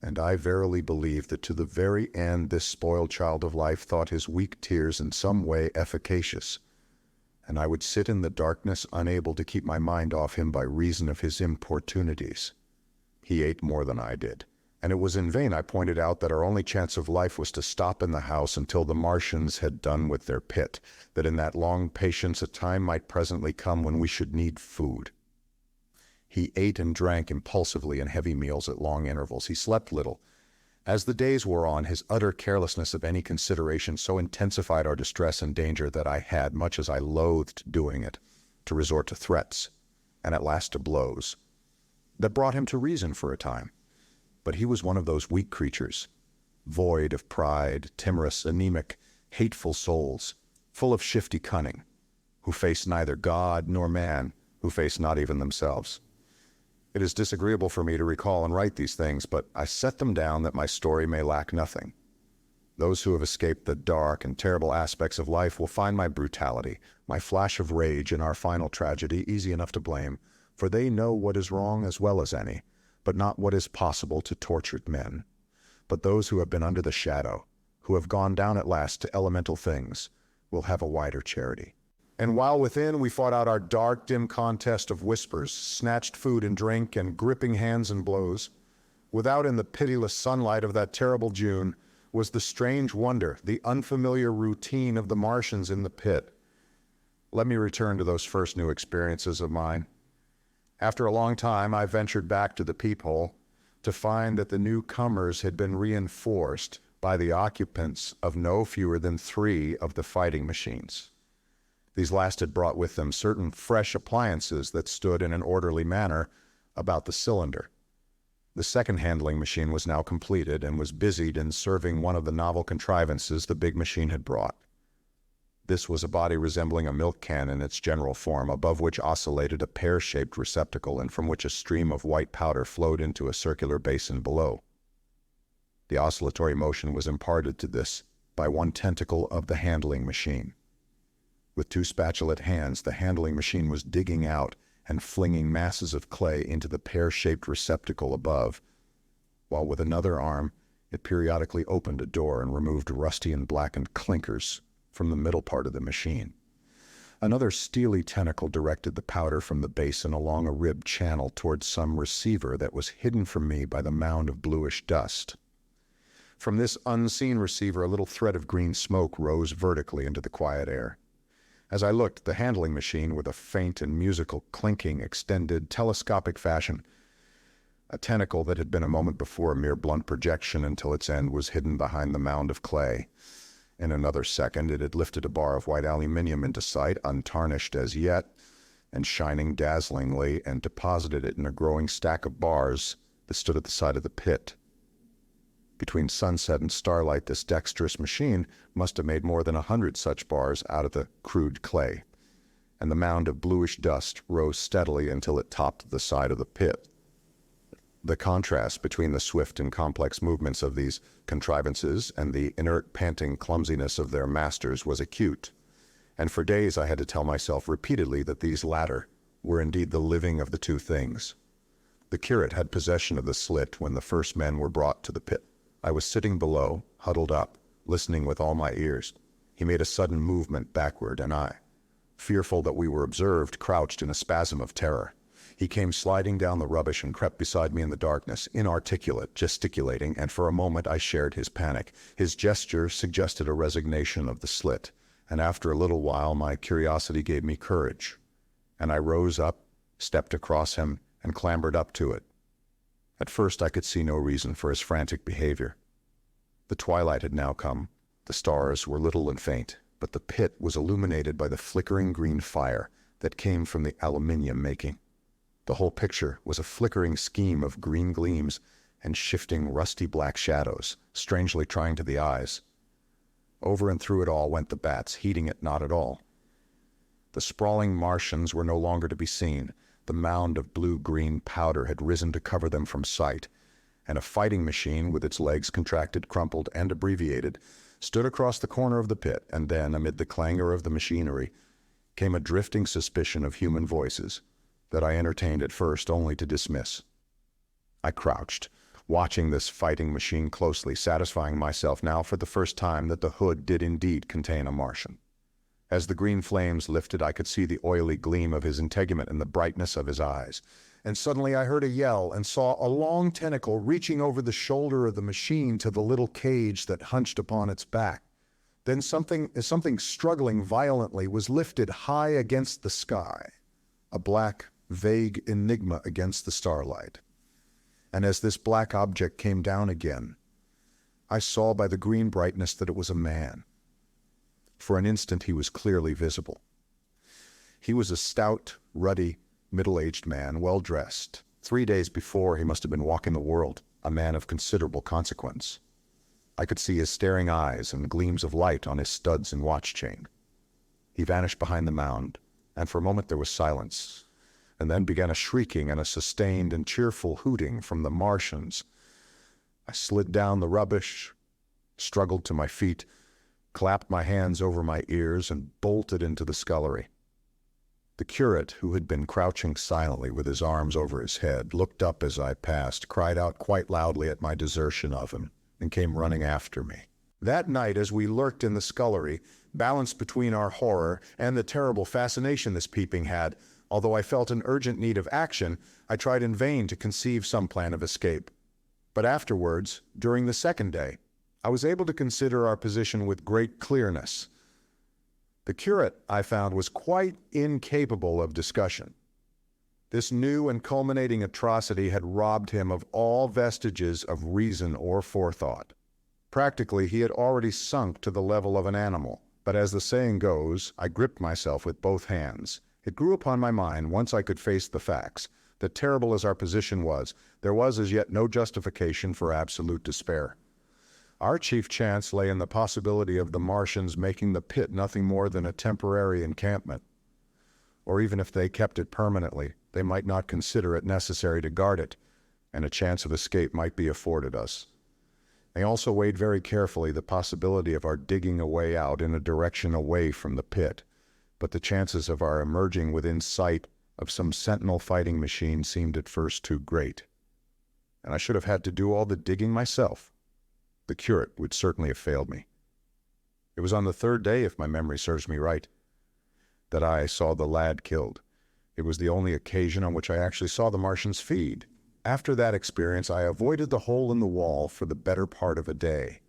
and I verily believe that to the very end this spoiled child of life thought his weak tears in some way efficacious, and I would sit in the darkness unable to keep my mind off him by reason of his importunities. He ate more than I did, and it was in vain I pointed out that our only chance of life was to stop in the house until the Martians had done with their pit, that in that long patience a time might presently come when we should need food. He ate and drank impulsively in heavy meals at long intervals. He slept little. As the days wore on, his utter carelessness of any consideration so intensified our distress and danger that I had, much as I loathed doing it, to resort to threats, and at last to blows, that brought him to reason for a time. But he was one of those weak creatures, void of pride, timorous, anemic, hateful souls, full of shifty cunning, who face neither God nor man, who face not even themselves. It is disagreeable for me to recall and write these things, but I set them down that my story may lack nothing. Those who have escaped the dark and terrible aspects of life will find my brutality, my flash of rage in our final tragedy easy enough to blame, for they know what is wrong as well as any, but not what is possible to tortured men. but those who have been under the shadow, who have gone down at last to elemental things, will have a wider charity. And while within we fought out our dark, dim contest of whispers, snatched food and drink, and gripping hands and blows, without in the pitiless sunlight of that terrible June was the strange wonder, the unfamiliar routine of the Martians in the pit. Let me return to those first new experiences of mine. After a long time, I ventured back to the peephole to find that the newcomers had been reinforced by the occupants of no fewer than 3 of the fighting machines. These last had brought with them certain fresh appliances that stood in an orderly manner about the cylinder. The second handling machine was now completed and was busied in serving one of the novel contrivances the big machine had brought. This was a body resembling a milk can in its general form, above which oscillated a pear-shaped receptacle and from which a stream of white powder flowed into a circular basin below. The oscillatory motion was imparted to this by one tentacle of the handling machine. With 2 spatulate hands, the handling machine was digging out and flinging masses of clay into the pear-shaped receptacle above, while with another arm it periodically opened a door and removed rusty and blackened clinkers from the middle part of the machine. Another steely tentacle directed the powder from the basin along a ribbed channel towards some receiver that was hidden from me by the mound of bluish dust. From this unseen receiver, a little thread of green smoke rose vertically into the quiet air. As I looked, the handling machine, with a faint and musical clinking, extended telescopic fashion, a tentacle that had been a moment before a mere blunt projection until its end was hidden behind the mound of clay. In another second, it had lifted a bar of white aluminium into sight, untarnished as yet, and shining dazzlingly, and deposited it in a growing stack of bars that stood at the side of the pit. Between sunset and starlight, this dexterous machine must have made more than 100 such bars out of the crude clay, and the mound of bluish dust rose steadily until it topped the side of the pit. The contrast between the swift and complex movements of these contrivances and the inert, panting clumsiness of their masters was acute, and for days I had to tell myself repeatedly that these latter were indeed the living of the 2 things. The curate had possession of the slit when the first men were brought to the pit. I was sitting below, huddled up, listening with all my ears. He made a sudden movement backward, and I, fearful that we were observed, crouched in a spasm of terror. He came sliding down the rubbish and crept beside me in the darkness, inarticulate, gesticulating, and for a moment I shared his panic. His gesture suggested a resignation of the slit, and after a little while my curiosity gave me courage, and I rose up, stepped across him, and clambered up to it. At first I could see no reason for his frantic behavior. The twilight had now come. The stars were little and faint, but the pit was illuminated by the flickering green fire that came from the aluminium making. The whole picture was a flickering scheme of green gleams and shifting rusty black shadows, strangely trying to the eyes. Over and through it all went the bats, heeding it not at all. The sprawling Martians were no longer to be seen. The mound of blue-green powder had risen to cover them from sight, and a fighting machine, with its legs contracted, crumpled, and abbreviated, stood across the corner of the pit, and then, amid the clangor of the machinery, came a drifting suspicion of human voices that I entertained at first only to dismiss. I crouched, watching this fighting machine closely, satisfying myself now for the first time that the hood did indeed contain a Martian. As the green flames lifted, I could see the oily gleam of his integument and the brightness of his eyes. And suddenly I heard a yell and saw a long tentacle reaching over the shoulder of the machine to the little cage that hunched upon its back. Then something struggling violently was lifted high against the sky, a black, vague enigma against the starlight. And as this black object came down again, I saw by the green brightness that it was a man. For an instant he was clearly visible. He was a stout, ruddy, middle-aged man, well-dressed. 3 days before he must have been walking the world, a man of considerable consequence. I could see his staring eyes and gleams of light on his studs and watch chain. He vanished behind the mound, and for a moment there was silence, and then began a shrieking and a sustained and cheerful hooting from the Martians. I slid down the rubbish, struggled to my feet, clapped my hands over my ears, and bolted into the scullery. The curate, who had been crouching silently with his arms over his head, looked up as I passed, cried out quite loudly at my desertion of him, and came running after me. That night, as we lurked in the scullery, balanced between our horror and the terrible fascination this peeping had, although I felt an urgent need of action, I tried in vain to conceive some plan of escape. But afterwards, during the second day, I was able to consider our position with great clearness. The curate, I found, was quite incapable of discussion. This new and culminating atrocity had robbed him of all vestiges of reason or forethought. Practically, he had already sunk to the level of an animal, but as the saying goes, I gripped myself with both hands. It grew upon my mind, once I could face the facts, that terrible as our position was, there was as yet no justification for absolute despair. Our chief chance lay in the possibility of the Martians making the pit nothing more than a temporary encampment. Or even if they kept it permanently, they might not consider it necessary to guard it, and a chance of escape might be afforded us. They also weighed very carefully the possibility of our digging a way out in a direction away from the pit, but the chances of our emerging within sight of some sentinel fighting machine seemed at first too great. And I should have had to do all the digging myself. The curate would certainly have failed me. It was on the third day, if my memory serves me right, that I saw the lad killed. It was the only occasion on which I actually saw the Martians feed. After that experience, I avoided the hole in the wall for the better part of a day.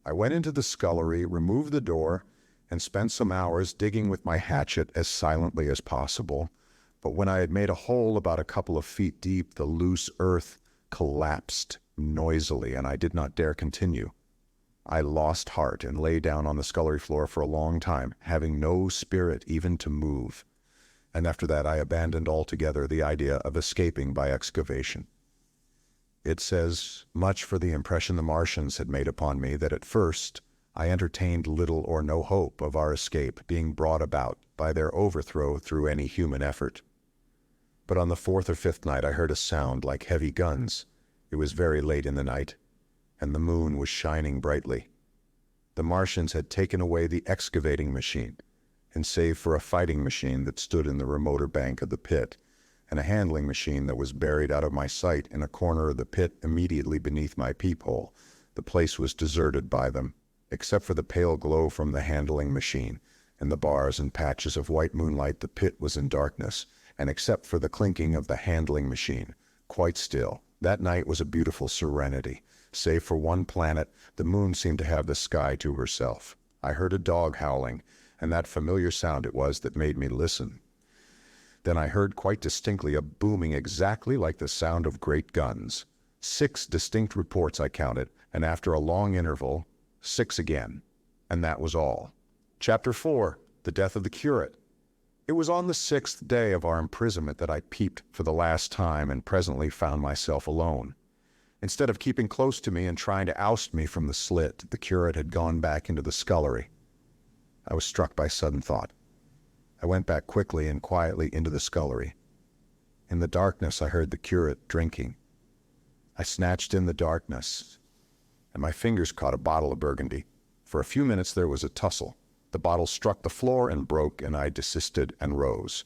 I went into the scullery, removed the door, and spent some hours digging with my hatchet as silently as possible. But when I had made a hole about a couple of feet deep, the loose earth collapsed noisily, and I did not dare continue. I lost heart and lay down on the scullery floor for a long time, having no spirit even to move. And after that I abandoned altogether the idea of escaping by excavation. It says much for the impression the Martians had made upon me that at first I entertained little or no hope of our escape being brought about by their overthrow through any human effort. But on the fourth or fifth night I heard a sound like heavy guns. It was very late in the night, and the moon was shining brightly. The Martians had taken away the excavating machine, and save for a fighting machine that stood in the remoter bank of the pit, and a handling machine that was buried out of my sight in a corner of the pit immediately beneath my peephole, the place was deserted by them, except for the pale glow from the handling machine, and the bars and patches of white moonlight. The pit was in darkness, and except for the clinking of the handling machine, quite still. That night was a beautiful serenity. Save for one planet, the moon seemed to have the sky to herself. I heard a dog howling, and that familiar sound it was that made me listen. Then I heard quite distinctly a booming exactly like the sound of great guns. 6 distinct reports I counted, and after a long interval, 6 again. And that was all. Chapter 4. The Death of the Curate. It was on the 6th day of our imprisonment that I peeped for the last time and presently found myself alone. Instead of keeping close to me and trying to oust me from the slit, the curate had gone back into the scullery. I was struck by sudden thought. I went back quickly and quietly into the scullery. In the darkness I heard the curate drinking. I snatched in the darkness, and my fingers caught a bottle of Burgundy. For a few minutes there was a tussle. The bottle struck the floor and broke, and I desisted and rose.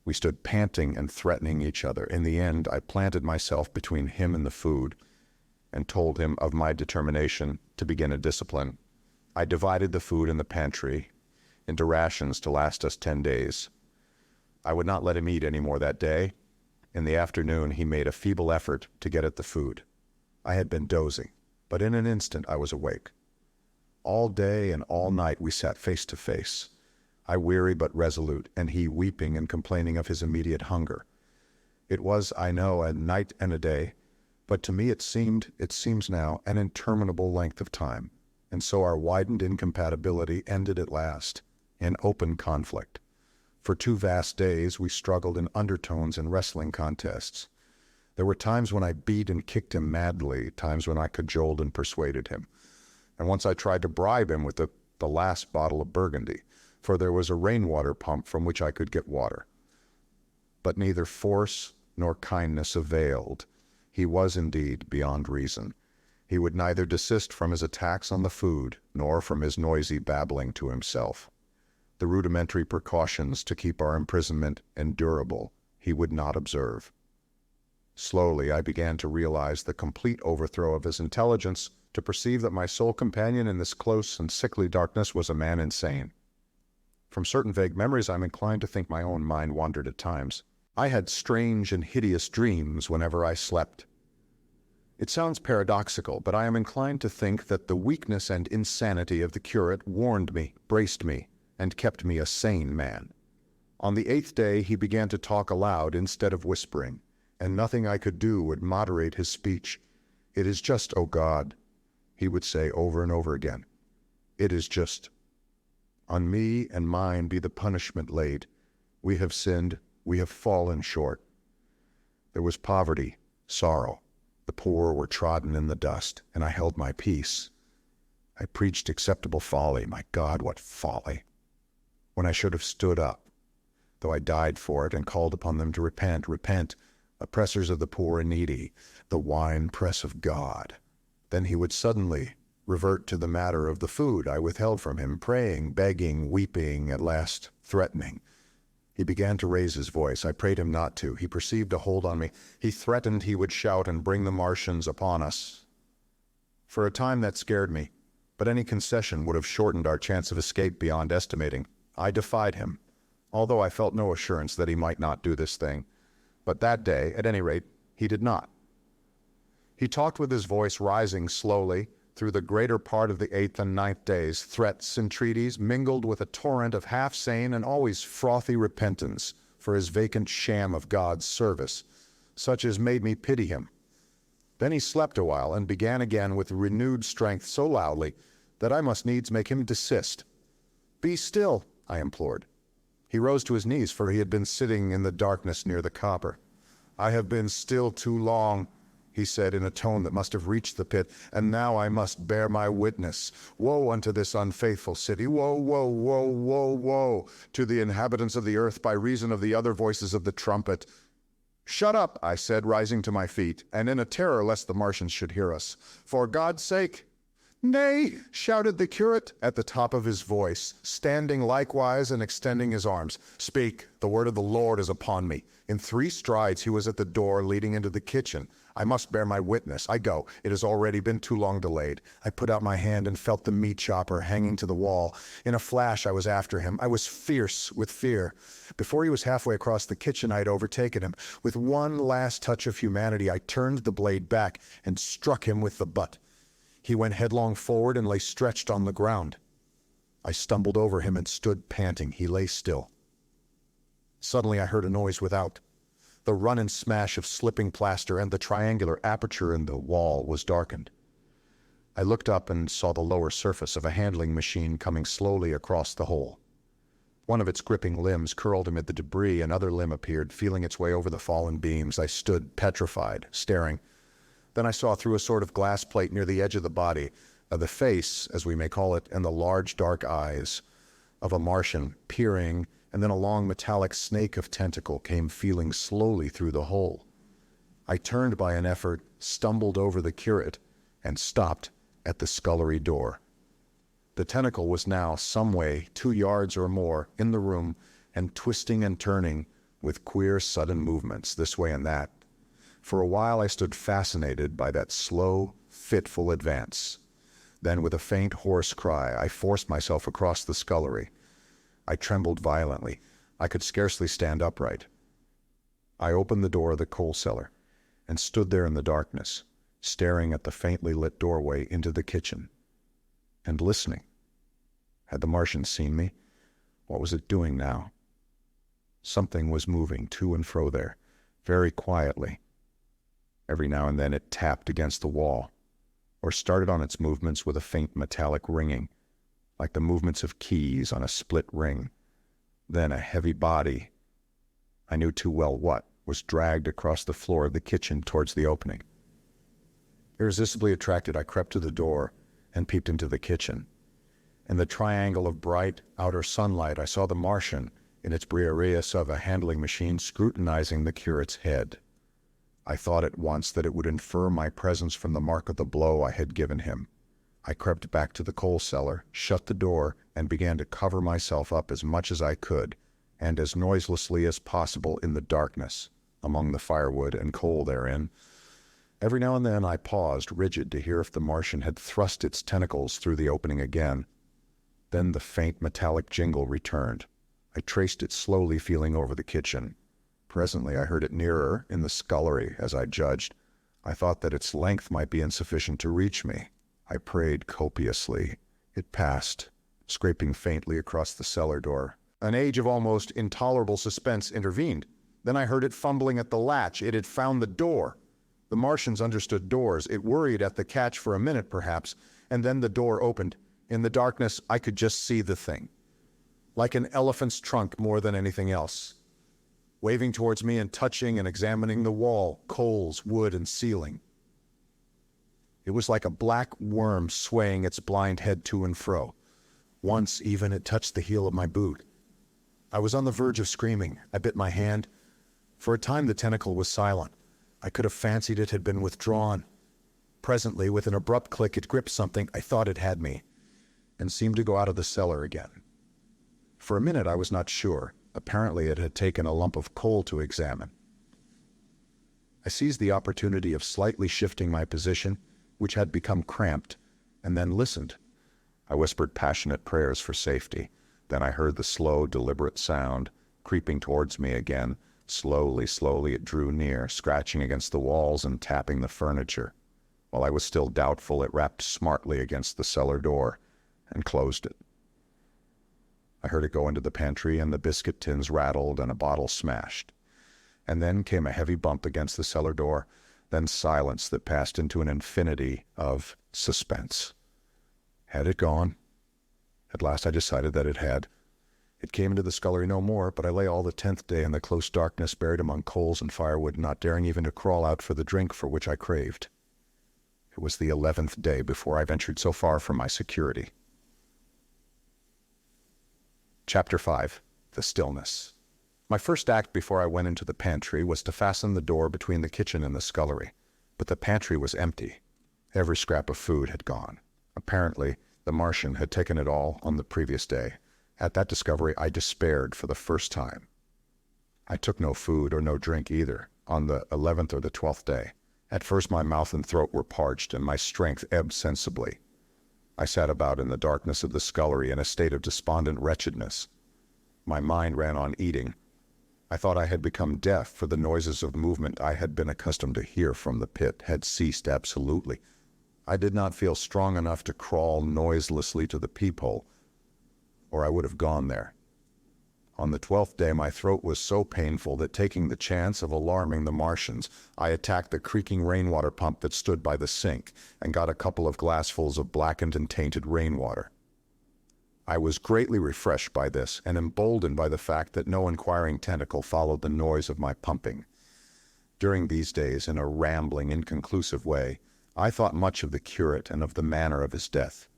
We stood panting and threatening each other. In the end, I planted myself between him and the food, and told him of my determination to begin a discipline. I divided the food in the pantry into rations to last us 10 days. I would not let him eat any more that day. In the afternoon, he made a feeble effort to get at the food. I had been dozing, but in an instant I was awake. All day and all night we sat face to face, I weary but resolute, and he weeping and complaining of his immediate hunger. It was, I know, a night and a day, but to me it seems now, an interminable length of time, and so our widened incompatibility ended at last in open conflict. For 2 vast days we struggled in undertones and wrestling contests. There were times when I beat and kicked him madly, times when I cajoled and persuaded him. And once I tried to bribe him with the last bottle of Burgundy, for there was a rainwater pump from which I could get water. But neither force nor kindness availed. He was indeed beyond reason. He would neither desist from his attacks on the food, nor from his noisy babbling to himself. The rudimentary precautions to keep our imprisonment endurable he would not observe. Slowly I began to realize the complete overthrow of his intelligence to perceive that my sole companion in this close and sickly darkness was a man insane. From certain vague memories, I'm inclined to think my own mind wandered at times. I had strange and hideous dreams whenever I slept. It sounds paradoxical, but I am inclined to think that the weakness and insanity of the curate warned me, braced me, and kept me a sane man. On the 8th day he began to talk aloud instead of whispering, and nothing I could do would moderate his speech. "It is just, O God," he would say over and over again. "It is just. On me and mine be the punishment laid. We have sinned, we have fallen short." There was poverty, sorrow. The poor were trodden in the dust, and I held my peace. I preached acceptable folly. My God, what folly! When I should have stood up, though I died for it, and called upon them to repent, repent, oppressors of the poor and needy, the winepress of God. Then he would suddenly revert to the matter of the food I withheld from him, praying, begging, weeping, at last threatening. He began to raise his voice. I prayed him not to. He perceived a hold on me. He threatened he would shout and bring the Martians upon us. For a time that scared me, but any concession would have shortened our chance of escape beyond estimating. I defied him, although I felt no assurance that he might not do this thing. But that day, at any rate, he did not. He talked with his voice rising slowly through the greater part of the 8th and 9th days, threats, entreaties, mingled with a torrent of half-sane and always frothy repentance for his vacant sham of God's service, such as made me pity him. Then he slept a while and began again with renewed strength so loudly that I must needs make him desist. "Be still," I implored. He rose to his knees, for he had been sitting in the darkness near the copper. "I have been still too long," he said in a tone that must have reached the pit, "and now I must bear my witness. Woe unto this unfaithful city! Woe, woe, woe, woe, woe to the inhabitants of the earth by reason of the other voices of the trumpet." "Shut up," I said, rising to my feet, and in a terror lest the Martians should hear us. "For God's sake—" "Nay," shouted the curate at the top of his voice, standing likewise and extending his arms. "Speak, the word of the Lord is upon me." In 3 strides he was at the door leading into the kitchen. "I must bear my witness. I go. It has already been too long delayed." I put out my hand and felt the meat chopper hanging to the wall. In a flash I was after him. I was fierce with fear. Before he was halfway across the kitchen I had overtaken him. With one last touch of humanity I turned the blade back and struck him with the butt. He went headlong forward and lay stretched on the ground. I stumbled over him and stood panting. He lay still. Suddenly I heard a noise without. The run and smash of slipping plaster, and the triangular aperture in the wall was darkened. I looked up and saw the lower surface of a handling machine coming slowly across the hole. One of its gripping limbs curled amid the debris. Another limb appeared, feeling its way over the fallen beams. I stood petrified, staring. Then I saw through a sort of glass plate near the edge of the body, the face, as we may call it, and the large dark eyes of a Martian peering, and then a long metallic snake of tentacle came feeling slowly through the hole. I turned by an effort, stumbled over the curate, and stopped at the scullery door. The tentacle was now some way, 2 yards or more, in the room, and twisting and turning with queer sudden movements this way and that. For a while I stood fascinated by that slow, fitful advance. Then with a faint, hoarse cry, I forced myself across the scullery. I trembled violently. I could scarcely stand upright. I opened the door of the coal cellar and stood there in the darkness, staring at the faintly lit doorway into the kitchen, and listening. Had the Martian seen me? What was it doing now? Something was moving to and fro there, very quietly. Every now and then it tapped against the wall, or started on its movements with a faint metallic ringing, like the movements of keys on a split ring. Then a heavy body, I knew too well what, was dragged across the floor of the kitchen towards the opening. Irresistibly attracted, I crept to the door and peeped into the kitchen. In the triangle of bright outer sunlight, I saw the Martian, in its briareus of a handling machine, scrutinizing the curate's head. I thought at once that it would infer my presence from the mark of the blow I had given him. I crept back to the coal cellar, shut the door, and began to cover myself up as much as I could, and as noiselessly as possible in the darkness, among the firewood and coal therein. Every now and then I paused, rigid, to hear if the Martian had thrust its tentacles through the opening again. Then the faint metallic jingle returned. I traced it slowly, feeling over the kitchen. Presently I heard it nearer, in the scullery, as I judged. I thought that its length might be insufficient to reach me. I prayed copiously. It passed, scraping faintly across the cellar door. An age of almost intolerable suspense intervened. Then I heard it fumbling at the latch. It had found the door. The Martians understood doors. It worried at the catch for a minute, perhaps, and then the door opened. In the darkness, I could just see the thing. Like an elephant's trunk more than anything else. Waving towards me and touching and examining the wall, coals, wood, and ceiling. It was like a black worm swaying its blind head to and fro. Once, even, it touched the heel of my boot. I was on the verge of screaming. I bit my hand. For a time, the tentacle was silent. I could have fancied it had been withdrawn. Presently, with an abrupt click, it gripped something. I thought it had me, and seemed to go out of the cellar again. For a minute, I was not sure. Apparently, it had taken a lump of coal to examine. I seized the opportunity of slightly shifting my position, which had become cramped, and then listened. I whispered passionate prayers for safety. Then I heard the slow, deliberate sound, creeping towards me again. Slowly, slowly it drew near, scratching against the walls and tapping the furniture. While I was still doubtful, it rapped smartly against the cellar door and closed it. I heard it go into the pantry, and the biscuit tins rattled and a bottle smashed. And then came a heavy bump against the cellar door, then silence that passed into an infinity of suspense. Had it gone? At last I decided that it had. It came into the scullery no more, but I lay all the 10th day in the close darkness, buried among coals and firewood, not daring even to crawl out for the drink for which I craved. It was the 11th day before I ventured so far from my security. Chapter 5. The Stillness. My first act before I went into the pantry was to fasten the door between the kitchen and the scullery. But the pantry was empty. Every scrap of food had gone. Apparently, the Martian had taken it all on the previous day. At that discovery, I despaired for the first time. I took no food or no drink either, on the 11th or the 12th day. At first my mouth and throat were parched, and my strength ebbed sensibly. I sat about in the darkness of the scullery in a state of despondent wretchedness. My mind ran on eating. I thought I had become deaf, for the noises of movement I had been accustomed to hear from the pit had ceased absolutely. I did not feel strong enough to crawl noiselessly to the peephole, or I would have gone there. On the 12th day, my throat was so painful that, taking the chance of alarming the Martians, I attacked the creaking rainwater pump that stood by the sink and got a couple of glassfuls of blackened and tainted rainwater. I was greatly refreshed by this and emboldened by the fact that no inquiring tentacle followed the noise of my pumping. During these days, in a rambling, inconclusive way, I thought much of the curate and of the manner of his death.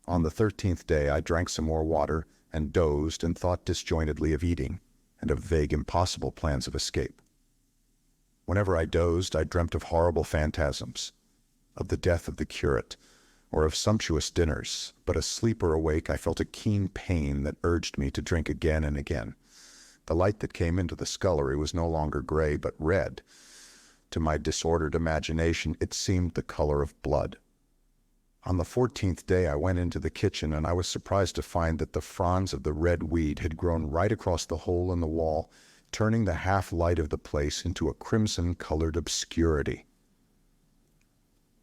On the 13th day, I drank some more water and dozed and thought disjointedly of eating and of vague, impossible plans of escape. Whenever I dozed, I dreamt of horrible phantasms, of the death of the curate, or of sumptuous dinners, but asleep or awake, I felt a keen pain that urged me to drink again and again. The light that came into the scullery was no longer gray, but red. To my disordered imagination, it seemed the color of blood. On the 14th day, I went into the kitchen, and I was surprised to find that the fronds of the red weed had grown right across the hole in the wall, turning the half-light of the place into a crimson-colored obscurity.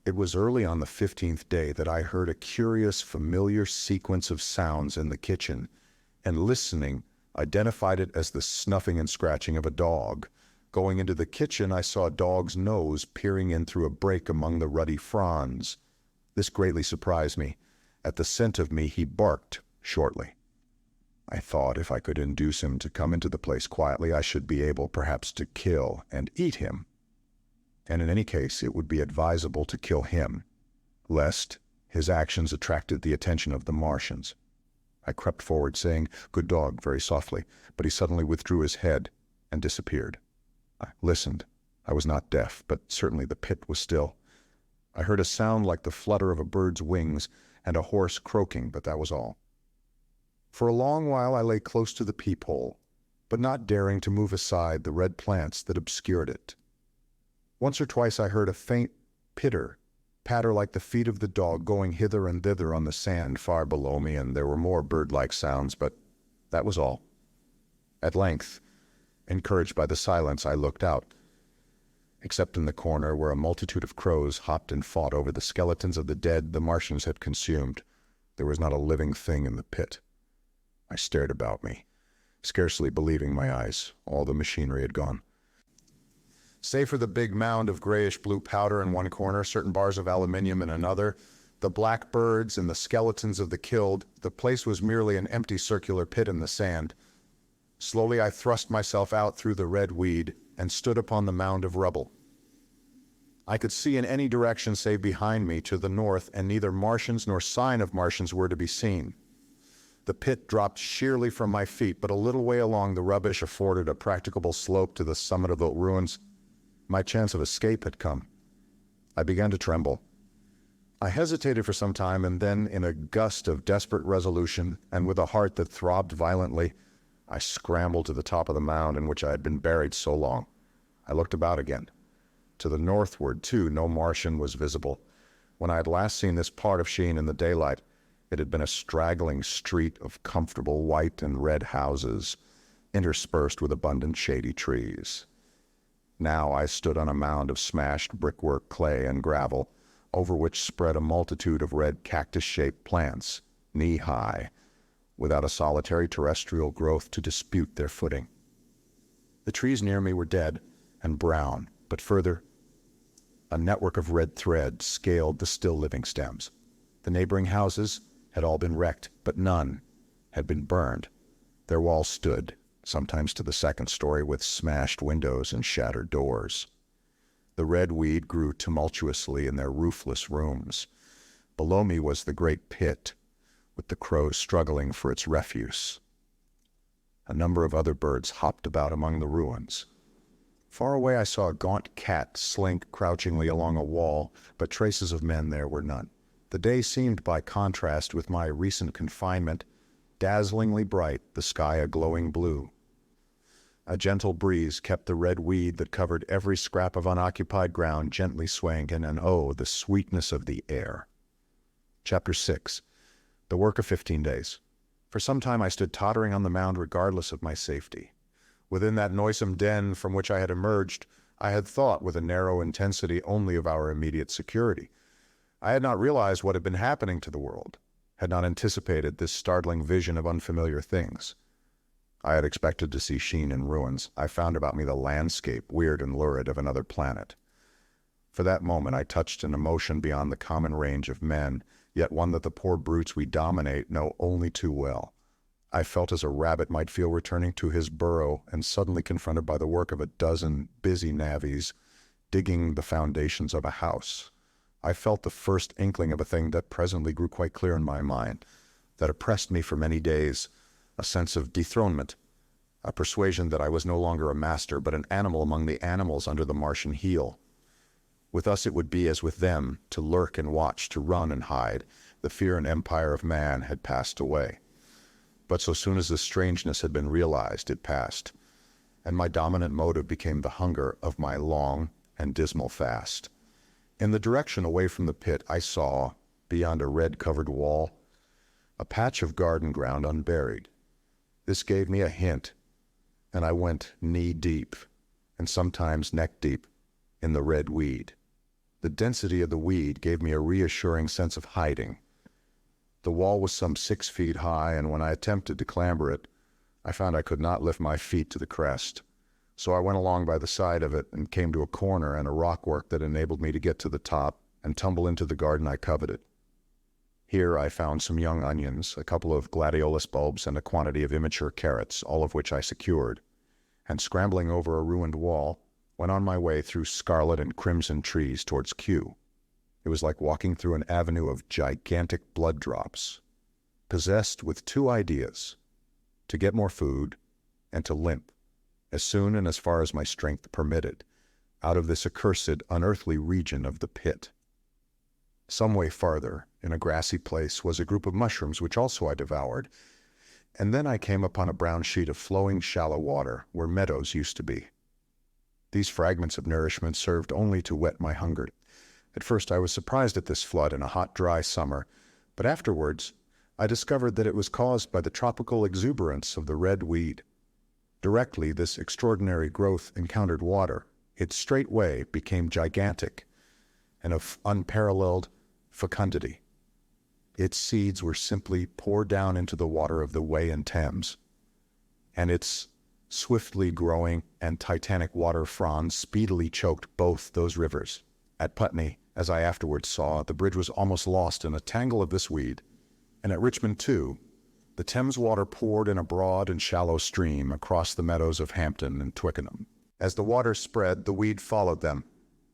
It was early on the 15th day that I heard a curious, familiar sequence of sounds in the kitchen, and listening, identified it as the snuffing and scratching of a dog. Going into the kitchen, I saw a dog's nose peering in through a break among the ruddy fronds. This greatly surprised me. At the scent of me, he barked shortly. I thought if I could induce him to come into the place quietly, I should be able perhaps to kill and eat him. And in any case, it would be advisable to kill him, lest his actions attracted the attention of the Martians. I crept forward, saying, "Good dog," very softly, but he suddenly withdrew his head and disappeared. I listened. I was not deaf, but certainly the pit was still. I heard a sound like the flutter of a bird's wings and a horse croaking, but that was all. For a long while I lay close to the peephole, but not daring to move aside the red plants that obscured it. Once or twice I heard a faint patter like the feet of the dog going hither and thither on the sand far below me, and there were more bird-like sounds, but that was all. At length, encouraged by the silence, I looked out. Except in the corner where a multitude of crows hopped and fought over the skeletons of the dead the Martians had consumed, there was not a living thing in the pit. I stared about me, scarcely believing my eyes. All the machinery had gone. Save for the big mound of grayish-blue powder in one corner, certain bars of aluminium in another, the black birds and the skeletons of the killed, the place was merely an empty circular pit in the sand. Slowly I thrust myself out through the red weed and stood upon the mound of rubble. I could see in any direction save behind me to the north, and neither Martians nor sign of Martians were to be seen. The pit dropped sheerly from my feet, but a little way along the rubbish afforded a practicable slope to the summit of the ruins. My chance of escape had come. I began to tremble. I hesitated for some time, and then, in a gust of desperate resolution, and with a heart that throbbed violently, I scrambled to the top of the mound in which I had been buried so long. I looked about again. To the northward, too, no Martian was visible. When I had last seen this part of Sheen in the daylight, it had been a straggling street of comfortable white and red houses, interspersed with abundant shady trees. Now I stood on a mound of smashed brickwork, clay, and gravel, over which spread a multitude of red cactus-shaped plants, knee-high, without a solitary terrestrial growth to dispute their footing. The trees near me were dead and brown, but further, a network of red threads scaled the still-living stems. The neighboring houses had all been wrecked, but none had been burned. Their walls stood, sometimes to the second story, with smashed windows and shattered doors. The red weed grew tumultuously in their roofless rooms. Below me was the great pit, with the crows struggling for its refuse. A number of other birds hopped about among the ruins. Far away I saw a gaunt cat slink crouchingly along a wall, but traces of men there were none. The day seemed, by contrast with my recent confinement, dazzlingly bright, the sky a glowing blue. A gentle breeze kept the red weed that covered every scrap of unoccupied ground gently swaying, and oh, the sweetness of the air. Chapter 6. The work of 15 days. For some time I stood tottering on the mound regardless of my safety. Within that noisome den from which I had emerged, I had thought with a narrow intensity only of our immediate security. I had not realized what had been happening to the world, had not anticipated this startling vision of unfamiliar things. I had expected to see Sheen in ruins. I found about me the landscape, weird and lurid, of another planet. For that moment I touched an emotion beyond the common range of men, yet one that the poor brutes we dominate know only too well. I felt as a rabbit might feel returning to his burrow and suddenly confronted by the work of a dozen busy navvies digging the foundations of a house. I felt the first inkling of a thing that presently grew quite clear in my mind, that oppressed me for many days, a sense of dethronement, a persuasion that I was no longer a master, but an animal among the animals under the Martian heel. With us it would be as with them, to lurk and watch, to run and hide. The fear and empire of man had passed away. But so soon as the strangeness had been realized, it passed, and my dominant motive became the hunger of my long and dismal fast. In the direction away from the pit, I saw, beyond a red-covered wall, a patch of garden ground unburied. This gave me a hint, and I went knee-deep, and sometimes neck-deep, in the red weed. The density of the weed gave me a reassuring sense of hiding. The wall was some 6 feet high, and when I attempted to clamber it, I found I could not lift my feet to the crest. So I went along by the side of it and came to a corner and a rockwork that enabled me to get to the top and tumble into the garden I coveted. Here I found some young onions, a couple of gladiolus bulbs, and a quantity of immature carrots, all of which I secured, and scrambling over a ruined wall, went on my way through scarlet and crimson trees towards Kew. It was like walking through an avenue of gigantic blood drops, possessed with 2 ideas: to get more food and to limp, as soon and as far as my strength permitted, out of this accursed, unearthly region of the pit. Some way farther, in a grassy place, was a group of mushrooms which also I devoured, and then I came upon a brown sheet of flowing shallow water where meadows used to be. These fragments of nourishment served only to whet my hunger. At first I was surprised at this flood in a hot, dry summer, but afterwards I discovered that it was caused by the tropical exuberance of the red weed. Directly this extraordinary growth encountered water, it straightway became gigantic and of unparalleled fecundity. Its seeds were simply poured down into the water of the Wey and Thames, and its swiftly growing and titanic water fronds speedily choked both those rivers. At Putney, as I afterwards saw, the bridge was almost lost in a tangle of this weed, and at Richmond too, the Thames water poured in a broad and shallow stream across the meadows of Hampton and Twickenham. As the water spread, the weed followed them,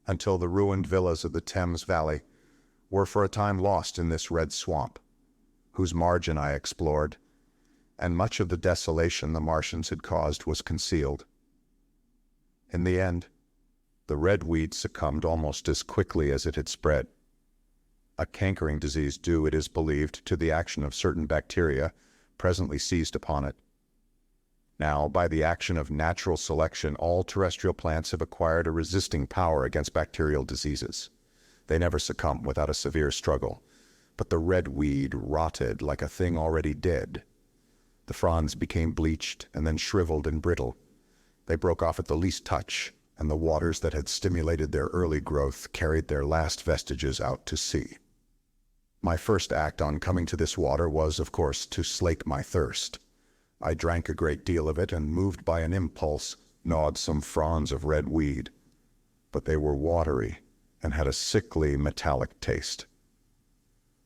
until the ruined villas of the Thames Valley were for a time lost in this red swamp, whose margin I explored, and much of the desolation the Martians had caused was concealed. In the end, the red weed succumbed almost as quickly as it had spread. A cankering disease due, it is believed, to the action of certain bacteria presently seized upon it. Now, by the action of natural selection, all terrestrial plants have acquired a resisting power against bacterial diseases. They never succumb without a severe struggle, but the red weed rotted like a thing already dead. The fronds became bleached and then shriveled and brittle. They broke off at the least touch, and the waters that had stimulated their early growth carried their last vestiges out to sea. My first act on coming to this water was, of course, to slake my thirst. I drank a great deal of it and, moved by an impulse, gnawed some fronds of red weed. But they were watery and had a sickly, metallic taste.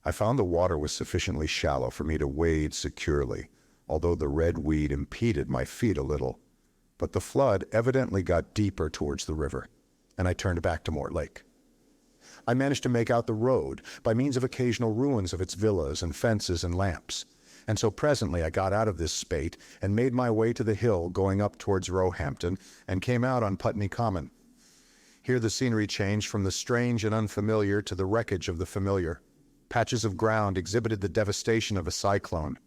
I found the water was sufficiently shallow for me to wade securely, although the red weed impeded my feet a little. But the flood evidently got deeper towards the river, and I turned back to Mortlake. I managed to make out the road by means of occasional ruins of its villas and fences and lamps, and so presently I got out of this spate and made my way to the hill going up towards Roehampton and came out on Putney Common. Here the scenery changed from the strange and unfamiliar to the wreckage of the familiar. Patches of ground exhibited the devastation of a cyclone,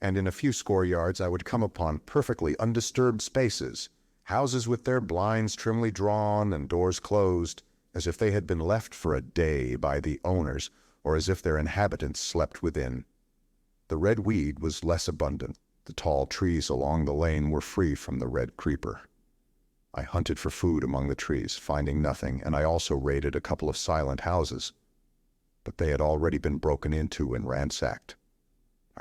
and in a few score yards I would come upon perfectly undisturbed spaces, houses with their blinds trimly drawn and doors closed, as if they had been left for a day by the owners, or as if their inhabitants slept within. The red weed was less abundant. The tall trees along the lane were free from the red creeper. I hunted for food among the trees, finding nothing, and I also raided a couple of silent houses, but they had already been broken into and ransacked.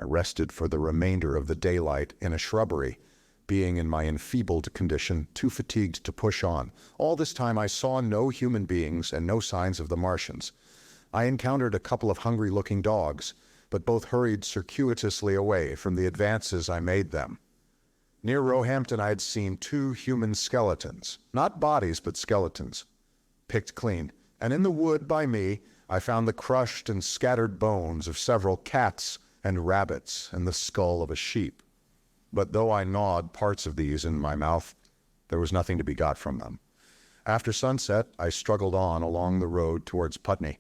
I rested for the remainder of the daylight in a shrubbery, being in my enfeebled condition too fatigued to push on. All this time I saw no human beings and no signs of the Martians. I encountered a couple of hungry-looking dogs, but both hurried circuitously away from the advances I made them. Near Roehampton I had seen 2 human skeletons, not bodies but skeletons, picked clean, and in the wood by me I found the crushed and scattered bones of several cats and rabbits and the skull of a sheep. But though I gnawed parts of these in my mouth, there was nothing to be got from them. After sunset, I struggled on along the road towards Putney,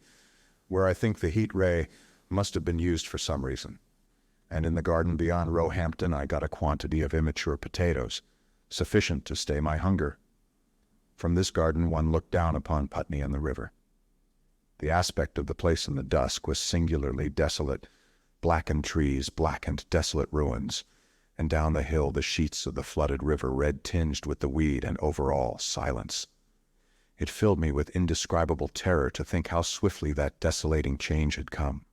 where I think the heat ray must have been used for some reason. And in the garden beyond Roehampton, I got a quantity of immature potatoes, sufficient to stay my hunger. From this garden one looked down upon Putney and the river. The aspect of the place in the dusk was singularly desolate. Blackened trees, blackened, desolate ruins, and down the hill the sheets of the flooded river red-tinged with the weed, and over all silence. It filled me with indescribable terror to think how swiftly that desolating change had come.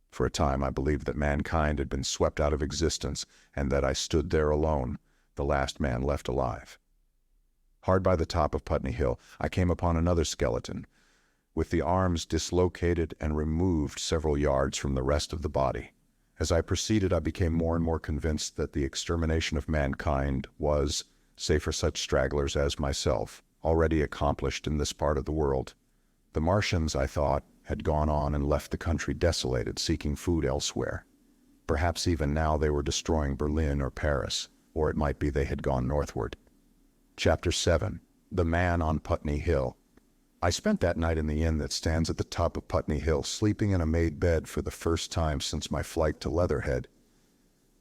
For a time I believed that mankind had been swept out of existence, and that I stood there alone, the last man left alive. Hard by the top of Putney Hill I came upon another skeleton, with the arms dislocated and removed several yards from the rest of the body. As I proceeded, I became more and more convinced that the extermination of mankind was, save for such stragglers as myself, already accomplished in this part of the world. The Martians, I thought, had gone on and left the country desolated, seeking food elsewhere. Perhaps even now they were destroying Berlin or Paris, or it might be they had gone northward. Chapter 7. The Man on Putney Hill. I spent that night in the inn that stands at the top of Putney Hill, sleeping in a made bed for the first time since my flight to Leatherhead.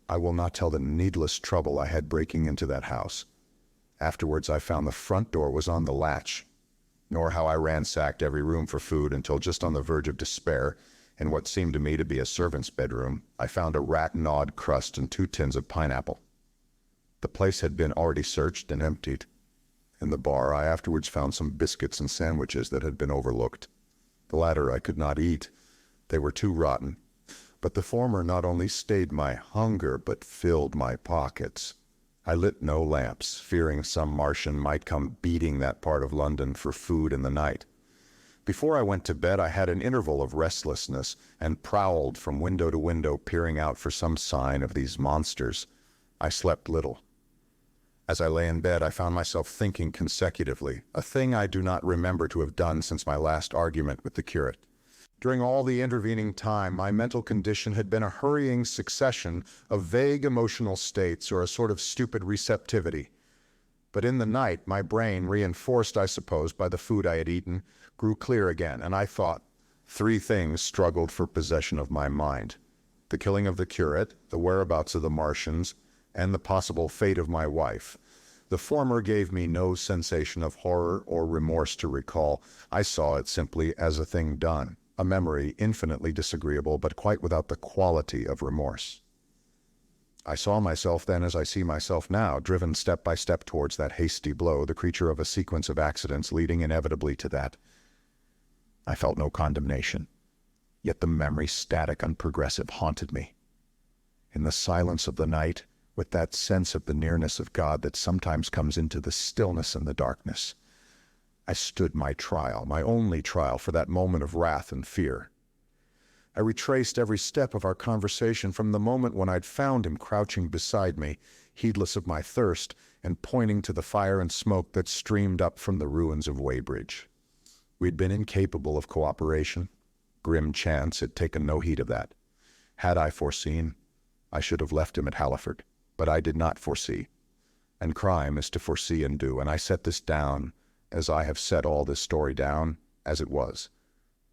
I will not tell the needless trouble I had breaking into that house. Afterwards, I found the front door was on the latch, nor how I ransacked every room for food until just on the verge of despair, in what seemed to me to be a servant's bedroom, I found a rat-gnawed crust and 2 tins of pineapple. The place had been already searched and emptied. In the bar, I afterwards found some biscuits and sandwiches that had been overlooked. The latter I could not eat. They were too rotten. But the former not only stayed my hunger, but filled my pockets. I lit no lamps, fearing some Martian might come beating that part of London for food in the night. Before I went to bed, I had an interval of restlessness and prowled from window to window, peering out for some sign of these monsters. I slept little. As I lay in bed, I found myself thinking consecutively, a thing I do not remember to have done since my last argument with the curate. During all the intervening time, my mental condition had been a hurrying succession of vague emotional states or a sort of stupid receptivity. But in the night, my brain, reinforced, I suppose, by the food I had eaten, grew clear again, and I thought. 3 things struggled for possession of my mind: the killing of the curate, the whereabouts of the Martians, and the possible fate of my wife. The former gave me no sensation of horror or remorse to recall. I saw it simply as a thing done, a memory infinitely disagreeable, but quite without the quality of remorse. I saw myself then as I see myself now, driven step by step towards that hasty blow, the creature of a sequence of accidents leading inevitably to that. I felt no condemnation, yet the memory, static, unprogressive, haunted me. In the silence of the night, with that sense of the nearness of God that sometimes comes into the stillness and the darkness, I stood my trial, my only trial, for that moment of wrath and fear. I retraced every step of our conversation from the moment when I'd found him crouching beside me, heedless of my thirst, and pointing to the fire and smoke that streamed up from the ruins of Weybridge. We'd been incapable of cooperation. Grim chance had taken no heed of that. Had I foreseen, I should have left him at Halliford. But I did not foresee. And crime is to foresee and do, and I set this down, as I have set all this story down, as it was.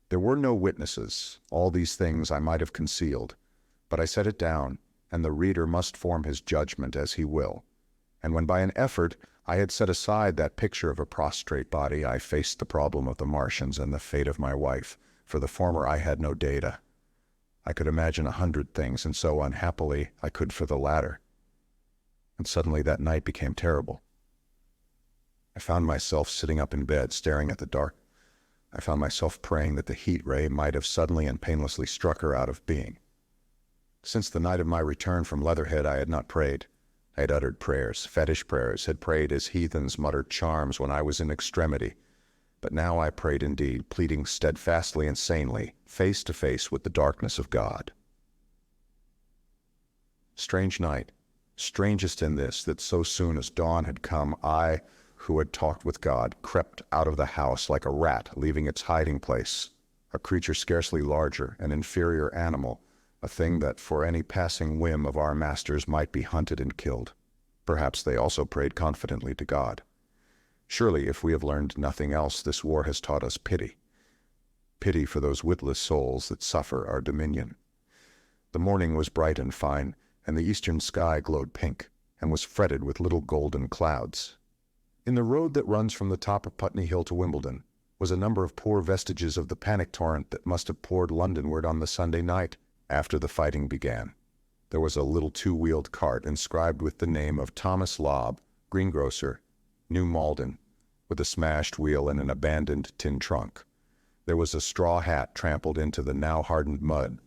There were no witnesses. All these things I might have concealed. But I set it down, and the reader must form his judgment as he will. And when by an effort I had set aside that picture of a prostrate body, I faced the problem of the Martians and the fate of my wife. For the former I had no data. I could imagine 100 things, and so unhappily I could for the latter. And suddenly that night became terrible. I found myself sitting up in bed, staring at the dark. I found myself praying that the heat ray might have suddenly and painlessly struck her out of being. Since the night of my return from Leatherhead, I had not prayed. I had uttered prayers, fetish prayers, had prayed as heathens muttered charms when I was in extremity. But now I prayed indeed, pleading steadfastly and sanely, face to face with the darkness of God. Strange night. Strangest in this, that so soon as dawn had come, I, who had talked with God, crept out of the house like a rat leaving its hiding place, a creature scarcely larger, an inferior animal, a thing that for any passing whim of our masters might be hunted and killed. Perhaps they also prayed confidently to God. Surely, if we have learned nothing else, this war has taught us pity. Pity for those witless souls that suffer our dominion. The morning was bright and fine, and the eastern sky glowed pink, and was fretted with little golden clouds. In the road that runs from the top of Putney Hill to Wimbledon was a number of poor vestiges of the panic torrent that must have poured Londonward on the Sunday night after the fighting began. There was a little 2-wheeled cart inscribed with the name of Thomas Lobb, greengrocer, New Malden, with a smashed wheel and an abandoned tin trunk. There was a straw hat trampled into the now hardened mud,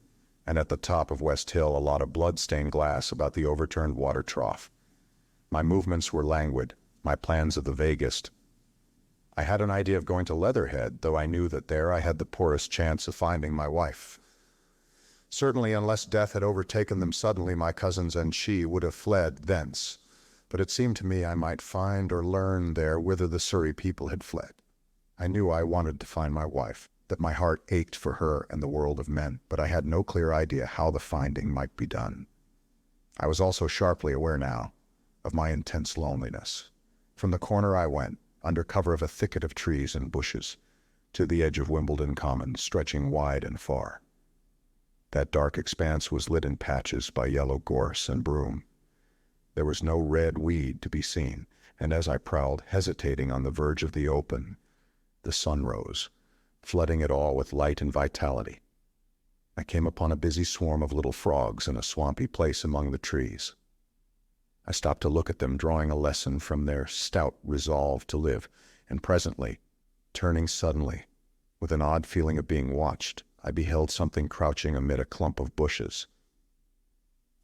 and at the top of West Hill a lot of blood-stained glass about the overturned water trough. My movements were languid, my plans of the vaguest. I had an idea of going to Leatherhead, though I knew that there I had the poorest chance of finding my wife. Certainly, unless death had overtaken them suddenly, my cousins and she would have fled thence. But it seemed to me I might find or learn there whither the Surrey people had fled. I knew I wanted to find my wife, that my heart ached for her and the world of men, but I had no clear idea how the finding might be done. I was also sharply aware now of my intense loneliness. From the corner I went, under cover of a thicket of trees and bushes, to the edge of Wimbledon Common, stretching wide and far. That dark expanse was lit in patches by yellow gorse and broom. There was no red weed to be seen, and as I prowled, hesitating on the verge of the open, the sun rose, flooding it all with light and vitality. I came upon a busy swarm of little frogs in a swampy place among the trees. I stopped to look at them, drawing a lesson from their stout resolve to live, and presently, turning suddenly, with an odd feeling of being watched, I beheld something crouching amid a clump of bushes.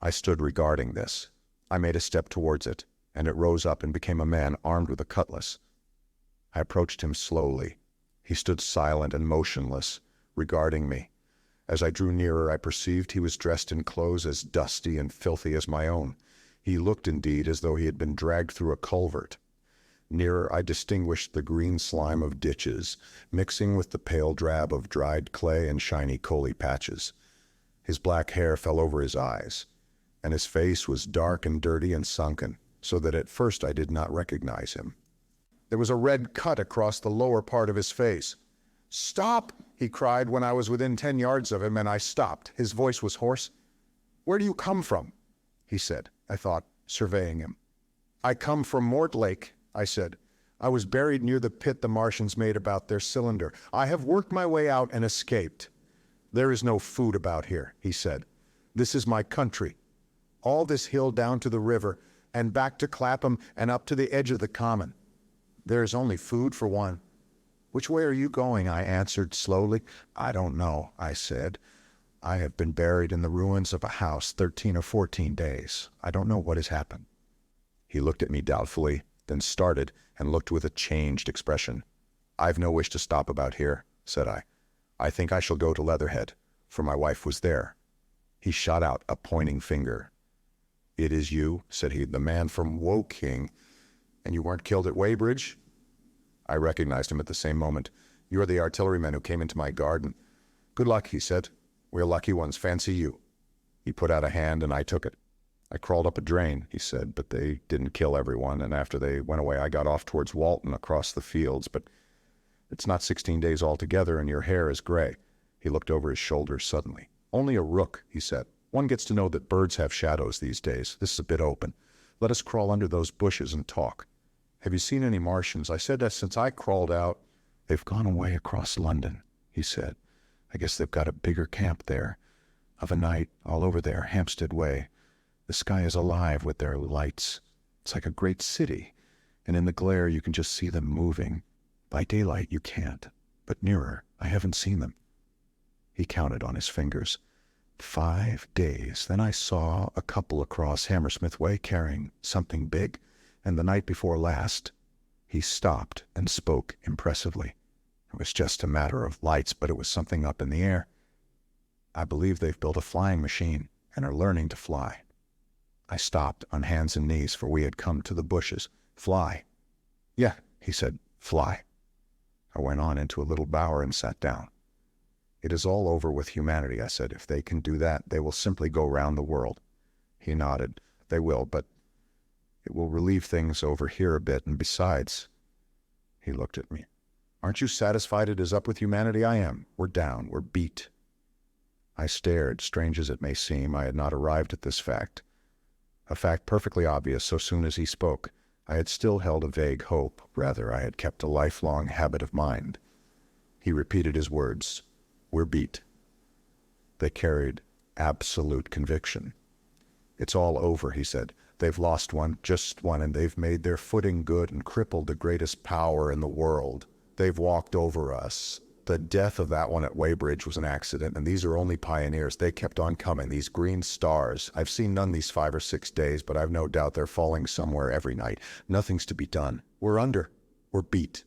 I stood regarding this. I made a step towards it, and it rose up and became a man armed with a cutlass. I approached him slowly. He stood silent and motionless, regarding me. As I drew nearer, I perceived he was dressed in clothes as dusty and filthy as my own. He looked, indeed, as though he had been dragged through a culvert. Nearer, I distinguished the green slime of ditches, mixing with the pale drab of dried clay and shiny coaly patches. His black hair fell over his eyes, and his face was dark and dirty and sunken, so that at first I did not recognize him. There was a red cut across the lower part of his face. "Stop!" he cried when I was within 10 yards of him, and I stopped. His voice was hoarse. "Where do you come from?" he said, I thought, surveying him. "I come from Mortlake," I said. "I was buried near the pit the Martians made about their cylinder. I have worked my way out and escaped." "There is no food about here," he said. "This is my country. All this hill down to the river, and back to Clapham and up to the edge of the common. There is only food for one." "Which way are you going?" I answered slowly. "I don't know," I said. "I have been buried in the ruins of a house 13 or 14 days. I don't know what has happened." He looked at me doubtfully, then started and looked with a changed expression. "I've no wish to stop about here," said I. "I think I shall go to Leatherhead, for my wife was there." He shot out a pointing finger. "It is you," said he, "the man from Woking, and you weren't killed at Weybridge?" I recognized him at the same moment. "You are the artilleryman who came into my garden." "Good luck," he said. "We're lucky ones, fancy you." He put out a hand and I took it. "I crawled up a drain," he said, "but they didn't kill everyone, and after they went away I got off towards Walton across the fields, but it's not 16 days altogether, and your hair is gray." He looked over his shoulders suddenly. "Only a rook," he said. "One gets to know that birds have shadows these days. This is a bit open. Let us crawl under those bushes and talk. Have you seen any Martians?" I said that since I crawled out. "They've gone away across London," he said. "I guess they've got a bigger camp there. Of a night, all over there, Hampstead way. The sky is alive with their lights. It's like a great city, and in the glare you can just see them moving. By daylight you can't, but nearer, I haven't seen them." He counted on his fingers. 5 days. Then I saw a couple across Hammersmith way carrying something big, and the night before last, he stopped and spoke impressively. It was just a matter of lights, but it was something up in the air. I believe they've built a flying machine and are learning to fly. I stopped on hands and knees, for we had come to the bushes. "Fly." "Yeah," he said, "fly." I went on into a little bower and sat down. "It is all over with humanity," I said. "If they can do that, they will simply go round the world." He nodded. "They will, but it will relieve things over here a bit, and besides—" He looked at me. "Aren't you satisfied it is up with humanity?" "I am. We're down. We're beat." I stared. Strange as it may seem, I had not arrived at this fact. A fact perfectly obvious so soon as he spoke. I had still held a vague hope. Rather, I had kept a lifelong habit of mind. He repeated his words. "We're beat." They carried absolute conviction. "It's all over," he said. "They've lost one, just one, and they've made their footing good and crippled the greatest power in the world. They've walked over us. The death of that one at Weybridge was an accident, and these are only pioneers. They kept on coming, these green stars. I've seen none these 5 or 6 days, but I've no doubt they're falling somewhere every night. Nothing's to be done. We're under. We're beat."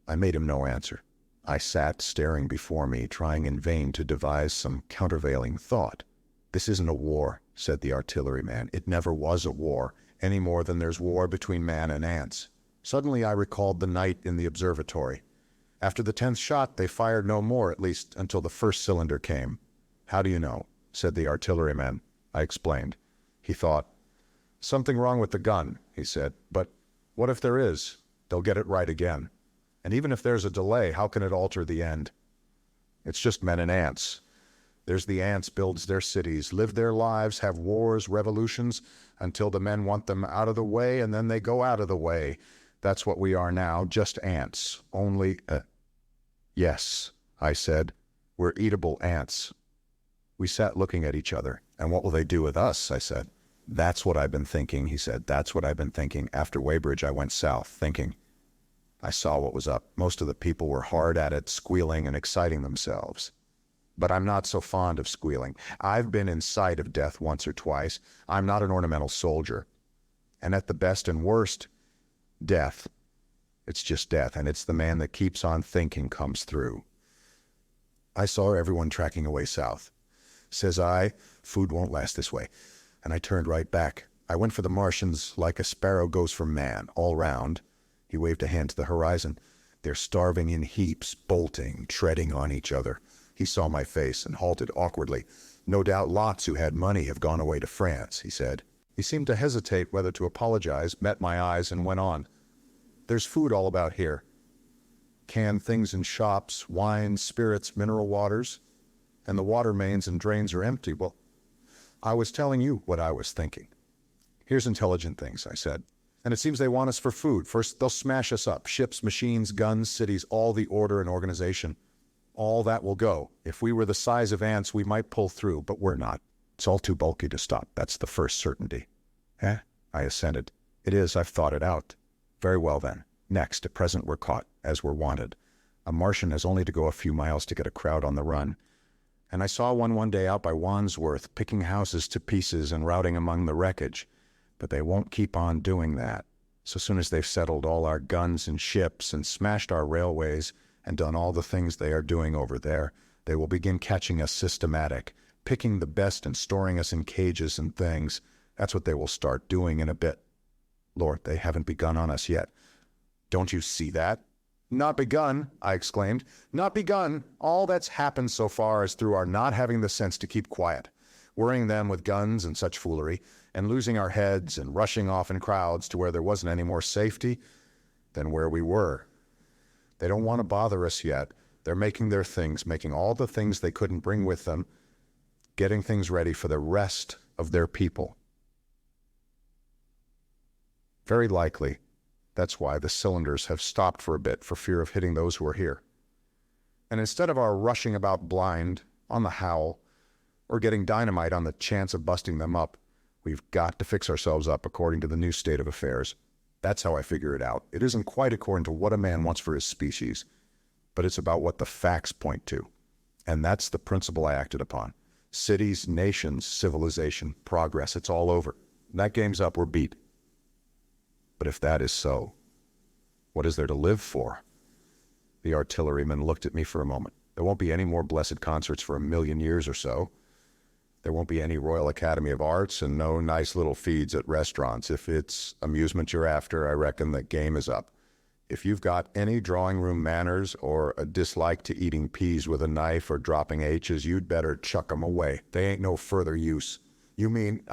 I made him no answer. I sat staring before me, trying in vain to devise some countervailing thought. "This isn't a war," said the artilleryman. "It never was a war, any more than there's war between man and ants." Suddenly I recalled the night in the observatory. After the 10th shot, they fired no more, at least until the first cylinder came. "How do you know?" said the artilleryman. I explained. He thought. "Something wrong with the gun," he said. "But what if there is? They'll get it right again. And even if there's a delay, how can it alter the end? It's just men and ants. There's the ants builds their cities, live their lives, have wars, revolutions, until the men want them out of the way, and then they go out of the way. That's what we are now, just ants. Only, yes, I said, we're eatable ants. We sat looking at each other. And what will they do with us? I said. That's what I've been thinking, he said. That's what I've been thinking. After Weybridge, I went south, thinking. I saw what was up. Most of the people were hard at it, squealing and exciting themselves. But I'm not so fond of squealing. I've been in sight of death once or twice. I'm not an ornamental soldier. And at the best and worst, death. It's just death, and it's the man that keeps on thinking comes through. I saw everyone tracking away south. Says I, food won't last this way. And I turned right back. I went for the Martians like a sparrow goes for man, all round. He waved a hand to the horizon. They're starving in heaps, bolting, treading on each other. He saw my face and halted awkwardly. No doubt lots who had money have gone away to France, he said. He seemed to hesitate whether to apologize, met my eyes, and went on. There's food all about here. Canned things in shops, wines, spirits, mineral waters. And the water mains and drains are empty. Well, I was telling you what I was thinking. Here's intelligent things, I said. And it seems they want us for food. First, they'll smash us up. Ships, machines, guns, cities, all the order and organization. All that will go. If we were the size of ants, we might pull through, but we're not. It's all too bulky to stop. That's the first certainty. Eh? I assented. It is. I've thought it out. Very well, then. Next, at present we're caught, as we're wanted. A Martian has only to go a few miles to get a crowd on the run. And I saw one day out by Wandsworth, picking houses to pieces and routing among the wreckage. But they won't keep on doing that. So soon as they've settled all our guns and ships and smashed our railways and done all the things they are doing over there, they will begin catching us systematic, picking the best and storing us in cages and things. That's what they will start doing in a bit. Lord, they haven't begun on us yet. Don't you see that? Not begun, I exclaimed. Not begun. All that's happened so far is through our not having the sense to keep quiet, worrying them with guns and such foolery, and losing our heads and rushing off in crowds to where there wasn't any more safety than where we were. They don't want to bother us yet. They're making their things, making all the things they couldn't bring with them, getting things ready for the rest of their people. Very likely, that's why the cylinders have stopped for a bit for fear of hitting those who are here. And instead of our rushing about blind, on the howl, or getting dynamite on the chance of busting them up, we've got to fix ourselves up according to the new state of affairs. That's how I figure it out. It isn't quite according to what a man wants for his species, but it's about what the facts point to. And that's the principle I acted upon. Cities, nations, civilization, progress, it's all over. That game's up, we're beat. But if that is so, what is there to live for? The artilleryman looked at me for a moment. There won't be any more blessed concerts for 1,000,000 years or so. There won't be any Royal Academy of Arts and no nice little feeds at restaurants. If it's amusement you're after, I reckon the game is up. If you've got any drawing room manners or a dislike to eating peas with a knife or dropping H's, you'd better chuck 'em away. They ain't no further use. You mean,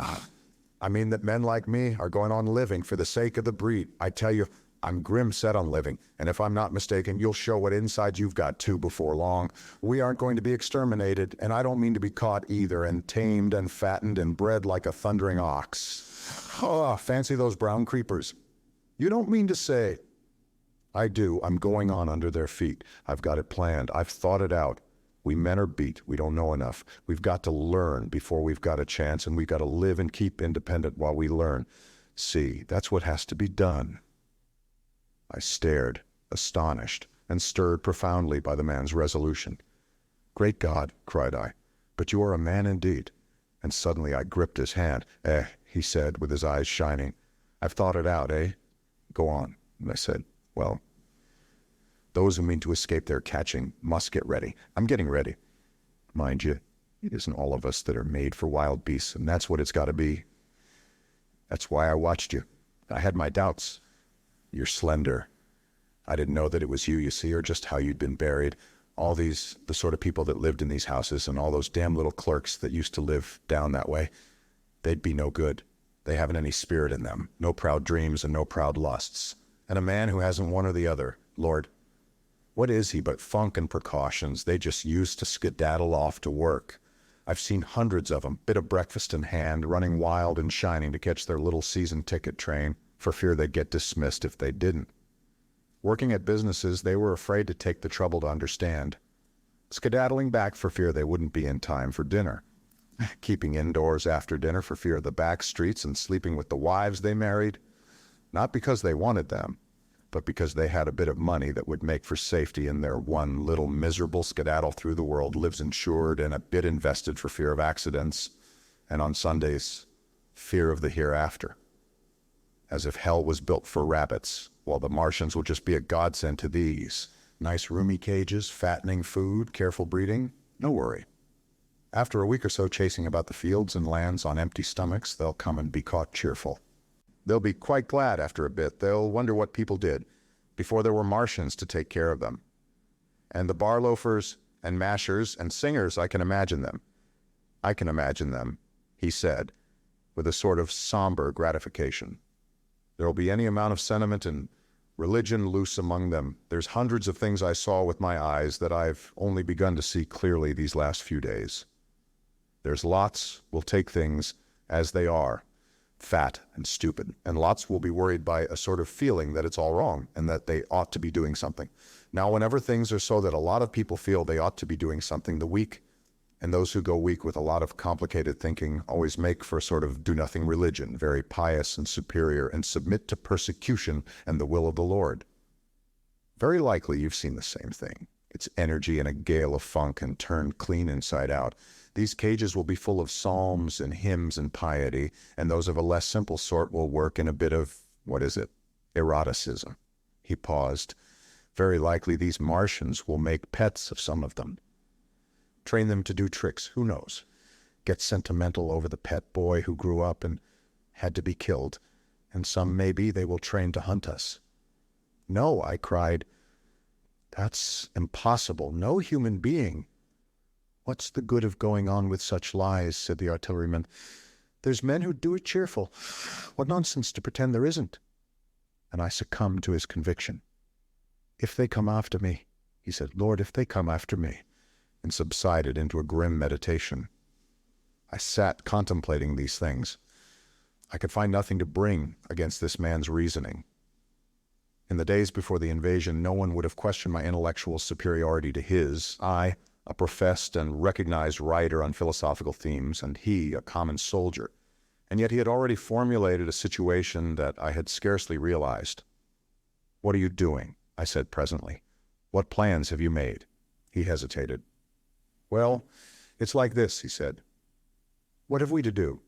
I mean that men like me are going on living for the sake of the breed. I tell you, I'm grim set on living, and if I'm not mistaken, you'll show what inside you've got too before long. We aren't going to be exterminated, and I don't mean to be caught either, and tamed and fattened and bred like a thundering ox. Oh, fancy those brown creepers. You don't mean to say... I do. I'm going on under their feet. I've got it planned. I've thought it out. We men are beat. We don't know enough. We've got to learn before we've got a chance, and we've got to live and keep independent while we learn. See, that's what has to be done. I stared, astonished, and stirred profoundly by the man's resolution. Great God, cried I, but you are a man indeed. And suddenly I gripped his hand. He said, with his eyes shining. I've thought it out, Go on. And I said, well, those who mean to escape their catching must get ready. I'm getting ready. Mind you, it isn't all of us that are made for wild beasts, and that's what it's got to be. That's why I watched you. I had my doubts. You're slender. I didn't know that it was you, you see, or just how you'd been buried. All these, the sort of people that lived in these houses and all those damn little clerks that used to live down that way, they'd be no good. They haven't any spirit in them, no proud dreams and no proud lusts. And a man who hasn't one or the other, Lord, what is he but funk and precautions they just use to skedaddle off to work? I've seen hundreds of them, bit of breakfast in hand, running wild and shining to catch their little season ticket train for fear they'd get dismissed if they didn't. Working at businesses they were afraid to take the trouble to understand, skedaddling back for fear they wouldn't be in time for dinner, keeping indoors after dinner for fear of the back streets and sleeping with the wives they married, not because they wanted them, but because they had a bit of money that would make for safety in their one little miserable skedaddle through the world, lives insured and a bit invested for fear of accidents, and on Sundays, fear of the hereafter. As if hell was built for rabbits, while the Martians will just be a godsend to these. Nice roomy cages, fattening food, careful breeding, no worry. After a week or so chasing about the fields and lands on empty stomachs, they'll come and be caught cheerful. They'll be quite glad after a bit. They'll wonder what people did before there were Martians to take care of them. And the bar loafers and mashers and singers, I can imagine them. I can imagine them, he said, with a sort of somber gratification. There'll be any amount of sentiment and religion loose among them. There's hundreds of things I saw with my eyes that I've only begun to see clearly these last few days. There's lots will take things as they are, fat and stupid, and lots will be worried by a sort of feeling that it's all wrong and that they ought to be doing something. Now, whenever things are so that a lot of people feel they ought to be doing something, the weak and those who go weak with a lot of complicated thinking always make for a sort of do-nothing religion, very pious and superior, and submit to persecution and the will of the Lord. Very likely you've seen the same thing. It's energy in a gale of funk and turned clean inside out. These cages will be full of psalms and hymns and piety, and those of a less simple sort will work in a bit of, eroticism. He paused. Very likely these Martians will make pets of some of them. Train them to do tricks, who knows? Get sentimental over the pet boy who grew up and had to be killed, and some maybe they will train to hunt us. No, I cried. That's impossible. No human being. What's the good of going on with such lies, said the artilleryman. There's men who do it cheerful. What nonsense to pretend there isn't. And I succumbed to his conviction. If they come after me, he said, Lord, if they come after me, and subsided into a grim meditation. I sat contemplating these things. I could find nothing to bring against this man's reasoning. In the days before the invasion, no one would have questioned my intellectual superiority to his. I, a professed and recognized writer on philosophical themes, and he, a common soldier. And yet he had already formulated a situation that I had scarcely realized. What are you doing? I said presently. What plans have you made? He hesitated. Well, it's like this, he said. What have we to do?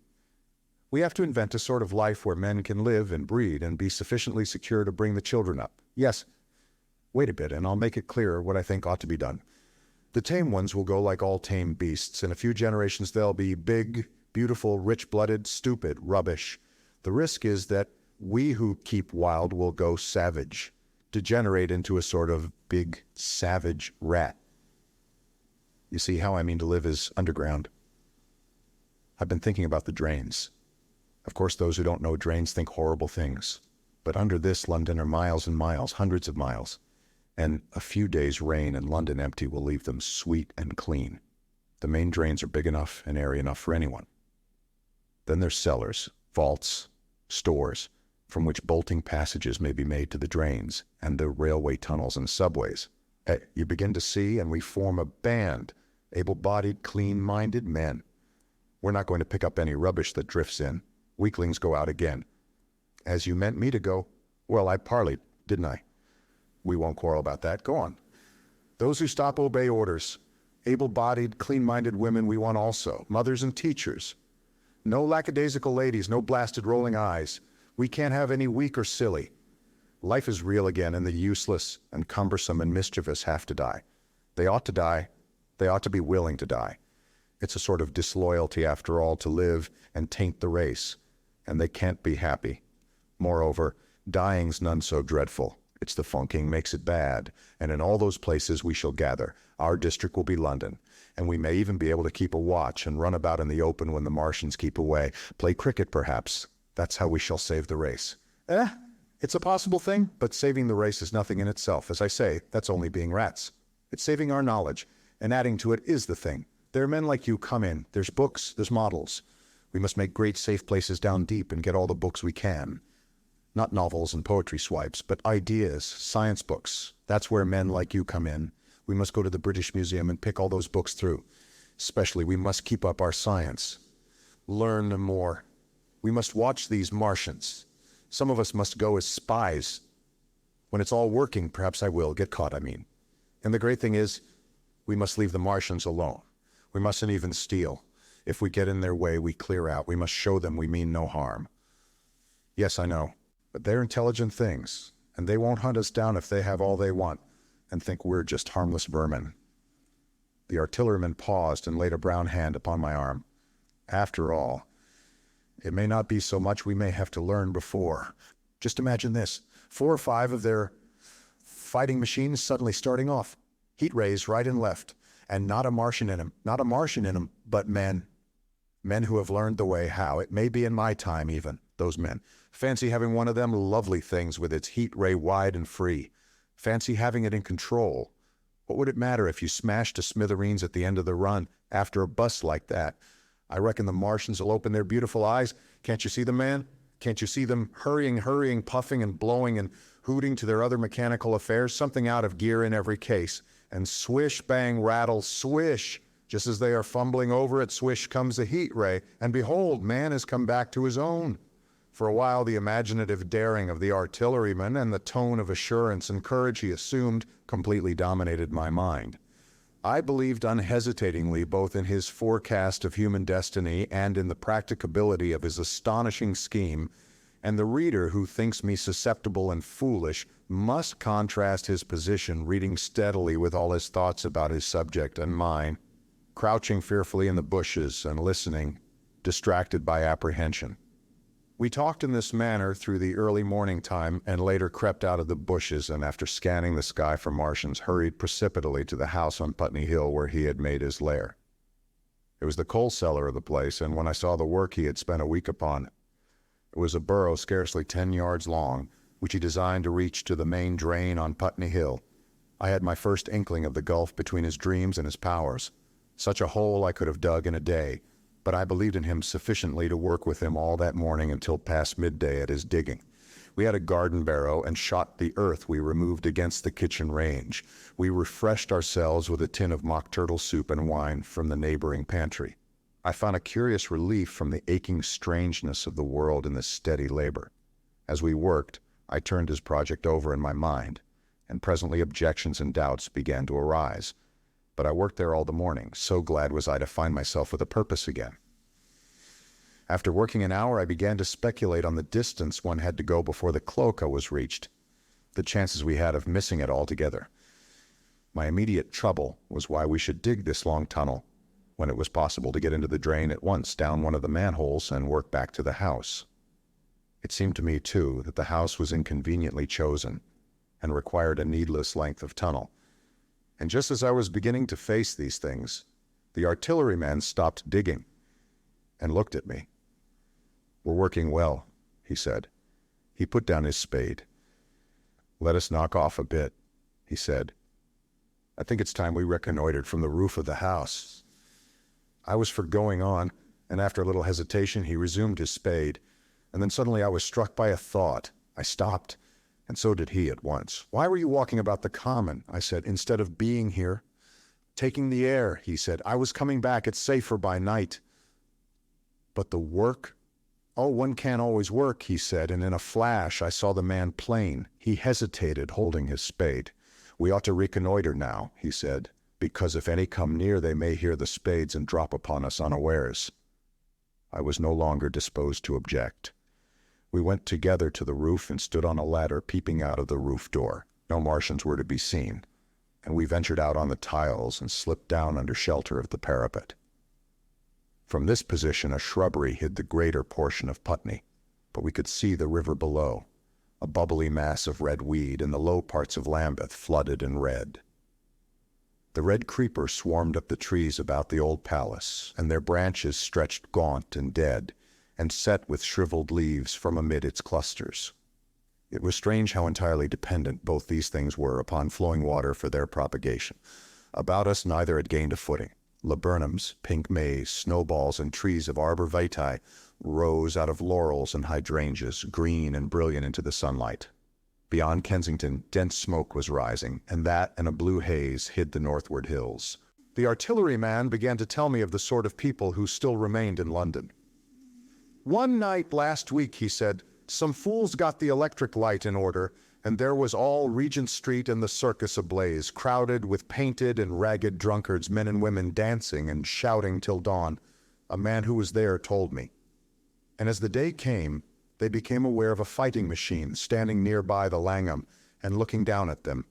We have to invent a sort of life where men can live and breed and be sufficiently secure to bring the children up. Yes. Wait a bit, and I'll make it clearer what I think ought to be done. The tame ones will go like all tame beasts. In a few generations they'll be big, beautiful, rich-blooded, stupid rubbish. The risk is that we who keep wild will go savage, degenerate into a sort of big, savage rat. You see, how I mean to live is underground. I've been thinking about the drains. Of course, those who don't know drains think horrible things. But under this London are miles and miles, hundreds of miles. And a few days' rain and London empty will leave them sweet and clean. The main drains are big enough and airy enough for anyone. Then there's cellars, vaults, stores, from which bolting passages may be made to the drains, and the railway tunnels and subways. You begin to see, and we form a band, able-bodied, clean-minded men. We're not going to pick up any rubbish that drifts in. Weaklings go out again. As you meant me to go, well, I parleyed, didn't I? We won't quarrel about that. Go on. Those who stop obey orders. Able-bodied, clean-minded women we want also. Mothers and teachers. No lackadaisical ladies, no blasted rolling eyes. We can't have any weak or silly. Life is real again, and the useless and cumbersome and mischievous have to die. They ought to die. They ought to be willing to die. It's a sort of disloyalty, after all, to live and taint the race, and they can't be happy. Moreover, dying's none so dreadful. It's the funking makes it bad, and in all those places we shall gather. Our district will be London, and we may even be able to keep a watch and run about in the open when the Martians keep away. Play cricket, perhaps. That's how we shall save the race. It's a possible thing, but saving the race is nothing in itself. As I say, that's only being rats. It's saving our knowledge, and adding to it is the thing. There are men like you come in. There's books, there's models. We must make great safe places down deep and get all the books we can. Not novels and poetry swipes, but ideas, science books. That's where men like you come in. We must go to the British Museum and pick all those books through. Especially, we must keep up our science. Learn more. We must watch these Martians. Some of us must go as spies. When it's all working, perhaps I will get caught, I mean. And the great thing is, we must leave the Martians alone. We mustn't even steal. If we get in their way, we clear out. We must show them we mean no harm. Yes, I know, but they're intelligent things, and they won't hunt us down if they have all they want and think we're just harmless vermin. The artilleryman paused and laid a brown hand upon my arm. After all, it may not be so much we may have to learn before. Just imagine this, 4 or 5 of their fighting machines suddenly starting off. Heat rays right and left, and not a Martian in them. Not a Martian in them, but men. Men who have learned the way how. It may be in my time even, those men. Fancy having one of them lovely things with its heat ray wide and free. Fancy having it in control. What would it matter if you smashed to smithereens at the end of the run after a bust like that? I reckon the Martians will open their beautiful eyes. Can't you see them, man? Can't you see them hurrying, puffing and blowing and hooting to their other mechanical affairs, something out of gear in every case? And swish, bang, rattle, swish. Just as they are fumbling over it, swish comes the heat ray, and behold, man has come back to his own. For a while, the imaginative daring of the artilleryman and the tone of assurance and courage he assumed completely dominated my mind. I believed unhesitatingly both in his forecast of human destiny and in the practicability of his astonishing scheme, and the reader who thinks me susceptible and foolish must contrast his position, reading steadily with all his thoughts about his subject and mine, crouching fearfully in the bushes and listening, distracted by apprehension. We talked in this manner through the early morning time and later crept out of the bushes and after scanning the sky for Martians hurried precipitately to the house on Putney Hill where he had made his lair. It was the coal cellar of the place, and when I saw the work he had spent a week upon, it was a burrow scarcely 10 yards long, which he designed to reach to the main drain on Putney Hill. I had my first inkling of the gulf between his dreams and his powers. Such a hole I could have dug in a day, but I believed in him sufficiently to work with him all that morning until past midday at his digging. We had a garden barrow and shot the earth we removed against the kitchen range. We refreshed ourselves with a tin of mock turtle soup and wine from the neighboring pantry. I found a curious relief from the aching strangeness of the world in this steady labor. As we worked, I turned his project over in my mind, and presently objections and doubts began to arise. But I worked there all the morning, so glad was I to find myself with a purpose again. After working an hour, I began to speculate on the distance one had to go before the cloaca was reached, the chances we had of missing it altogether. My immediate trouble was why we should dig this long tunnel, when it was possible to get into the drain at once down one of the manholes and work back to the house. It seemed to me, too, that the house was inconveniently chosen and required a needless length of tunnel. And just as I was beginning to face these things, the artilleryman stopped digging and looked at me. "We're working well," he said. He put down his spade. "Let us knock off a bit," he said. "I think it's time we reconnoitered from the roof of the house." I was for going on, and after a little hesitation he resumed his spade, and then suddenly I was struck by a thought. I stopped, and so did he at once. "Why were you walking about the common?" I said, "instead of being here?" "Taking the air," he said. "I was coming back. It's safer by night." "But the work?" "Oh, one can't always work," he said, and in a flash I saw the man plain. He hesitated, holding his spade. "We ought to reconnoiter now," he said, "because if any come near they may hear the spades and drop upon us unawares." I was no longer disposed to object. We went together to the roof and stood on a ladder peeping out of the roof door. No Martians were to be seen, and we ventured out on the tiles and slipped down under shelter of the parapet. From this position a shrubbery hid the greater portion of Putney, but we could see the river below, a bubbly mass of red weed, and the low parts of Lambeth flooded and red. The red creeper swarmed up the trees about the old palace, and their branches stretched gaunt and dead, and set with shriveled leaves from amid its clusters. It was strange how entirely dependent both these things were upon flowing water for their propagation. About us neither had gained a footing. Laburnums, pink maize, snowballs, and trees of arbor vitae rose out of laurels and hydrangeas, green and brilliant into the sunlight. Beyond Kensington, dense smoke was rising, and that and a blue haze hid the northward hills. The artilleryman began to tell me of the sort of people who still remained in London. "One night last week," he said, "some fools got the electric light in order, and there was all Regent Street and the Circus ablaze, crowded with painted and ragged drunkards, men and women dancing and shouting till dawn. A man who was there told me. And as the day came, they became aware of a fighting machine standing nearby the Langham and looking down at them.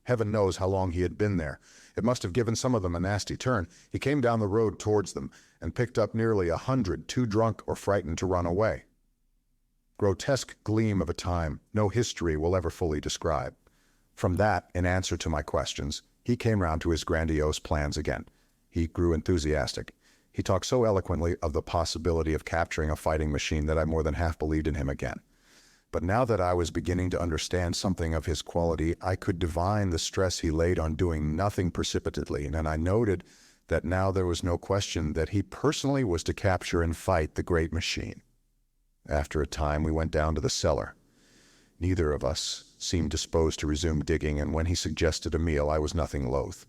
Heaven knows how long he had been there. It must have given some of them a nasty turn. He came down the road towards them and picked up nearly 100, too drunk or frightened to run away. Grotesque gleam of a time no history will ever fully describe. From that, in answer to my questions, he came round to his grandiose plans again. He grew enthusiastic. He talked so eloquently of the possibility of capturing a fighting machine that I more than half believed in him again. But now that I was beginning to understand something of his quality, I could divine the stress he laid on doing nothing precipitately, and I noted that now there was no question that he personally was to capture and fight the great machine. After a time, we went down to the cellar. Neither of us seemed disposed to resume digging, and when he suggested a meal, I was nothing loath.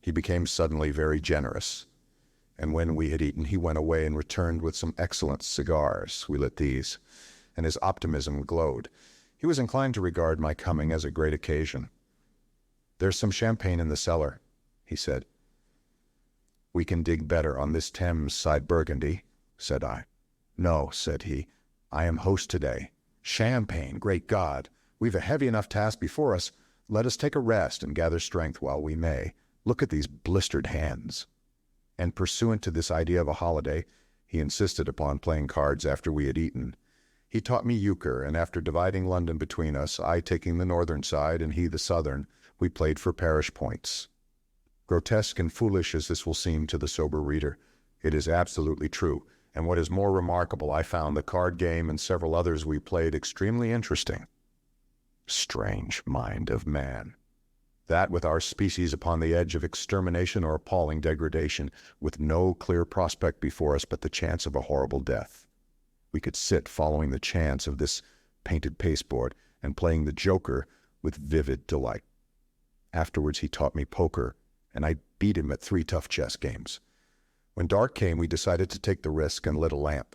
He became suddenly very generous, and when we had eaten, he went away and returned with some excellent cigars. We lit these, and his optimism glowed. He was inclined to regard my coming as a great occasion. "There's some champagne in the cellar," he said. "We can dig better on this Thames side Burgundy," said I. "No," said he. "I am host today. Champagne, great God! We've a heavy enough task before us. Let us take a rest and gather strength while we may. Look at these blistered hands." And pursuant to this idea of a holiday, he insisted upon playing cards after we had eaten. He taught me euchre, and after dividing London between us, I taking the northern side and he the southern, we played for parish points. Grotesque and foolish as this will seem to the sober reader, it is absolutely true, and what is more remarkable, I found the card game and several others we played extremely interesting. Strange mind of man! That with our species upon the edge of extermination or appalling degradation, with no clear prospect before us but the chance of a horrible death. We could sit following the chance of this painted pasteboard and playing the joker with vivid delight. Afterwards he taught me poker, and I beat him at 3 tough chess games. When dark came, we decided to take the risk and lit a lamp.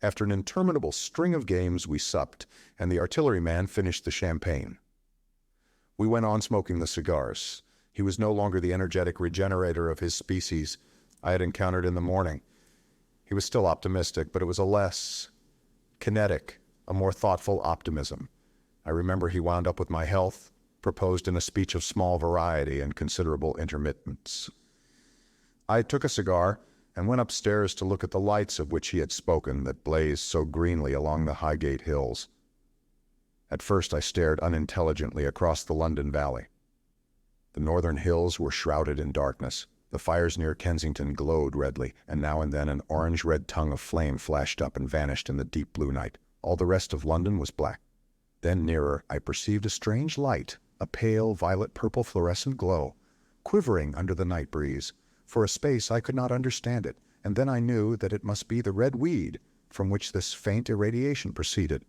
After an interminable string of games, we supped, and the artilleryman finished the champagne. We went on smoking the cigars. He was no longer the energetic regenerator of his species I had encountered in the morning. He was still optimistic, but it was a less kinetic, a more thoughtful optimism. I remember he wound up with my health, proposed in a speech of small variety and considerable intermittence. I took a cigar and went upstairs to look at the lights of which he had spoken that blazed so greenly along the Highgate hills. At first I stared unintelligently across the London Valley. The northern hills were shrouded in darkness. The fires near Kensington glowed redly, and now and then an orange-red tongue of flame flashed up and vanished in the deep blue night. All the rest of London was black. Then nearer I perceived a strange light, a pale violet-purple fluorescent glow, quivering under the night breeze. For a space I could not understand it, and then I knew that it must be the red weed from which this faint irradiation proceeded.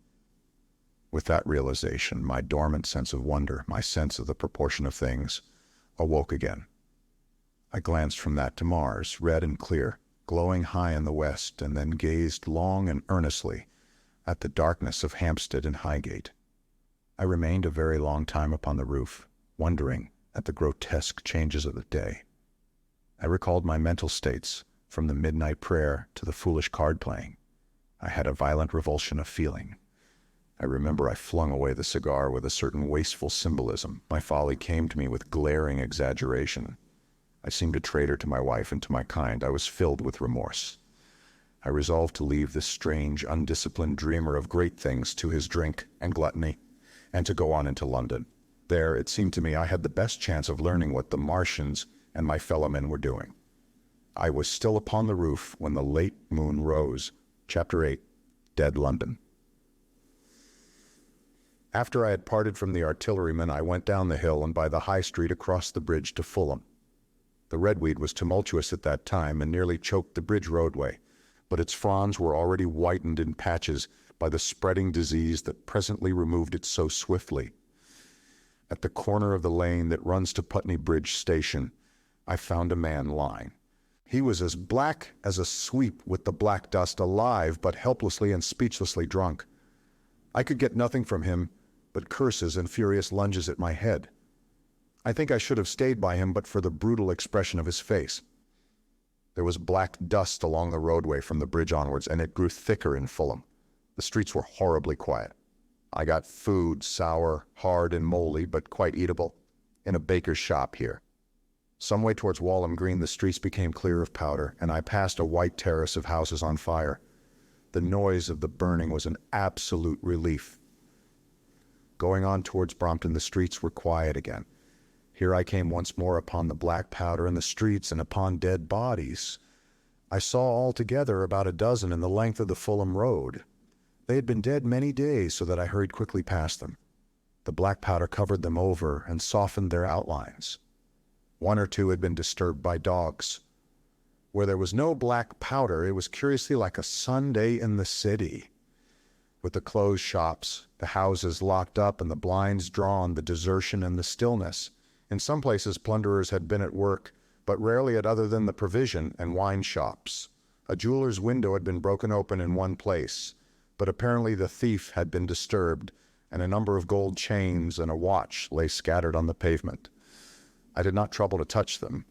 With that realization, my dormant sense of wonder, my sense of the proportion of things, awoke again. I glanced from that to Mars, red and clear, glowing high in the west, and then gazed long and earnestly at the darkness of Hampstead and Highgate. I remained a very long time upon the roof, wondering at the grotesque changes of the day. I recalled my mental states, from the midnight prayer to the foolish card-playing. I had a violent revulsion of feeling. I remember I flung away the cigar with a certain wasteful symbolism. My folly came to me with glaring exaggeration. I seemed a traitor to my wife and to my kind. I was filled with remorse. I resolved to leave this strange, undisciplined dreamer of great things to his drink and gluttony, and to go on into London. There, it seemed to me, I had the best chance of learning what the Martians and my fellow men were doing. I was still upon the roof when the late moon rose. Chapter 8. Dead London. After I had parted from the artilleryman, I went down the hill and by the High Street across the bridge to Fulham. The redweed was tumultuous at that time and nearly choked the bridge roadway, but its fronds were already whitened in patches by the spreading disease that presently removed it so swiftly. At the corner of the lane that runs to Putney Bridge Station, I found a man lying. He was as black as a sweep with the black dust, alive but helplessly and speechlessly drunk. I could get nothing from him but curses and furious lunges at my head. I think I should have stayed by him but for the brutal expression of his face. There was black dust along the roadway from the bridge onwards, and it grew thicker in Fulham. The streets were horribly quiet. I got food, sour, hard and moldy, but quite eatable, in a baker's shop here. Some way towards Walham Green, the streets became clear of powder, and I passed a white terrace of houses on fire. The noise of the burning was an absolute relief. Going on towards Brompton, the streets were quiet again. Here I came once more upon the black powder in the streets and upon dead bodies. I saw altogether about a dozen in the length of the Fulham Road. They had been dead many days, so that I hurried quickly past them. The black powder covered them over and softened their outlines. One or two had been disturbed by dogs. Where there was no black powder, it was curiously like a Sunday in the city. With the closed shops, the houses locked up and the blinds drawn, the desertion and the stillness. In some places plunderers had been at work, but rarely at other than the provision and wine shops. A jeweler's window had been broken open in one place, but apparently the thief had been disturbed, and a number of gold chains and a watch lay scattered on the pavement. I did not trouble to touch them.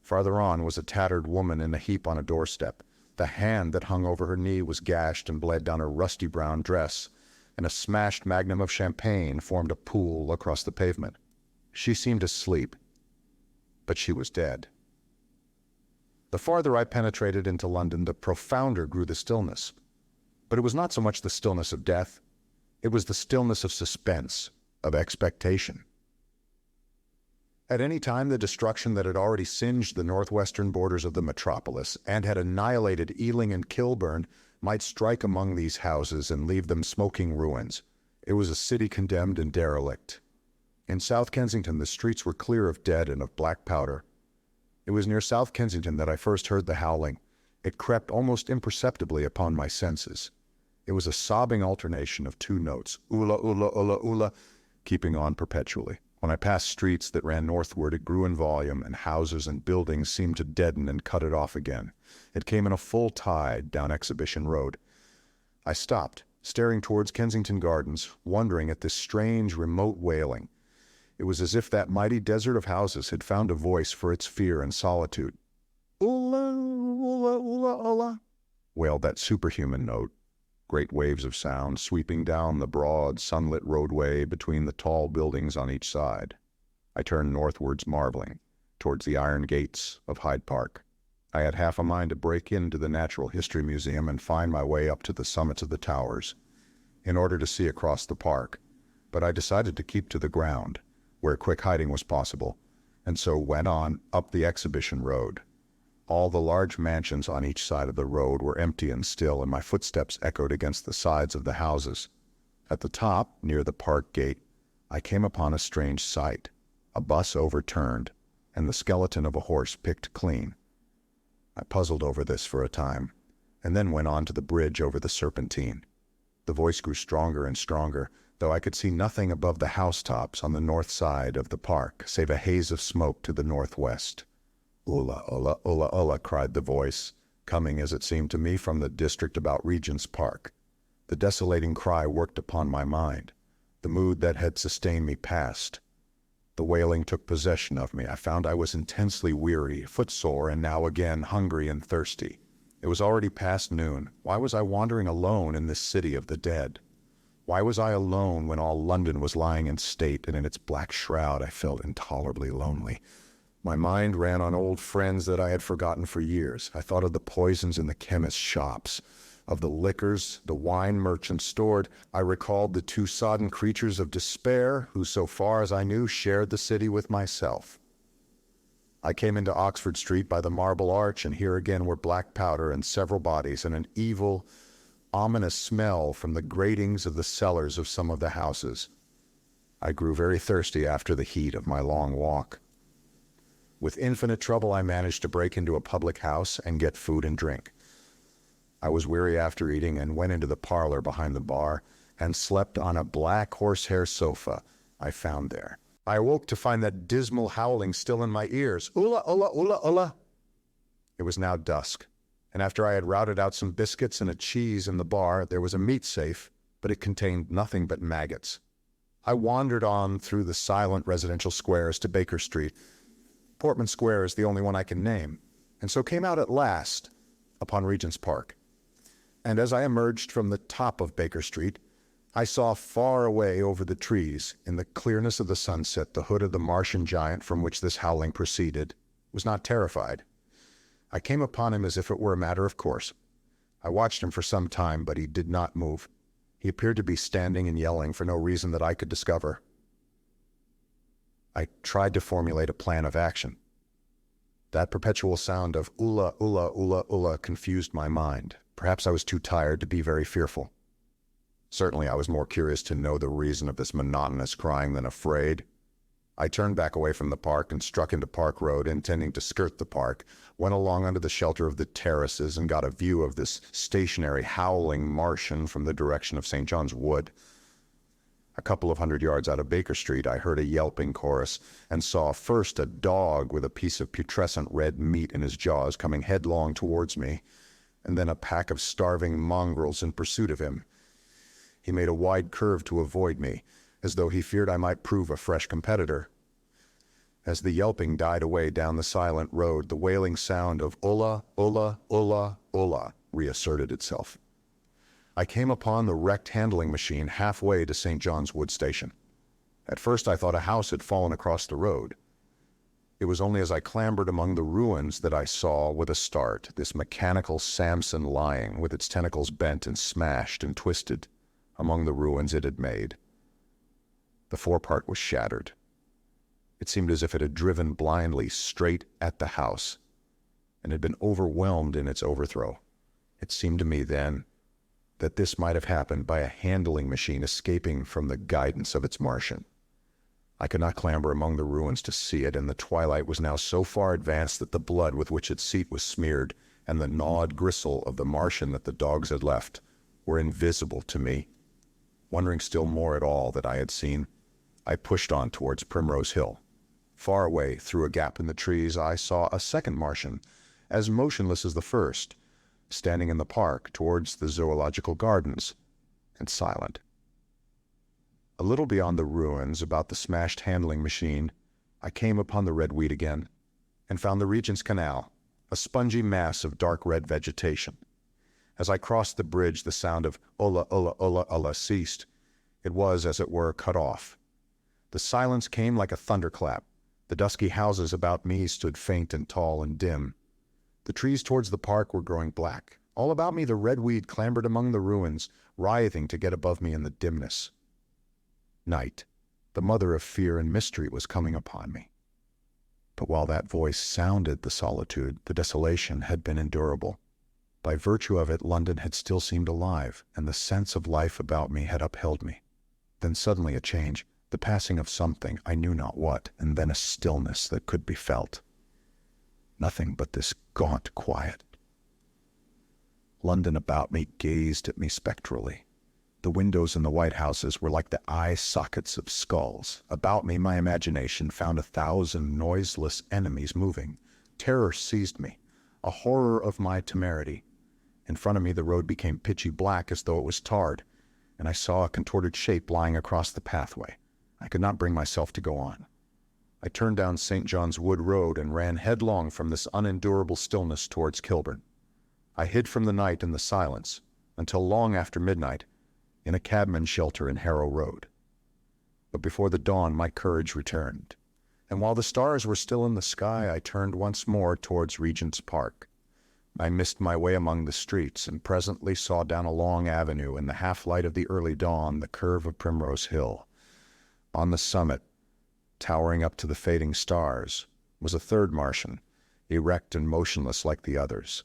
Farther on was a tattered woman in a heap on a doorstep. The hand that hung over her knee was gashed and bled down her rusty brown dress, and a smashed magnum of champagne formed a pool across the pavement. She seemed asleep, but she was dead. The farther I penetrated into London, the profounder grew the stillness. But it was not so much the stillness of death. It was the stillness of suspense, of expectation. At any time, the destruction that had already singed the northwestern borders of the metropolis and had annihilated Ealing and Kilburn might strike among these houses and leave them smoking ruins. It was a city condemned and derelict. In South Kensington, the streets were clear of dead and of black powder. It was near South Kensington that I first heard the howling. It crept almost imperceptibly upon my senses. It was a sobbing alternation of two notes, ula, ula, ula, ula, keeping on perpetually. When I passed streets that ran northward, it grew in volume, and houses and buildings seemed to deaden and cut it off again. It came in a full tide down Exhibition Road. I stopped, staring towards Kensington Gardens, wondering at this strange, remote wailing. It was as if that mighty desert of houses had found a voice for its fear and solitude. Ula, ula, ula, ula, wailed that superhuman note. Great waves of sound sweeping down the broad, sunlit roadway between the tall buildings on each side. I turned northwards, marveling, towards the iron gates of Hyde Park. I had half a mind to break into the Natural History Museum and find my way up to the summits of the towers, in order to see across the park, but I decided to keep to the ground, where quick hiding was possible, and so went on up the Exhibition Road. All the large mansions on each side of the road were empty and still, and my footsteps echoed against the sides of the houses. At the top, near the park gate, I came upon a strange sight. A bus overturned, and the skeleton of a horse picked clean. I puzzled over this for a time, and then went on to the bridge over the Serpentine. The voice grew stronger and stronger, though I could see nothing above the housetops on the north side of the park, save a haze of smoke to the northwest. Ula, ula, ula, ula, cried the voice, coming, as it seemed to me, from the district about Regent's Park. The desolating cry worked upon my mind. The mood that had sustained me passed. The wailing took possession of me. I found I was intensely weary, footsore, and now again hungry and thirsty. It was already past noon. Why was I wandering alone in this city of the dead? Why was I alone when all London was lying in state, and in its black shroud I felt intolerably lonely? My mind ran on old friends that I had forgotten for years. I thought of the poisons in the chemist's shops, of the liquors the wine merchants stored. I recalled the two sodden creatures of despair who, so far as I knew, shared the city with myself. I came into Oxford Street by the Marble Arch, and here again were black powder and several bodies, and an evil, ominous smell from the gratings of the cellars of some of the houses. I grew very thirsty after the heat of my long walk. With infinite trouble, I managed to break into a public house and get food and drink. I was weary after eating and went into the parlor behind the bar and slept on a black horsehair sofa I found there. I awoke to find that dismal howling still in my ears. Ula, ula, ula, ula. It was now dusk, and after I had routed out some biscuits and a cheese in the bar, there was a meat safe, but it contained nothing but maggots. I wandered on through the silent residential squares to Baker Street. Portman Square is the only one I can name, and so came out at last upon Regent's Park. And as I emerged from the top of Baker Street, I saw far away over the trees, in the clearness of the sunset, the hood of the Martian giant from which this howling proceeded. Was not terrified. I came upon him as if it were a matter of course. I watched him for some time, but he did not move. He appeared to be standing and yelling for no reason that I could discover. I tried to formulate a plan of action. That perpetual sound of ula, ula, ula, ula confused my mind. Perhaps I was too tired to be very fearful. Certainly I was more curious to know the reason of this monotonous crying than afraid. I turned back away from the park and struck into Park Road, intending to skirt the park, went along under the shelter of the terraces and got a view of this stationary, howling Martian from the direction of St. John's Wood. A couple of 100 yards out of Baker Street, I heard a yelping chorus and saw first a dog with a piece of putrescent red meat in his jaws coming headlong towards me, and then a pack of starving mongrels in pursuit of him. He made a wide curve to avoid me, as though he feared I might prove a fresh competitor. As the yelping died away down the silent road, the wailing sound of "Ola, Ola, Ola, Ola" reasserted itself. I came upon the wrecked handling machine halfway to St. John's Wood Station. At first I thought a house had fallen across the road. It was only as I clambered among the ruins that I saw, with a start, this mechanical Samson lying, with its tentacles bent and smashed and twisted, among the ruins it had made. The forepart was shattered. It seemed as if it had driven blindly straight at the house, and had been overwhelmed in its overthrow. It seemed to me then that this might have happened by a handling machine escaping from the guidance of its Martian. I could not clamber among the ruins to see it, and the twilight was now so far advanced that the blood with which its seat was smeared and the gnawed gristle of the Martian that the dogs had left were invisible to me. Wondering still more at all that I had seen, I pushed on towards Primrose Hill. Far away, through a gap in the trees, I saw a second Martian, as motionless as the first, standing in the park towards the zoological gardens, and silent. A little beyond the ruins, about the smashed handling machine, I came upon the red weed again, and found the Regent's Canal, a spongy mass of dark red vegetation. As I crossed the bridge, the sound of "Ola, Ola, Ola, Ola" ceased. It was, as it were, cut off. The silence came like a thunderclap. The dusky houses about me stood faint and tall and dim. The trees towards the park were growing black. All about me the red weed clambered among the ruins, writhing to get above me in the dimness. Night, the mother of fear and mystery, was coming upon me. But while that voice sounded the solitude, the desolation had been endurable. By virtue of it, London had still seemed alive, and the sense of life about me had upheld me. Then suddenly a change, the passing of something, I knew not what, and then a stillness that could be felt. Nothing but this gaunt quiet. London about me gazed at me spectrally. The windows in the white houses were like the eye sockets of skulls. About me, my imagination found 1,000 noiseless enemies moving. Terror seized me, a horror of my temerity. In front of me the road became pitchy black as though it was tarred, and I saw a contorted shape lying across the pathway. I could not bring myself to go on. I turned down St. John's Wood Road and ran headlong from this unendurable stillness towards Kilburn. I hid from the night in the silence, until long after midnight, in a cabman's shelter in Harrow Road. But before the dawn my courage returned, and while the stars were still in the sky, I turned once more towards Regent's Park. I missed my way among the streets, and presently saw down a long avenue, in the half-light of the early dawn, the curve of Primrose Hill. On the summit, towering up to the fading stars, was a third Martian, erect and motionless like the others.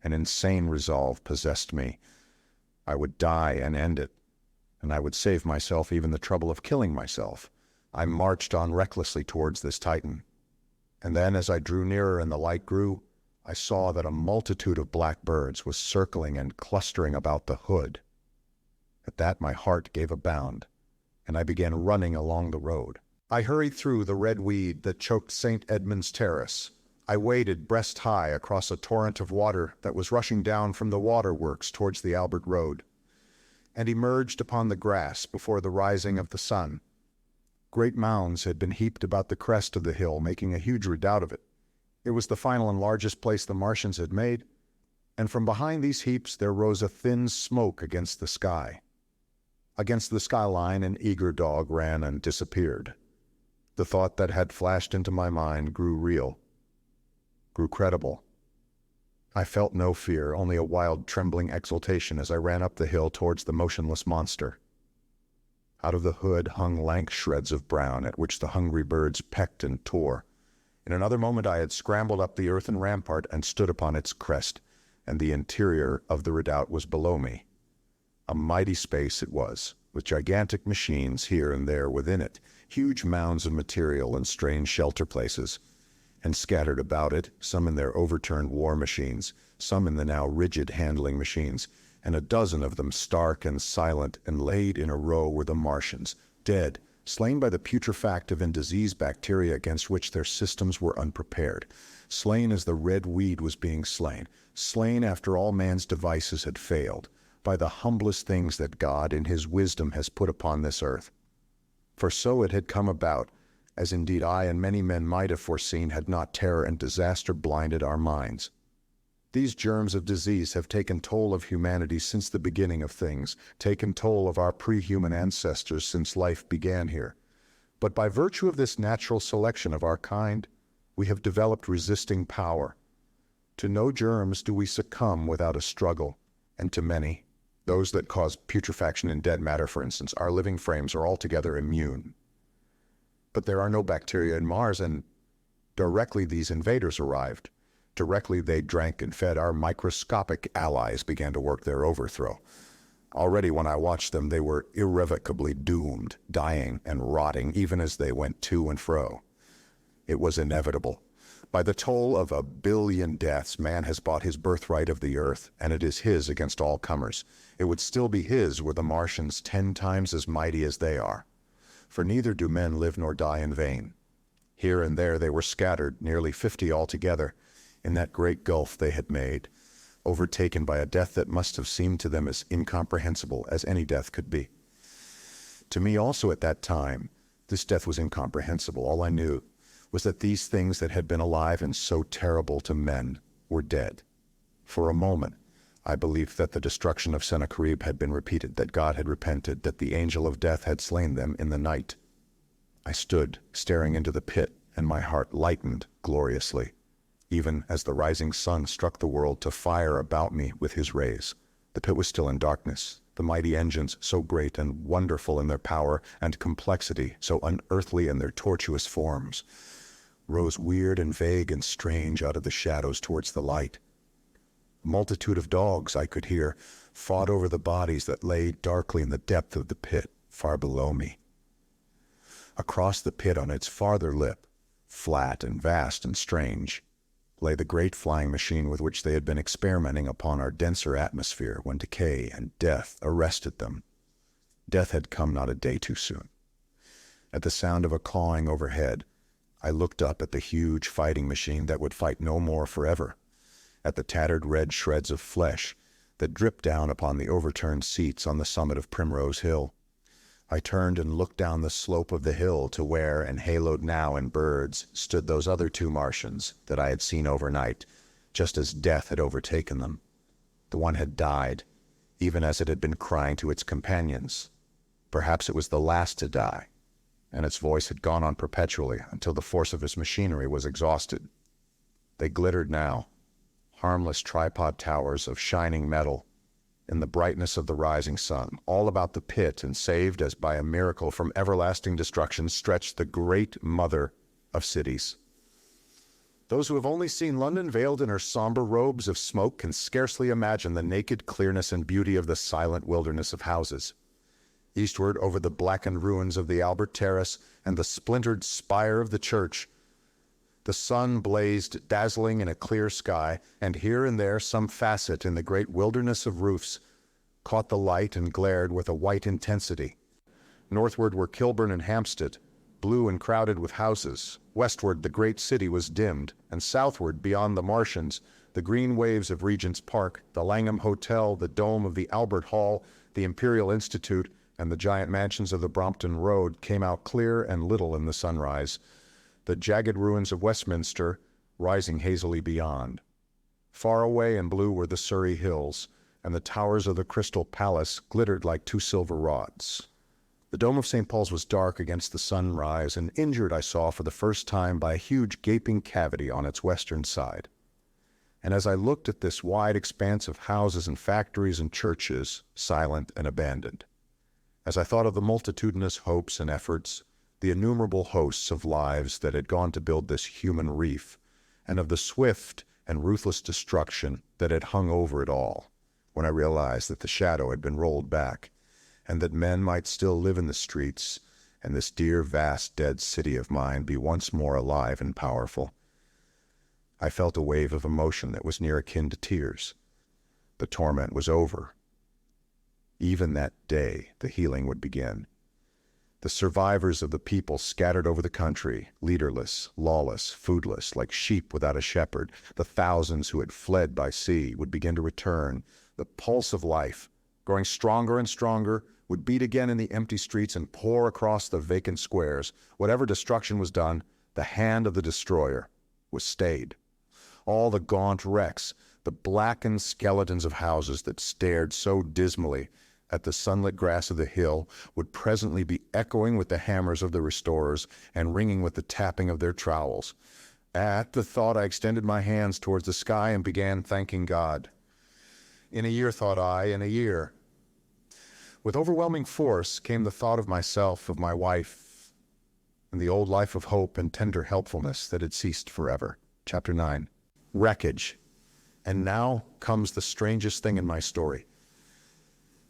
An insane resolve possessed me. I would die and end it, and I would save myself even the trouble of killing myself. I marched on recklessly towards this Titan. And then, as I drew nearer and the light grew, I saw that a multitude of black birds was circling and clustering about the hood. At that my heart gave a bound, and I began running along the road. I hurried through the red weed that choked St. Edmund's Terrace. I waded breast high across a torrent of water that was rushing down from the waterworks towards the Albert Road, and emerged upon the grass before the rising of the sun. Great mounds had been heaped about the crest of the hill, making a huge redoubt of it. It was the final and largest place the Martians had made, and from behind these heaps there rose a thin smoke against the sky. Against the skyline an eager dog ran and disappeared. The thought that had flashed into my mind grew real, grew credible. I felt no fear, only a wild, trembling exultation as I ran up the hill towards the motionless monster. Out of the hood hung lank shreds of brown at which the hungry birds pecked and tore. In another moment I had scrambled up the earthen rampart and stood upon its crest, and the interior of the redoubt was below me. A mighty space it was, with gigantic machines here and there within it, huge mounds of material and strange shelter places, and scattered about it, some in their overturned war machines, some in the now rigid handling machines, and a dozen of them stark and silent, and laid in a row were the Martians, dead, slain by the putrefact and disease bacteria against which their systems were unprepared, slain as the red weed was being slain, slain after all man's devices had failed, by the humblest things that God in his wisdom has put upon this earth. For so it had come about, as indeed I and many men might have foreseen had not terror and disaster blinded our minds. These germs of disease have taken toll of humanity since the beginning of things, taken toll of our pre-human ancestors since life began here. But by virtue of this natural selection of our kind, we have developed resisting power. To no germs do we succumb without a struggle, and to many, those that cause putrefaction in dead matter, for instance, our living frames are altogether immune. But there are no bacteria in Mars, and directly these invaders arrived, directly they drank and fed, our microscopic allies began to work their overthrow. Already when I watched them, they were irrevocably doomed, dying and rotting even as they went to and fro. It was inevitable. By the toll of 1 billion deaths, man has bought his birthright of the earth, and it is his against all comers. It would still be his were the Martians 10 times as mighty as they are. For neither do men live nor die in vain. Here and there they were scattered, nearly 50 altogether, in that great gulf they had made, overtaken by a death that must have seemed to them as incomprehensible as any death could be. To me also at that time, this death was incomprehensible. All I knew was that these things that had been alive and so terrible to men were dead. For a moment, I believed that the destruction of Sennacherib had been repeated, that God had repented, that the angel of death had slain them in the night. I stood staring into the pit, and my heart lightened gloriously, even as the rising sun struck the world to fire about me with his rays. The pit was still in darkness. The mighty engines, so great and wonderful in their power and complexity, so unearthly in their tortuous forms, rose weird and vague and strange out of the shadows towards the light. A multitude of dogs, I could hear, fought over the bodies that lay darkly in the depth of the pit, far below me. Across the pit on its farther lip, flat and vast and strange, lay the great flying machine with which they had been experimenting upon our denser atmosphere when decay and death arrested them. Death had come not a day too soon. At the sound of a cawing overhead, I looked up at the huge fighting machine that would fight no more forever, at the tattered red shreds of flesh that dripped down upon the overturned seats on the summit of Primrose Hill. I turned and looked down the slope of the hill to where, enhaloed now in birds, stood those other 2 Martians that I had seen overnight, just as death had overtaken them. The one had died, even as it had been crying to its companions. Perhaps it was the last to die, and its voice had gone on perpetually until the force of its machinery was exhausted. They glittered now, harmless tripod towers of shining metal, in the brightness of the rising sun. All about the pit, and saved as by a miracle from everlasting destruction, stretched the great mother of cities. Those who have only seen London veiled in her somber robes of smoke can scarcely imagine the naked clearness and beauty of the silent wilderness of houses. Eastward, over the blackened ruins of the Albert Terrace and the splintered spire of the church, The sun blazed dazzling in a clear sky, and here and there some facet in the great wilderness of roofs caught the light and glared with a white intensity. Northward were Kilburn and Hampstead, blue and crowded with houses. Westward the great city was dimmed, and southward, beyond the Martians, the green waves of Regent's Park, the Langham Hotel, the dome of the Albert Hall, the Imperial Institute, and the giant mansions of the Brompton Road came out clear and little in the sunrise, the jagged ruins of Westminster rising hazily beyond. Far away and blue were the Surrey hills, and the towers of the Crystal Palace glittered like two silver rods. The dome of St. Paul's was dark against the sunrise, and injured, I saw for the first time, by a huge gaping cavity on its western side. And as I looked at this wide expanse of houses and factories and churches, silent and abandoned, as I thought of the multitudinous hopes and efforts, the innumerable hosts of lives that had gone to build this human reef, and of the swift and ruthless destruction that had hung over it all, when I realized that the shadow had been rolled back, and that men might still live in the streets, and this dear, vast, dead city of mine be once more alive and powerful, I felt a wave of emotion that was near akin to tears. The torment was over. Even that day, the healing would begin. The survivors of the people scattered over the country, leaderless, lawless, foodless, like sheep without a shepherd, the thousands who had fled by sea, would begin to return. The pulse of life, growing stronger and stronger, would beat again in the empty streets and pour across the vacant squares. Whatever destruction was done, the hand of the destroyer was stayed. All the gaunt wrecks, the blackened skeletons of houses that stared so dismally at the sunlit grass of the hill, would presently be echoing with the hammers of the restorers and ringing with the tapping of their trowels. At the thought, I extended my hands towards the sky and began thanking God. In a year, thought I, in a year. With overwhelming force came the thought of myself, of my wife, and the old life of hope and tender helpfulness that had ceased forever. Chapter 9. Wreckage. And now comes the strangest thing in my story.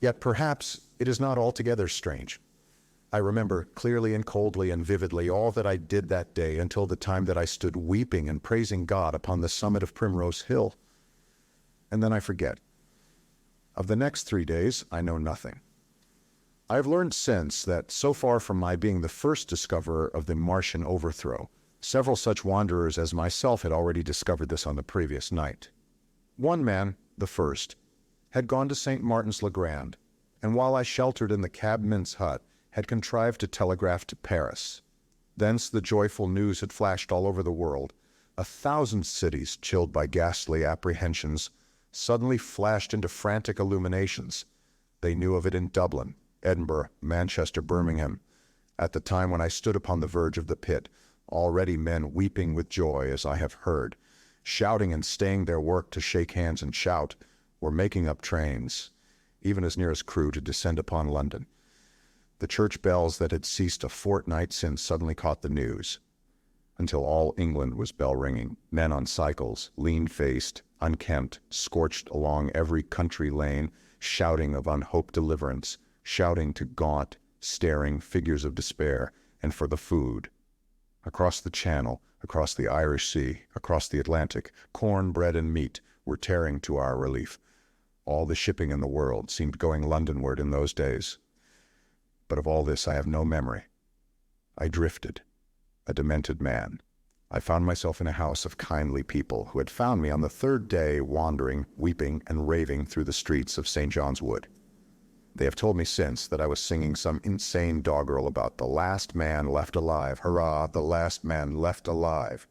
Yet perhaps it is not altogether strange. I remember clearly and coldly and vividly all that I did that day until the time that I stood weeping and praising God upon the summit of Primrose Hill. And then I forget. Of the next 3 days, I know nothing. I have learned since that, so far from my being the first discoverer of the Martian overthrow, several such wanderers as myself had already discovered this on the previous night. One man, the first, had gone to St. Martin's-le-Grand, and while I sheltered in the cabman's hut, had contrived to telegraph to Paris. Thence the joyful news had flashed all over the world. 1,000 cities, chilled by ghastly apprehensions, suddenly flashed into frantic illuminations. They knew of it in Dublin, Edinburgh, Manchester, Birmingham, at the time when I stood upon the verge of the pit, already men weeping with joy, as I have heard, shouting and staying their work to shake hands and shout, were making up trains, even as near as Crewe, to descend upon London. The church bells that had ceased a fortnight since suddenly caught the news, until all England was bell-ringing. Men on cycles, lean-faced, unkempt, scorched along every country lane, shouting of unhoped deliverance, shouting to gaunt, staring figures of despair, and for the food. Across the Channel, across the Irish Sea, across the Atlantic, corn, bread, and meat were tearing to our relief. All the shipping in the world seemed going Londonward in those days. But of all this I have no memory. I drifted, a demented man. I found myself in a house of kindly people who had found me on the 3rd day wandering, weeping, and raving through the streets of St. John's Wood. They have told me since that I was singing some insane doggerel about the last man left alive. Hurrah, the last man left alive.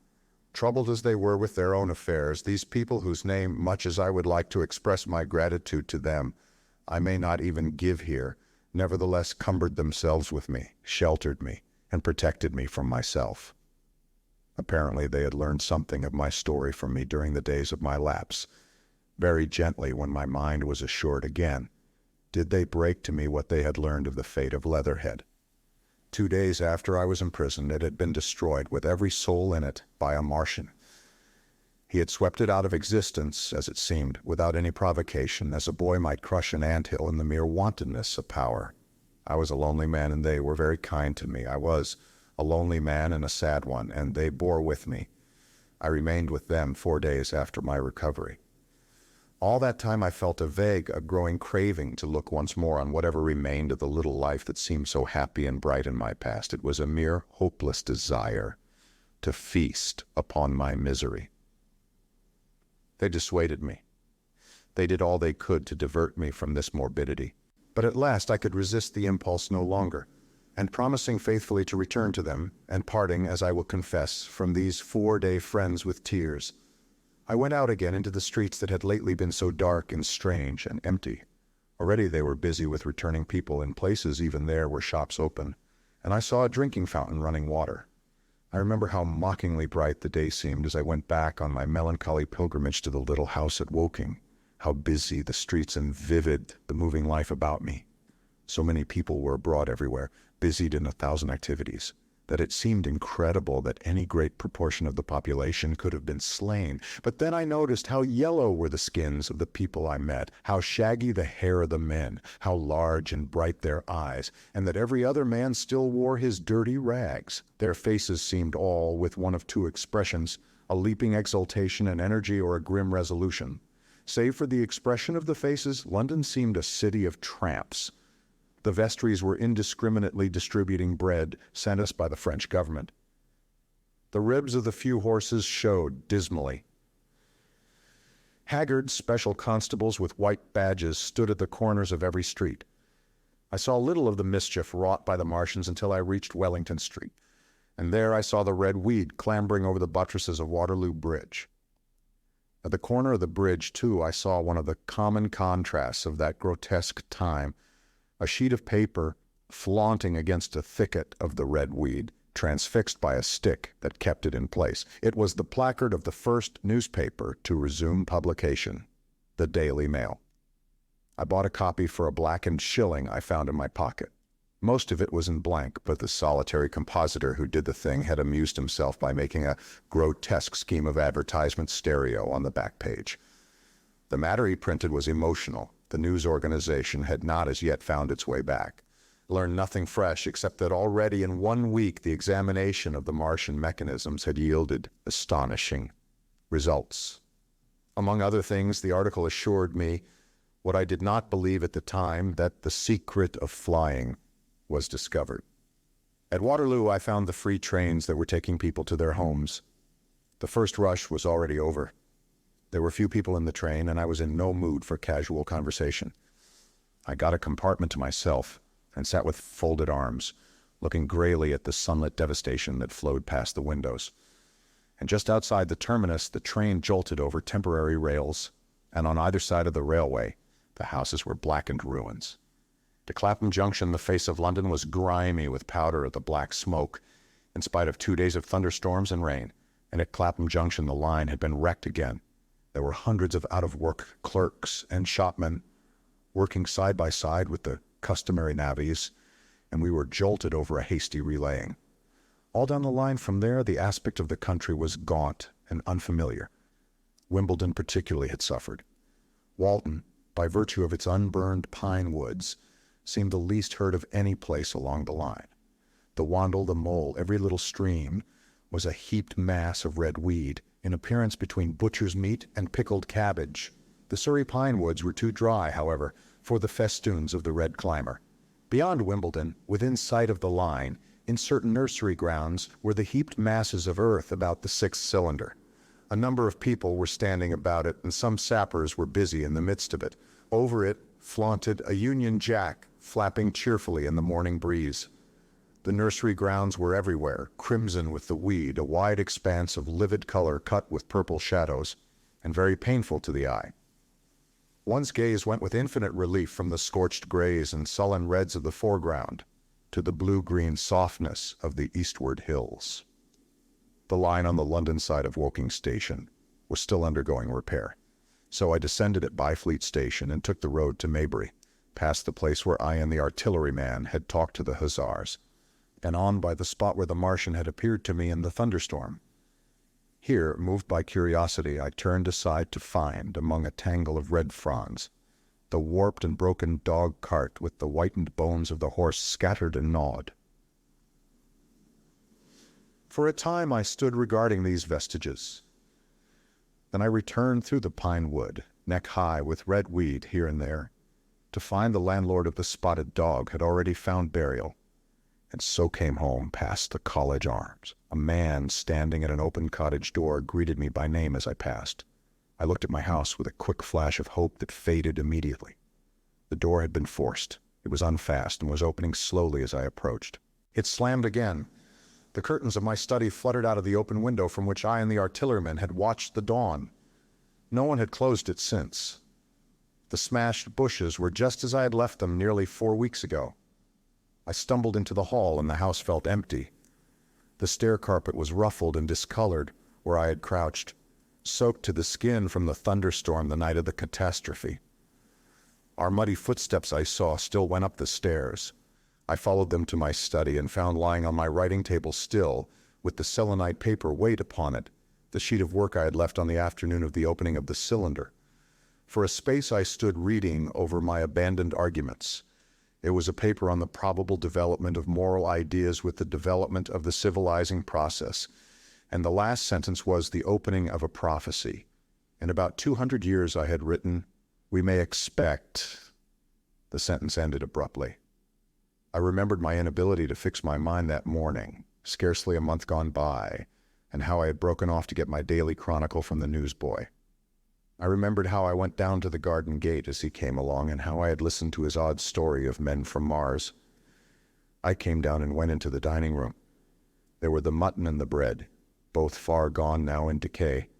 Troubled as they were with their own affairs, these people, whose name, much as I would like to express my gratitude to them, I may not even give here, nevertheless cumbered themselves with me, sheltered me, and protected me from myself. Apparently they had learned something of my story from me during the days of my lapse. Very gently, when my mind was assured again, did they break to me what they had learned of the fate of Leatherhead. 2 days after I was imprisoned, it had been destroyed with every soul in it by a Martian. He had swept it out of existence, as it seemed, without any provocation, as a boy might crush an anthill in the mere wantonness of power. I was a lonely man, and they were very kind to me. I was a lonely man and a sad one, and they bore with me. I remained with them 4 days after my recovery. All that time I felt a growing craving to look once more on whatever remained of the little life that seemed so happy and bright in my past. It was a mere hopeless desire to feast upon my misery. They dissuaded me. They did all they could to divert me from this morbidity. But at last I could resist the impulse no longer, and promising faithfully to return to them, and parting, as I will confess, from these 4-day friends with tears, I went out again into the streets that had lately been so dark and strange and empty. Already they were busy with returning people. In places even there were shops open, and I saw a drinking fountain running water. I remember how mockingly bright the day seemed as I went back on my melancholy pilgrimage to the little house at Woking, how busy the streets and vivid the moving life about me. So many people were abroad everywhere, busied in 1,000 activities, that it seemed incredible that any great proportion of the population could have been slain. But then I noticed how yellow were the skins of the people I met, how shaggy the hair of the men, how large and bright their eyes, and that every other man still wore his dirty rags. Their faces seemed all with one of two expressions, a leaping exultation and energy or a grim resolution. Save for the expression of the faces, London seemed a city of tramps. The vestries were indiscriminately distributing bread sent us by the French government. The ribs of the few horses showed dismally. Haggard special constables with white badges stood at the corners of every street. I saw little of the mischief wrought by the Martians until I reached Wellington Street, and there I saw the red weed clambering over the buttresses of Waterloo Bridge. At the corner of the bridge, too, I saw one of the common contrasts of that grotesque time, a sheet of paper flaunting against a thicket of the red weed, transfixed by a stick that kept it in place. It was the placard of the first newspaper to resume publication, the Daily Mail. I bought a copy for a blackened shilling I found in my pocket. Most of it was in blank, but the solitary compositor who did the thing had amused himself by making a grotesque scheme of advertisement stereo on the back page. The matter he printed was emotional. The news organization had not as yet found its way back, learned nothing fresh except that already in 1 week the examination of the Martian mechanisms had yielded astonishing results. Among other things, the article assured me what I did not believe at the time, that the secret of flying was discovered. At Waterloo, I found the free trains that were taking people to their homes. The first rush was already over. There were few people in the train, and I was in no mood for casual conversation. I got a compartment to myself and sat with folded arms, looking grayly at the sunlit devastation that flowed past the windows. And just outside the terminus, the train jolted over temporary rails, and on either side of the railway, the houses were blackened ruins. To Clapham Junction, the face of London was grimy with powder of the black smoke, in spite of 2 days of thunderstorms and rain, and at Clapham Junction the line had been wrecked again. There were hundreds of out-of-work clerks and shopmen working side by side with the customary navvies, and we were jolted over a hasty relaying. All down the line from there, the aspect of the country was gaunt and unfamiliar. Wimbledon particularly had suffered. Walton, by virtue of its unburned pine woods, seemed the least heard of any place along the line. The Wandle, the Mole, every little stream, was a heaped mass of red weed, in appearance between butcher's meat and pickled cabbage. The Surrey pine woods were too dry, however, for the festoons of the red climber. Beyond Wimbledon, within sight of the line, in certain nursery grounds, were the heaped masses of earth about the 6th cylinder. A number of people were standing about it, and some sappers were busy in the midst of it. Over it flaunted a Union Jack, flapping cheerfully in the morning breeze. The nursery grounds were everywhere, crimson with the weed, a wide expanse of livid color cut with purple shadows, and very painful to the eye. One's gaze went with infinite relief from the scorched grays and sullen reds of the foreground to the blue-green softness of the eastward hills. The line on the London side of Woking Station was still undergoing repair, so I descended at Byfleet Station and took the road to Maybury, past the place where I and the artilleryman had talked to the hussars, and on by the spot where the Martian had appeared to me in the thunderstorm. Here, moved by curiosity, I turned aside to find, among a tangle of red fronds, the warped and broken dog cart with the whitened bones of the horse scattered and gnawed. For a time I stood regarding these vestiges, Then I returned through the pine wood, neck high with red weed here and there, to find the landlord of the Spotted Dog had already found burial, and so came home past the College Arms. A man standing at an open cottage door greeted me by name as I passed. I looked at my house with a quick flash of hope that faded immediately. The door had been forced. It was unfast and was opening slowly as I approached. It slammed again. The curtains of my study fluttered out of the open window from which I and the artilleryman had watched the dawn. No one had closed it since. The smashed bushes were just as I had left them nearly 4 weeks ago. I stumbled into the hall and the house felt empty. The stair carpet was ruffled and discolored where I had crouched, soaked to the skin from the thunderstorm the night of the catastrophe. Our muddy footsteps I saw still went up the stairs. I followed them to my study and found lying on my writing table still, with the selenite paper weight upon it, the sheet of work I had left on the afternoon of the opening of the cylinder. For a space I stood reading over my abandoned arguments. It was a paper on the probable development of moral ideas with the development of the civilizing process, and the last sentence was the opening of a prophecy. In about 200 years, I had written, "We may expect..." The sentence ended abruptly. I remembered my inability to fix my mind that morning, scarcely a month gone by, and how I had broken off to get my daily chronicle from the newsboy. I remembered how I went down to the garden gate as he came along and how I had listened to his odd story of men from Mars. I came down and went into the dining room. There were the mutton and the bread, both far gone now in decay,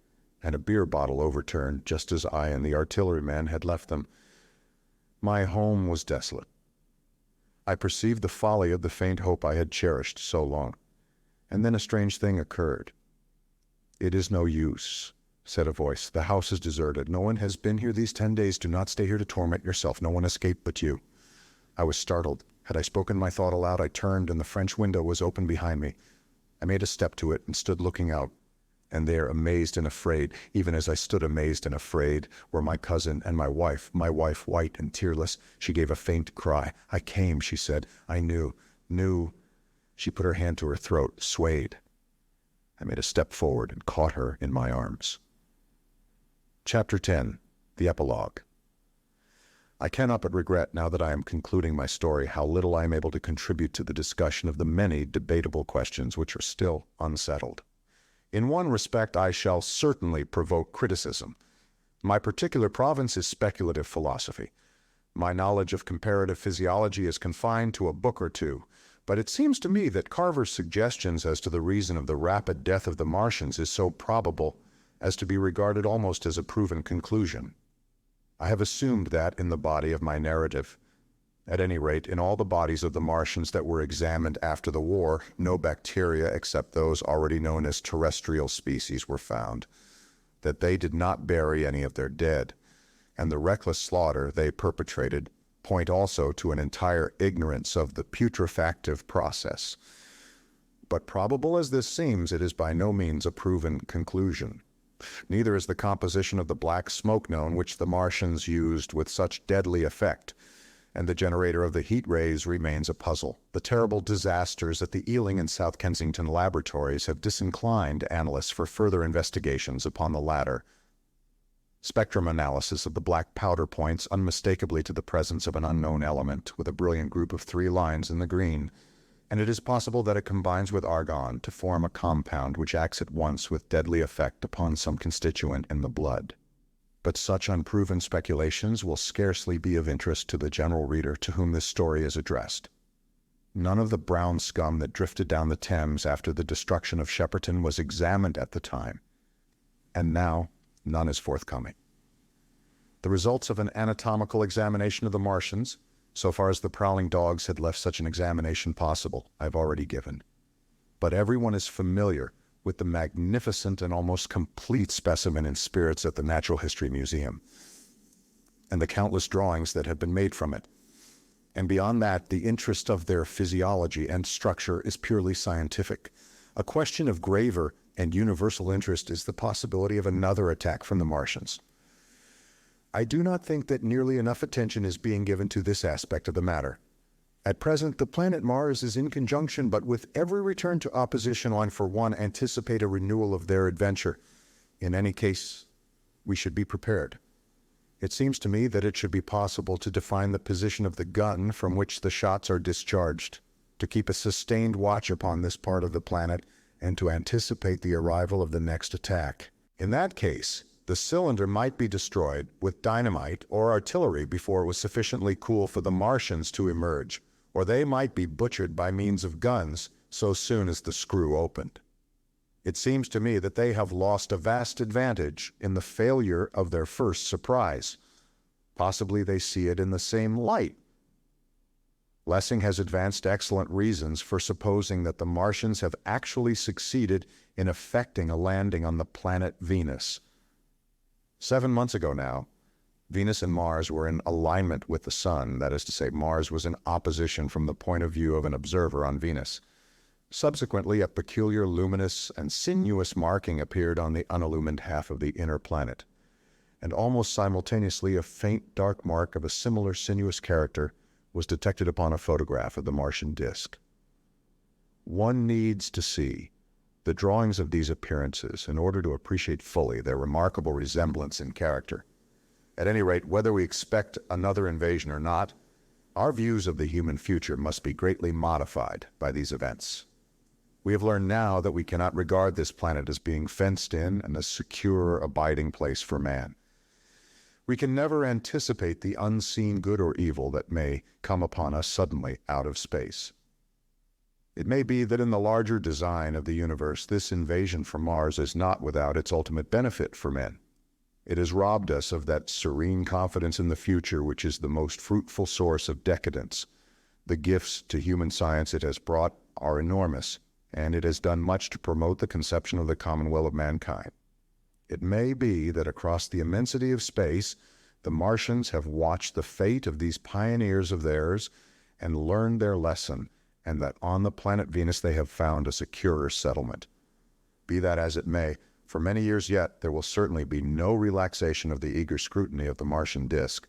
and a beer bottle overturned just as I and the artilleryman had left them. My home was desolate. I perceived the folly of the faint hope I had cherished so long, and then a strange thing occurred. "It is no use," said a voice. "The house is deserted. No one has been here these 10 days. Do not stay here to torment yourself. No one escaped but you." I was startled. Had I spoken my thought aloud, I turned, and the French window was open behind me. I made a step to it and stood looking out, and there, amazed and afraid, even as I stood amazed and afraid, were my cousin and my wife white and tearless. She gave a faint cry. "I came," she said. "I knew. She put her hand to her throat, swayed. I made a step forward and caught her in my arms. Chapter 10. The Epilogue. I cannot but regret, now that I am concluding my story, how little I am able to contribute to the discussion of the many debatable questions which are still unsettled. In one respect, I shall certainly provoke criticism. My particular province is speculative philosophy. My knowledge of comparative physiology is confined to a book or two, but it seems to me that Carver's suggestions as to the reason of the rapid death of the Martians is so probable as to be regarded almost as a proven conclusion. I have assumed that in the body of my narrative, at any rate in all the bodies of the Martians that were examined after the war, no bacteria except those already known as terrestrial species were found, that they did not bury any of their dead, and the reckless slaughter they perpetrated point also to an entire ignorance of the putrefactive process. But probable as this seems, it is by no means a proven conclusion. Neither is the composition of the black smoke known which the Martians used with such deadly effect, and the generator of the heat rays remains a puzzle. The terrible disasters at the Ealing and South Kensington laboratories have disinclined analysts for further investigations upon the latter. Spectrum analysis of the black powder points unmistakably to the presence of an unknown element, with a brilliant group of 3 lines in the green, and it is possible that it combines with argon to form a compound which acts at once with deadly effect upon some constituent in the blood. But such unproven speculations will scarcely be of interest to the general reader to whom this story is addressed. None of the brown scum that drifted down the Thames after the destruction of Shepperton was examined at the time, and now none is forthcoming. The results of an anatomical examination of the Martians, so far as the prowling dogs had left such an examination possible, I have already given. But everyone is familiar with the magnificent and almost complete specimen in spirits at the Natural History Museum, and the countless drawings that have been made from it. And beyond that, the interest of their physiology and structure is purely scientific. A question of graver and universal interest is the possibility of another attack from the Martians. I do not think that nearly enough attention is being given to this aspect of the matter. At present, the planet Mars is in conjunction, but with every return to opposition, I for one anticipate a renewal of their adventure. In any case, we should be prepared. It seems to me that it should be possible to define the position of the gun from which the shots are discharged, to keep a sustained watch upon this part of the planet, and to anticipate the arrival of the next attack. In that case, the cylinder might be destroyed with dynamite or artillery before it was sufficiently cool for the Martians to emerge, or they might be butchered by means of guns so soon as the screw opened. It seems to me that they have lost a vast advantage in the failure of their first surprise. Possibly they see it in the same light. Lessing has advanced excellent reasons for supposing that the Martians have actually succeeded in effecting a landing on the planet Venus. 7 months ago now, Venus and Mars were in alignment with the Sun. That is to say, Mars was in opposition from the point of view of an observer on Venus. Subsequently, a peculiar luminous and sinuous marking appeared on the unillumined half of the inner planet, and almost simultaneously a faint dark mark of a similar sinuous character was detected upon a photograph of the Martian disk. One needs to see the drawings of these appearances in order to appreciate fully their remarkable resemblance in character. At any rate, whether we expect another invasion or not, our views of the human future must be greatly modified by these events. We have learned now that we cannot regard this planet as being fenced in and a secure abiding place for man. We can never anticipate the unseen good or evil that may come upon us suddenly out of space. It may be that in the larger design of the universe, this invasion from Mars is not without its ultimate benefit for men. It has robbed us of that serene confidence in the future which is the most fruitful source of decadence. The gifts to human science it has brought are enormous, and it has done much to promote the conception of the common will of mankind. It may be that across the immensity of space, the Martians have watched the fate of these pioneers of theirs and learned their lesson, and that on the planet Venus they have found a securer settlement. Be that as it may, for many years yet there will certainly be no relaxation of the eager scrutiny of the Martian disk,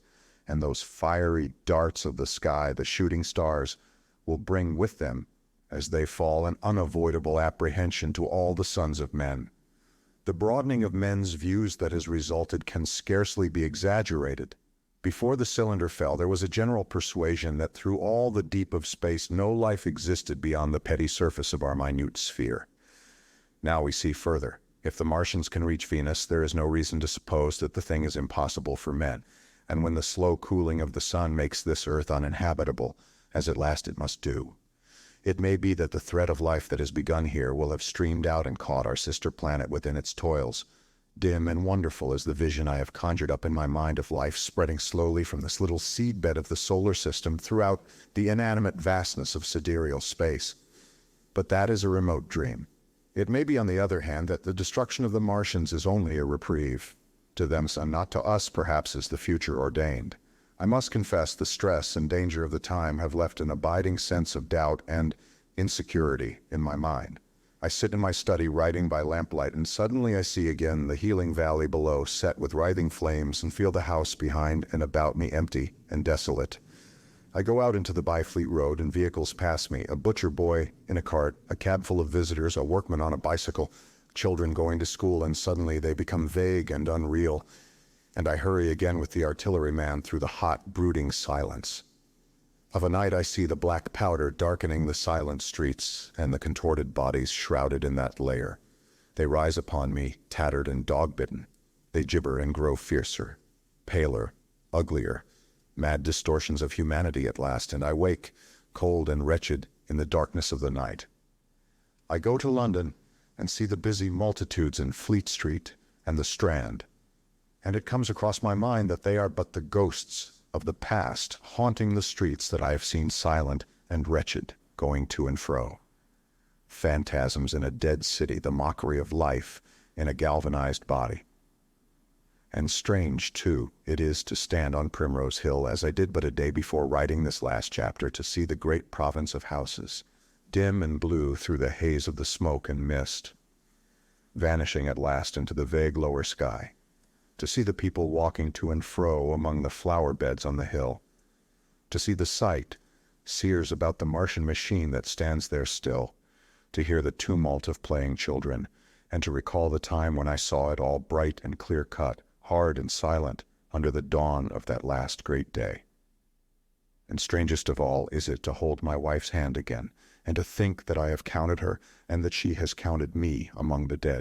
and those fiery darts of the sky, the shooting stars, will bring with them, as they fall, an unavoidable apprehension to all the sons of men. The broadening of men's views that has resulted can scarcely be exaggerated. Before the cylinder fell, there was a general persuasion that through all the deep of space no life existed beyond the petty surface of our minute sphere. Now we see further. If the Martians can reach Venus, there is no reason to suppose that the thing is impossible for men, and when the slow cooling of the sun makes this earth uninhabitable, as at last it must do, it may be that the thread of life that has begun here will have streamed out and caught our sister planet within its toils. Dim and wonderful is the vision I have conjured up in my mind of life spreading slowly from this little seedbed of the solar system throughout the inanimate vastness of sidereal space. But that is a remote dream. It may be, on the other hand, that the destruction of the Martians is only a reprieve. To them, and not to us, perhaps, is the future ordained. I must confess the stress and danger of the time have left an abiding sense of doubt and insecurity in my mind. I sit in my study writing by lamplight, and suddenly I see again the healing valley below set with writhing flames, and feel the house behind and about me empty and desolate. I go out into the Byfleet Road, and vehicles pass me, a butcher boy in a cart, a cab full of visitors, a workman on a bicycle, children going to school, and suddenly they become vague and unreal, and I hurry again with the artilleryman through the hot, brooding silence. Of a night I see the black powder darkening the silent streets, and the contorted bodies shrouded in that layer. They rise upon me, tattered and dog-bitten. They gibber and grow fiercer, paler, uglier, mad distortions of humanity at last, and I wake, cold and wretched, in the darkness of the night. I go to London and see the busy multitudes in Fleet Street and the Strand, and it comes across my mind that they are but the ghosts of the past haunting the streets that I have seen silent and wretched going to and fro. Phantasms in a dead city, the mockery of life in a galvanized body. And strange, too, it is to stand on Primrose Hill, as I did but a day before writing this last chapter, to see the great province of houses, dim and blue through the haze of the smoke and mist, vanishing at last into the vague lower sky, to see the people walking to and fro among the flower beds on the hill, to see the sight sears about the Martian machine that stands there still, to hear the tumult of playing children, and to recall the time when I saw it all bright and clear-cut, hard and silent under the dawn of that last great day. And strangest of all is it to hold my wife's hand again, and to think that I have counted her, and that she has counted me among the dead.